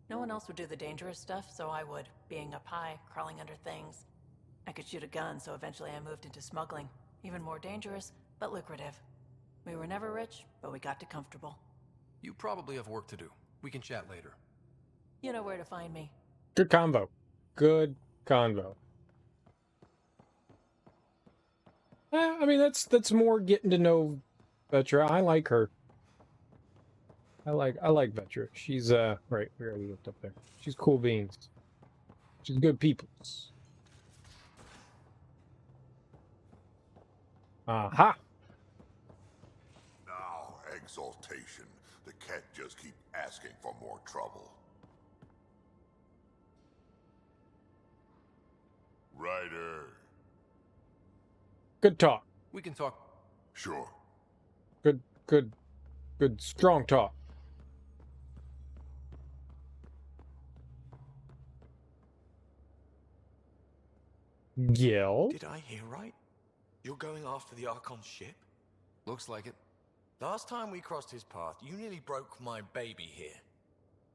No one else would do the dangerous stuff, so I would. Being up high, crawling under things. I could shoot a gun, so eventually I moved into smuggling. Even more dangerous, but lucrative. We were never rich, but we got to comfortable. You probably have work to do. We can chat later. You know where to find me. Good convo. Good convo. I mean, that's more getting to know Vetra. I like her. I like Vetra. She's right, we already looked up there. She's cool beans. She's good peoples. Aha! Now, exaltation. The cat just keep asking for more trouble. Ryder. Good talk. We can talk. Sure. Good, strong talk. Gil? Did I hear right? You're going after the Archon ship? Looks like it. Last time we crossed his path, you nearly broke my baby here.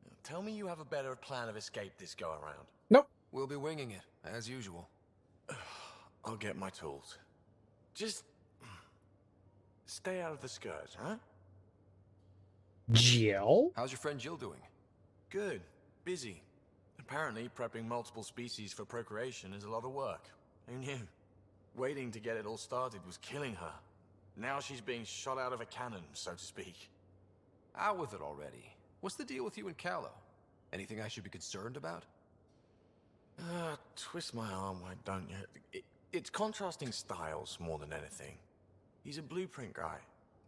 Now, tell me you have a better plan of escape this go around. Nope. We'll be winging it, as usual. I'll get my tools. Just stay out of the skirts, huh? Jill? How's your friend Jill doing? Good. Busy. Apparently, prepping multiple species for procreation is a lot of work. Who knew? Waiting to get it all started was killing her. Now she's being shot out of a cannon, so to speak. Out with it already. What's the deal with you and Callow? Anything I should be concerned about? Twist my arm, why don't you? It's contrasting styles more than anything. He's a blueprint guy.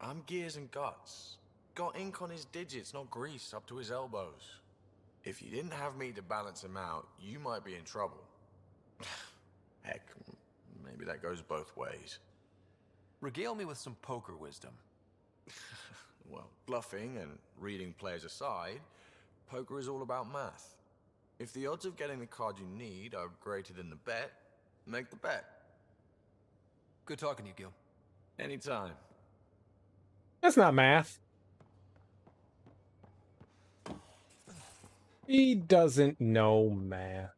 I'm gears and guts. Got ink on his digits, not grease up to his elbows. If you didn't have me to balance him out, you might be in trouble. Heck, maybe that goes both ways. Regale me with some poker wisdom. Well, bluffing and reading players aside, poker is all about math. If the odds of getting the card you need are greater than the bet, make the bet. Good talking to you, Gil. Anytime. That's not math. He doesn't know math.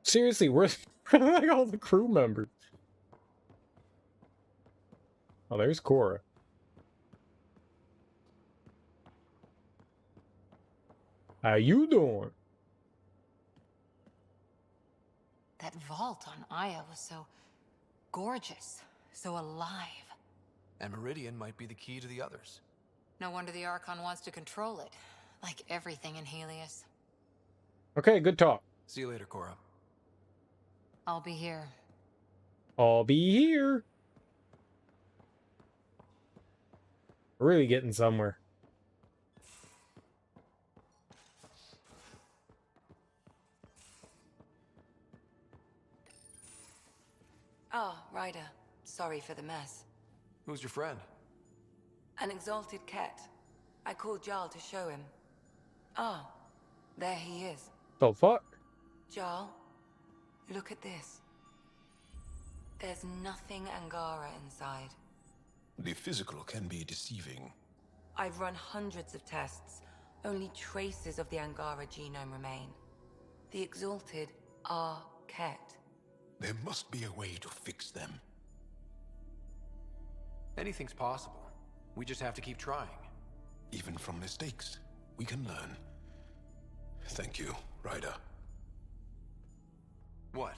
Seriously, where's like all the crew members? Oh, there's Cora. How you doing? That vault on Aya was so gorgeous, so alive. And Meridian might be the key to the others. No wonder the Archon wants to control it, like everything in Helios. Okay, good talk. See you later, Cora. I'll be here. I'll be here. We're really getting somewhere. Oh, Ryder. Sorry for the mess. Who's your friend? An exalted cat. I called Jarl to show him. Ah, there he is. The fuck? Jarl, look at this. There's nothing Angara inside. The physical can be deceiving. I've run hundreds of tests. Only traces of the Angara genome remain. The exalted are Ket. There must be a way to fix them. Anything's possible. We just have to keep trying. Even from mistakes, we can learn. Thank you, Ryder. What?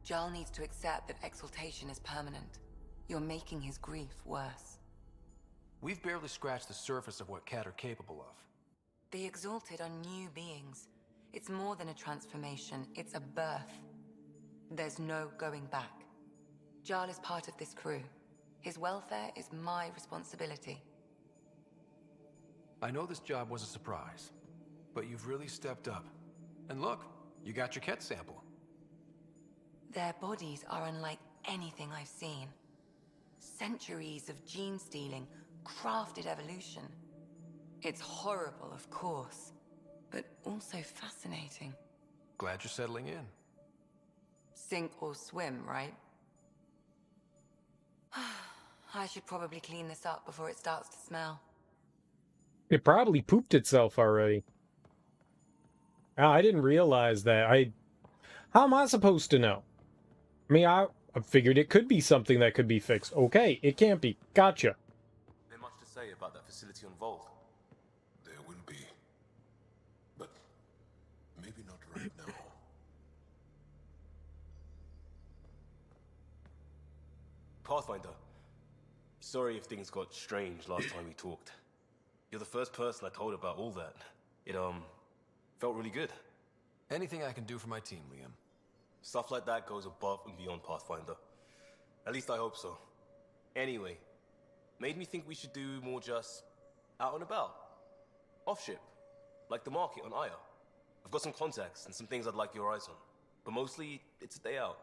Jarl needs to accept that exaltation is permanent. You're making his grief worse. We've barely scratched the surface of what Cat are capable of. The Exalted are new beings. It's more than a transformation, it's a birth. There's no going back. Jarl is part of this crew. His welfare is my responsibility. I know this job was a surprise, but you've really stepped up. And look, you got your Ket sample. Their bodies are unlike anything I've seen. Centuries of gene stealing, crafted evolution. It's horrible, of course, but also fascinating. Glad you're settling in. Sink or swim, right? I should probably clean this up before it starts to smell. It probably pooped itself already. Oh, I didn't realize that. How am I supposed to know? I mean, I figured it could be something that could be fixed. Okay, it can't be. Gotcha. There's much to say about that facility on Vault. There will be. But maybe not right now. Pathfinder, sorry if things got strange last time we talked. You're the first person I told about all that. It, felt really good. Anything I can do for my team, Liam. Stuff like that goes above and beyond Pathfinder. At least I hope so. Anyway, made me think we should do more just out and about. Off-ship, like the market on Aya. I've got some contacts and some things I'd like your eyes on. But mostly, it's a day out.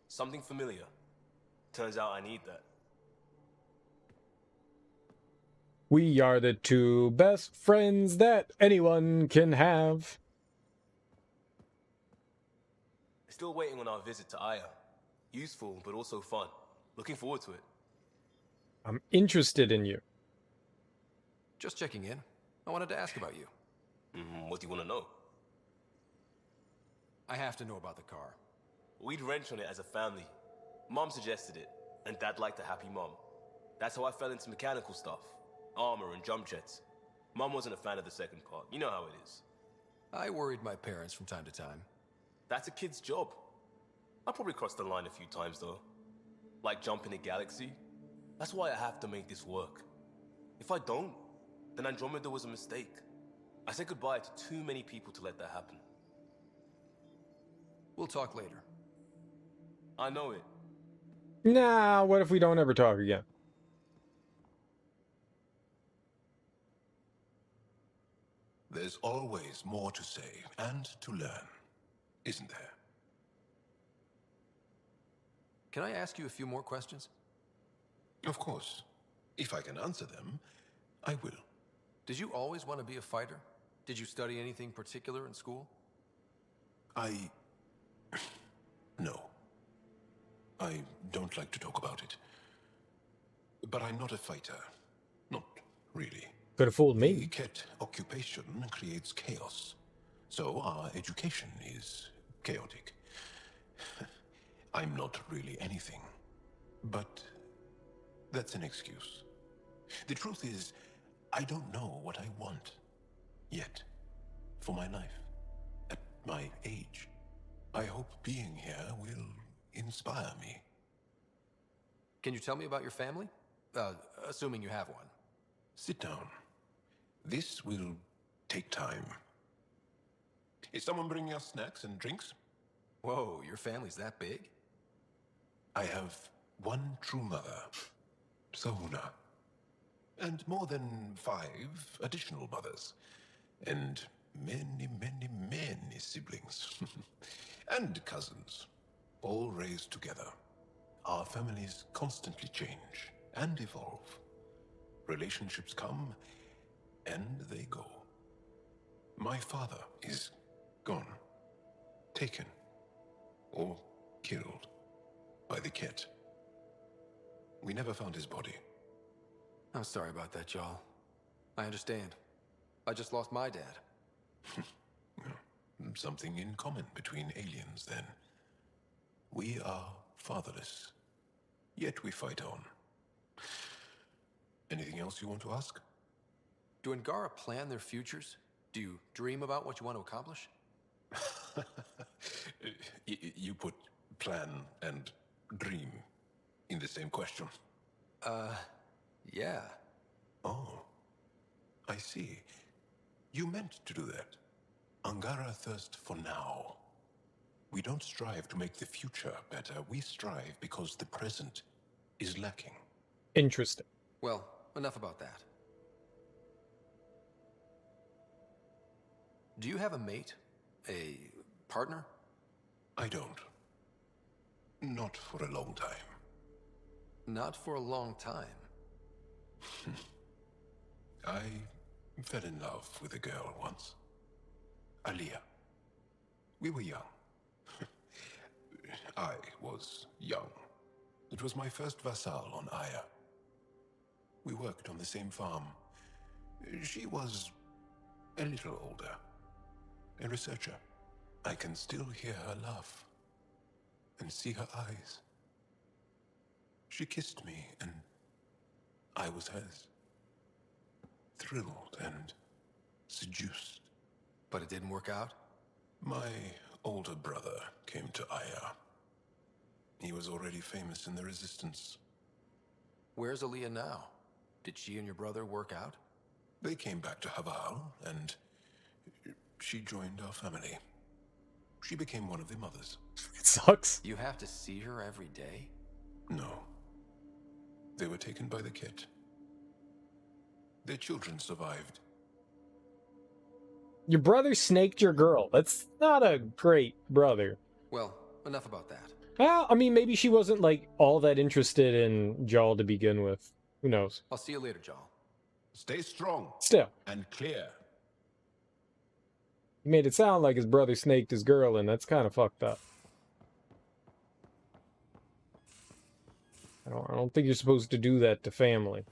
Something familiar. Turns out I need that. We are the two best friends that anyone can have. Still waiting on our visit to Aya. Useful, but also fun. Looking forward to it. I'm interested in you. Just checking in. I wanted to ask about you. What do you want to know? I have to know about the car. We'd wrench on it as a family. Mom suggested it, and Dad liked a happy mom. That's how I fell into mechanical stuff. Armor and jump jets. Mom wasn't a fan of the second part. You know how it is. I worried my parents from time to time. That's a kid's job. I probably crossed the line a few times, though. Like jumping a galaxy. That's why I have to make this work. If I don't, then Andromeda was a mistake. I said goodbye to too many people to let that happen. We'll talk later. I know it. Nah, what if we don't ever talk again? There's always more to say and to learn, isn't there? Can I ask you a few more questions? Of course. If I can answer them, I will. Did you always want to be a fighter? Did you study anything particular in school? No. I don't like to talk about it. But I'm not a fighter. Not really. Could have fooled me. The Ket occupation creates chaos. So our education is chaotic. I'm not really anything. But that's an excuse. The truth is, I don't know what I want. Yet. For my life. At my age. I hope being here will inspire me. Can you tell me about your family? Assuming you have one. Sit down. This will take time. Is someone bringing us snacks and drinks? Whoa, your family's that big? I have one true mother, Sahuna, and more than 5 additional mothers, and many, many, many siblings, and cousins, all raised together. Our families constantly change and evolve. Relationships come and they go. My father is gone, taken, or killed by the Ket. We never found his body. I'm sorry about that, Jarl. I understand. I just lost my dad. Something in common between aliens, then. We are fatherless, yet we fight on. Anything else you want to ask? Do Angara plan their futures? Do you dream about what you want to accomplish? You put plan and dream in the same question. Yeah. Oh, I see. You meant to do that. Angara thirst for now. We don't strive to make the future better. We strive because the present is lacking. Interesting. Well, enough about that. Do you have a mate? A partner? I don't. Not for a long time. Not for a long time. I fell in love with a girl once. Aliyah. We were young. I was young. It was my first vassal on Aya. We worked on the same farm. She was a little older. A researcher. I can still hear her laugh and see her eyes. She kissed me and I was hers. Thrilled and seduced. But it didn't work out? My older brother came to Aya. He was already famous in the Resistance. Where's Aliyah now? Did she and your brother work out? They came back to Haval, and she joined our family. She became one of the mothers. It sucks. You have to see her every day? No. They were taken by the Ket. Their children survived. Your brother snaked your girl. That's not a great brother. Well, enough about that. Well, I mean, maybe she wasn't, like, all that interested in Jal to begin with. Who knows? I'll see you later, Jal. Stay strong. Still. And clear. He made it sound like his brother snaked his girl, and that's kind of fucked up. I don't think you're supposed to do that to family.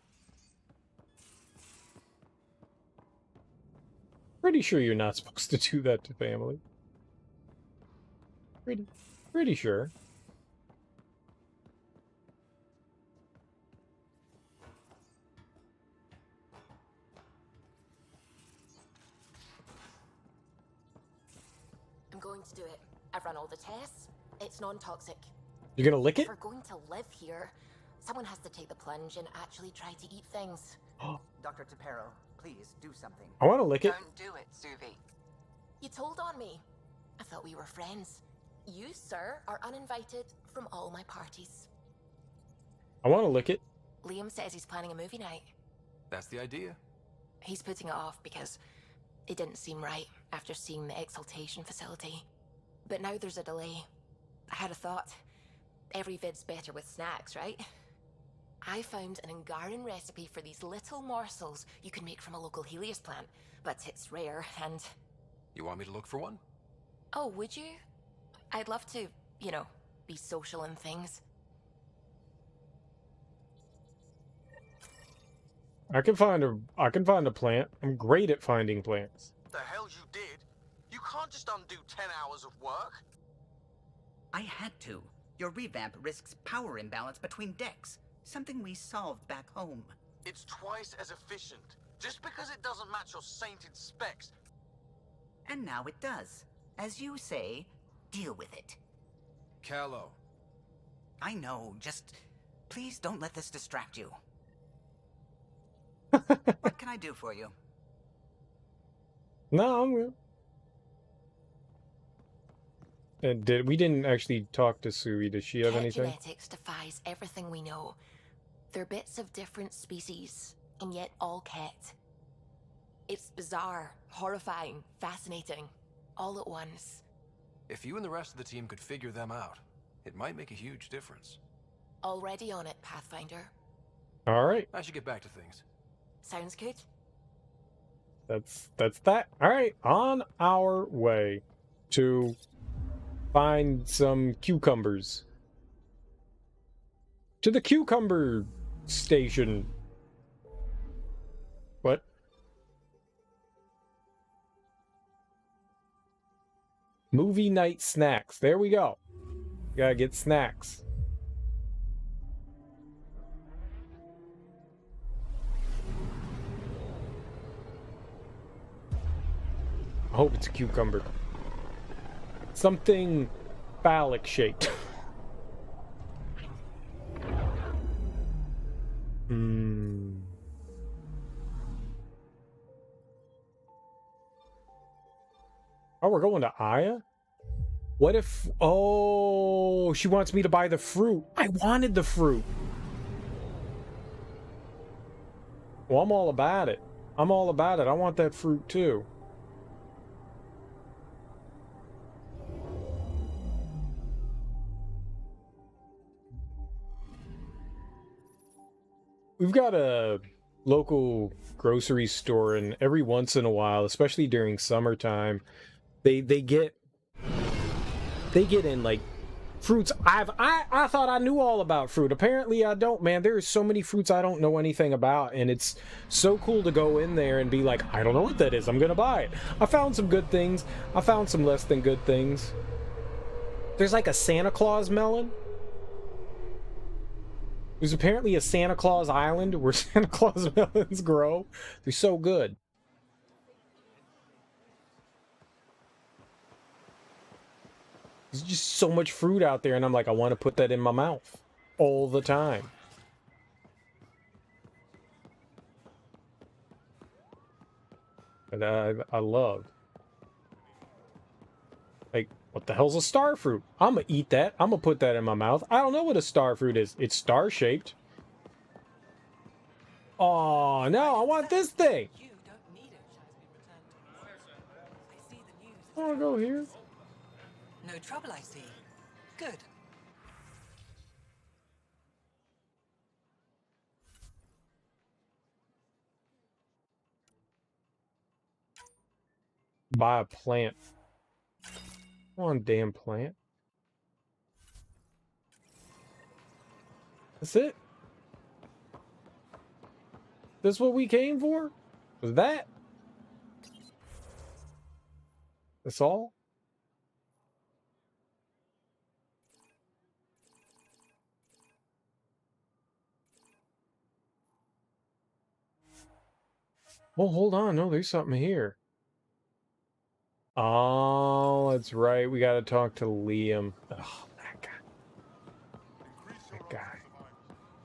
Pretty sure you're not supposed to do that to family. Pretty sure. I'm going to do it. I've run all the tests. It's non-toxic. You're gonna lick it? If we're going to live here, someone has to take the plunge and actually try to eat things. Dr. Tapero, please do something. I want to lick it. Don't do it, Suvi. You told on me. I thought we were friends. You, sir, are uninvited from all my parties. I want to lick it. Liam says he's planning a movie night. That's the idea. He's putting it off because it didn't seem right after seeing the exaltation facility. But now there's a delay. I had a thought. Every vid's better with snacks, right? I found an Angaran recipe for these little morsels you can make from a local Helios plant, but it's rare and... You want me to look for one? Oh, would you? I'd love to, you know, be social and things. I can find a plant. I'm great at finding plants. The hell you did? You can't just undo 10 hours of work. I had to. Your revamp risks power imbalance between decks, something we solved back home. It's twice as efficient. Just because it doesn't match your sainted specs. And now it does. As you say, deal with it. Callow. I know, just please don't let this distract you. What can I do for you? No, I'm good. And we didn't actually talk to Sui. Does she have Ket anything? genetics defies everything we know. They're bits of different species, and yet all Ket. It's bizarre, horrifying, fascinating, all at once. If you and the rest of the team could figure them out, it might make a huge difference. Already on it, Pathfinder. All right. I should get back to things. Sounds good. That's that. All right, on our way to find some cucumbers. To the cucumber station. What? Movie night snacks. There we go. Gotta get snacks. I hope it's a cucumber. Something phallic shaped. Oh, we're going to Aya? What if... Oh, she wants me to buy the fruit. I wanted the fruit. Well, I'm all about it. I'm all about it. I want that fruit too. We've got a local grocery store, and every once in a while, especially during summertime, they get in like fruits. I thought I knew all about fruit. Apparently I don't, man. There are so many fruits I don't know anything about, and it's so cool to go in there and be like, I don't know what that is. I'm gonna buy it. I found some good things. I found some less than good things. There's like a Santa Claus melon. There's apparently a Santa Claus Island where Santa Claus melons grow. They're so good. There's just so much fruit out there, and I'm like, I want to put that in my mouth all the time. And I love. Like, what the hell's a star fruit? I'm gonna eat that. I'm gonna put that in my mouth. I don't know what a star fruit is. It's star-shaped. Oh, no, I want this thing. I want to go here. No trouble, I see. Good. Buy a plant. Come on, damn plant. That's it. This what we came for? Was that? That's all? Oh, hold on. No, there's something here. Oh, that's right. We gotta talk to Liam. Oh, that guy. That guy.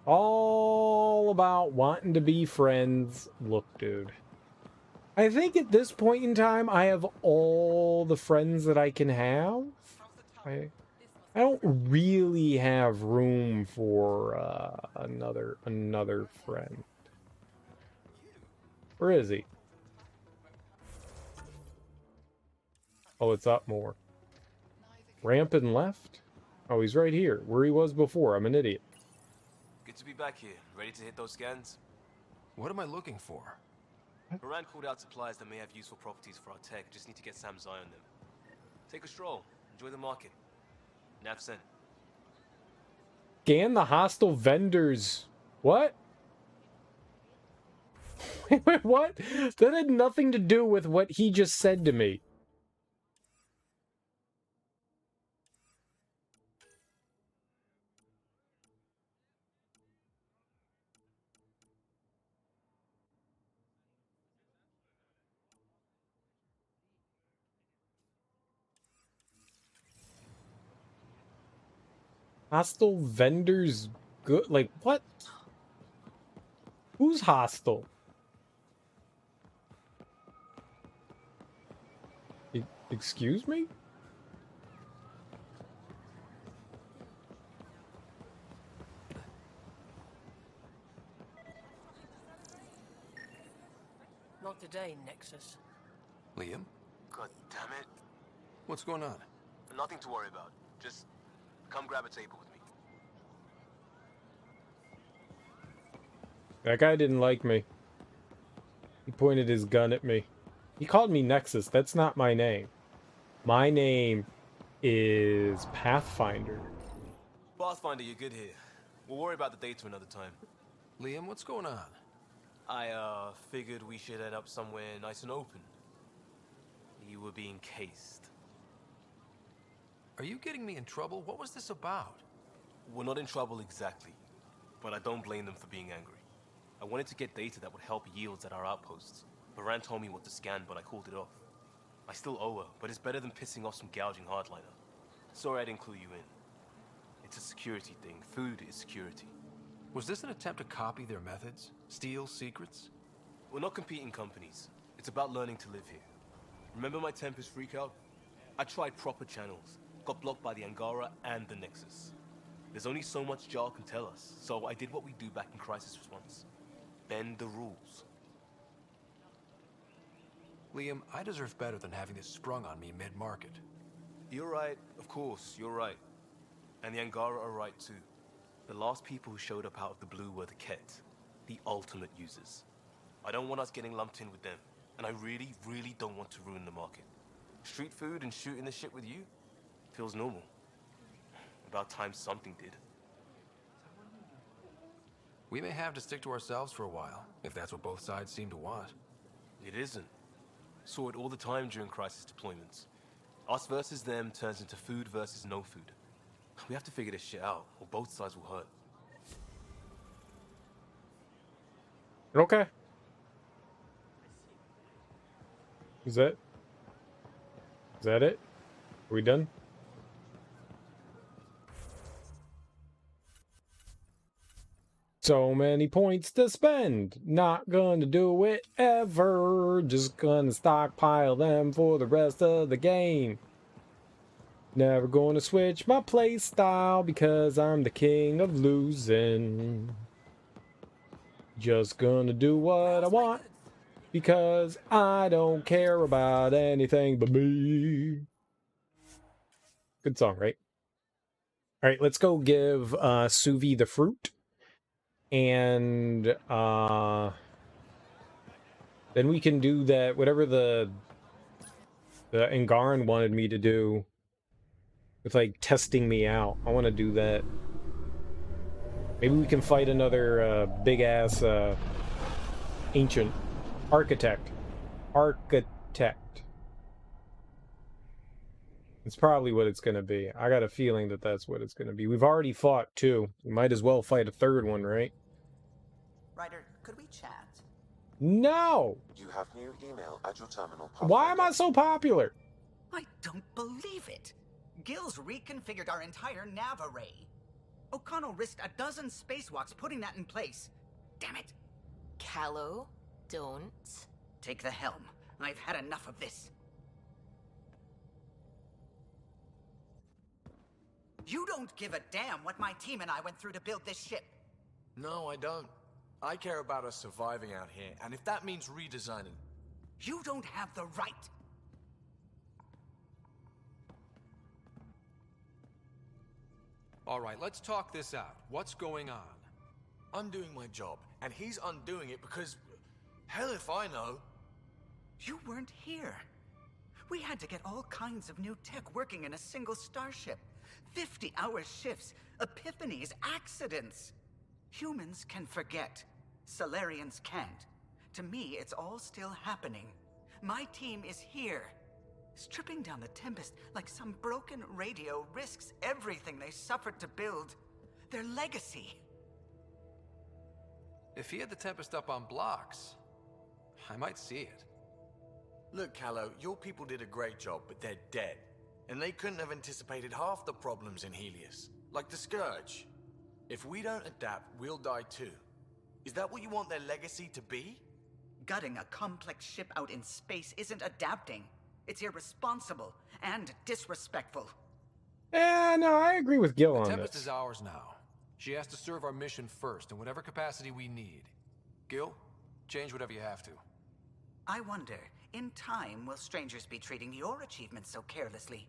All about wanting to be friends. Look, dude. I think at this point in time, I have all the friends that I can have. I don't really have room for another friend. Where is he? Oh, it's up more. Ramp and left? Oh, he's right here, where he was before. I'm an idiot. Good to be back here. Ready to hit those scans? What am I looking for? Moran called out supplies that may have useful properties for our tech. Just need to get Sam's eye on them. Take a stroll. Enjoy the market. Nav sent. Scan the hostile vendors. What? Wait, what? That had nothing to do with what he just said to me. Hostile vendors good? Like, what? Who's hostile? Excuse me? Not today, Nexus. Liam? God damn it. What's going on? Nothing to worry about. Just come grab a table with me. That guy didn't like me. He pointed his gun at me. He called me Nexus. That's not my name. My name is Pathfinder. Pathfinder, you're good here. We'll worry about the data another time. Liam, what's going on? I figured we should head up somewhere nice and open. You were being cased. Are you getting me in trouble? What was this about? We're not in trouble exactly, but I don't blame them for being angry. I wanted to get data that would help yields at our outposts. Baran told me what to scan, but I called it off. I still owe her, but it's better than pissing off some gouging hardliner. Sorry I didn't clue you in. It's a security thing. Food is security. Was this an attempt to copy their methods? Steal secrets? We're not competing companies. It's about learning to live here. Remember my Tempest freakout? I tried proper channels, got blocked by the Angara and the Nexus. There's only so much Jar can tell us, so I did what we do back in crisis response. Bend the rules. Liam, I deserve better than having this sprung on me mid-market. You're right, of course, you're right. And the Angara are right too. The last people who showed up out of the blue were the Ket, the ultimate users. I don't want us getting lumped in with them, and I really, really don't want to ruin the market. Street food and shooting the shit with you feels normal. About time something did. We may have to stick to ourselves for a while, if that's what both sides seem to want. It isn't. Saw it all the time during crisis deployments. Us versus them turns into food versus no food. We have to figure this shit out, or both sides will hurt. Okay. Is that it? Are we done? So many points to spend. Not gonna do it ever. Just gonna stockpile them for the rest of the game. Never gonna switch my play style because I'm the king of losing. Just gonna do what I want because I don't care about anything but me. Good song, right? All right, let's go give Suvi the fruit. And then we can do that, whatever the Angaran wanted me to do with, like, testing me out. I want to do that. Maybe we can fight another big-ass ancient architect. It's probably what it's going to be. I got a feeling that that's what it's going to be. We've already fought two. We might as well fight a third one, right? Ryder, could we chat? No! You have new email at your terminal. Why am I so popular? I don't believe it. Gil's reconfigured our entire nav array. O'Connell risked a dozen spacewalks putting that in place. Damn it. Callow, don't. Take the helm. I've had enough of this. You don't give a damn what my team and I went through to build this ship. No, I don't. I care about us surviving out here, and if that means redesigning... You don't have the right. All right, let's talk this out. What's going on? I'm doing my job, and he's undoing it because... Hell if I know. You weren't here. We had to get all kinds of new tech working in a single starship. 50-hour shifts, epiphanies, accidents. Humans can forget. Solarians can't. To me, it's all still happening. My team is here. Stripping down the Tempest like some broken radio risks everything they suffered to build. Their legacy. If he had the Tempest up on blocks, I might see it. Look, Callow, your people did a great job, but they're dead. And they couldn't have anticipated half the problems in Helios. Like the Scourge. If we don't adapt, we'll die too. Is that what you want their legacy to be? Gutting a complex ship out in space isn't adapting. It's irresponsible and disrespectful. Yeah, no, I agree with Gil on The Tempest this. is ours now. She has to serve our mission first in whatever capacity we need. Gil, change whatever you have to. I wonder, in time, will strangers be treating your achievements so carelessly?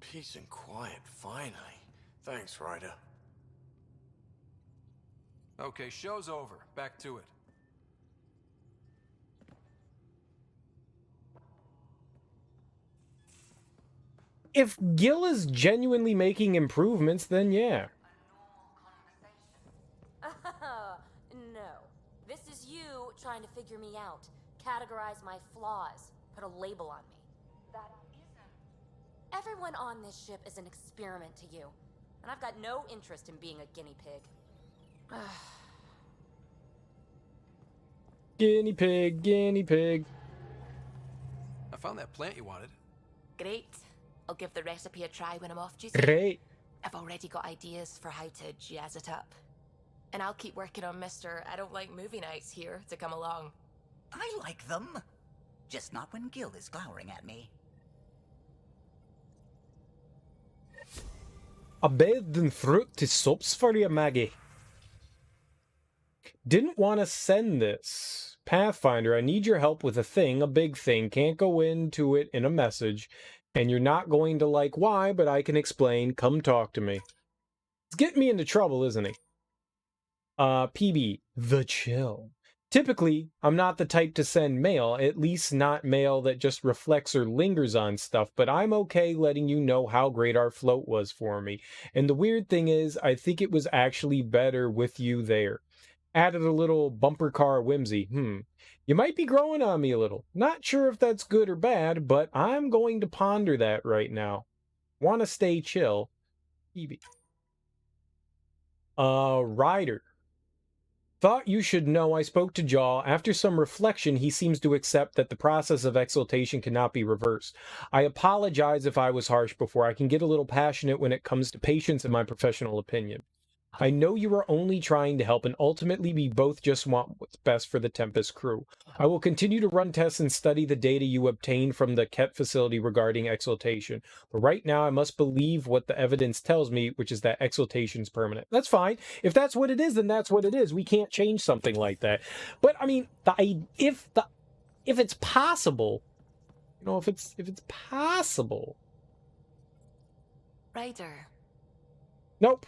Peace and quiet, finally. Thanks, Ryder. Okay, show's over. Back to it. If Gil is genuinely making improvements, then yeah. No. This is you trying to figure me out. Categorize my flaws. Put a label on me. That isn't. Everyone on this ship is an experiment to you. And I've got no interest in being a guinea pig. Guinea pig, guinea pig. I found that plant you wanted. Great. I'll give the recipe a try when I'm off duty. Great. I've already got ideas for how to jazz it up. And I'll keep working on Mr. I don't like movie nights here to come along. I like them. Just not when Gil is glowering at me. A bed and fruit to sops for you, Maggie. Didn't want to send this. Pathfinder, I need your help with a thing, a big thing. Can't go into it in a message. And you're not going to like why, but I can explain. Come talk to me. It's getting me into trouble, isn't he? PB, the chill. Typically, I'm not the type to send mail, at least not mail that just reflects or lingers on stuff, but I'm okay letting you know how great our float was for me. And the weird thing is, I think it was actually better with you there. Added a little bumper car whimsy. You might be growing on me a little. Not sure if that's good or bad, but I'm going to ponder that right now. Want to stay chill. PB. Ryder. Thought you should know I spoke to Jaw. After some reflection, he seems to accept that the process of exaltation cannot be reversed. I apologize if I was harsh before. I can get a little passionate when it comes to patience and my professional opinion. I know you are only trying to help, and ultimately we both just want what's best for the Tempest crew. I will continue to run tests and study the data you obtained from the Ket facility regarding exaltation. But right now, I must believe what the evidence tells me, which is that exaltation is permanent. That's fine. If that's what it is, then that's what it is. We can't change something like that. But I mean, if it's possible, you know, if it's possible. Ryder. Nope.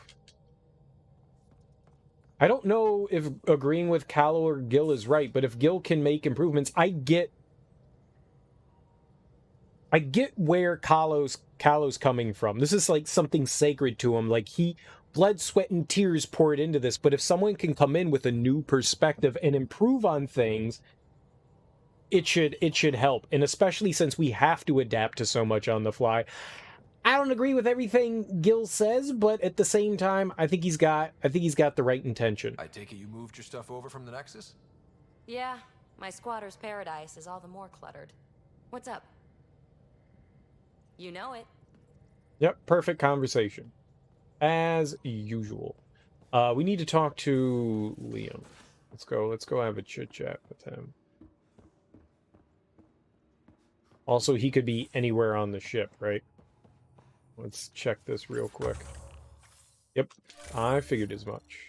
I don't know if agreeing with Callow or Gil is right, but if Gil can make improvements, I get where Callow's coming from. This is like something sacred to him. Like he blood, sweat, and tears poured into this. But if someone can come in with a new perspective and improve on things, it should help. And especially since we have to adapt to so much on the fly. I don't agree with everything Gil says, but at the same time, I think he's got the right intention. I take it you moved your stuff over from the Nexus? Yeah, my squatter's paradise is all the more cluttered. What's up? You know it. Yep, perfect conversation. As usual. We need to talk to Liam. Let's go have a chit chat with him. Also, he could be anywhere on the ship, right? Let's check this real quick. Yep, I figured as much.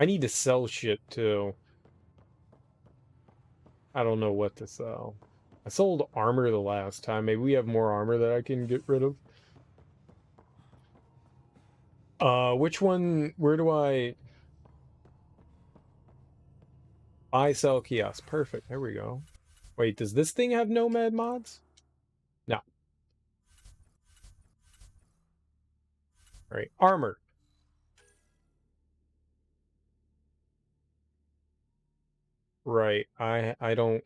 I need to sell shit too. I don't know what to sell. I sold armor the last time. Maybe we have more armor that I can get rid of. Which one? Where do I buy, sell kiosk? Perfect. There we go. Wait, does this thing have nomad mods? No. All right, armor. Right. I don't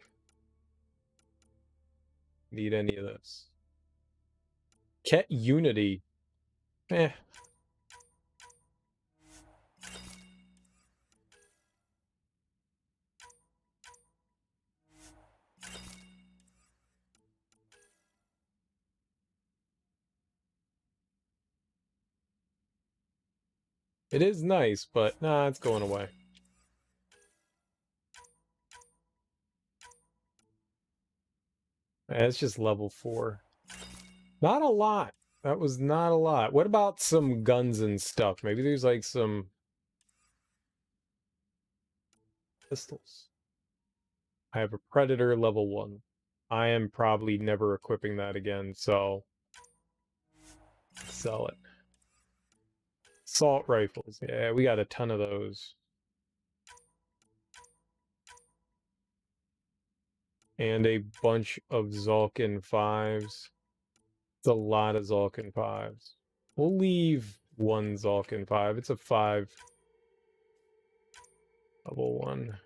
need any of this. Ket Unity. Eh. It is nice, but nah, it's going away. It's just level 4. Not a lot. That was not a lot. What about some guns and stuff? Maybe there's like some pistols. I have a Predator level 1. I am probably never equipping that again, so sell it. Assault rifles. Yeah, we got a ton of those. And a bunch of Zulkin 5s. It's a lot of Zulkin 5s. We'll leave one Zulkin 5. It's a 5. Level 1.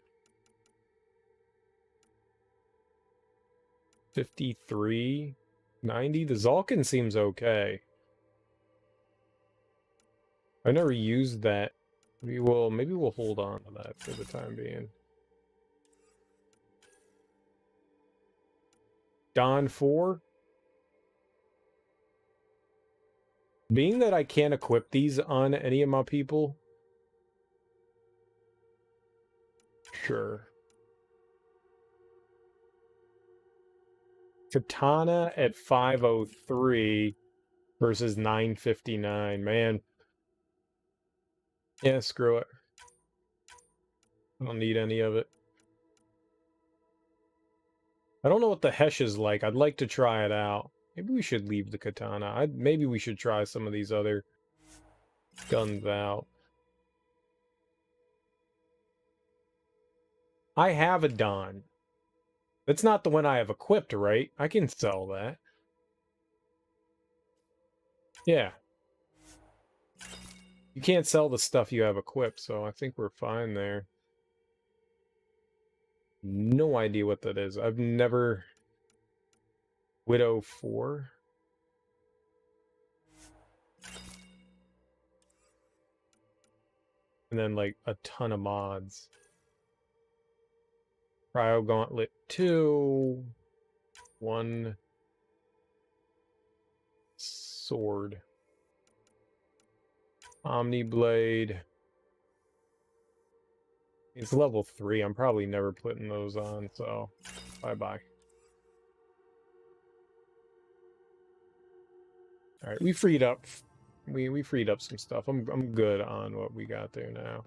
53. 90. The Zulkin seems okay. I never used that. Maybe we'll hold on to that for the time being. Dawn 4. Being that I can't equip these on any of my people, Sure. Katana at 503 versus 959. Man. Yeah, screw it. I don't need any of it. I don't know what the Hesh is like. I'd like to try it out. Maybe we should leave the katana. Maybe we should try some of these other guns out. I have a Don. That's not the one I have equipped, right? I can sell that. Yeah. You can't sell the stuff you have equipped, so I think we're fine there. No idea what that is. I've never... Widow 4? And then, like, a ton of mods. Cryo Gauntlet 2. 1 sword. Omni Blade. It's level 3. I'm probably never putting those on, so bye-bye. Alright, we freed up. We freed up some stuff. I'm good on what we got there now.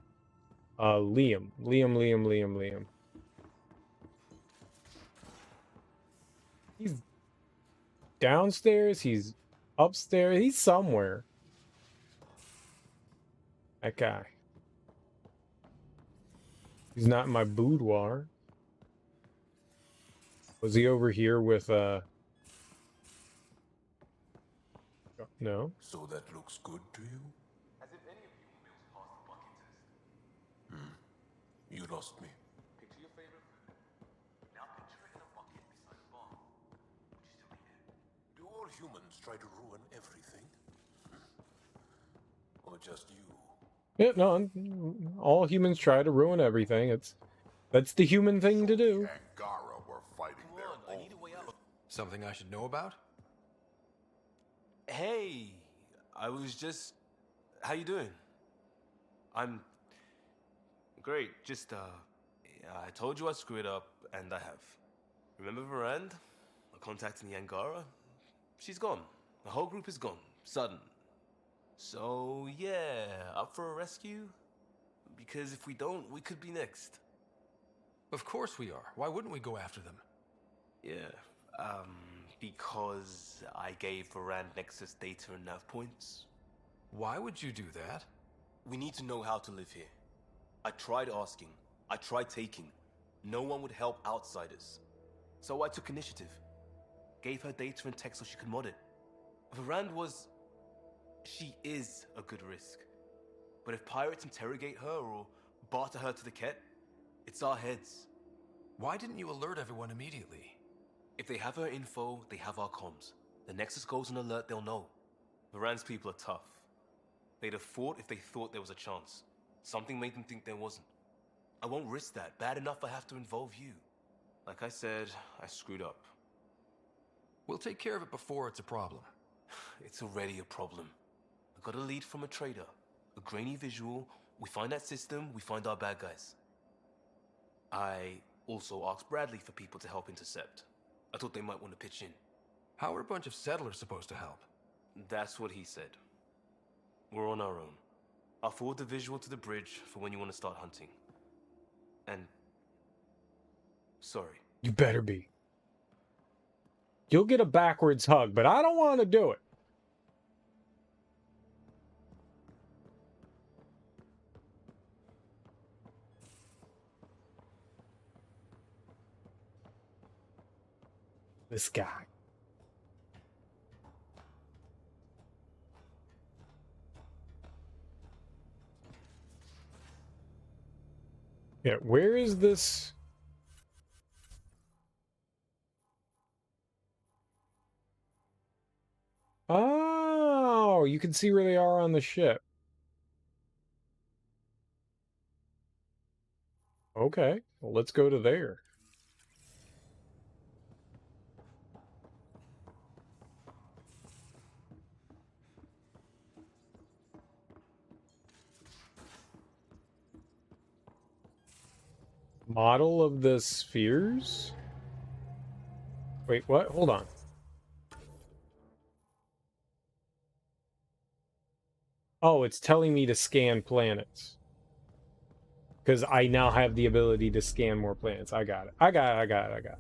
Liam. He's downstairs, he's upstairs, he's somewhere. That guy. He's not in my boudoir. Was he over here with, No? So that looks good to you? As if any of you wheels past the bucket test. You lost me. Picture your favorite food. Now picture it in a bucket beside a bar. Would you still eat it? Do all humans try to ruin everything? Or just you? Yeah, no, all humans try to ruin everything. That's the human thing to do. Angara were fighting their own. Something I should know about? Hey, I was just... How you doing? I'm... Great, just, I told you I screwed up, and I have. Remember Varand? I contacted the Angara? She's gone. The whole group is gone. Sudden. So, yeah, up for a rescue? Because if we don't, we could be next. Of course we are. Why wouldn't we go after them? Yeah, because I gave Varand Nexus data and nav points. Why would you do that? We need to know how to live here. I tried asking. I tried taking. No one would help outsiders. So I took initiative. Gave her data and tech so she could mod it. Varand was... She is a good risk. But if pirates interrogate her or barter her to the Ket, it's our heads. Why didn't you alert everyone immediately? If they have her info, they have our comms. The Nexus goes on alert, they'll know. Varand's people are tough. They'd have fought if they thought there was a chance. Something made them think there wasn't. I won't risk that. Bad enough I have to involve you. Like I said, I screwed up. We'll take care of it before it's a problem. It's already a problem. I got a lead from a trader. A grainy visual. We find that system, we find our bad guys. I also asked Bradley for people to help intercept. I thought they might want to pitch in. How are a bunch of settlers supposed to help? That's what he said. We're on our own. I'll forward the visual to the bridge for when you want to start hunting. And... sorry. You better be. You'll get a backwards hug, but I don't want to do it. This guy. Yeah, where is this? Oh, you can see where they are on the ship. Okay, well, let's go to there. Model of the spheres? Wait, what? Hold on. Oh, it's telling me to scan planets. Because I now have the ability to scan more planets. I got it. I got it.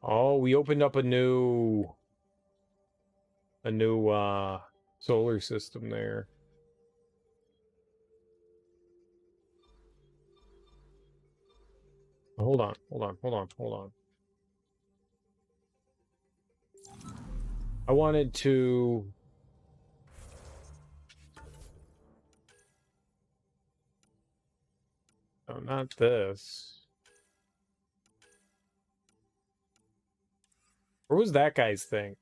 Oh, we opened up a new solar system there. Hold on. I wanted to... No, not this. Where was that guy's thing?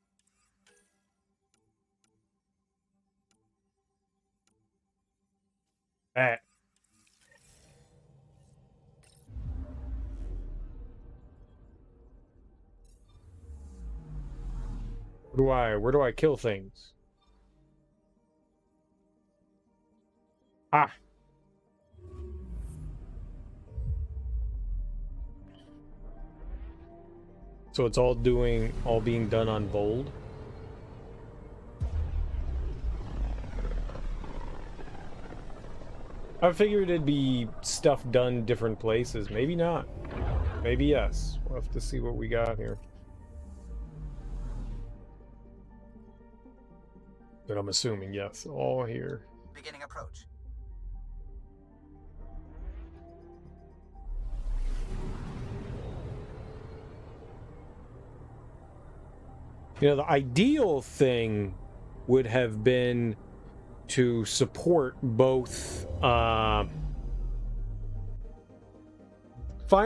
That. Where do I kill things? Ah. So it's all being done on Vold? I figured it'd be stuff done different places. Maybe not. Maybe yes. We'll have to see what we got here. But I'm assuming yes, all here. Beginning approach. You know, the ideal thing would have been to support both, find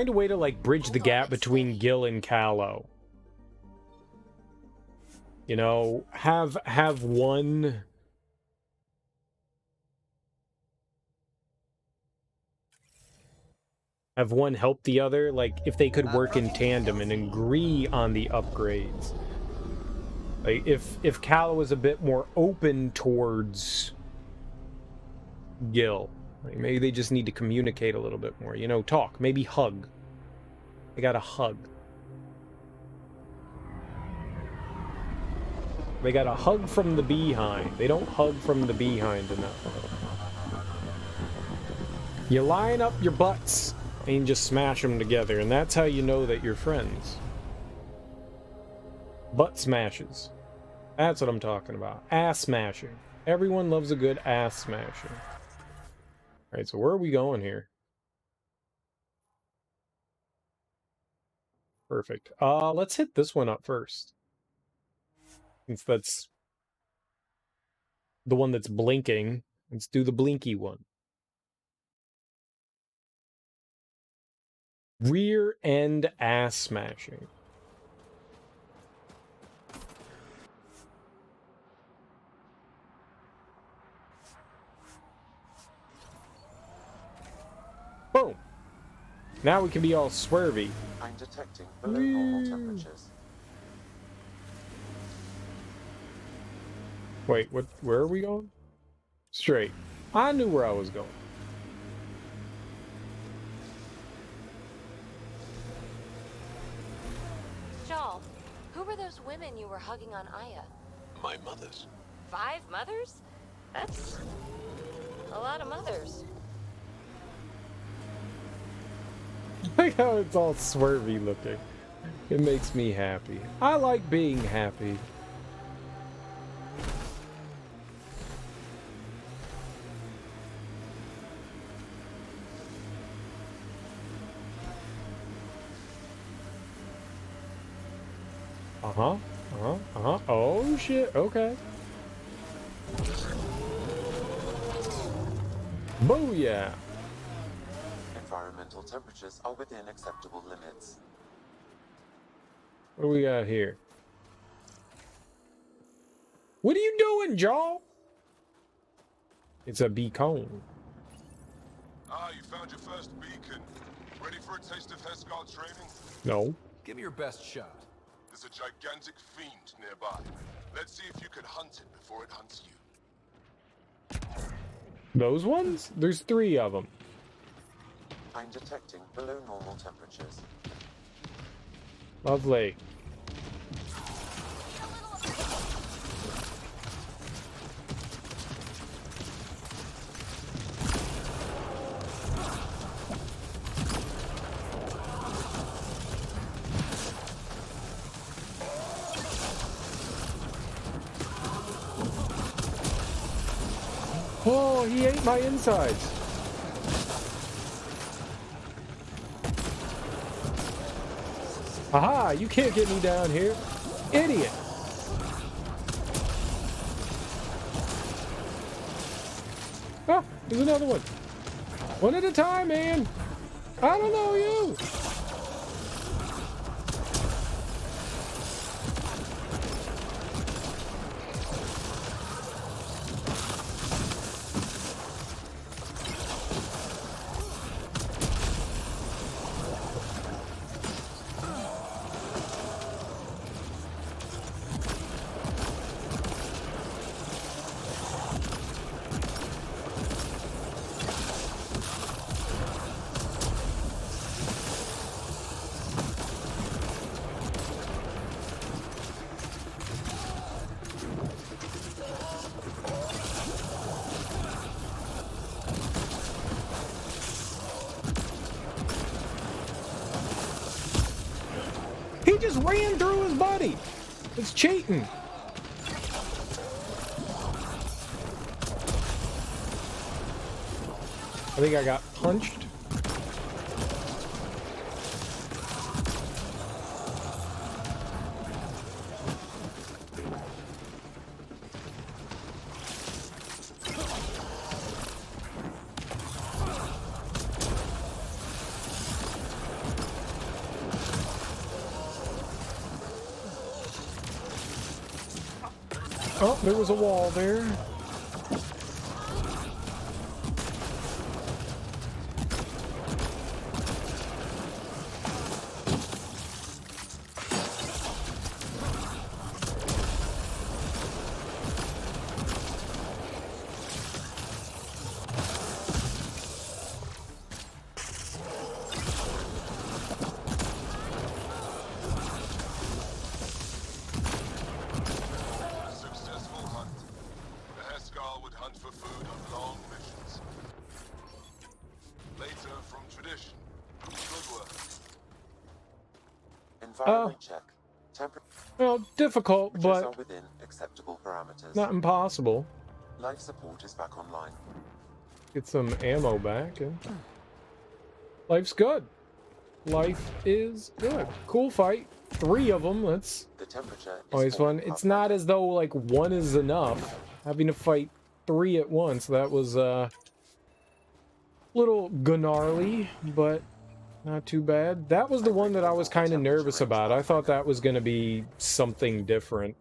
a way to, like, bridge the gap between Gil and Callow. You know, have one... Have one help the other, like, if they could work in tandem and agree on the upgrades. Like, if Callow is a bit more open towards Gil, like, maybe they just need to communicate a little bit more, you know, talk, maybe hug. They gotta hug. They got a hug from the behind. They don't hug from the behind enough. You line up your butts and you just smash them together, and that's how you know that you're friends. Butt smashes. That's what I'm talking about. Ass smashing. Everyone loves a good ass smashing. Alright, so where are we going here? Perfect. Let's hit this one up first. Since that's the one that's blinking, let's do the blinky one. Rear end ass smashing. Boom. Now we can be all swervy. I'm detecting below normal temperatures. Wait, what? Where are we going? Straight. I knew where I was going. Shaw, who were those women you were hugging on Aya? My mothers. 5 mothers? That's a lot of mothers. Like how it's all swervy looking. It makes me happy. I like being happy. Oh shit, okay. Booyah! Environmental temperatures are within acceptable limits. What do we got here? What are you doing, Joel? It's a beacon. Ah, you found your first beacon. Ready for a taste of Hescal training? No. Give me your best shot. There's a gigantic fiend nearby. Let's see if you can hunt it before it hunts you. Those ones? There's 3 of them. I'm detecting below normal temperatures. Lovely. Oh, he ate my insides. Aha, you can't get me down here. Idiot. Ah, there's another one. One at a time, man. I don't know you. He just ran through his buddy. It's cheating. I think I got punched. Oh, there was a wall there. Environment check. Well, difficult, Temperatures but are within acceptable parameters. not impossible. Life support is back online. Get some ammo back, and life's good. Life is good. Cool fight. 3 of them. That's The temperature is always fun. It's not as though like 1 is enough. Having to fight 3 at once, that was little gnarly, but not too bad. That was the one that I was kind of nervous about. I thought that was going to be something different.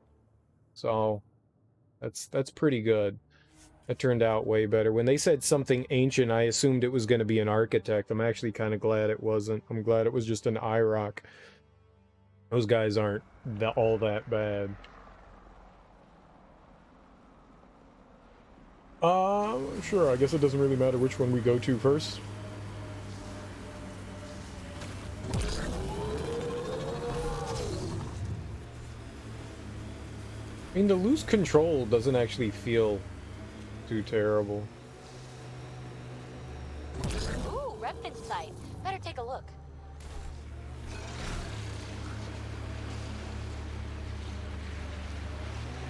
So that's pretty good. It turned out way better. When they said something ancient, I assumed it was going to be an architect. I'm actually kind of glad it wasn't. I'm glad it was just an IROC. Those guys aren't all that bad. Sure, I guess it doesn't really matter which one we go to first. I mean, the loose control doesn't actually feel too terrible. Ooh, Reptid site. Better take a look.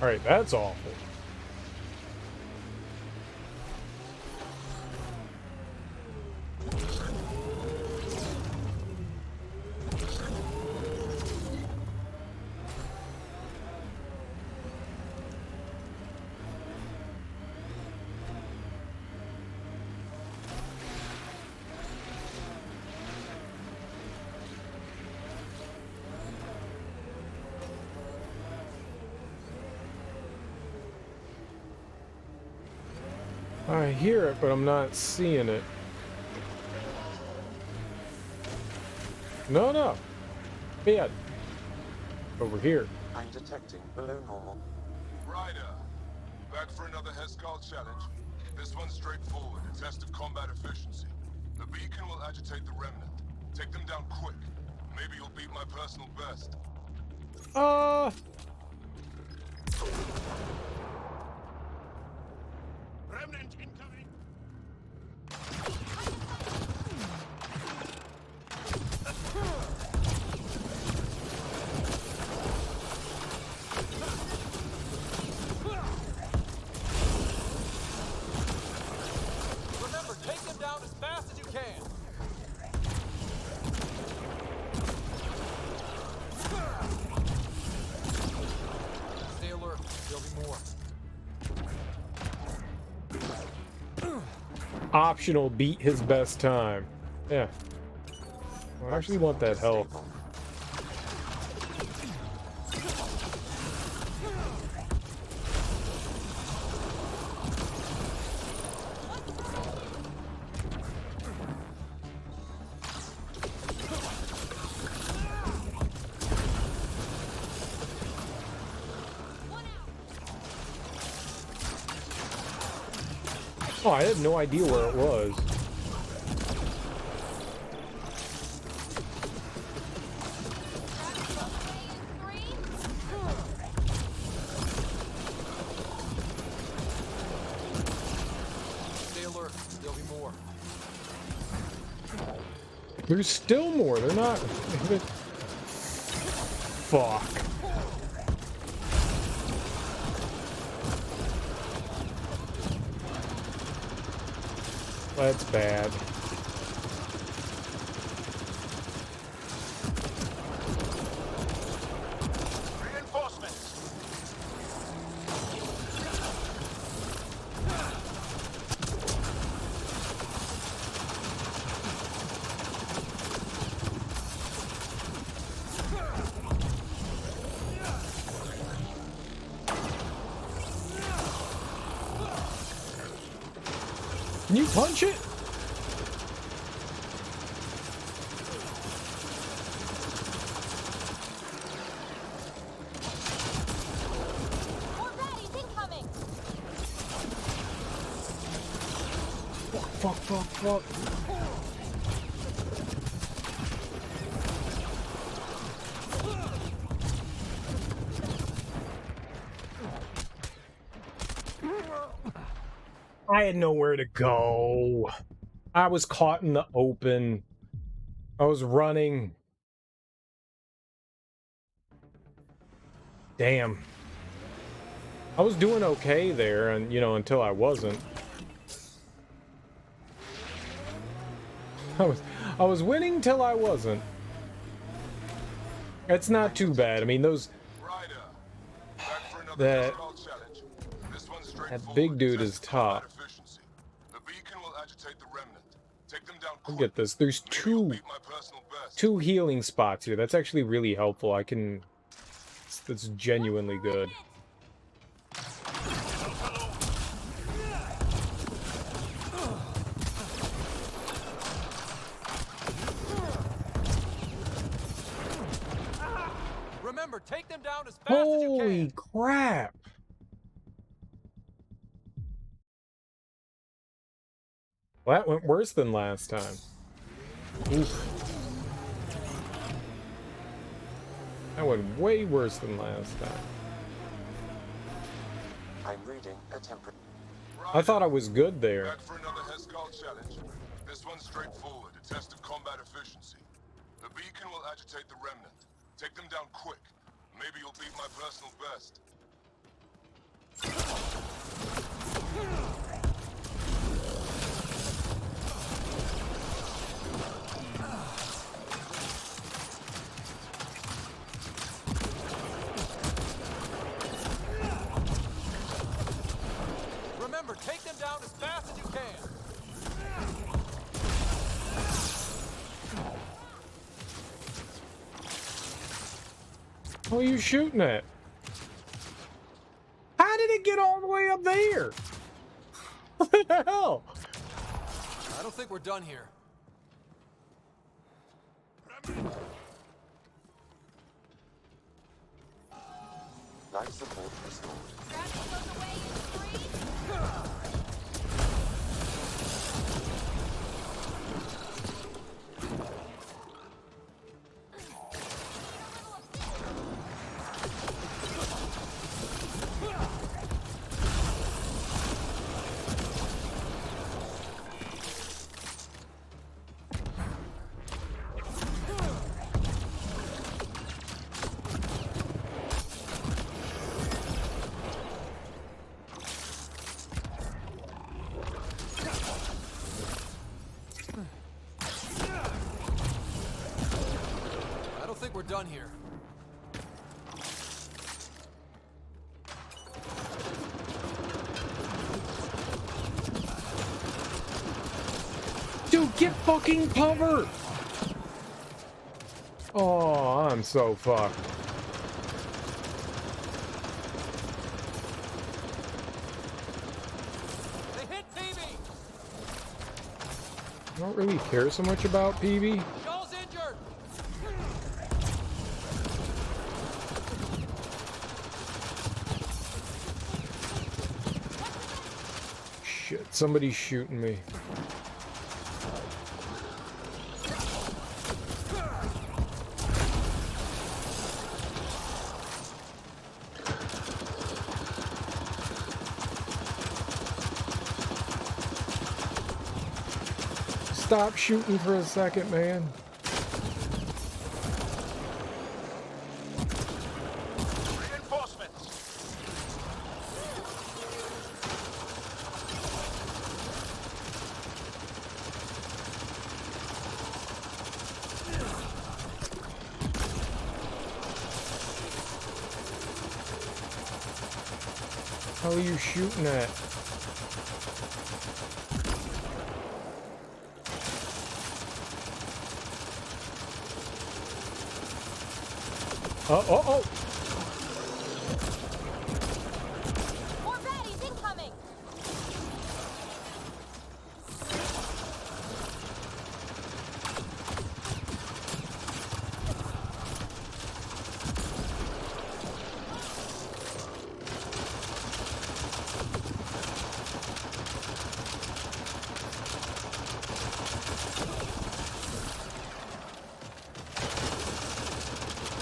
Alright, that's awful. I hear it, but I'm not seeing it. No. Bad. Over here. I'm detecting below normal. Ryder, back for another Heskal challenge. This one's straightforward, a test of combat efficiency. The beacon will agitate the remnant. Take them down quick. Maybe you'll beat my personal best. Remnant incoming! Remember, take them down as fast as you can. Stay alert. There'll be more. Optional, beat his best time. Yeah. I actually want that health. Oh, I had no idea where it was. Stay alert. There'll be more. There's still more. They're not. Fuck. That's bad. Reinforcements! Can you punch it? Fuck. I had nowhere to go. I was caught in the open. I was running. Damn. I was doing okay there, and you know, until I wasn't. I was winning till I wasn't. It's not too bad. I mean, those that big dude is tough. Look at this. There's two healing spots here. That's actually really helpful. That's genuinely good. Remember, take them down as fast as you can. Holy crap! Well, that went worse than last time. Oof. That went way worse than last time. I'm reading a temperature. I thought I was good there. Back for another Heskal challenge. This one's straightforward, a test of combat efficiency. The beacon will agitate the remnant. Take them down quick. Maybe you'll beat my personal best. Remember, take them down as fast as you can. What are you shooting at? How did it get all the way up there? What the hell? I don't think we're done here. Life support restored. I don't think we're done here. Dude, get fucking cover! Oh, I'm so fucked. They hit PB! I don't really care so much about PB. Y'all's injured! Shit, somebody's shooting me. Stop shooting for a second, man. How are you shooting at? Oh. More baddies incoming.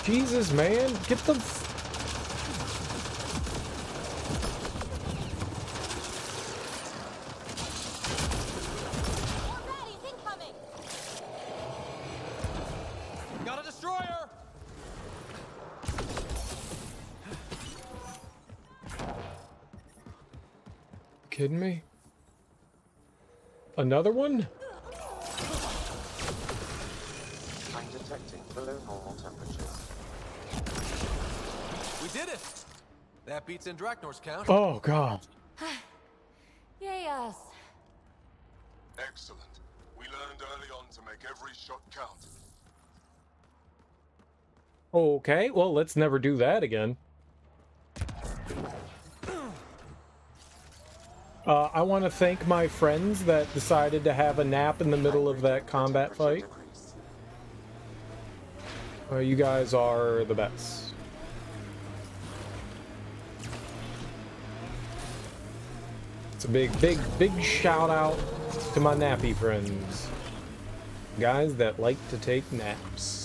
Jesus, man, get the Got a destroyer! kidding me? Another one? I'm detecting below normal temperatures. We did it! That beats in Draknor's count. Oh, God. Yay us. Excellent. We learned early on to make every shot count. Okay, well, let's never do that again. I want to thank my friends that decided to have a nap in the middle of that combat fight. You guys are the best. It's a big shout out to my nappy friends. Guys that like to take naps.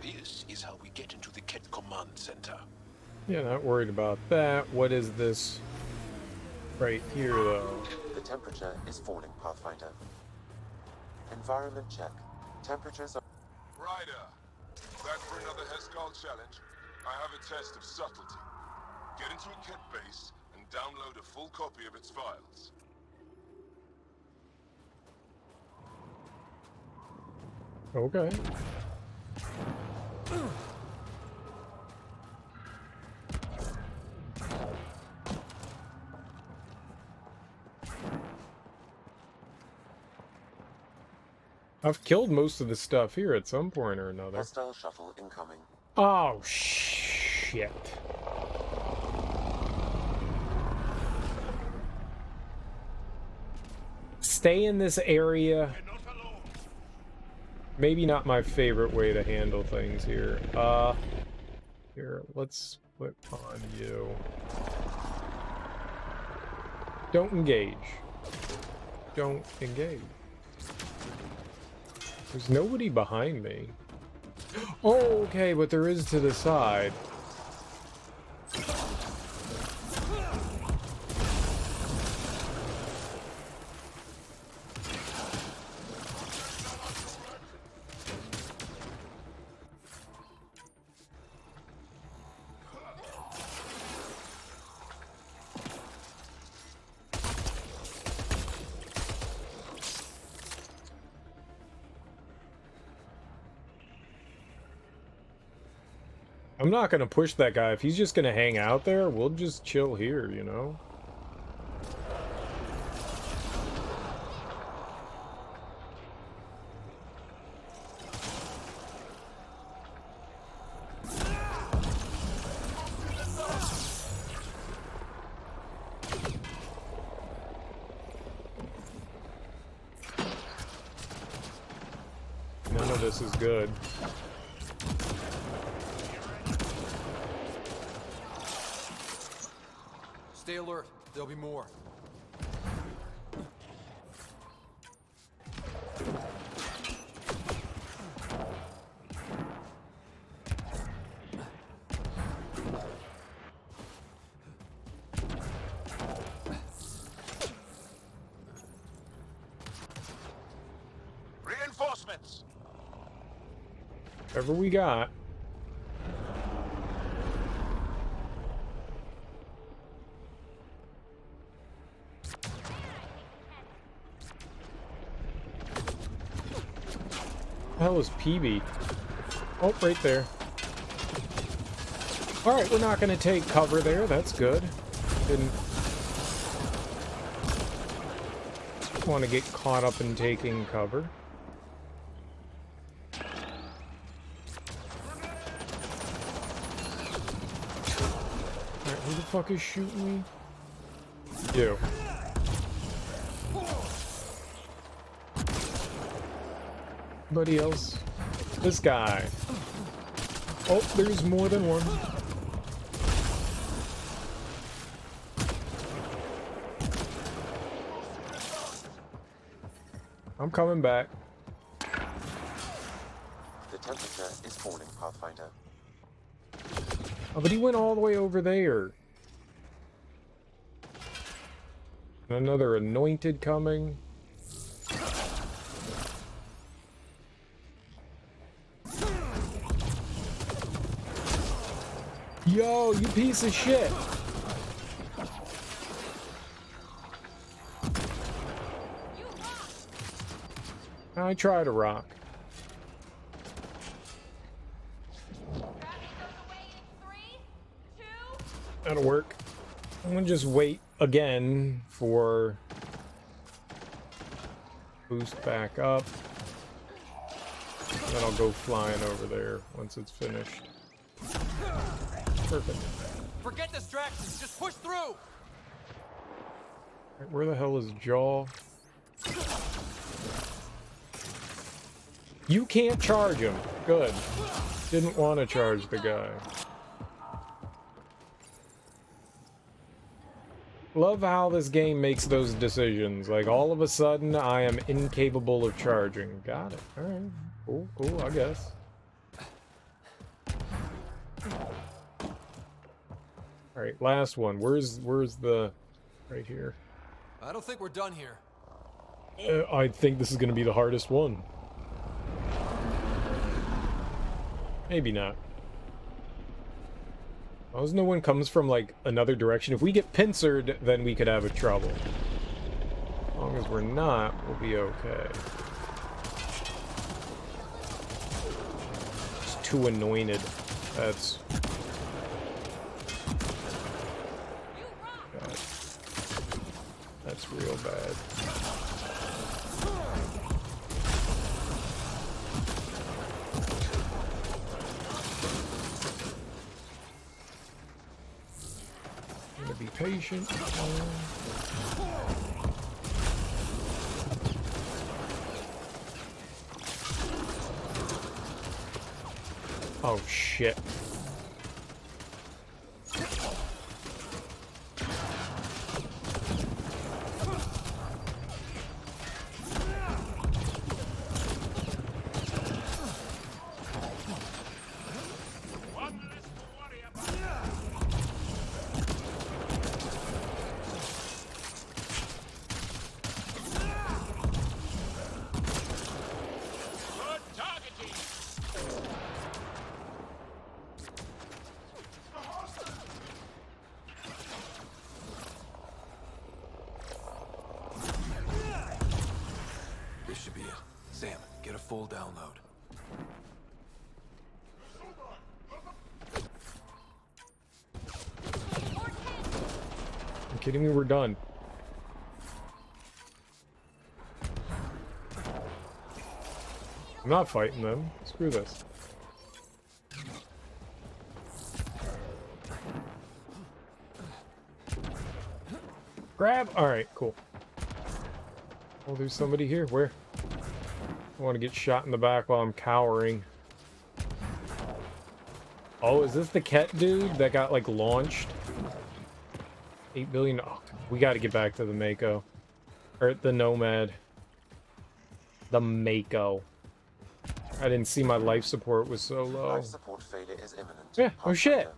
This is how we get into the Ket Command Center. Yeah, not worried about that. What is this right here, though? The temperature is falling, Pathfinder. Environment check. Temperatures are... Ryder, back for another Heskal challenge? I have a test of subtlety. Get into a Ket base and download a full copy of its files. Okay. I've killed most of the stuff here at some point or another. Hostile shuttle incoming. Oh, shit. Stay in this area. Maybe not my favorite way to handle things here. Here, let's flip on you. Don't engage. Don't engage. There's nobody behind me. Oh, okay, but there is to the side. I'm not gonna push that guy. If he's just gonna hang out there, we'll just chill here, you know? None of this is good. Stay alert. There'll be more. Reinforcements. Whatever we got. The hell is PB? Oh, right there. Alright, we're not going to take cover there. That's good. Didn't want to get caught up in taking cover. Alright, who the fuck is shooting me? You. Anybody else? This guy. Oh, there's more than one. I'm coming back. The temperature is falling, Pathfinder. Oh, but he went all the way over there. Another anointed coming. Yo, you piece of shit! I try to rock. That'll work. I'm gonna just wait again for boost back up. And then I'll go flying over there once it's finished. Perfect. Forget distractions. Just push through. Right, where the hell is Jaw? You can't charge him. Good. Didn't want to charge the guy. Love how this game makes those decisions. Like, all of a sudden, I am incapable of charging. Got it. Alright. Cool, cool, I guess. Alright, last one. Where's the... Right here. I don't think we're done here. I think this is going to be the hardest one. Maybe not. As long as no one comes from, like, another direction. If we get pincered, then we could have a trouble. As long as we're not, we'll be okay. It's too anointed. That's... God. That's real bad. patient. Oh shit. This should be it. Sam, get a full download. You kidding me? We're done. I'm not fighting them. Screw this. Grab! Alright, cool. Oh, there's somebody here. Where? I want to get shot in the back while I'm cowering. Oh, is this the Ket dude that got, like, launched? 8 billion. Oh, we got to get back to the Mako. Or the Nomad. The Mako. I didn't see my life support was so low. Life support failure is imminent. Yeah, oh shit.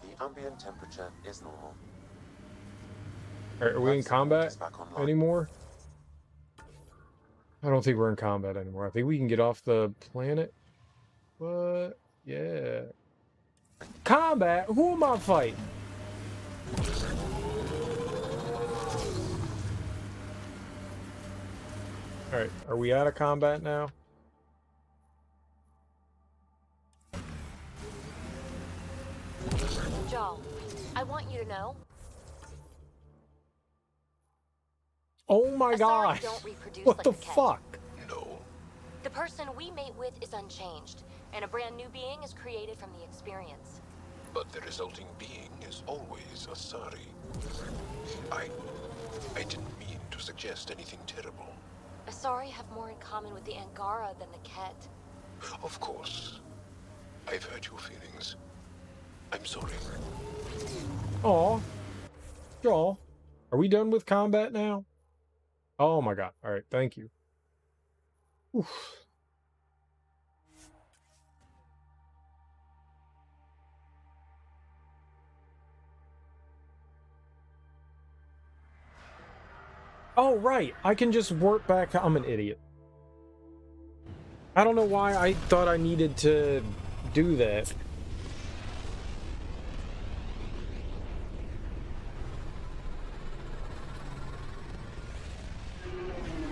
The ambient temperature is normal. Alright, are we in combat anymore? I don't think we're in combat anymore. I think we can get off the planet. But, yeah. Combat? Who am I fighting? Alright, are we out of combat now? Joel, I want you to know. Oh my god! Don't reproduce What like the Ket. fuck? No. The person we mate with is unchanged, and a brand new being is created from the experience. But the resulting being is always Asari. I didn't mean to suggest anything terrible. Asari have more in common with the Angara than the Ket. Of course. I've hurt your feelings. I'm sorry. Aw. Joel, are we done with combat now? Oh my god. Alright, thank you. Oof. Oh, right. I can just warp back to... I'm an idiot. I don't know why I thought I needed to do that.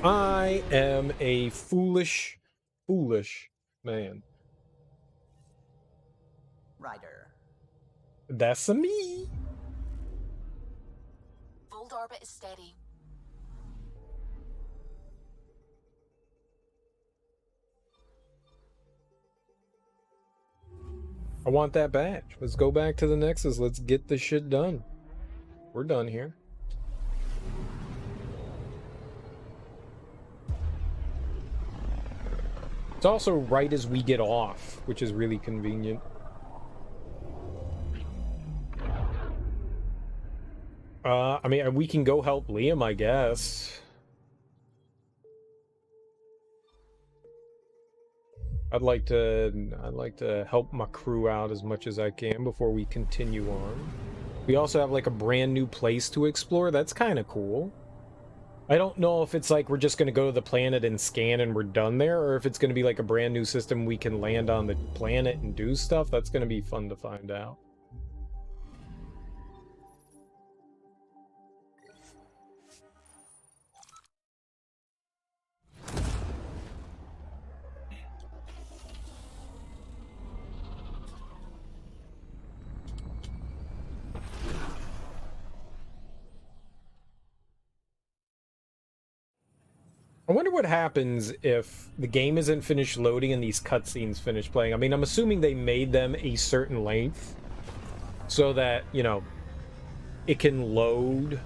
I am a foolish man. Ryder. That's a me. Fold orbit is steady. I want that badge. Let's go back to the Nexus. Let's get this shit done. We're done here. It's also right as we get off, which is really convenient. I mean, we can go help Liam, I guess. I'd like to help my crew out as much as I can before we continue on. We also have like a brand new place to explore. That's kind of cool. I don't know if it's like we're just going to go to the planet and scan and we're done there, or if it's going to be like a brand new system we can land on the planet and do stuff. That's going to be fun to find out. I wonder what happens if the game isn't finished loading and these cutscenes finish playing. I mean, I'm assuming they made them a certain length so that, you know, it can load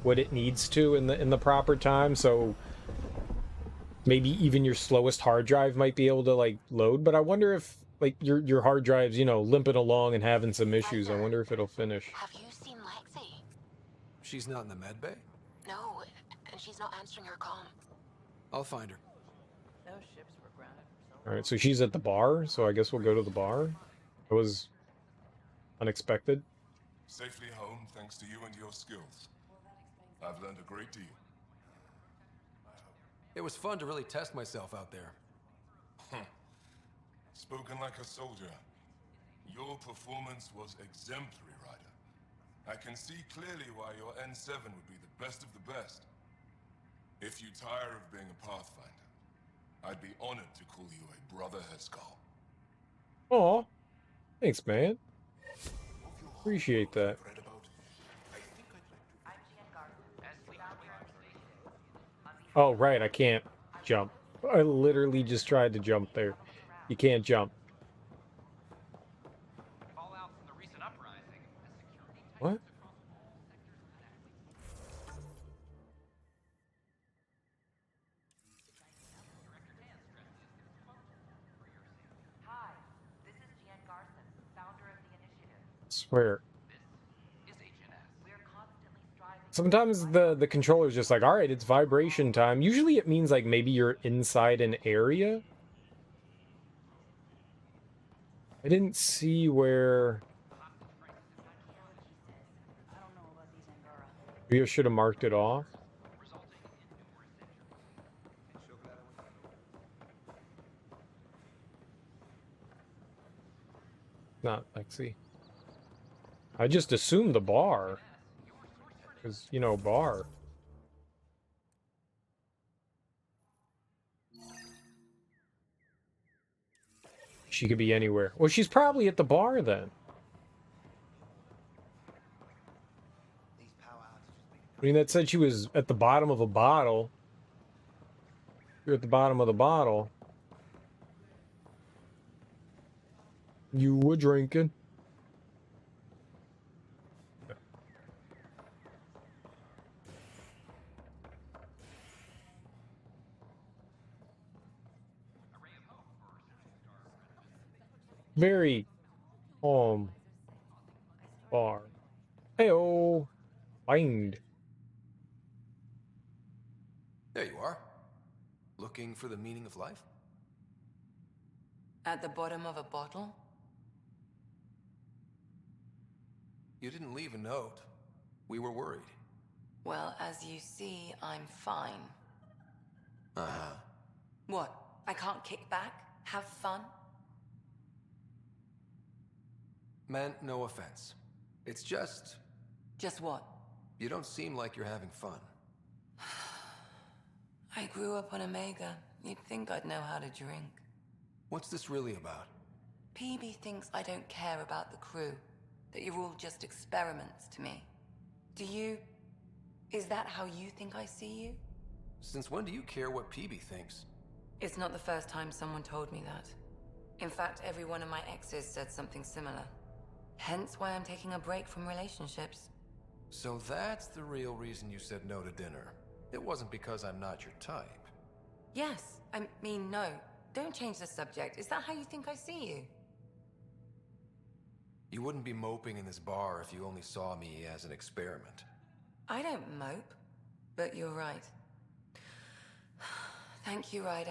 what it needs to in the proper time. So maybe even your slowest hard drive might be able to like load, but I wonder if like your hard drive's, you know, limping along and having some issues. I wonder if it'll finish. Have you seen Lexi? She's not in the med bay? No, and she's not answering her comm. I'll find her. Those ships were grounded for so All right, so she's at the bar, so I guess we'll go to the bar. It was unexpected. Safely home thanks to you and your skills. I've learned a great deal. It was fun to really test myself out there. Spoken like a soldier. Your performance was exemplary, Ryder. I can see clearly why your N7 would be the best of the best. If you tire of being a Pathfinder, I'd be honored to call you a Brother Hescal. Aw, thanks, man. Appreciate that. Oh, right, I can't jump. I literally just tried to jump there. You can't jump. What? Swear. Sometimes the controller's just like, all right, it's vibration time. Usually it means like maybe you're inside an area. I didn't see where. Maybe I should have marked it off. Not Lexi. I just assumed the bar. Because, you know, bar. She could be anywhere. Well, she's probably at the bar then. I mean, that said she was at the bottom of a bottle. You're at the bottom of the bottle. You were drinking. Very calm bar. Hey-oh. Find. There you are. Looking for the meaning of life? At the bottom of a bottle? You didn't leave a note. We were worried. Well, as you see, I'm fine. Uh-huh. What? I can't kick back? Have fun? Meant no offense. It's just... Just what? You don't seem like you're having fun. I grew up on Omega. You'd think I'd know how to drink. What's this really about? PB thinks I don't care about the crew. That you're all just experiments to me. Do you... Is that how you think I see you? Since when do you care what PB thinks? It's not the first time someone told me that. In fact, every one of my exes said something similar. Hence why I'm taking a break from relationships. So that's the real reason you said no to dinner. It wasn't because I'm not your type. Yes, I mean, no. Don't change the subject. Is that how you think I see you? You wouldn't be moping in this bar if you only saw me as an experiment. I don't mope, but you're right. Thank you, Ryder.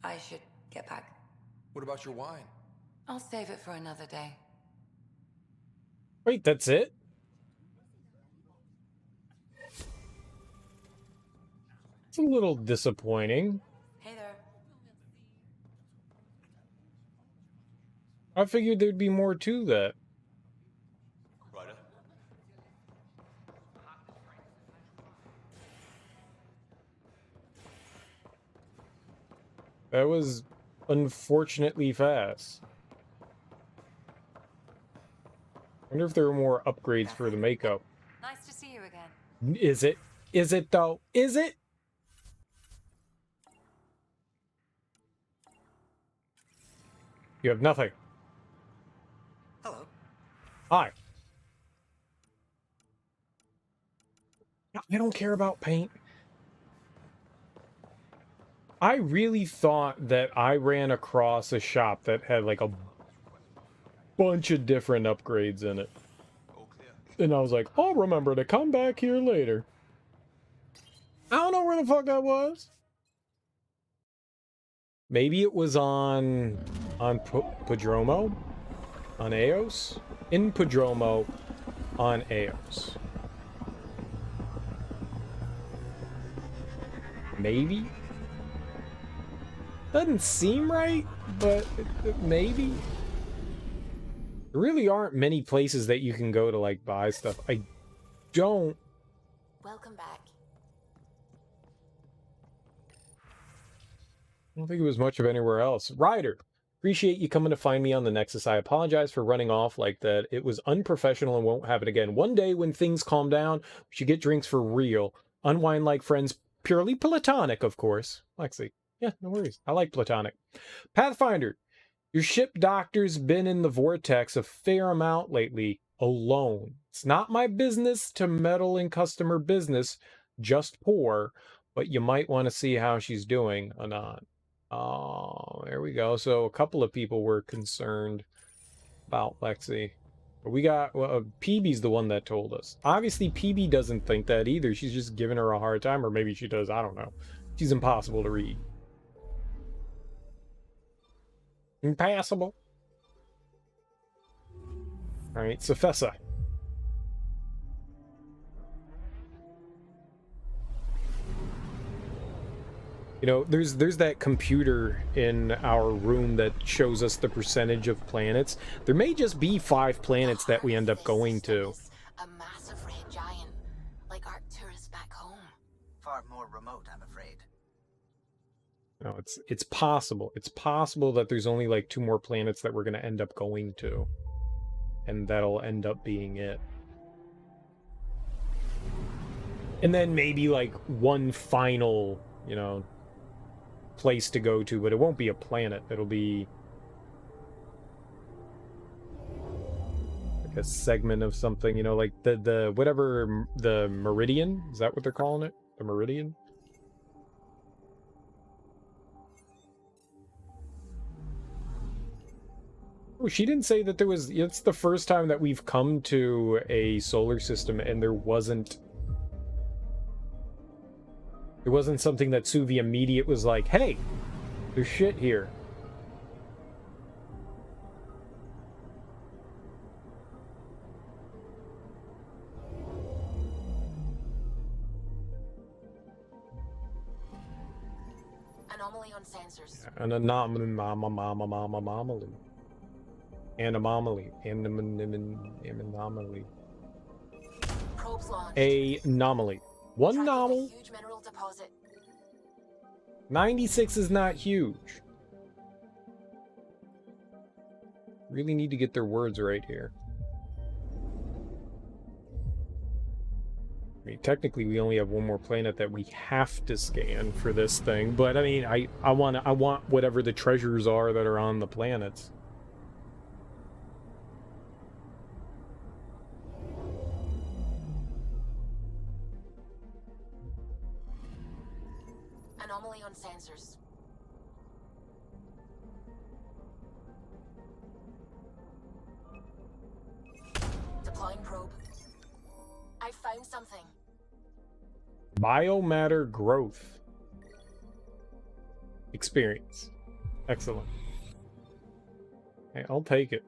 I should get back. What about your wine? I'll save it for another day. Wait, that's it? It's a little disappointing. Hey there. I figured there'd be more to that. Ryder? That was unfortunately fast. Wonder if there are more upgrades for the makeup. Nice to see you again. Is it? Is it though? Is it? You have nothing. Hello. Hi. I don't care about paint. I really thought that I ran across a shop that had like a bunch of different upgrades in it. And I was like, I'll remember to come back here later. I don't know where the fuck that was. Maybe it was on Podromo? On Eos? In Podromo on Eos. Maybe? Doesn't seem right, but maybe. There really aren't many places that you can go to, like, buy stuff. I don't... Welcome back. I don't think it was much of anywhere else. Ryder, appreciate you coming to find me on the Nexus. I apologize for running off like that. It was unprofessional and won't happen again. One day when things calm down, we should get drinks for real. Unwind like friends, purely platonic, of course. Lexi. Yeah, no worries. I like platonic. Pathfinder, your ship doctor's been in the vortex a fair amount lately, alone. It's not my business to meddle in customer business, just poor, but you might want to see how she's doing, Anon. Oh, there we go. So a couple of people were concerned about Lexi. We got, PB's the one that told us. Obviously, PB doesn't think that either. She's just giving her a hard time, or maybe she does. I don't know. She's impossible to read. Impassable. All right, Safessa. You know, there's that computer in our room that shows us the percentage of planets. There may just be 5 planets that we end up going to. A massive red giant, like Arcturus back home. Far more remote, I'm afraid. No, it's possible. It's possible that there's only like 2 more planets that we're going to end up going to. And that'll end up being it. And then maybe like one final, you know, place to go to, but it won't be a planet. It'll be like a segment of something, you know, like the whatever, the meridian, is that what they're calling it? The meridian? Oh, she didn't say that there was, it's the first time that we've come to a solar system and there wasn't something that Suvi immediate was like, hey, there's shit here. Anomaly on sensors. An anomaly. An anomaly. Anomaly. Probes launched. Anomaly. One anomaly? Huge mineral deposit. 96 is not huge. Really need to get their words right here. I mean, technically, we only have one more planet that we have to scan for this thing, but I mean, I want whatever the treasures are that are on the planets. Anomaly on sensors. Deploying probe. I found something. Biomatter growth. Experience. Excellent. Hey, I'll take it.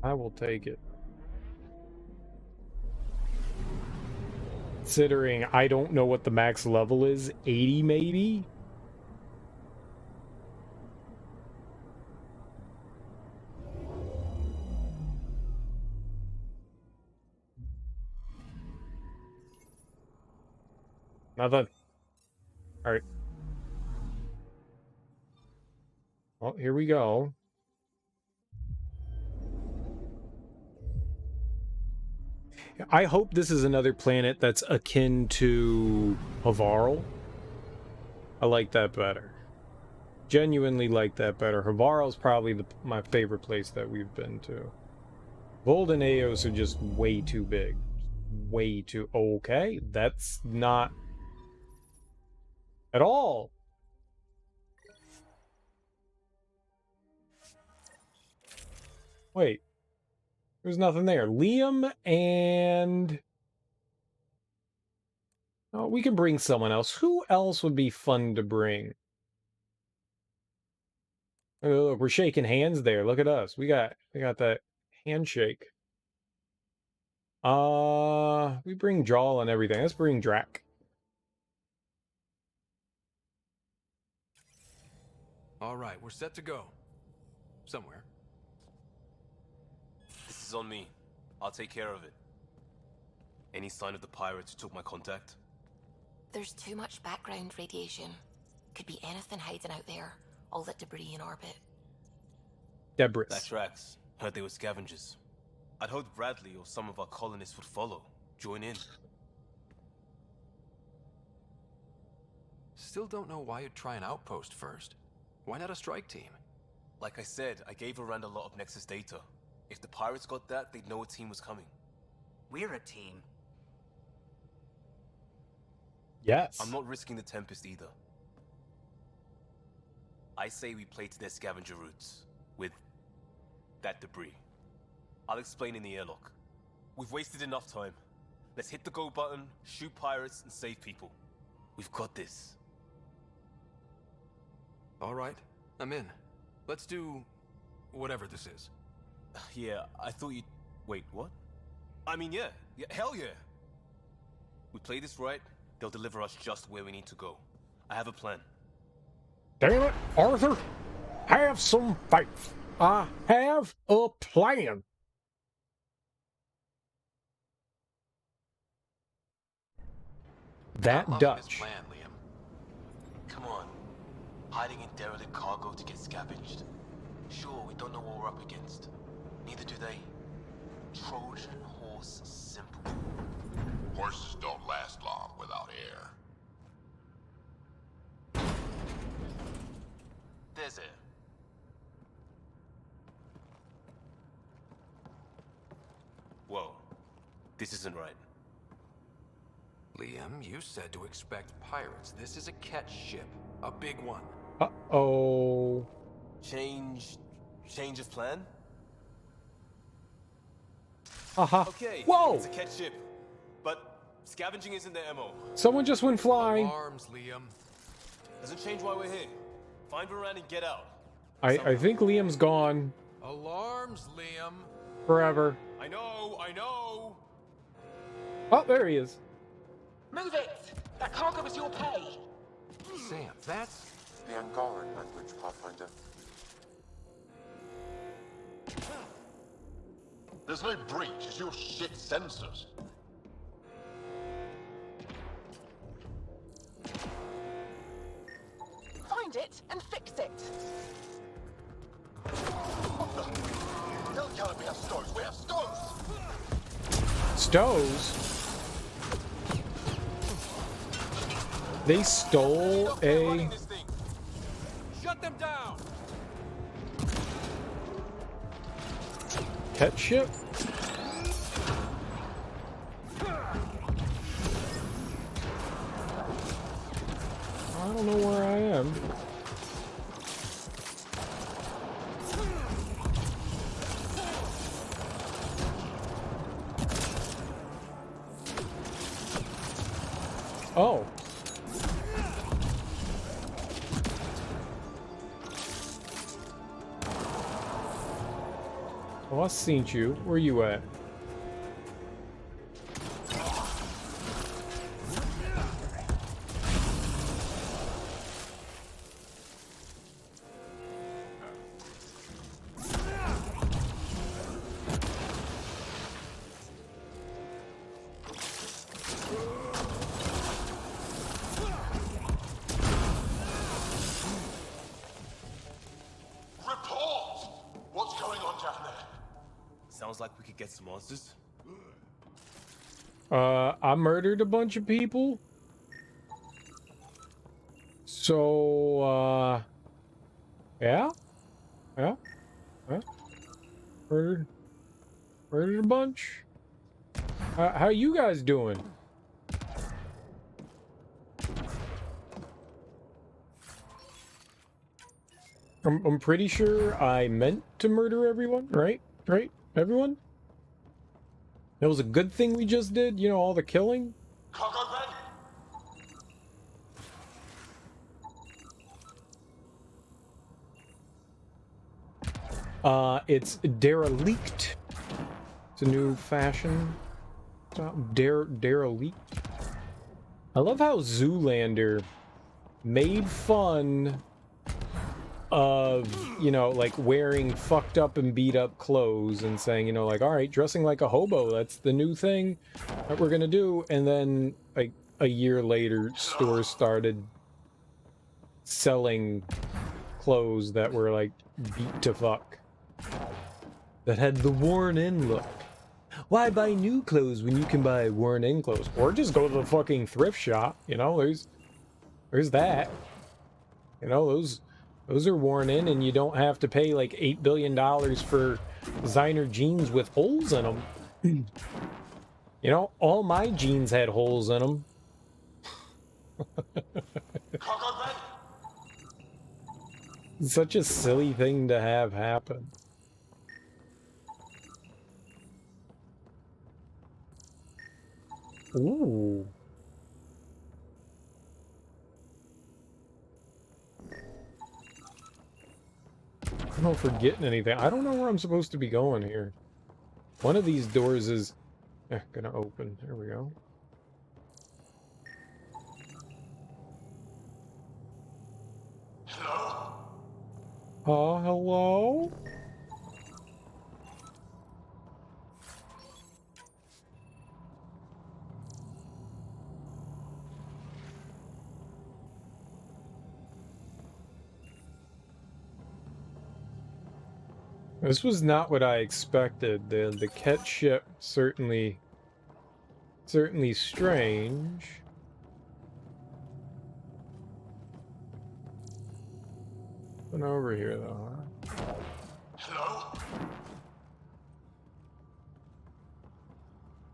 I will take it. Considering I don't know what the max level is, 80 maybe? Nothing. Alright. Well, here we go. I hope this is another planet that's akin to Havarl. I like that better. Genuinely like that better. Havarl's probably my favorite place that we've been to. Vold and Eos are just way too big. Way too... Okay, that's not... at all. Wait. There's nothing there. Liam and... oh, we can bring someone else. Who else would be fun to bring? Oh, look, we're shaking hands there. Look at us. We got that handshake. We bring Jaw and everything. Let's bring Drac. All right, we're set to go. Somewhere. This is on me. I'll take care of it. Any sign of the pirates who took my contact? There's too much background radiation. Could be anything hiding out there. All that debris in orbit. Debris. That tracks. Heard they were scavengers. I'd hoped Bradley or some of our colonists would follow. Join in. Still don't know why you'd try an outpost first. Why not a strike team? Like I said, I gave Rand a lot of Nexus data. If the pirates got that, they'd know a team was coming. We're a team. Yes. I'm not risking the Tempest either. I say we play to their scavenger routes. With that debris. I'll explain in the airlock. We've wasted enough time. Let's hit the go button, shoot pirates, and save people. We've got this. All right, I'm in. Let's do whatever this is. Yeah, I thought you'd... wait, what? I mean, yeah, hell yeah. We play this right, they'll deliver us just where we need to go. I have a plan. Damn it, Arthur! Have some faith. I have a plan. That Dutch. Plan, Liam. Come on. Hiding in derelict cargo to get scavenged. Sure, we don't know what we're up against. Neither do they. Trojan horse simple. Horses don't last long without air. There's air. Whoa. This isn't right. Liam, you said to expect pirates. This is a catch ship. A big one. Uh-oh. Change of plan? Uh-huh. Okay, whoa! It's a catch ship. But scavenging isn't their MO. Someone just went flying. Alarms, Liam. Doesn't change why we're here. Find Varane and get out. I think Liam's gone. Alarms, Liam. Forever. I know. Oh, there he is. Move it! That cargo is your pay! Sam, that's... the Angaran language, Pathfinder. There's no breach, it's your shit sensors. Find it and fix it! Tell Callum we have stows, we have stows! Stows? They stole a... Shut them down! pet ship? I don't know where I am. Oh. Oh, I've seen you. Where you at? Report! What's going on down there? Sounds like we could get some answers. I murdered a bunch of people. So, yeah. Murdered a bunch. How you guys doing? I'm pretty sure I meant to murder everyone, right? Right? Everyone? That was a good thing we just did, you know, all the killing. It's derelict. It's a new fashion. Derelict. I love how Zoolander made fun of, you know, like wearing fucked up and beat up clothes and saying, you know, like, all right, dressing like a hobo, that's the new thing that we're gonna do. And then like a year later, stores started selling clothes that were like beat to fuck, that had the worn in look. Why buy new clothes when you can buy worn in clothes? Or just go to the fucking thrift shop, you know, there's that. You know, those are worn in, and you don't have to pay like $8 billion for designer jeans with holes in them. You know, all my jeans had holes in them. Such a silly thing to have happen. Ooh. I'm not forgetting anything. I don't know where I'm supposed to be going here. One of these doors is gonna open. There we go. Hello? Hello? This was not what I expected. The Ket ship certainly strange. Went over here though, huh? Hello?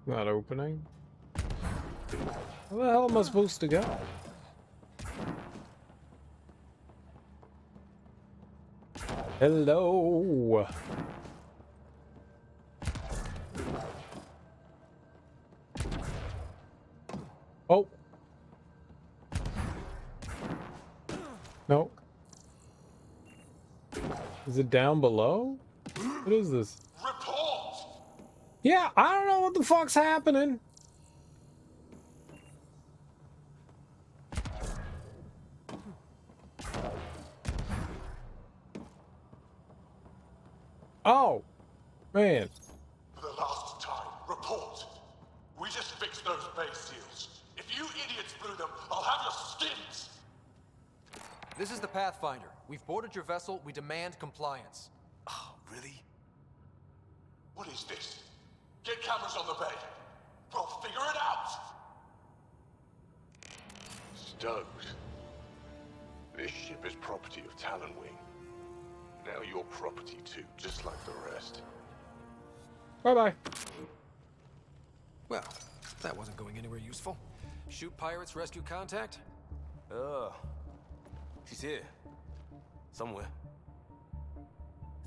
Not opening. Where the hell am I supposed to go? Hello. Oh. No. Is it down below? What is this? Report! Yeah, I don't know what the fuck's happening. Oh, man. For the last time, report. We just fixed those base seals. If you idiots blew them, I'll have your skins! This is the Pathfinder. We've boarded your vessel. We demand compliance. Oh, really? What is this? Get cameras on the bay. We'll figure it out! Stokes. This ship is property of Talonwing. Now you're property too, just like the rest. Bye-bye. Well, that wasn't going anywhere useful. Shoot pirates, rescue contact? She's here. Somewhere.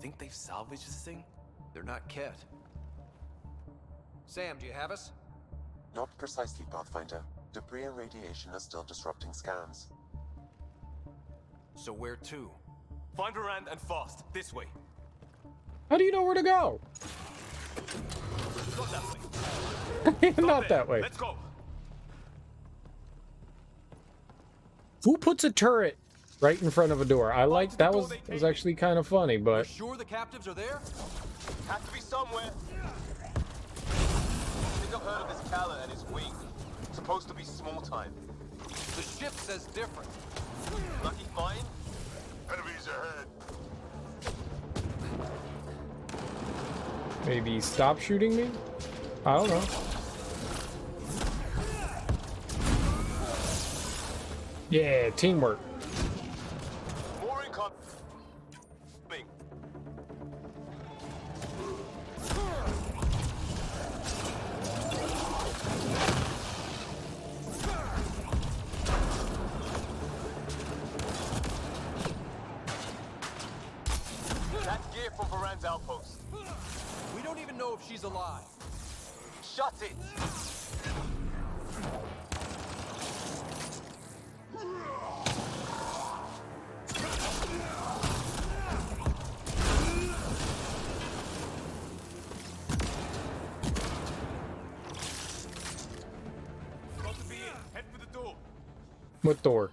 Think they've salvaged this thing? They're not Ket. Sam, do you have us? Not precisely, Pathfinder. Debris and radiation are still disrupting scans. So where to? Find Rand and fast. This way. How do you know where to go? Not that way. Not that way. Let's go. Who puts a turret right in front of a door? I like that was actually kind of funny, but Sure the captives are there? Has to be somewhere. I think I've heard of this Kala and his wing. Supposed to be small time. The ship says different. Lucky find? Enemies ahead. maybe stop shooting me? I don't know. Yeah, teamwork. More incoming. That's gear from Varan's outpost. We don't even know if she's alive. Shut it! Got to be in. Head for the door. What door?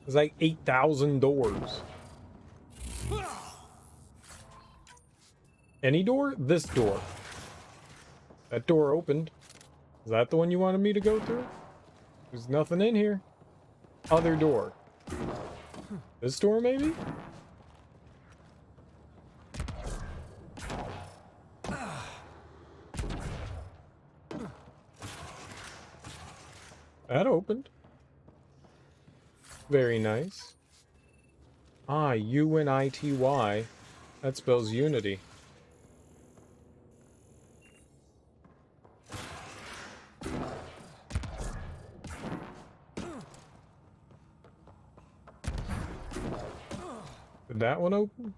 There's like 8,000 doors. Any door? This door. That door opened. Is that the one you wanted me to go through? There's nothing in here. Other door. This door, maybe? That opened. Very nice. Ah, U-N-I-T-Y. That spells unity. Did that one open?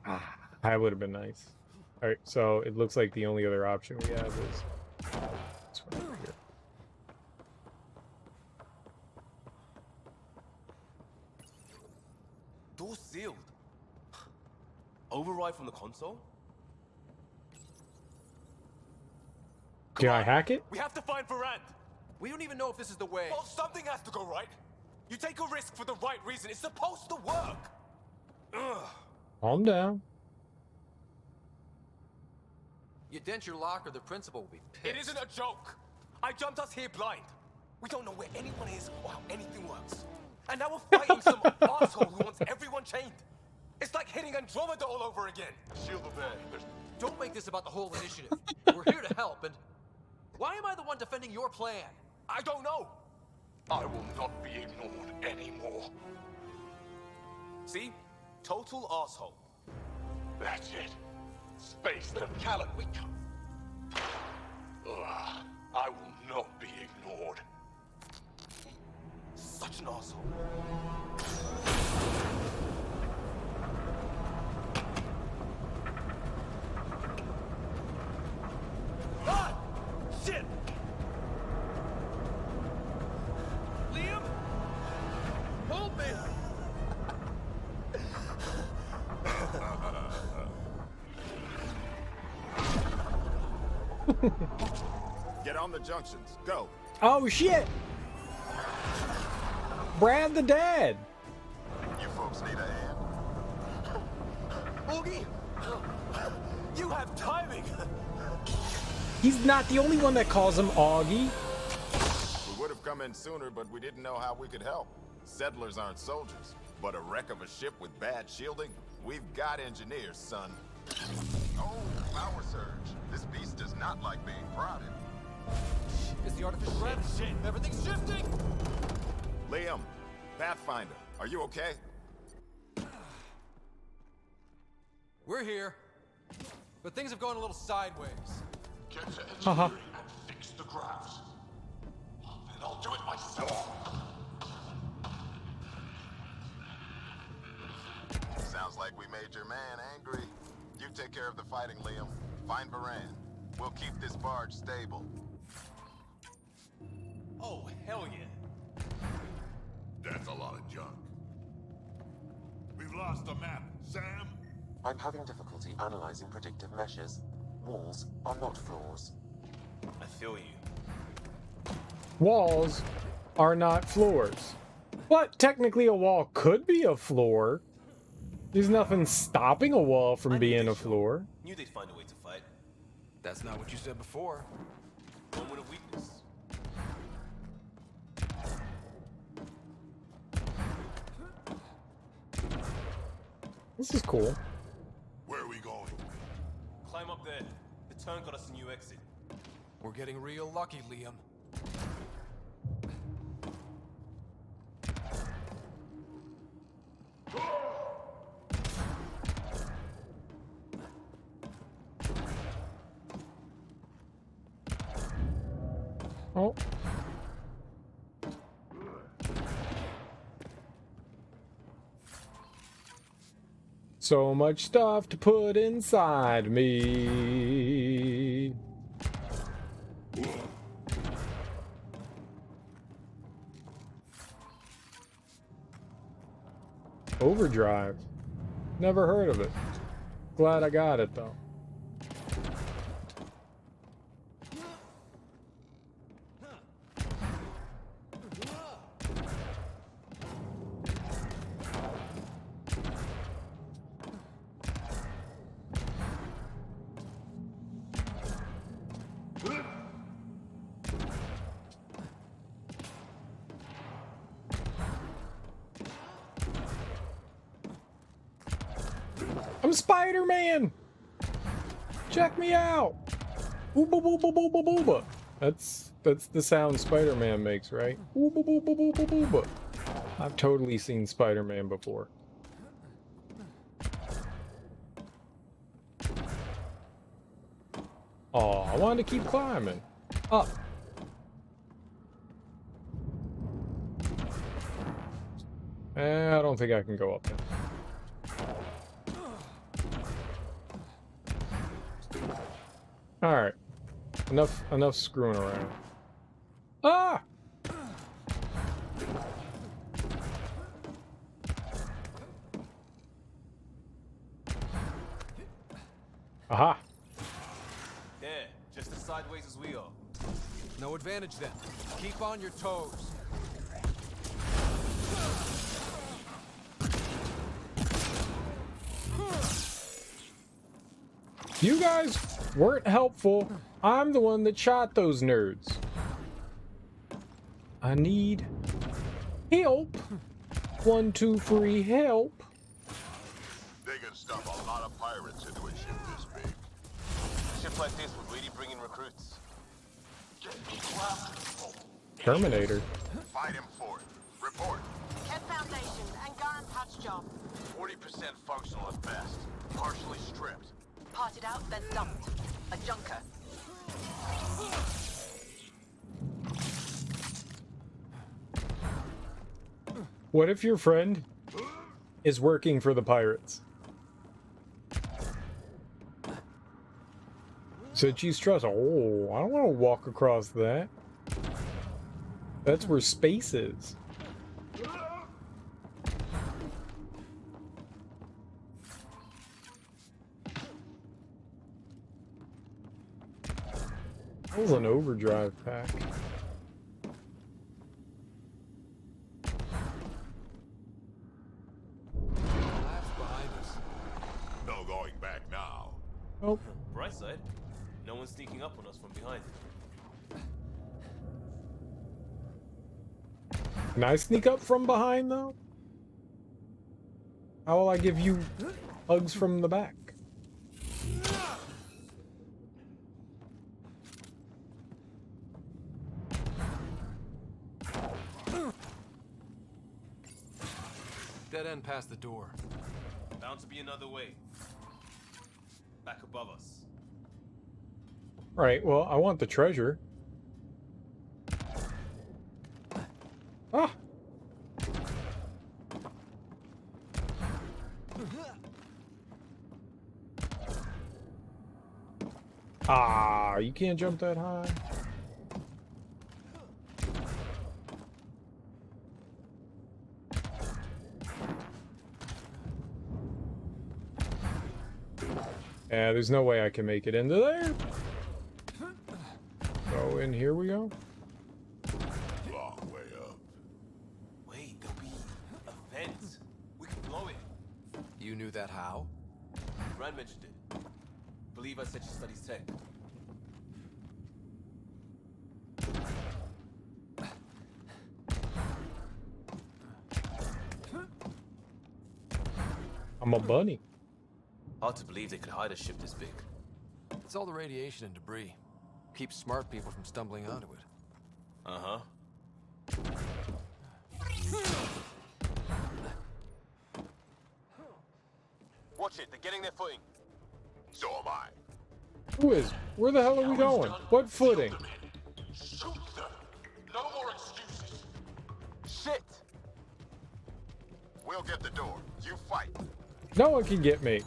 Ah, that would have been nice. Alright, so it looks like the only other option we have is this one over here. Door sealed. Override from the console? Can I hack it? We have to find Varan. We don't even know if this is the way. Well, something has to go right. You take a risk for the right reason. It's supposed to work. Ugh. Calm down. You dent your locker, the principal will be pissed. It isn't a joke. I jumped us here blind. We don't know where anyone is or how anything works. And now we're fighting some asshole who wants everyone chained. It's like hitting Andromeda all over again. Shield the bed. Don't make this about the whole initiative. We're here to help, and why am I the one defending your plan? I don't know. I will not be ignored anymore. See? Total asshole. That's it. Space them, Callan, we come. Ugh, I will not be ignored. Such an asshole. Ah! Shit! Liam? Hold me! Get on the junctions. Go. Oh shit! Brad the dad! You folks need a hand? Augie! You have timing! He's not the only one that calls him Augie. We would have come in sooner, but we didn't know how we could help. Settlers aren't soldiers, but a wreck of a ship with bad shielding? We've got engineers, son. Oh, power surge. This beast does not like being prodded. It's the artificial gravity. Shit, everything's shifting! Liam, Pathfinder, are you okay? We're here, but things have gone a little sideways. Get to engineering and fix the graphs. And I'll do it myself. Sounds like we made your man angry. You take care of the fighting, Liam. Find Varan. We'll keep this barge stable. Oh, hell yeah. That's a lot of junk. We've lost the map. Sam? I'm having difficulty analyzing predictive meshes. Walls are not floors. I feel you. Walls are not floors. But technically a wall could be a floor. There's nothing stopping a wall from being a floor. Knew they'd find a way to fight. That's not what you said before. Moment of weakness. This is cool. Where are we going? Climb up there. The turn got us a new exit. We're getting real lucky, Liam. So much stuff to put inside me. Overdrive. Never heard of it. Glad I got it though. I'm Spider-Man! Check me out! Ooba booba booba booba. That's the sound Spider-Man makes, right? Ooba booba booba booba. I've totally seen Spider-Man before. Oh, I wanted to keep climbing. Up. I don't think I can go up there. Alright. Enough screwing around. Ah! Aha! Yeah, just as sideways as we are. No advantage then. Keep on your toes. You guys weren't helpful. I'm the one that shot those nerds. I need help. 1, 2, 3, help. They can stuff a lot of pirates into a ship this big. A ship like this would really bring in recruits. Terminator. Fight him for it. Report. Head Foundation, Angaran patch job. 40% functional at best. Partially stripped. Parted out, then dumped. A junker. What if your friend is working for the pirates? Said she's trust. Oh, I don't want to walk across that. That's where space is. That was an overdrive pack. No going back now. Oh. Bright side, no one's sneaking up on us from behind. Can I sneak up from behind, though? How will I give you hugs from the back? Dead end past the door. Bound to be another way. Back above us. Right, well, I want the treasure. Ah! Ah, you can't jump that high. Yeah, there's no way I can make it into there. So, in here we go. Long way up. Wait, there'll be a vent. We can blow it. You knew that how? Rand mentioned it. Believe I said she studies tech. I'm a bunny. Hard to believe they could hide a ship this big. It's all the radiation and debris. Keeps smart people from stumbling onto it. Uh-huh. Watch it, they're getting their footing. So am I. Who is? Where the hell are we going? What footing? Shoot them. No more excuses. Shit! We'll get the door. You fight. No one can get me.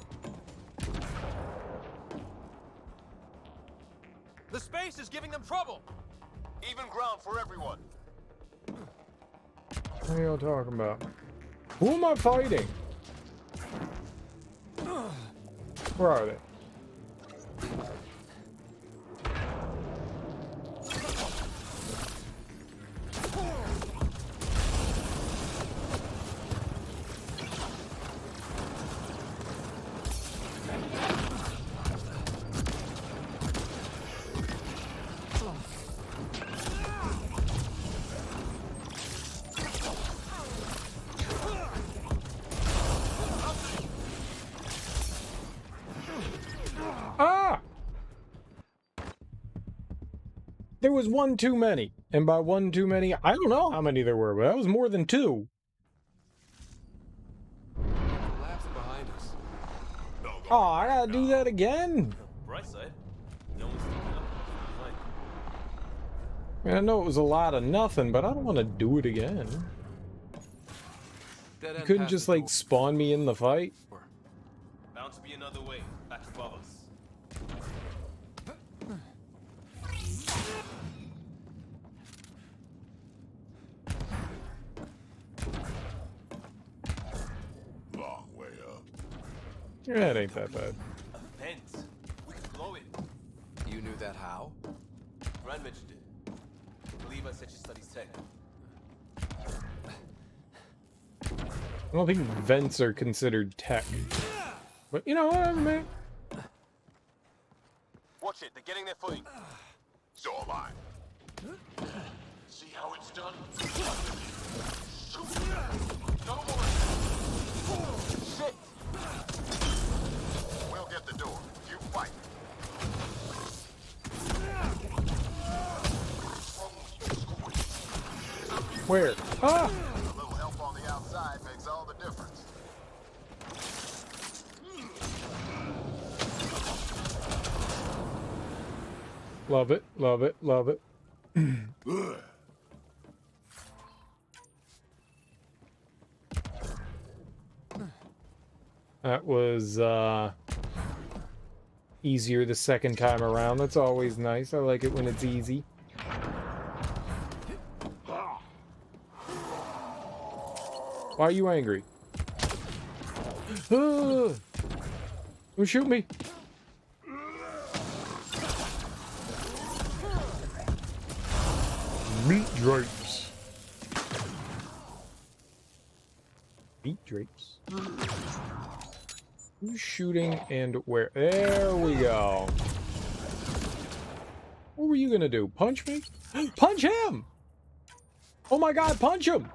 The space is giving them trouble. Even ground for everyone. What are y'all talking about? Who am I fighting? Where are they? Ah! There was one too many. And by one too many, I don't know how many there were, but that was more than two. Collapsed behind us. Oh, I gotta do that again? Bright side. No one's sticking up behind. I mean, I know it was a lot of nothing, but I don't want to do it again. You couldn't just, like, spawn me in the fight? Bound to be another way. Back above us. Long way up. Yeah, it ain't that bad. A vent. We could blow it. You knew that how? Rand mentioned it. I believe I said she studies tech. I don't think vents are considered tech. But, you know, whatever, man. Watch it, they're getting their footing. So am I. See how it's done? Shit! We'll get the door. You fight. Where? Ah! A little help on the outside makes all the difference. Love it, love it, love it. That was, easier the second time around. That's always nice. I like it when it's easy. Why are you angry? Don't shoot me. Meat drapes. Meat drapes. Who's shooting and where? There we go. What were you gonna do? Punch me? Punch him! Oh my god, punch him!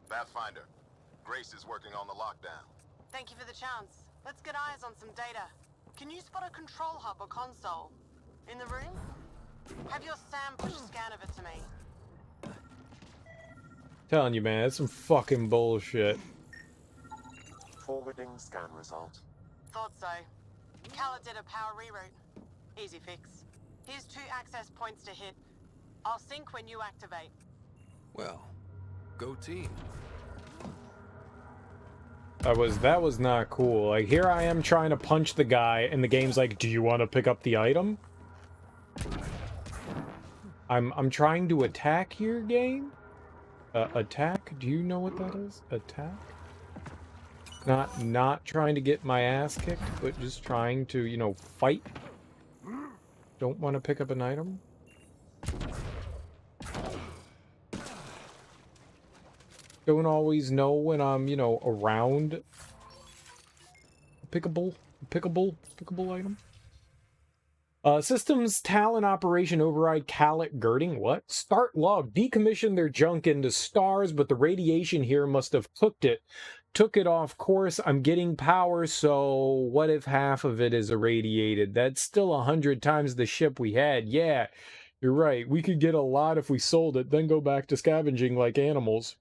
Pathfinder, Grace is working on the lockdown. Thank you for the chance. Let's get eyes on some data. Can you spot a control hub or console? In the room? Have your Sam push a scan of it to me. Telling you, man, that's some fucking bullshit. Forwarding scan result. Thought so. Khaled did a power reroute. Easy fix. Here's 2 access points to hit. I'll sync when you activate. Well, go team. That was not cool. Like, here I am trying to punch the guy, and the game's like, do you want to pick up the item? I'm trying to attack here, game? Attack? Do you know what that is? Attack? Not trying to get my ass kicked, but just trying to, you know, fight. Don't want to pick up an item. Don't always know when I'm, you know, around pickable item. Systems talent operation override Callet girding. What? Start log. Decommission their junk into stars, but the radiation here must have cooked it. Took it off course. I'm getting power, so what if half of it is irradiated? That's still 100 times the ship we had. Yeah, you're right. We could get a lot if we sold it, then go back to scavenging like animals.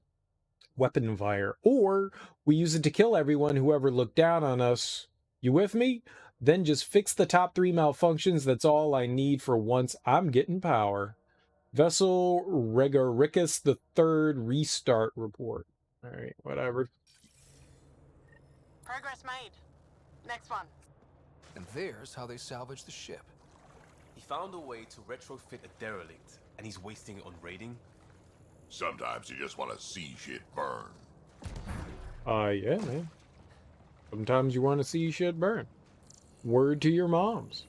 Weapon fire. Or we use it to kill everyone who ever looked down on us. You with me? Then just fix the top 3 malfunctions. That's all I need for once. I'm getting power. Vessel Regaricus the Third restart report. All right, whatever. Progress made. Next one. And there's how they salvaged the ship. He found a way to retrofit a derelict, and he's wasting it on raiding? Sometimes you just want to see shit burn. Yeah, man. Sometimes you want to see shit burn. Word to your moms.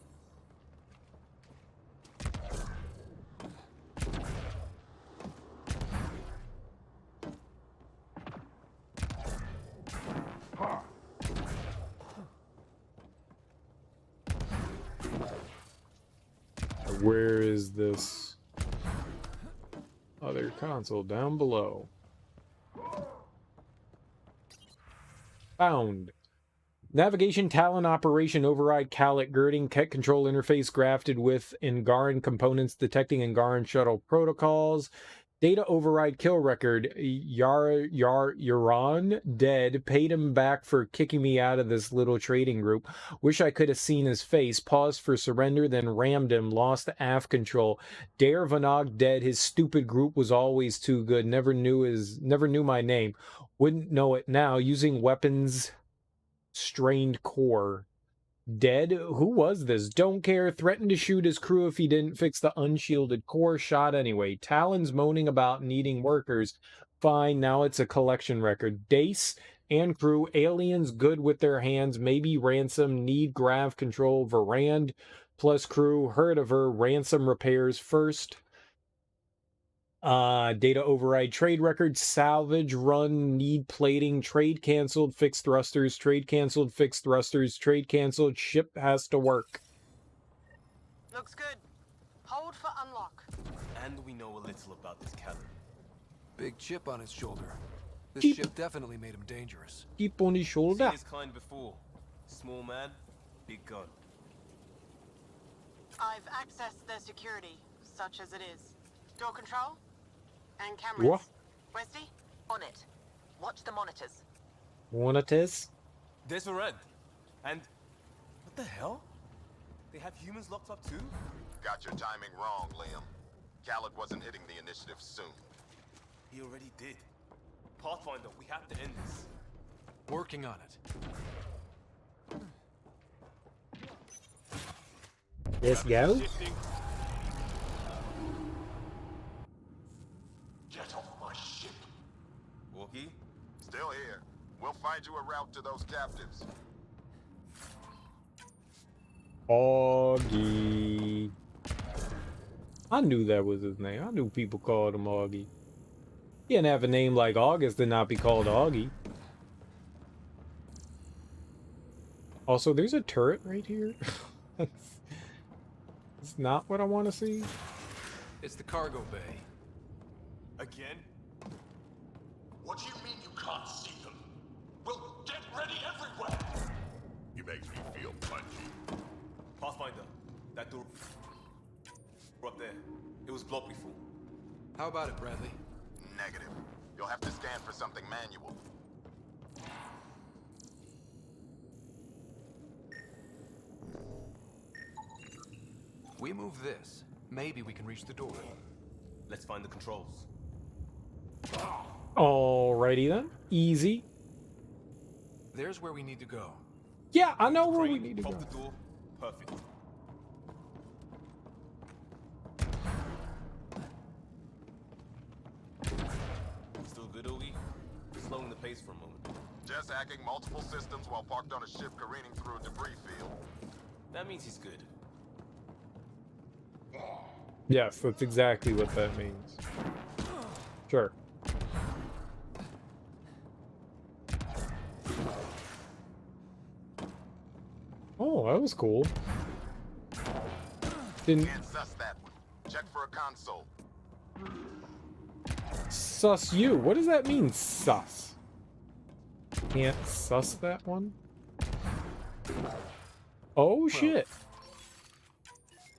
Where is this other console? Down below. Found. Navigation Talon Operation Override Calet Girding Tech Control Interface grafted with Angaran components detecting Angaran shuttle protocols. Data Override Kill Record. Yaron dead. Paid him back for kicking me out of this little trading group. Wish I could have seen his face. Paused for surrender, then rammed him. Lost aft control. Dare Vanog dead. His stupid group was always too good. Never knew my name. Wouldn't know it now. Using weapons. Strained core. Dead? Who was this? Don't care. Threatened to shoot his crew if he didn't fix the unshielded core. Shot anyway. Talon's moaning about needing workers. Fine, now it's a collection record. Dace and crew. Aliens good with their hands. Maybe ransom. Need grav control. Varand plus crew. Heard of her. Ransom repairs first. Data override trade record, salvage run, need plating, trade canceled, fixed thrusters, trade canceled, fixed thrusters, trade canceled, ship has to work. Looks good. Hold for unlock. And we know a little about this Callan. Big chip on his shoulder. This Chip. ship definitely made him dangerous. Keep on his shoulder. Seen his kind before. Small man, big gun. I've accessed their security, such as it is. Door control? And cameras. What? Westy? On it. Watch the monitors. Monitors? There's Varand. And what the hell? They have humans locked up too? Got your timing wrong, Liam. Khaled wasn't hitting the initiative soon. He already did. Pathfinder, we have to end this. Working on it. Let's go. Get off my ship. Walkie? Still here. We'll find you a route to those captives. Augie. I knew that was his name. I knew people called him Augie. He didn't have a name like August to not be called Augie. Also, there's a turret right here. It's not what I want to see. It's the cargo bay. Again? What do you mean you can't see them? Well, get ready everywhere! He makes me feel punchy. Pathfinder, that door up there. It was blocked before. How about it, Bradley? Negative. You'll have to scan for something manual. We move this. Maybe we can reach the door. Let's find the controls. Alrighty then. Easy. There's where we need to go. Yeah, I know where we need to go. The door. Perfect. Still good, Ogie? Slowing the pace for a moment. Just hacking multiple systems while parked on a ship careening through a debris field. That means he's good. Yes, that's exactly what that means. Sure. Oh, that was cool. Didn't Can't suss that one. Check for a console. suss you. What does that mean, sus? Can't suss that one? Oh, shit.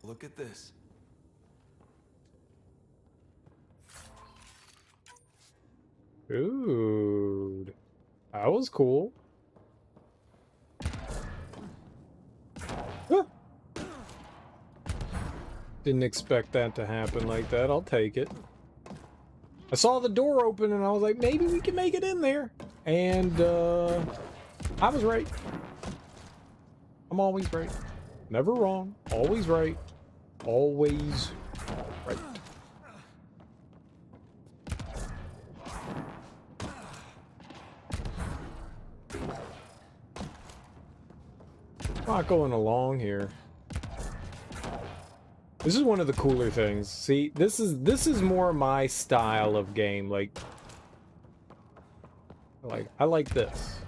Look at this. Dude. That was cool. Didn't expect that to happen like that. I'll take it. I saw the door open and I was like, maybe we can make it in there. And I was right. I'm always right. Never wrong. Always right. Always right. Not going along here. This is one of the cooler things. See, this is more my style of game. Like I like this.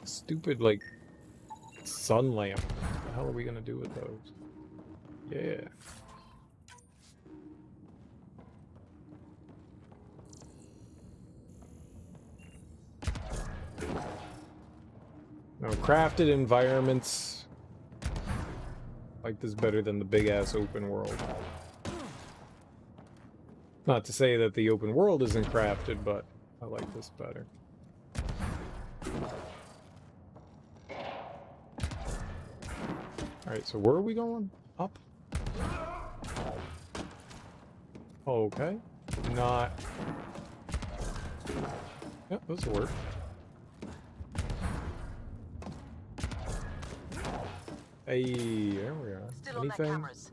Stupid like sun lamp. What the hell are we gonna do with those? Yeah. No, crafted environments like this better than the big-ass open world. Not to say that the open world isn't crafted, but I like this better. Alright, so where are we going? Up? Okay. Not... Yep, this will work. Hey, there we are. Still Anything? on their cameras.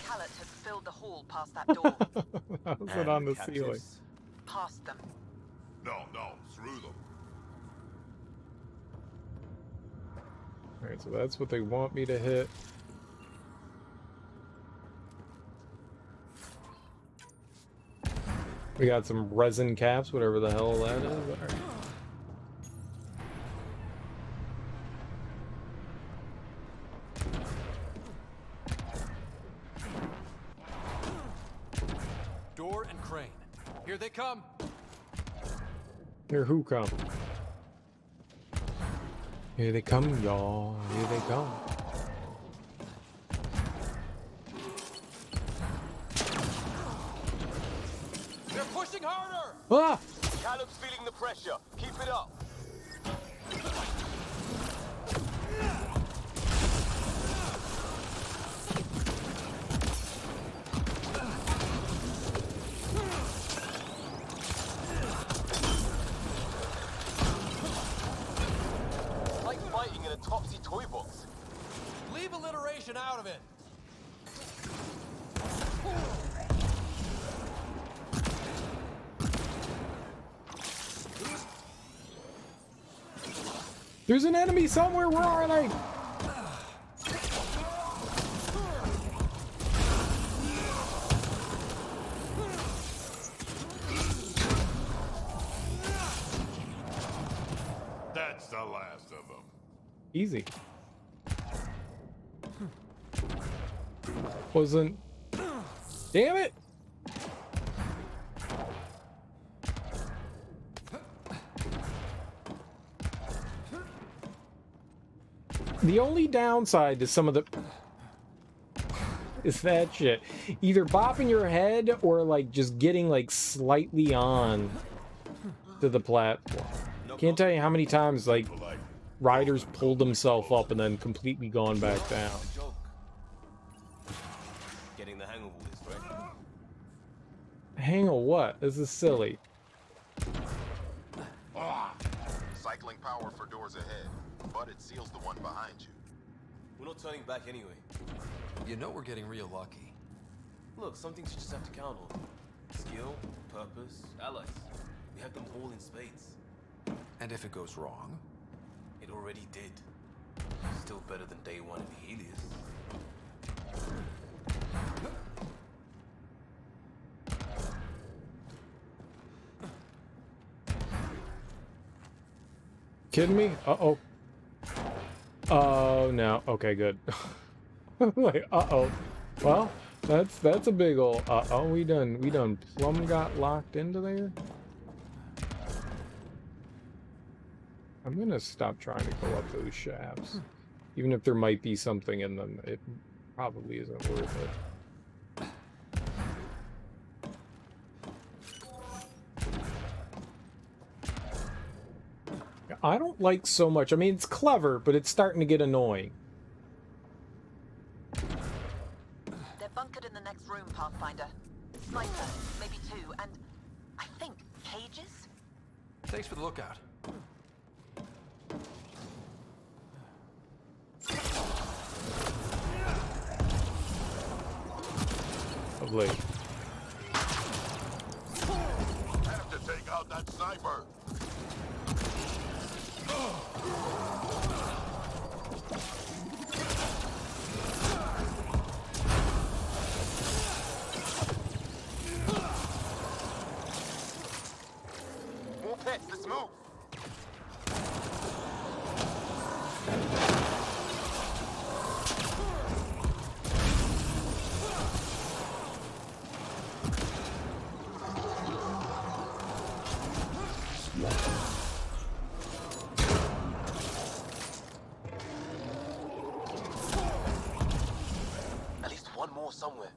Callet has filled the hall past that door. How's it on the ceiling? Past them. No, through them. Alright, so that's what they want me to hit. We got some resin caps, whatever the hell that is. Alright. Door and crane. Here they come. Here who come? Here they come, y'all. Here they come. They're pushing harder! Ah! Caleb's feeling the pressure. Keep it up. It's like fighting in a Topsy toy box. Leave alliteration out of it. There's an enemy somewhere. Where are they? That's the last of them. Easy. Wasn't. Damn it! The only downside to some of the is that shit. Either bopping your head or like just getting like slightly on to the platform. Can't tell you how many times like riders pulled themselves up and then completely gone back down. Getting the hang of all this, right? Hang on what? This is silly. Cycling power for doors ahead, but it seals the one behind you. We're not turning back anyway. You know we're getting real lucky. Look, some things you just have to count on. Skill, purpose, allies. We have them all in spades. And if it goes wrong? It already did. Still better than day one in Helios. Kidding me? Uh-oh. Oh, no. Okay, good. Like, uh-oh. Well, that's a big ol' uh-oh. We done plumb got locked into there. I'm gonna stop trying to go up those shafts. Even if there might be something in them, it probably isn't worth it. I don't like so much. I mean, it's clever, but it's starting to get annoying. They're bunkered in the next room, Pathfinder. Sniper, maybe two, and I think cages? Thanks for the lookout. Lovely. Have to take out that sniper. More pets, let's move. At least one more somewhere.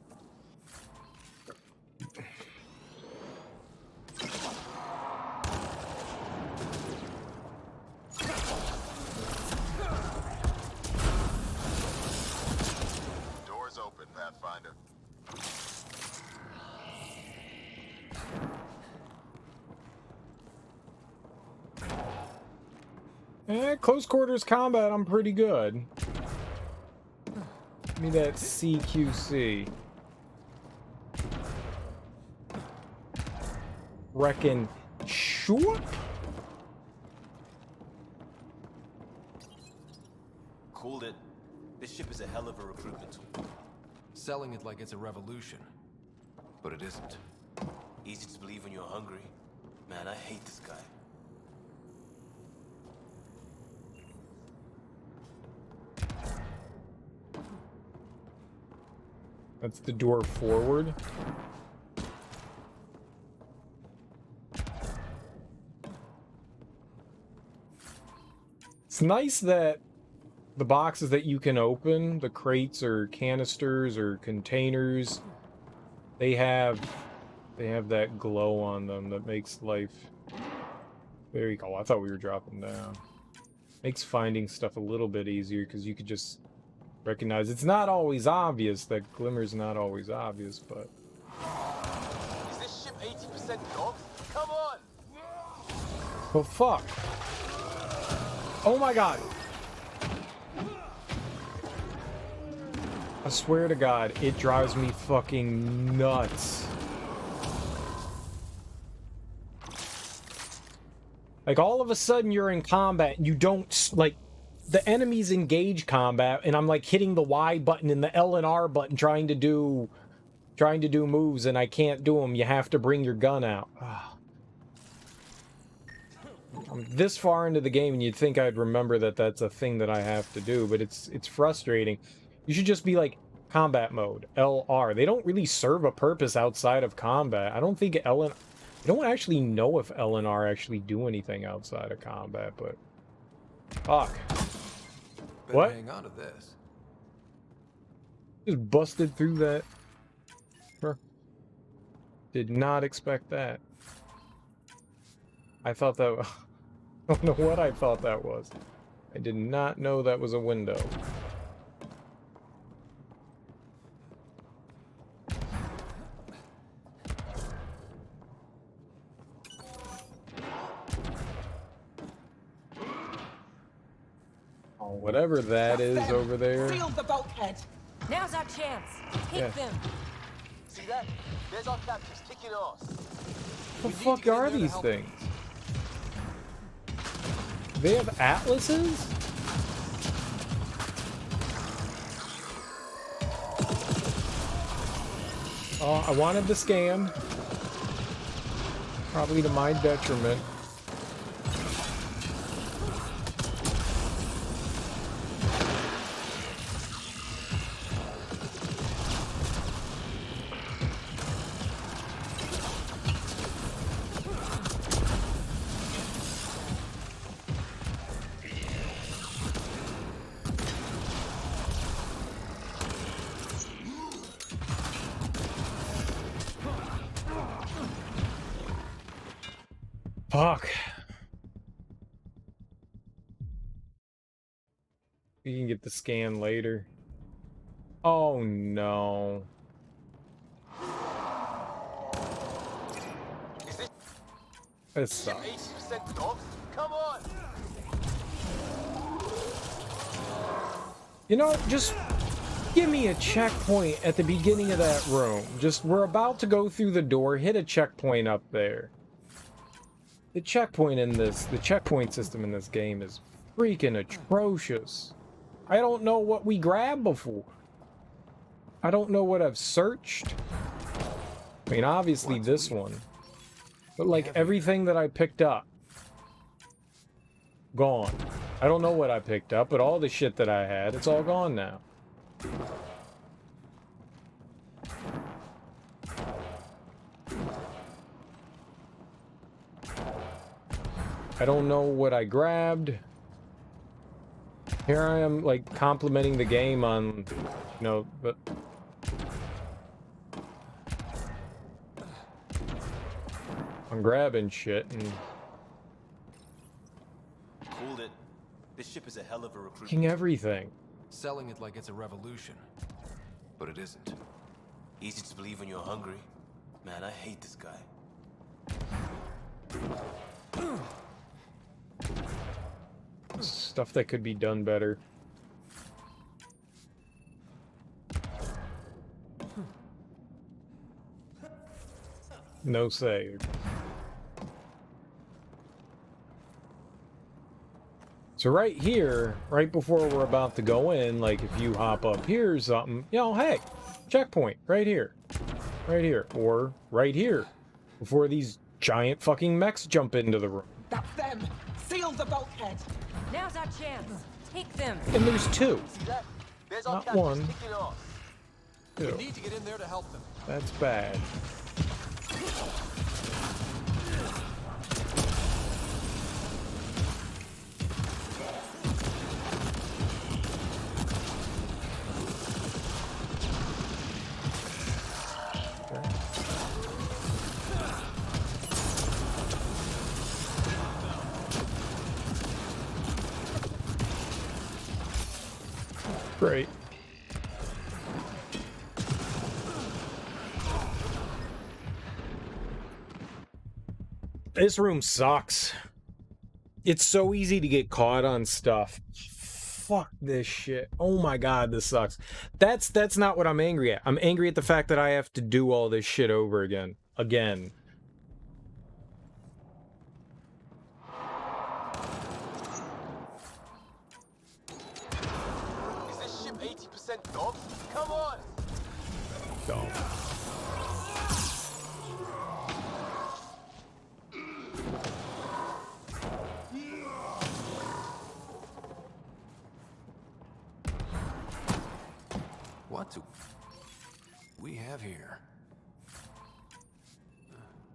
Doors open, Pathfinder. Close quarters combat, I'm pretty good. Give me that CQC. Reckon shoop. Called it. This ship is a hell of a recruitment tool. Selling it like it's a revolution. But it isn't. Easy to believe when you're hungry. Man, I hate this guy. That's the door forward. It's nice that the boxes that you can open, the crates or canisters or containers, they have that glow on them that makes life very cool. I thought we were dropping down. Makes finding stuff a little bit easier because you could just recognize it's not always obvious. That glimmer's not always obvious, but Is this ship 80% dogs? Come on! oh fuck! Oh my god! I swear to God, it drives me fucking nuts. Like, all of a sudden you're in combat and you don't, like, the enemies engage combat and I'm like hitting the Y button and the L and R button trying to do moves and I can't do them. You have to bring your gun out. I'm this far into the game and you'd think I'd remember that that's a thing that I have to do, but it's frustrating. You should just be like combat mode, LR. They don't really serve a purpose outside of combat. I don't think I don't actually know if L and R actually do anything outside of combat, but fuck. Better What? hang on to this. Just busted through that. Huh. Did not expect that. I thought that I don't know what I thought that was. I did not know that was a window. Oh, whatever that is over there. Seal the bulkhead. Now's our chance. Take Yeah. them. See that? There's our captors kicking ass. What the fuck are these things? They have atlases? Oh, I wanted the scan. Probably to my detriment. Fuck. You can get the scan later. Oh no. This sucks. 80% dogs? Come on! You know, just give me a checkpoint at the beginning of that room. Just, we're about to go through the door, hit a checkpoint up there. The checkpoint system in this game is freaking atrocious. I don't know what we grabbed before. I don't know what I've searched. I mean, obviously this one. But like everything that I picked up, gone. I don't know what I picked up, but all the shit that I had, it's all gone now. I don't know what I grabbed. Here I am, like, complimenting the game on, you know, but... I'm grabbing shit and... Called it. This ship is a hell of a recruit. Taking everything. Selling it like it's a revolution. But it isn't. Easy to believe when you're hungry. Man, I hate this guy. Stuff that could be done better. No save. So right here, right before we're about to go in, like if you hop up here or something, you know, hey, checkpoint, right here. Right here. Or right here. Before these giant fucking mechs jump into the room. That's them! Seal the bulkhead! Now's our chance. Take them. And there's two. See that? There's our Not captains one. kicking off. We Two. need to get in there to help them. That's bad. Great. This room sucks. It's so easy to get caught on stuff. Fuck this shit. Oh my god, this sucks. That's not what I'm angry at. I'm angry at the fact that I have to do all this shit over again. Again. Is this ship 80% dogs? Come on! Dumb. What do we have here?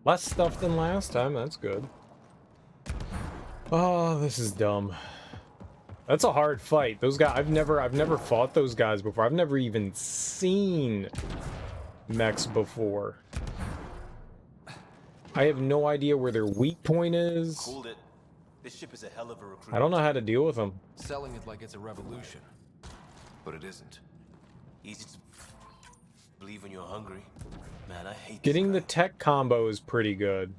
Less stuff than last time, that's good. Oh, this is dumb. That's a hard fight. Those guys, I've never fought those guys before. I've never even seen mechs before. I have no idea where their weak point is. Called it. This ship is a hell of a recruit. I don't know how to deal with them. Selling it like it's a revolution. But it isn't. Easy to believe when you're hungry. Man, I hate Getting the tech combo is pretty good.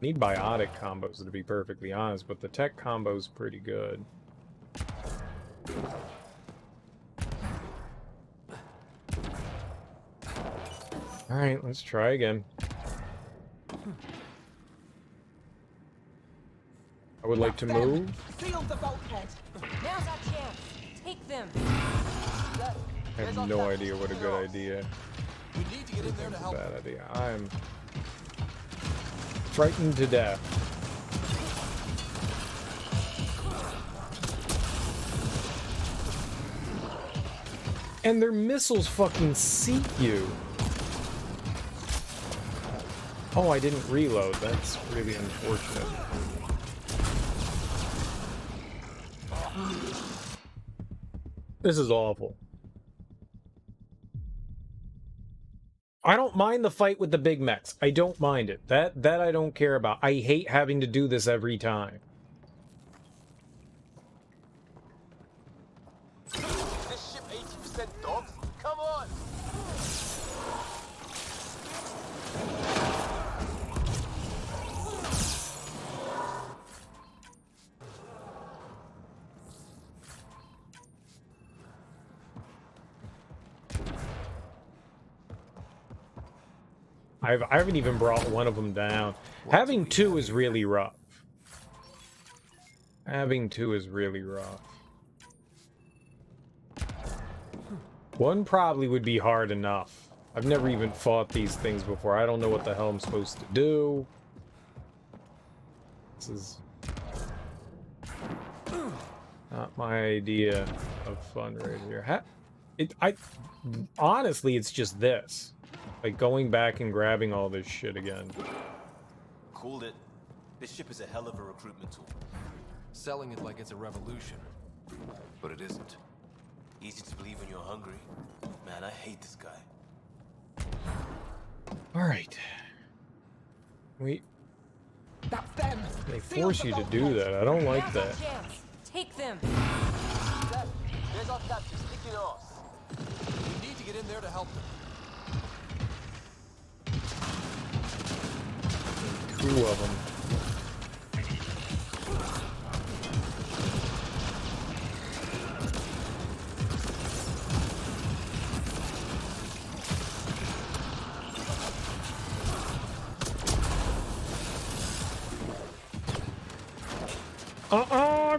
Need biotic combos to be perfectly honest, but the tech combo is pretty good. Alright, let's try again. I would like to move. Seal the bulkhead! Now's our chance. Take them. I have no idea what a good idea. We need to get in there to help. Bad idea. I'm frightened to death. And their missiles fucking seek you. Oh, I didn't reload. That's really unfortunate. This is awful. I don't mind the fight with the big mechs. I don't mind it. That I don't care about. I hate having to do this every time. I haven't even brought one of them down. Having two is really rough. Having two is really rough. One probably would be hard enough. I've never even fought these things before. I don't know what the hell I'm supposed to do. This is not my idea of fun right here. Honestly, it's just this. Like going back and grabbing all this shit again. Called it. This ship is a hell of a recruitment tool. Selling it like it's a revolution. But it isn't. Easy to believe when you're hungry. Man, I hate this guy. Alright. They They force you to do that. I don't like that. Take them. There's our captain. Stick your ass. We need to get in there to help them. Two of them.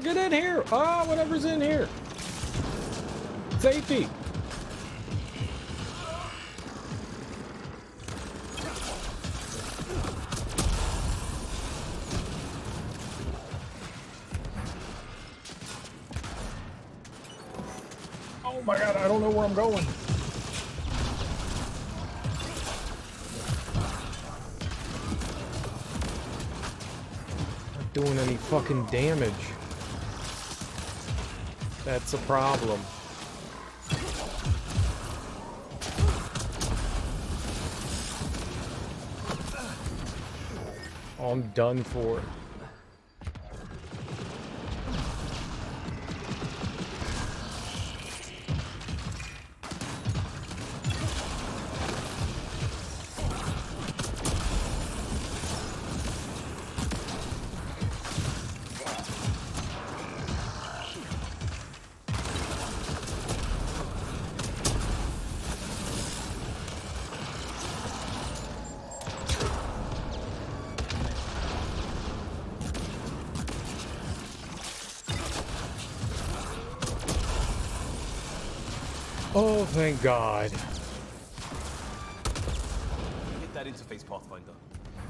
Get in here! Whatever's in here. Safety. Oh my god, I don't know where I'm going. Not doing any fucking damage. That's a problem. Oh, I'm done for. Oh, thank God. Hit that interface, Pathfinder.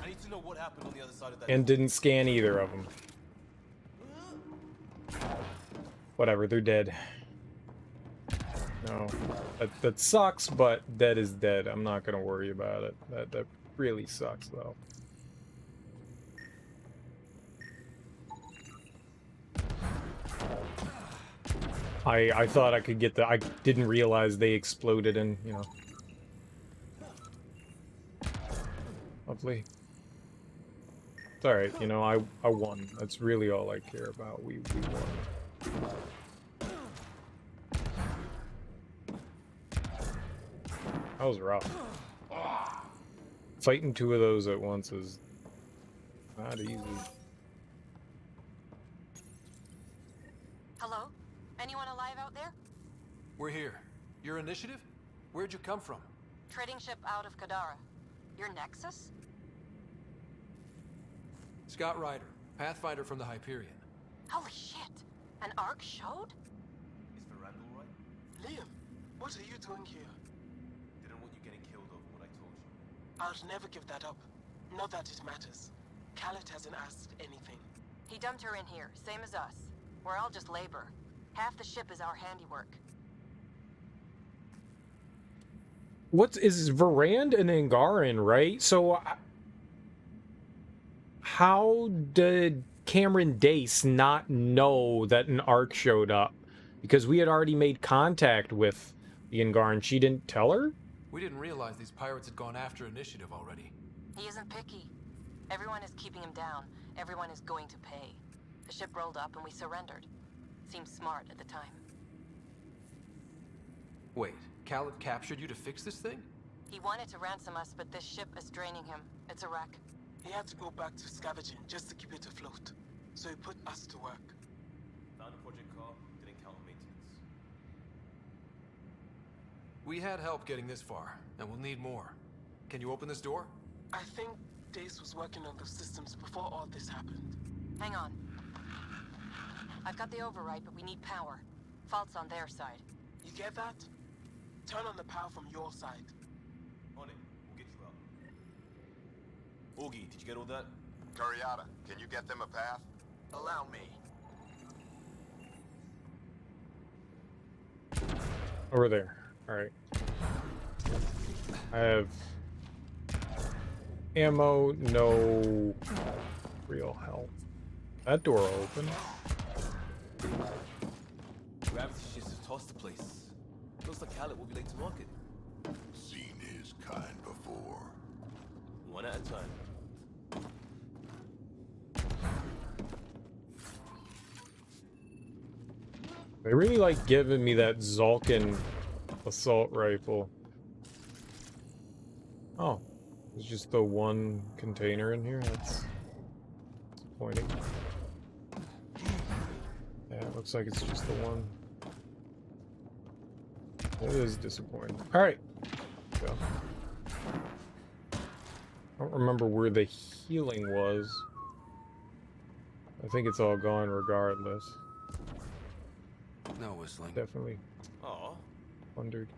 I need to know what happened on the other side of that. And didn't scan either of them. Whatever, they're dead. No, that sucks, but dead is dead. I'm not gonna worry about it. That really sucks, though. I thought I could get the... I didn't realize they exploded and, you know... Lovely. It's alright, you know, I won. That's really all I care about. We won. That was rough. Fighting two of those at once is not easy. Hello? Anyone alive out there? We're here. Your initiative? Where'd you come from? Trading ship out of Kadara. Your Nexus? Scott Ryder, Pathfinder from the Hyperion. Holy shit! An arc showed? Is Veranda all right? Liam, what are you doing here? Didn't want you getting killed over what I told you. I'll never give that up. Not that it matters. Khaled hasn't asked anything. He dumped her in here, same as us. We're all just labor. Half the ship is our handiwork. What is Verand and Angaran, right? So how did Cameron Dace not know that an arc showed up? Because we had already made contact with the Angaran. She didn't tell her? We didn't realize these pirates had gone after initiative already. He isn't picky. Everyone is keeping him down. Everyone is going to pay. The ship rolled up and we surrendered. Seemed smart at the time. Wait, Khaled captured you to fix this thing? He wanted to ransom us, but this ship is draining him. It's a wreck. He had to go back to scavenging just to keep it afloat. So he put us to work. Found a project car, didn't count on maintenance. We had help getting this far, and we'll need more. Can you open this door? I think Dace was working on the systems before all this happened. Hang on. I've got the override, but we need power. Fault's on their side. You get that? Turn on the power from your side. On it. We'll get you out. Augie, did you get all that? Curiata, can you get them a path? Allow me. Over there. Alright. I have ammo, no real health. That door open. Gravity shifts have tossed the place. Looks like Khaled will be late to market. Seen his kind before. One at a time. They really like giving me that Zulkin assault rifle. Oh, there's just the one container in here? That's disappointing. Yeah, it looks like it's just the one. It is disappointing. Alright. Go. I don't remember where the healing was. I think it's all gone regardless. No whistling. Definitely. Aw. Wondered.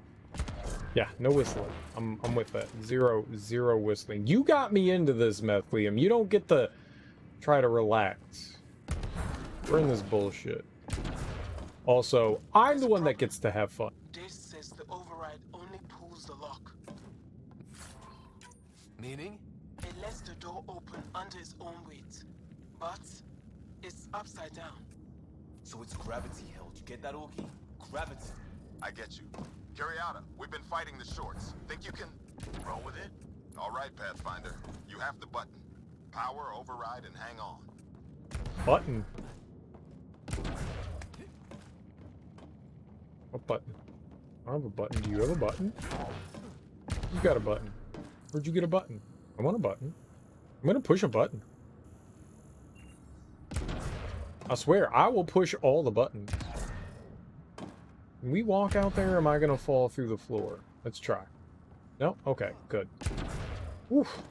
Yeah, no whistling. I'm with that. Zero whistling. You got me into this meth, Liam. You don't get to try to relax. We're in this bullshit. Also, I'm the one that gets to have fun. Dace says the override only pulls the lock. Meaning? It lets the door open under its own weight. But it's upside down. So it's gravity held. You get that, Augie? Gravity. I get you. Curiata, we've been fighting the shorts. Think you can roll with it? All right, Pathfinder. You have the button. Power, override, and hang on. Button? What button? I don't have a button. Do you have a button? You got a button. Where'd you get a button? I want a button. I'm gonna push a button. I swear, I will push all the buttons. Can we walk out there, or am I gonna fall through the floor? Let's try. No? Okay, good. Oof.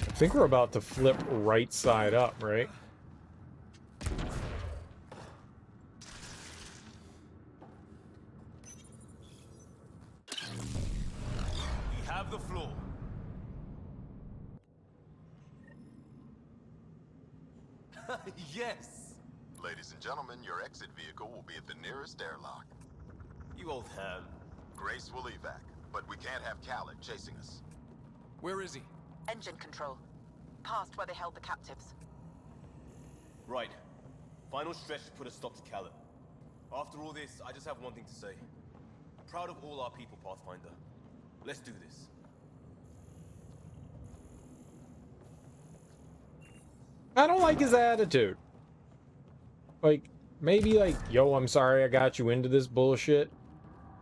I think we're about to flip right side up, right? We have the floor. Yes! Ladies and gentlemen, your exit vehicle will be at the nearest airlock. You old ham. Grace will evac, but we can't have Khaled chasing us. Where is he? Engine control. Past where they held the captives. Right. Final stretch to put a stop to Khaled. After all this, I just have one thing to say. Proud of all our people, Pathfinder. Let's do this. I don't like his attitude. Like, maybe like, yo, I'm sorry I got you into this bullshit.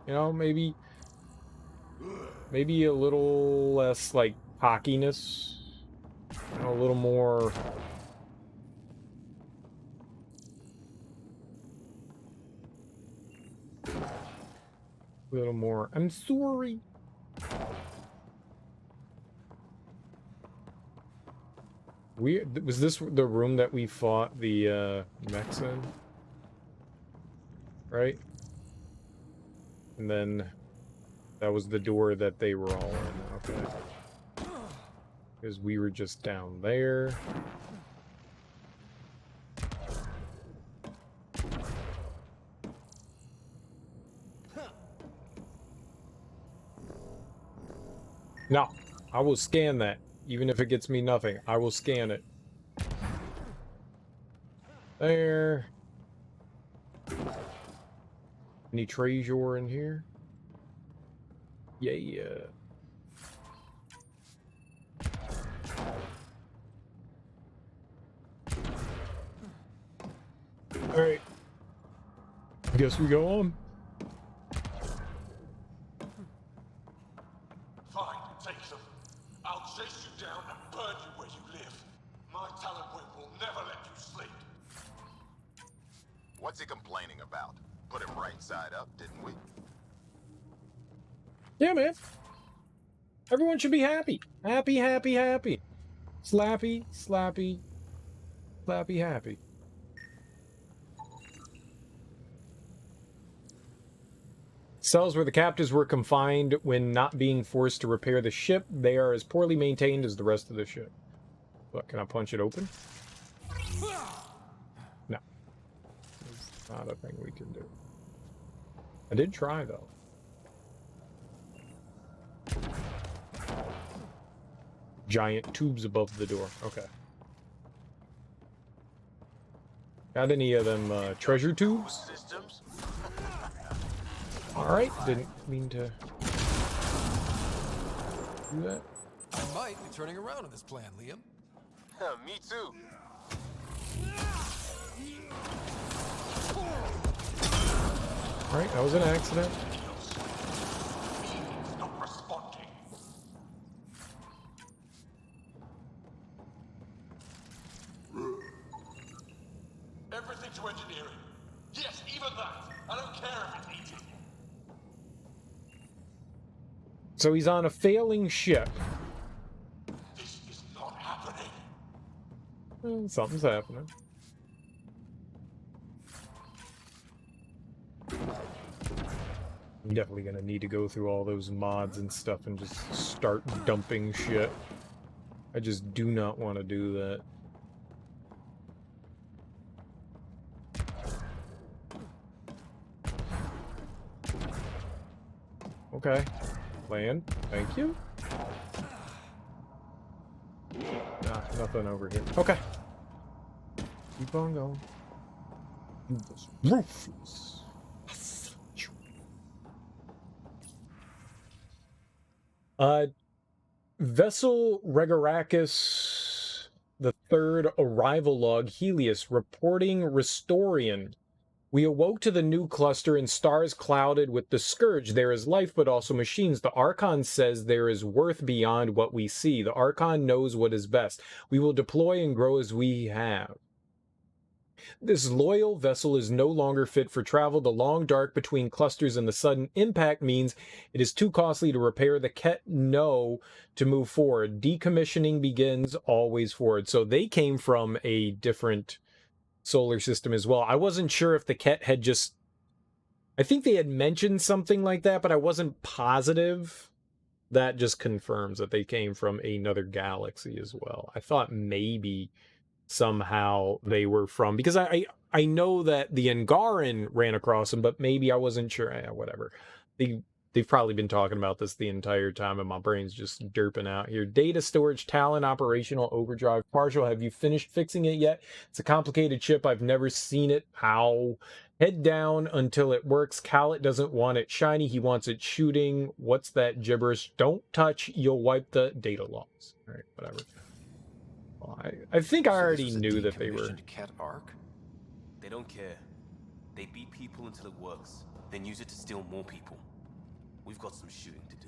You know, maybe a little less, like, cockiness. You know, a little more... A little more, I'm sorry. Was this the room that we fought the mechs in? Right? And then that was the door that they were all in, okay. Because we were just down there. No, I will scan that. Even if it gets me nothing, I will scan it. There. Any treasure in here? Yeah. Alright. Guess we go on. Fine, take them. I'll chase you down and burn you where you live. My talent whip will never let you sleep. What's he complaining about? Put it right side up, didn't we? Yeah, man. Everyone should be happy. Happy, happy, happy. Slappy, slappy, slappy, happy. Cells where the captives were confined when not being forced to repair the ship. They are as poorly maintained as the rest of the ship. What, can I punch it open? No. It's not a thing we can do. I did try, though. Giant tubes above the door. Okay. Got any of them treasure tubes? Alright, didn't mean to do that. I might be turning around on this plan, Liam. Me too. Alright, that was an accident. Not responding. Everything to engineering. Yes, even that. I don't care if it's eating. So he's on a failing ship. This is not happening. Something's happening. I'm definitely gonna need to go through all those mods and stuff and just start dumping shit. I just do not want to do that. Okay. Land. Thank you. Nah, nothing over here. Okay. Keep on going. Ruthless. Vessel Regarakis the third arrival log Helios reporting Restorian. We awoke to the new cluster and stars clouded with the Scourge. There is life, but also machines. The Archon says there is worth beyond what we see. The Archon knows what is best. We will deploy and grow as we have. This loyal vessel is no longer fit for travel. The long dark between clusters and the sudden impact means it is too costly to repair. The Ket know to move forward. Decommissioning begins always forward. So they came from a different solar system as well. I wasn't sure if the Ket had just... I think they had mentioned something like that, but I wasn't positive. That just confirms that they came from another galaxy as well. I thought maybe somehow they were from... Because I know that the Angaran ran across them, but maybe I wasn't sure. Whatever. They've probably been talking about this the entire time, and my brain's just derping out here. Data storage, Talon, operational, overdrive, partial. Have you finished fixing it yet? It's a complicated chip. I've never seen it. How? Head down until it works. Khaled doesn't want it shiny. He wants it shooting. What's that gibberish? Don't touch. You'll wipe the data logs. All right, whatever. Well, I think I already knew that they were... Ket Arc? They don't care. They beat people until it works, then use it to steal more people. We've got some shooting to do.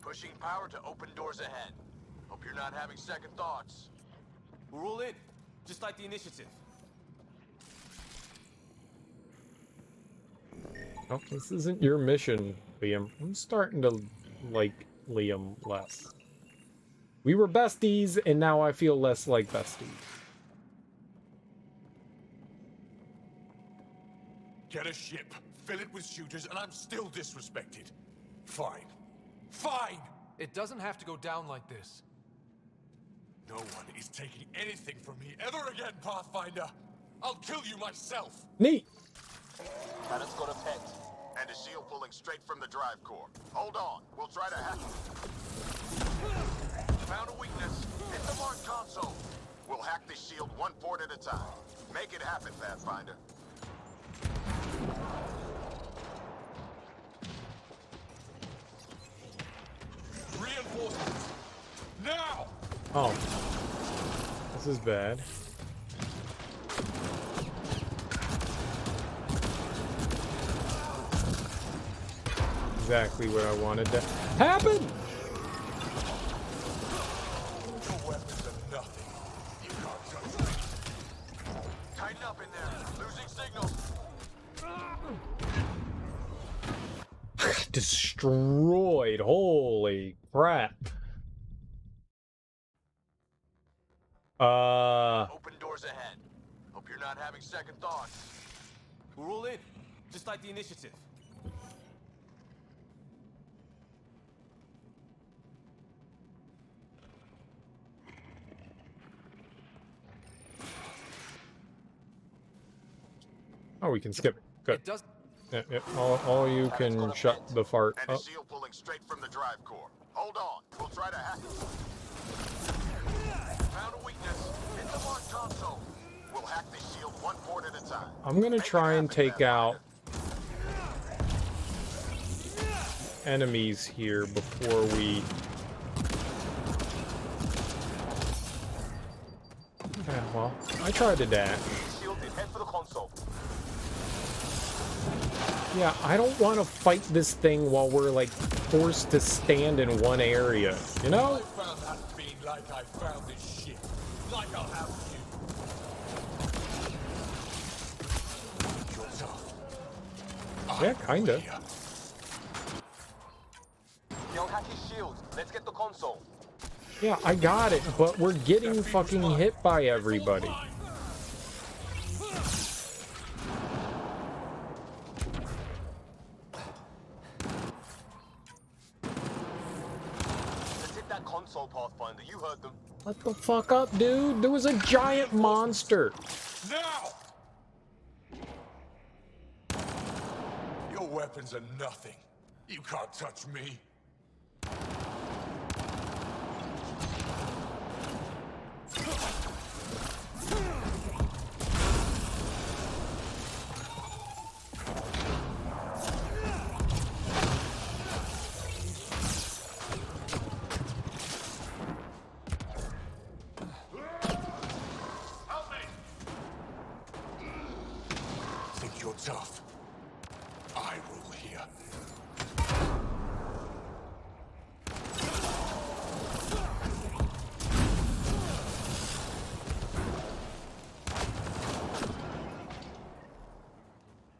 Pushing power to open doors ahead. Hope you're not having second thoughts. We're all in, just like the initiative. Oh, this isn't your mission, Liam. I'm starting to like Liam less. We were besties, and now I feel less like besties. Get a ship, fill it with shooters, and I'm still disrespected. Fine. Fine! It doesn't have to go down like this. No one is taking anything from me ever again, Pathfinder. I'll kill you myself. Neat. Cannon's got a pet, and a shield pulling straight from the drive core. Hold on, we'll try to hack it. Found a weakness. Hit the mark console. We'll hack this shield one port at a time. Make it happen, Pathfinder. Reinforcements! Now! Oh. This is bad. Exactly what I wanted to happen! Tighten up in there. Losing signal. Destroyed. Holy crap. Open doors ahead. Hope you're not having second thoughts. We're all in, just like the initiative. Oh, we can skip it. Good. It does. Yeah. All you can shut the fart And a up. shield pulling straight from the drive core. Hold on. We'll try to hack it. Found a weakness. Hit the mark console. We'll hack the shield one port at a time. I'm gonna try and take out enemies here before we... Okay, well, I tried to dash. Shielded, head for the console. Yeah, I don't want to fight this thing while we're, like, forced to stand in one area, you know? I found that being like I found this ship. Like I'll have you. You're tough. Yeah, kinda. They'll hack his shields. Let's get the console. Yeah, I got it, but we're getting fucking hit by everybody. Let's hit that console, Pathfinder. You heard them. What the fuck up, dude? There was a giant monster. Now! Your weapons are nothing. You can't touch me. Help me! Think you're tough? I rule here.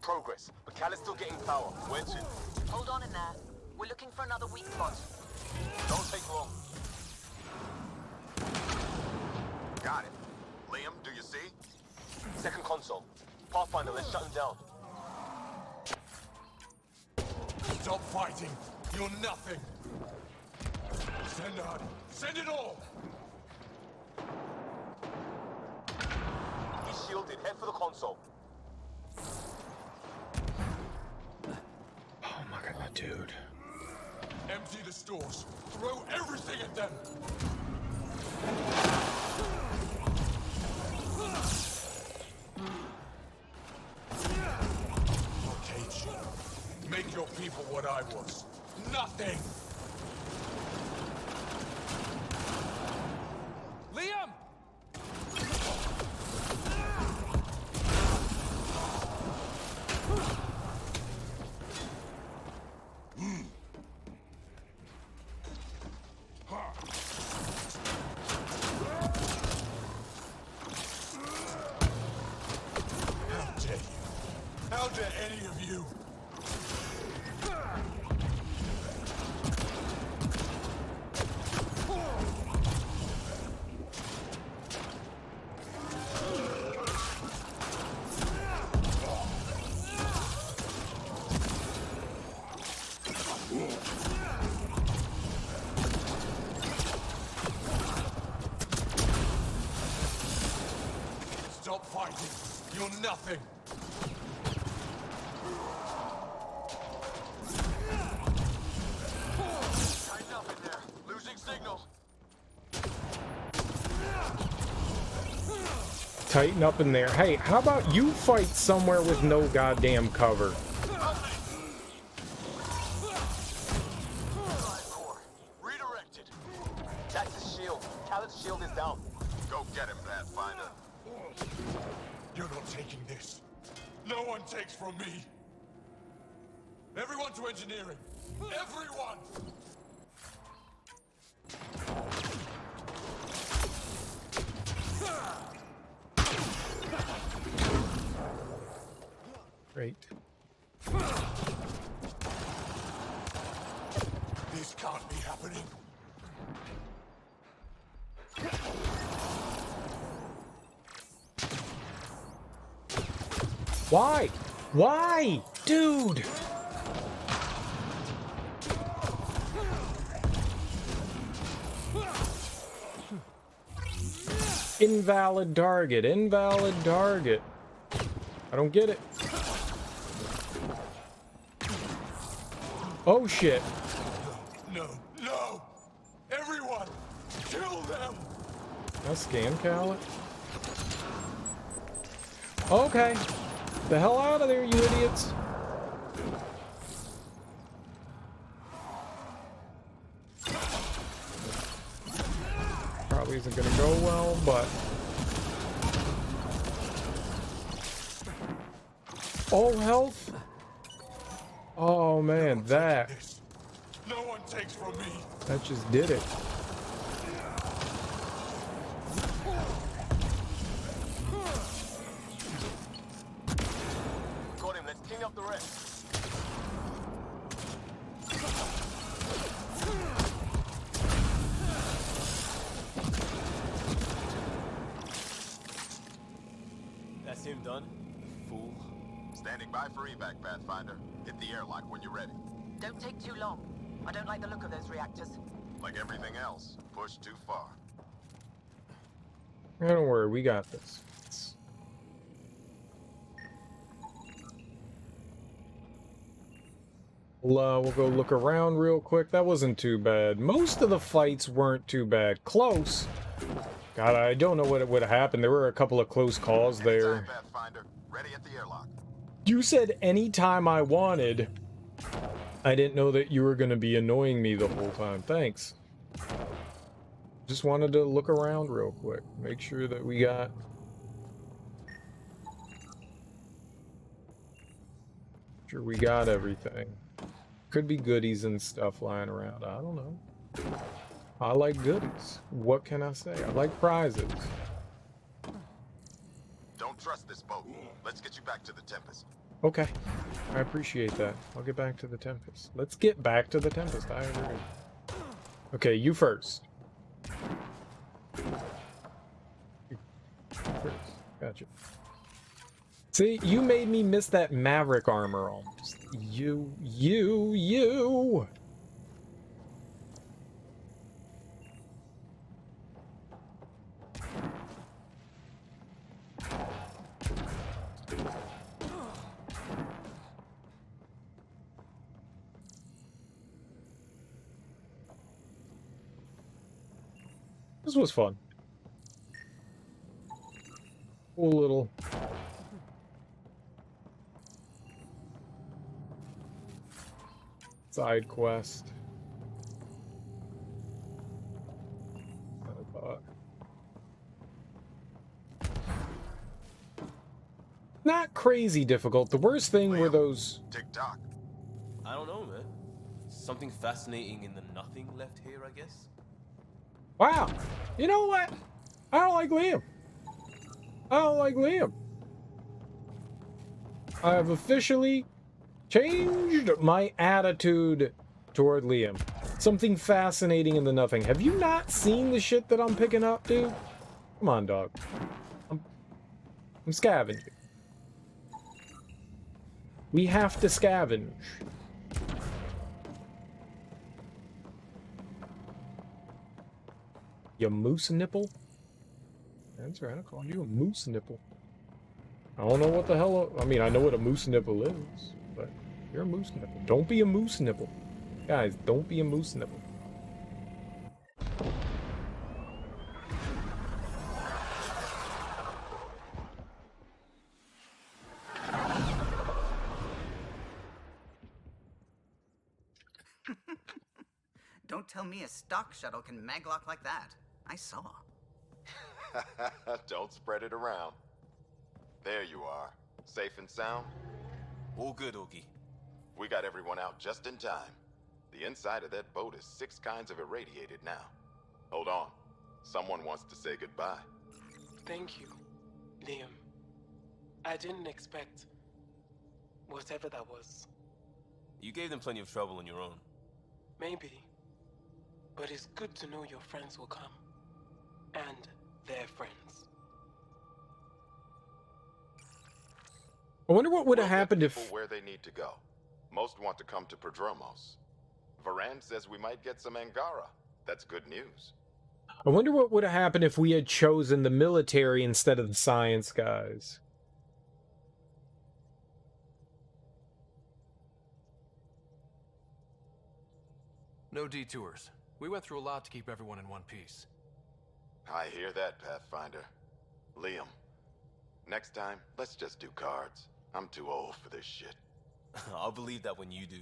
Progress, but Cal is still getting power. Where to? Hold on in there. We're looking for another weak spot. Don't take long. Got it. Liam, do you see? Second console. Pathfinder, let's shut him down. Stop fighting. You're nothing. Send on. Send it all. He's shielded. Head for the console. Oh my god, dude. Empty the stores. Throw everything at them. Cage you. Make your people what I was. Nothing. Liam! How dare you? How dare any of you? Stop fighting. You're nothing. Tighten up in there. Losing signal. Tighten up in there. Hey, how about you fight somewhere with no goddamn cover? Redirected. That's his shield. Khaled's shield is down. Go get him, Pathfinder. You're not taking this. No one takes from me. Everyone to engineering. Everyone! Great. This can't be happening. Why? Why? Dude! Invalid target. Invalid target. I don't get it. Oh shit. No, no! Everyone! Kill them! I'll scam Callet. Okay. The hell out of there, you idiots. Probably isn't gonna go well, but all health? Oh man, that No one takes from me. that just did it. Got him, let's clean up the rest. That's him done. Fool. Standing by for evac, Pathfinder. Hit the airlock when you're ready. Don't take too long. I don't like the look of those reactors. Like everything else, push too far. Don't worry, we got this. We'll go look around real quick. That wasn't too bad. Most of the fights weren't too bad. Close. God, I don't know what would have happened. There were a couple of close calls there. Pathfinder, ready at the airlock. You said anytime I wanted. I didn't know that you were going to be annoying me the whole time. Thanks. Just wanted to look around real quick. Make sure that we got... Sure we got everything. Could be goodies and stuff lying around. I don't know. I like goodies. What can I say? I like prizes. Don't trust this boat. Let's get you back to the Tempest. Okay. I appreciate that. I'll get back to the Tempest. Let's get back to the Tempest. I agree. Okay, you first. You first. Gotcha. See, you made me miss that Maverick armor almost. You. This was fun. Cool little... side quest. I thought. Not crazy difficult. The worst thing were those... Tick-tock. I don't know, man. Something fascinating in the nothing left here, I guess. Wow. You know what? I don't like Liam. I don't like Liam. I have officially changed my attitude toward Liam. Something fascinating in the nothing. Have you not seen the shit that I'm picking up, dude? Come on, dog. I'm scavenging. We have to scavenge. You moose nipple? That's right, I called you a moose nipple. I don't know what the hell... I mean, I know what a moose nipple is, but you're a moose nipple. Don't be a moose nipple. Guys, don't be a moose nipple. Don't tell me a stock shuttle can maglock like that. I saw. Don't spread it around. There you are. Safe and sound? All good, Augie. We got everyone out just in time. The inside of that boat is 6 kinds of irradiated now. Hold on. Someone wants to say goodbye. Thank you, Liam. I didn't expect... Whatever that was. You gave them plenty of trouble on your own. Maybe. But it's good to know your friends will come. And their friends. I wonder what would have We'll get happened people if... where they need to go. Most want to come to Prodromos. Varan says we might get some Angara. That's good news. I wonder what would have happened if we had chosen the military instead of the science guys. No detours. We went through a lot to keep everyone in one piece. I hear that, Pathfinder. Liam, next time, let's just do cards. I'm too old for this shit. I'll believe that when you do.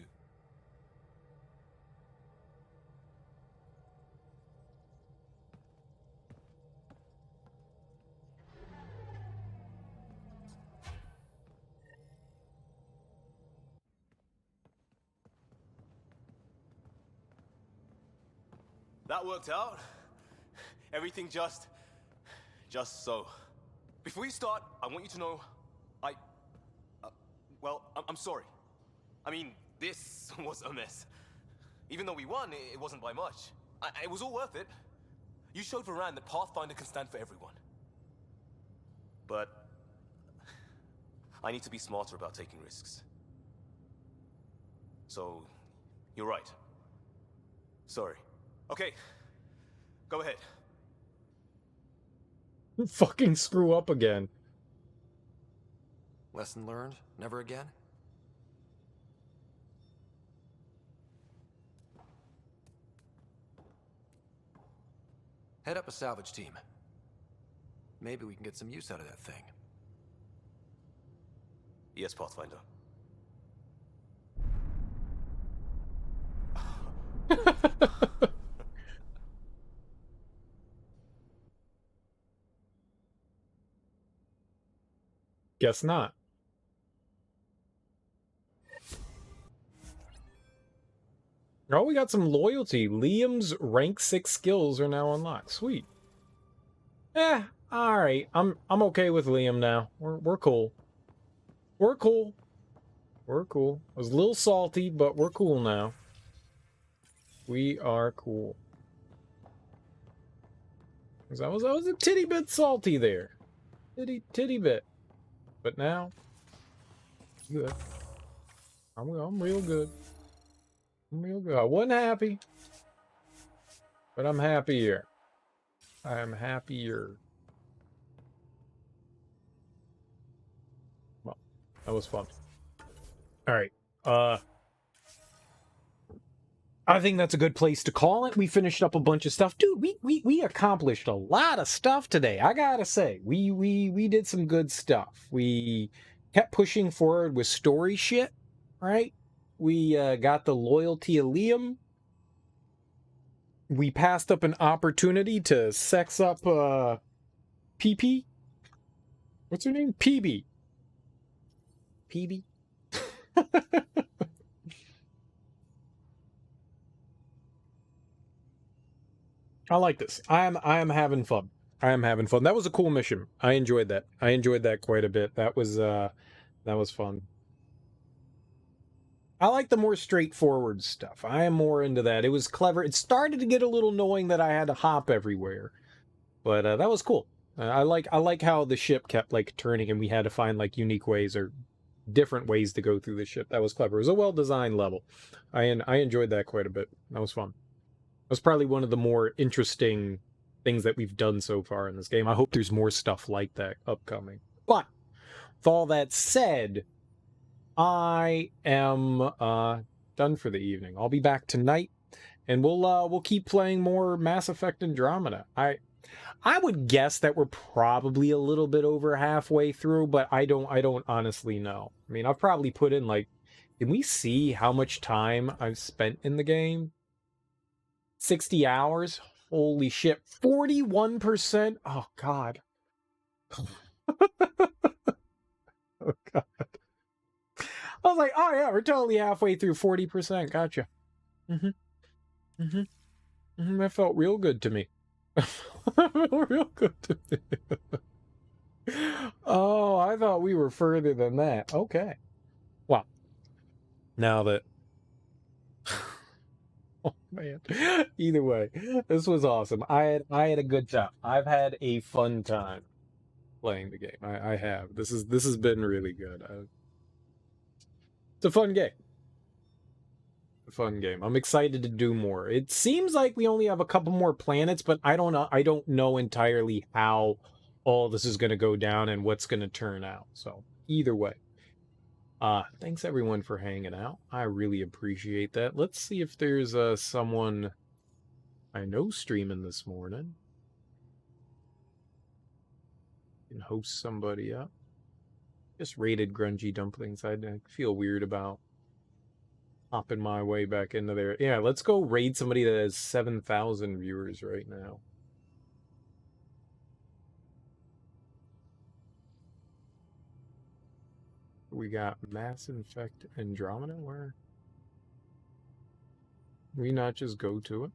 That worked out. Everything just so. Before you start, I want you to know, I'm sorry. I mean, this was a mess. Even though we won, it wasn't by much. It was all worth it. You showed Varan that Pathfinder can stand for everyone. But I need to be smarter about taking risks. So, you're right. Sorry. Okay, go ahead. Fucking screw up again. Lesson learned? Never again? Head up a salvage team. Maybe we can get some use out of that thing. Yes, Pathfinder. Guess not. Oh, we got some loyalty. Liam's rank 6 skills are now unlocked. Sweet. All right. I'm okay with Liam now. We're cool. We're cool. We're cool. I was a little salty, but we're cool now. We are cool. 'Cause I was a titty bit salty there. Titty bit. But now, good. I'm real good. I'm real good. I wasn't happy, but I'm happier. I am happier. Well, that was fun. All right. I think that's a good place to call it. We finished up a bunch of stuff. Dude, we accomplished a lot of stuff today. I gotta say, we did some good stuff. We kept pushing forward with story shit, right? We got the loyalty of Liam. We passed up an opportunity to sex up PP. What's her name? PB. PB. I like this. I am having fun. I am having fun. That was a cool mission. I enjoyed that. I enjoyed that quite a bit. That was fun. I like the more straightforward stuff. I am more into that. It was clever. It started to get a little annoying that I had to hop everywhere, but that was cool. I like how the ship kept like turning and we had to find like unique ways or different ways to go through the ship. That was clever. It was a well-designed level. I enjoyed that quite a bit. That was fun. That's probably one of the more interesting things that we've done so far in this game. I hope there's more stuff like that upcoming. But with all that said, I am done for the evening. I'll be back tonight, and we'll keep playing more Mass Effect Andromeda. I would guess that we're probably a little bit over halfway through, but I don't honestly know. I mean, I've probably put in like, can we see how much time I've spent in the game? 60 hours? Holy shit. 41%? Oh, God. Oh, God. I was like, oh, yeah, we're totally halfway through 40%. Gotcha. That felt real good to me. Real good to me. Oh, I thought we were further than that. Okay. Well, Now that... Oh, man. Either way, this was awesome. I had a good time. I've had a fun time playing the game. I have. This has been really good. It's a fun game. A fun game. I'm excited to do more. It seems like we only have a couple more planets, but I don't know entirely how all this is going to go down and what's going to turn out. So, either way. Thanks everyone for hanging out. I really appreciate that. Let's see if there's someone I know streaming this morning. Can host somebody up. Just rated Grungy Dumplings. I feel weird about hopping my way back into there. Yeah, let's go raid somebody that has 7,000 viewers right now. We got Mass Infect Andromeda. Where? Can we not just go to it?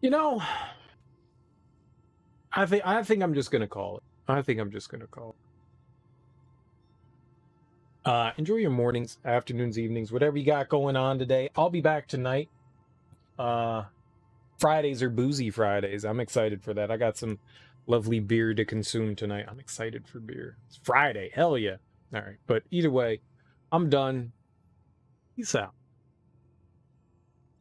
You know, I think I'm just gonna call it. I think I'm just gonna call it. Enjoy your mornings, afternoons, evenings, whatever you got going on today. I'll be back tonight. Fridays are boozy Fridays. I'm excited for that. I got some lovely beer to consume tonight. I'm excited for beer. It's Friday. Hell yeah. All right. But either way, I'm done. Peace out.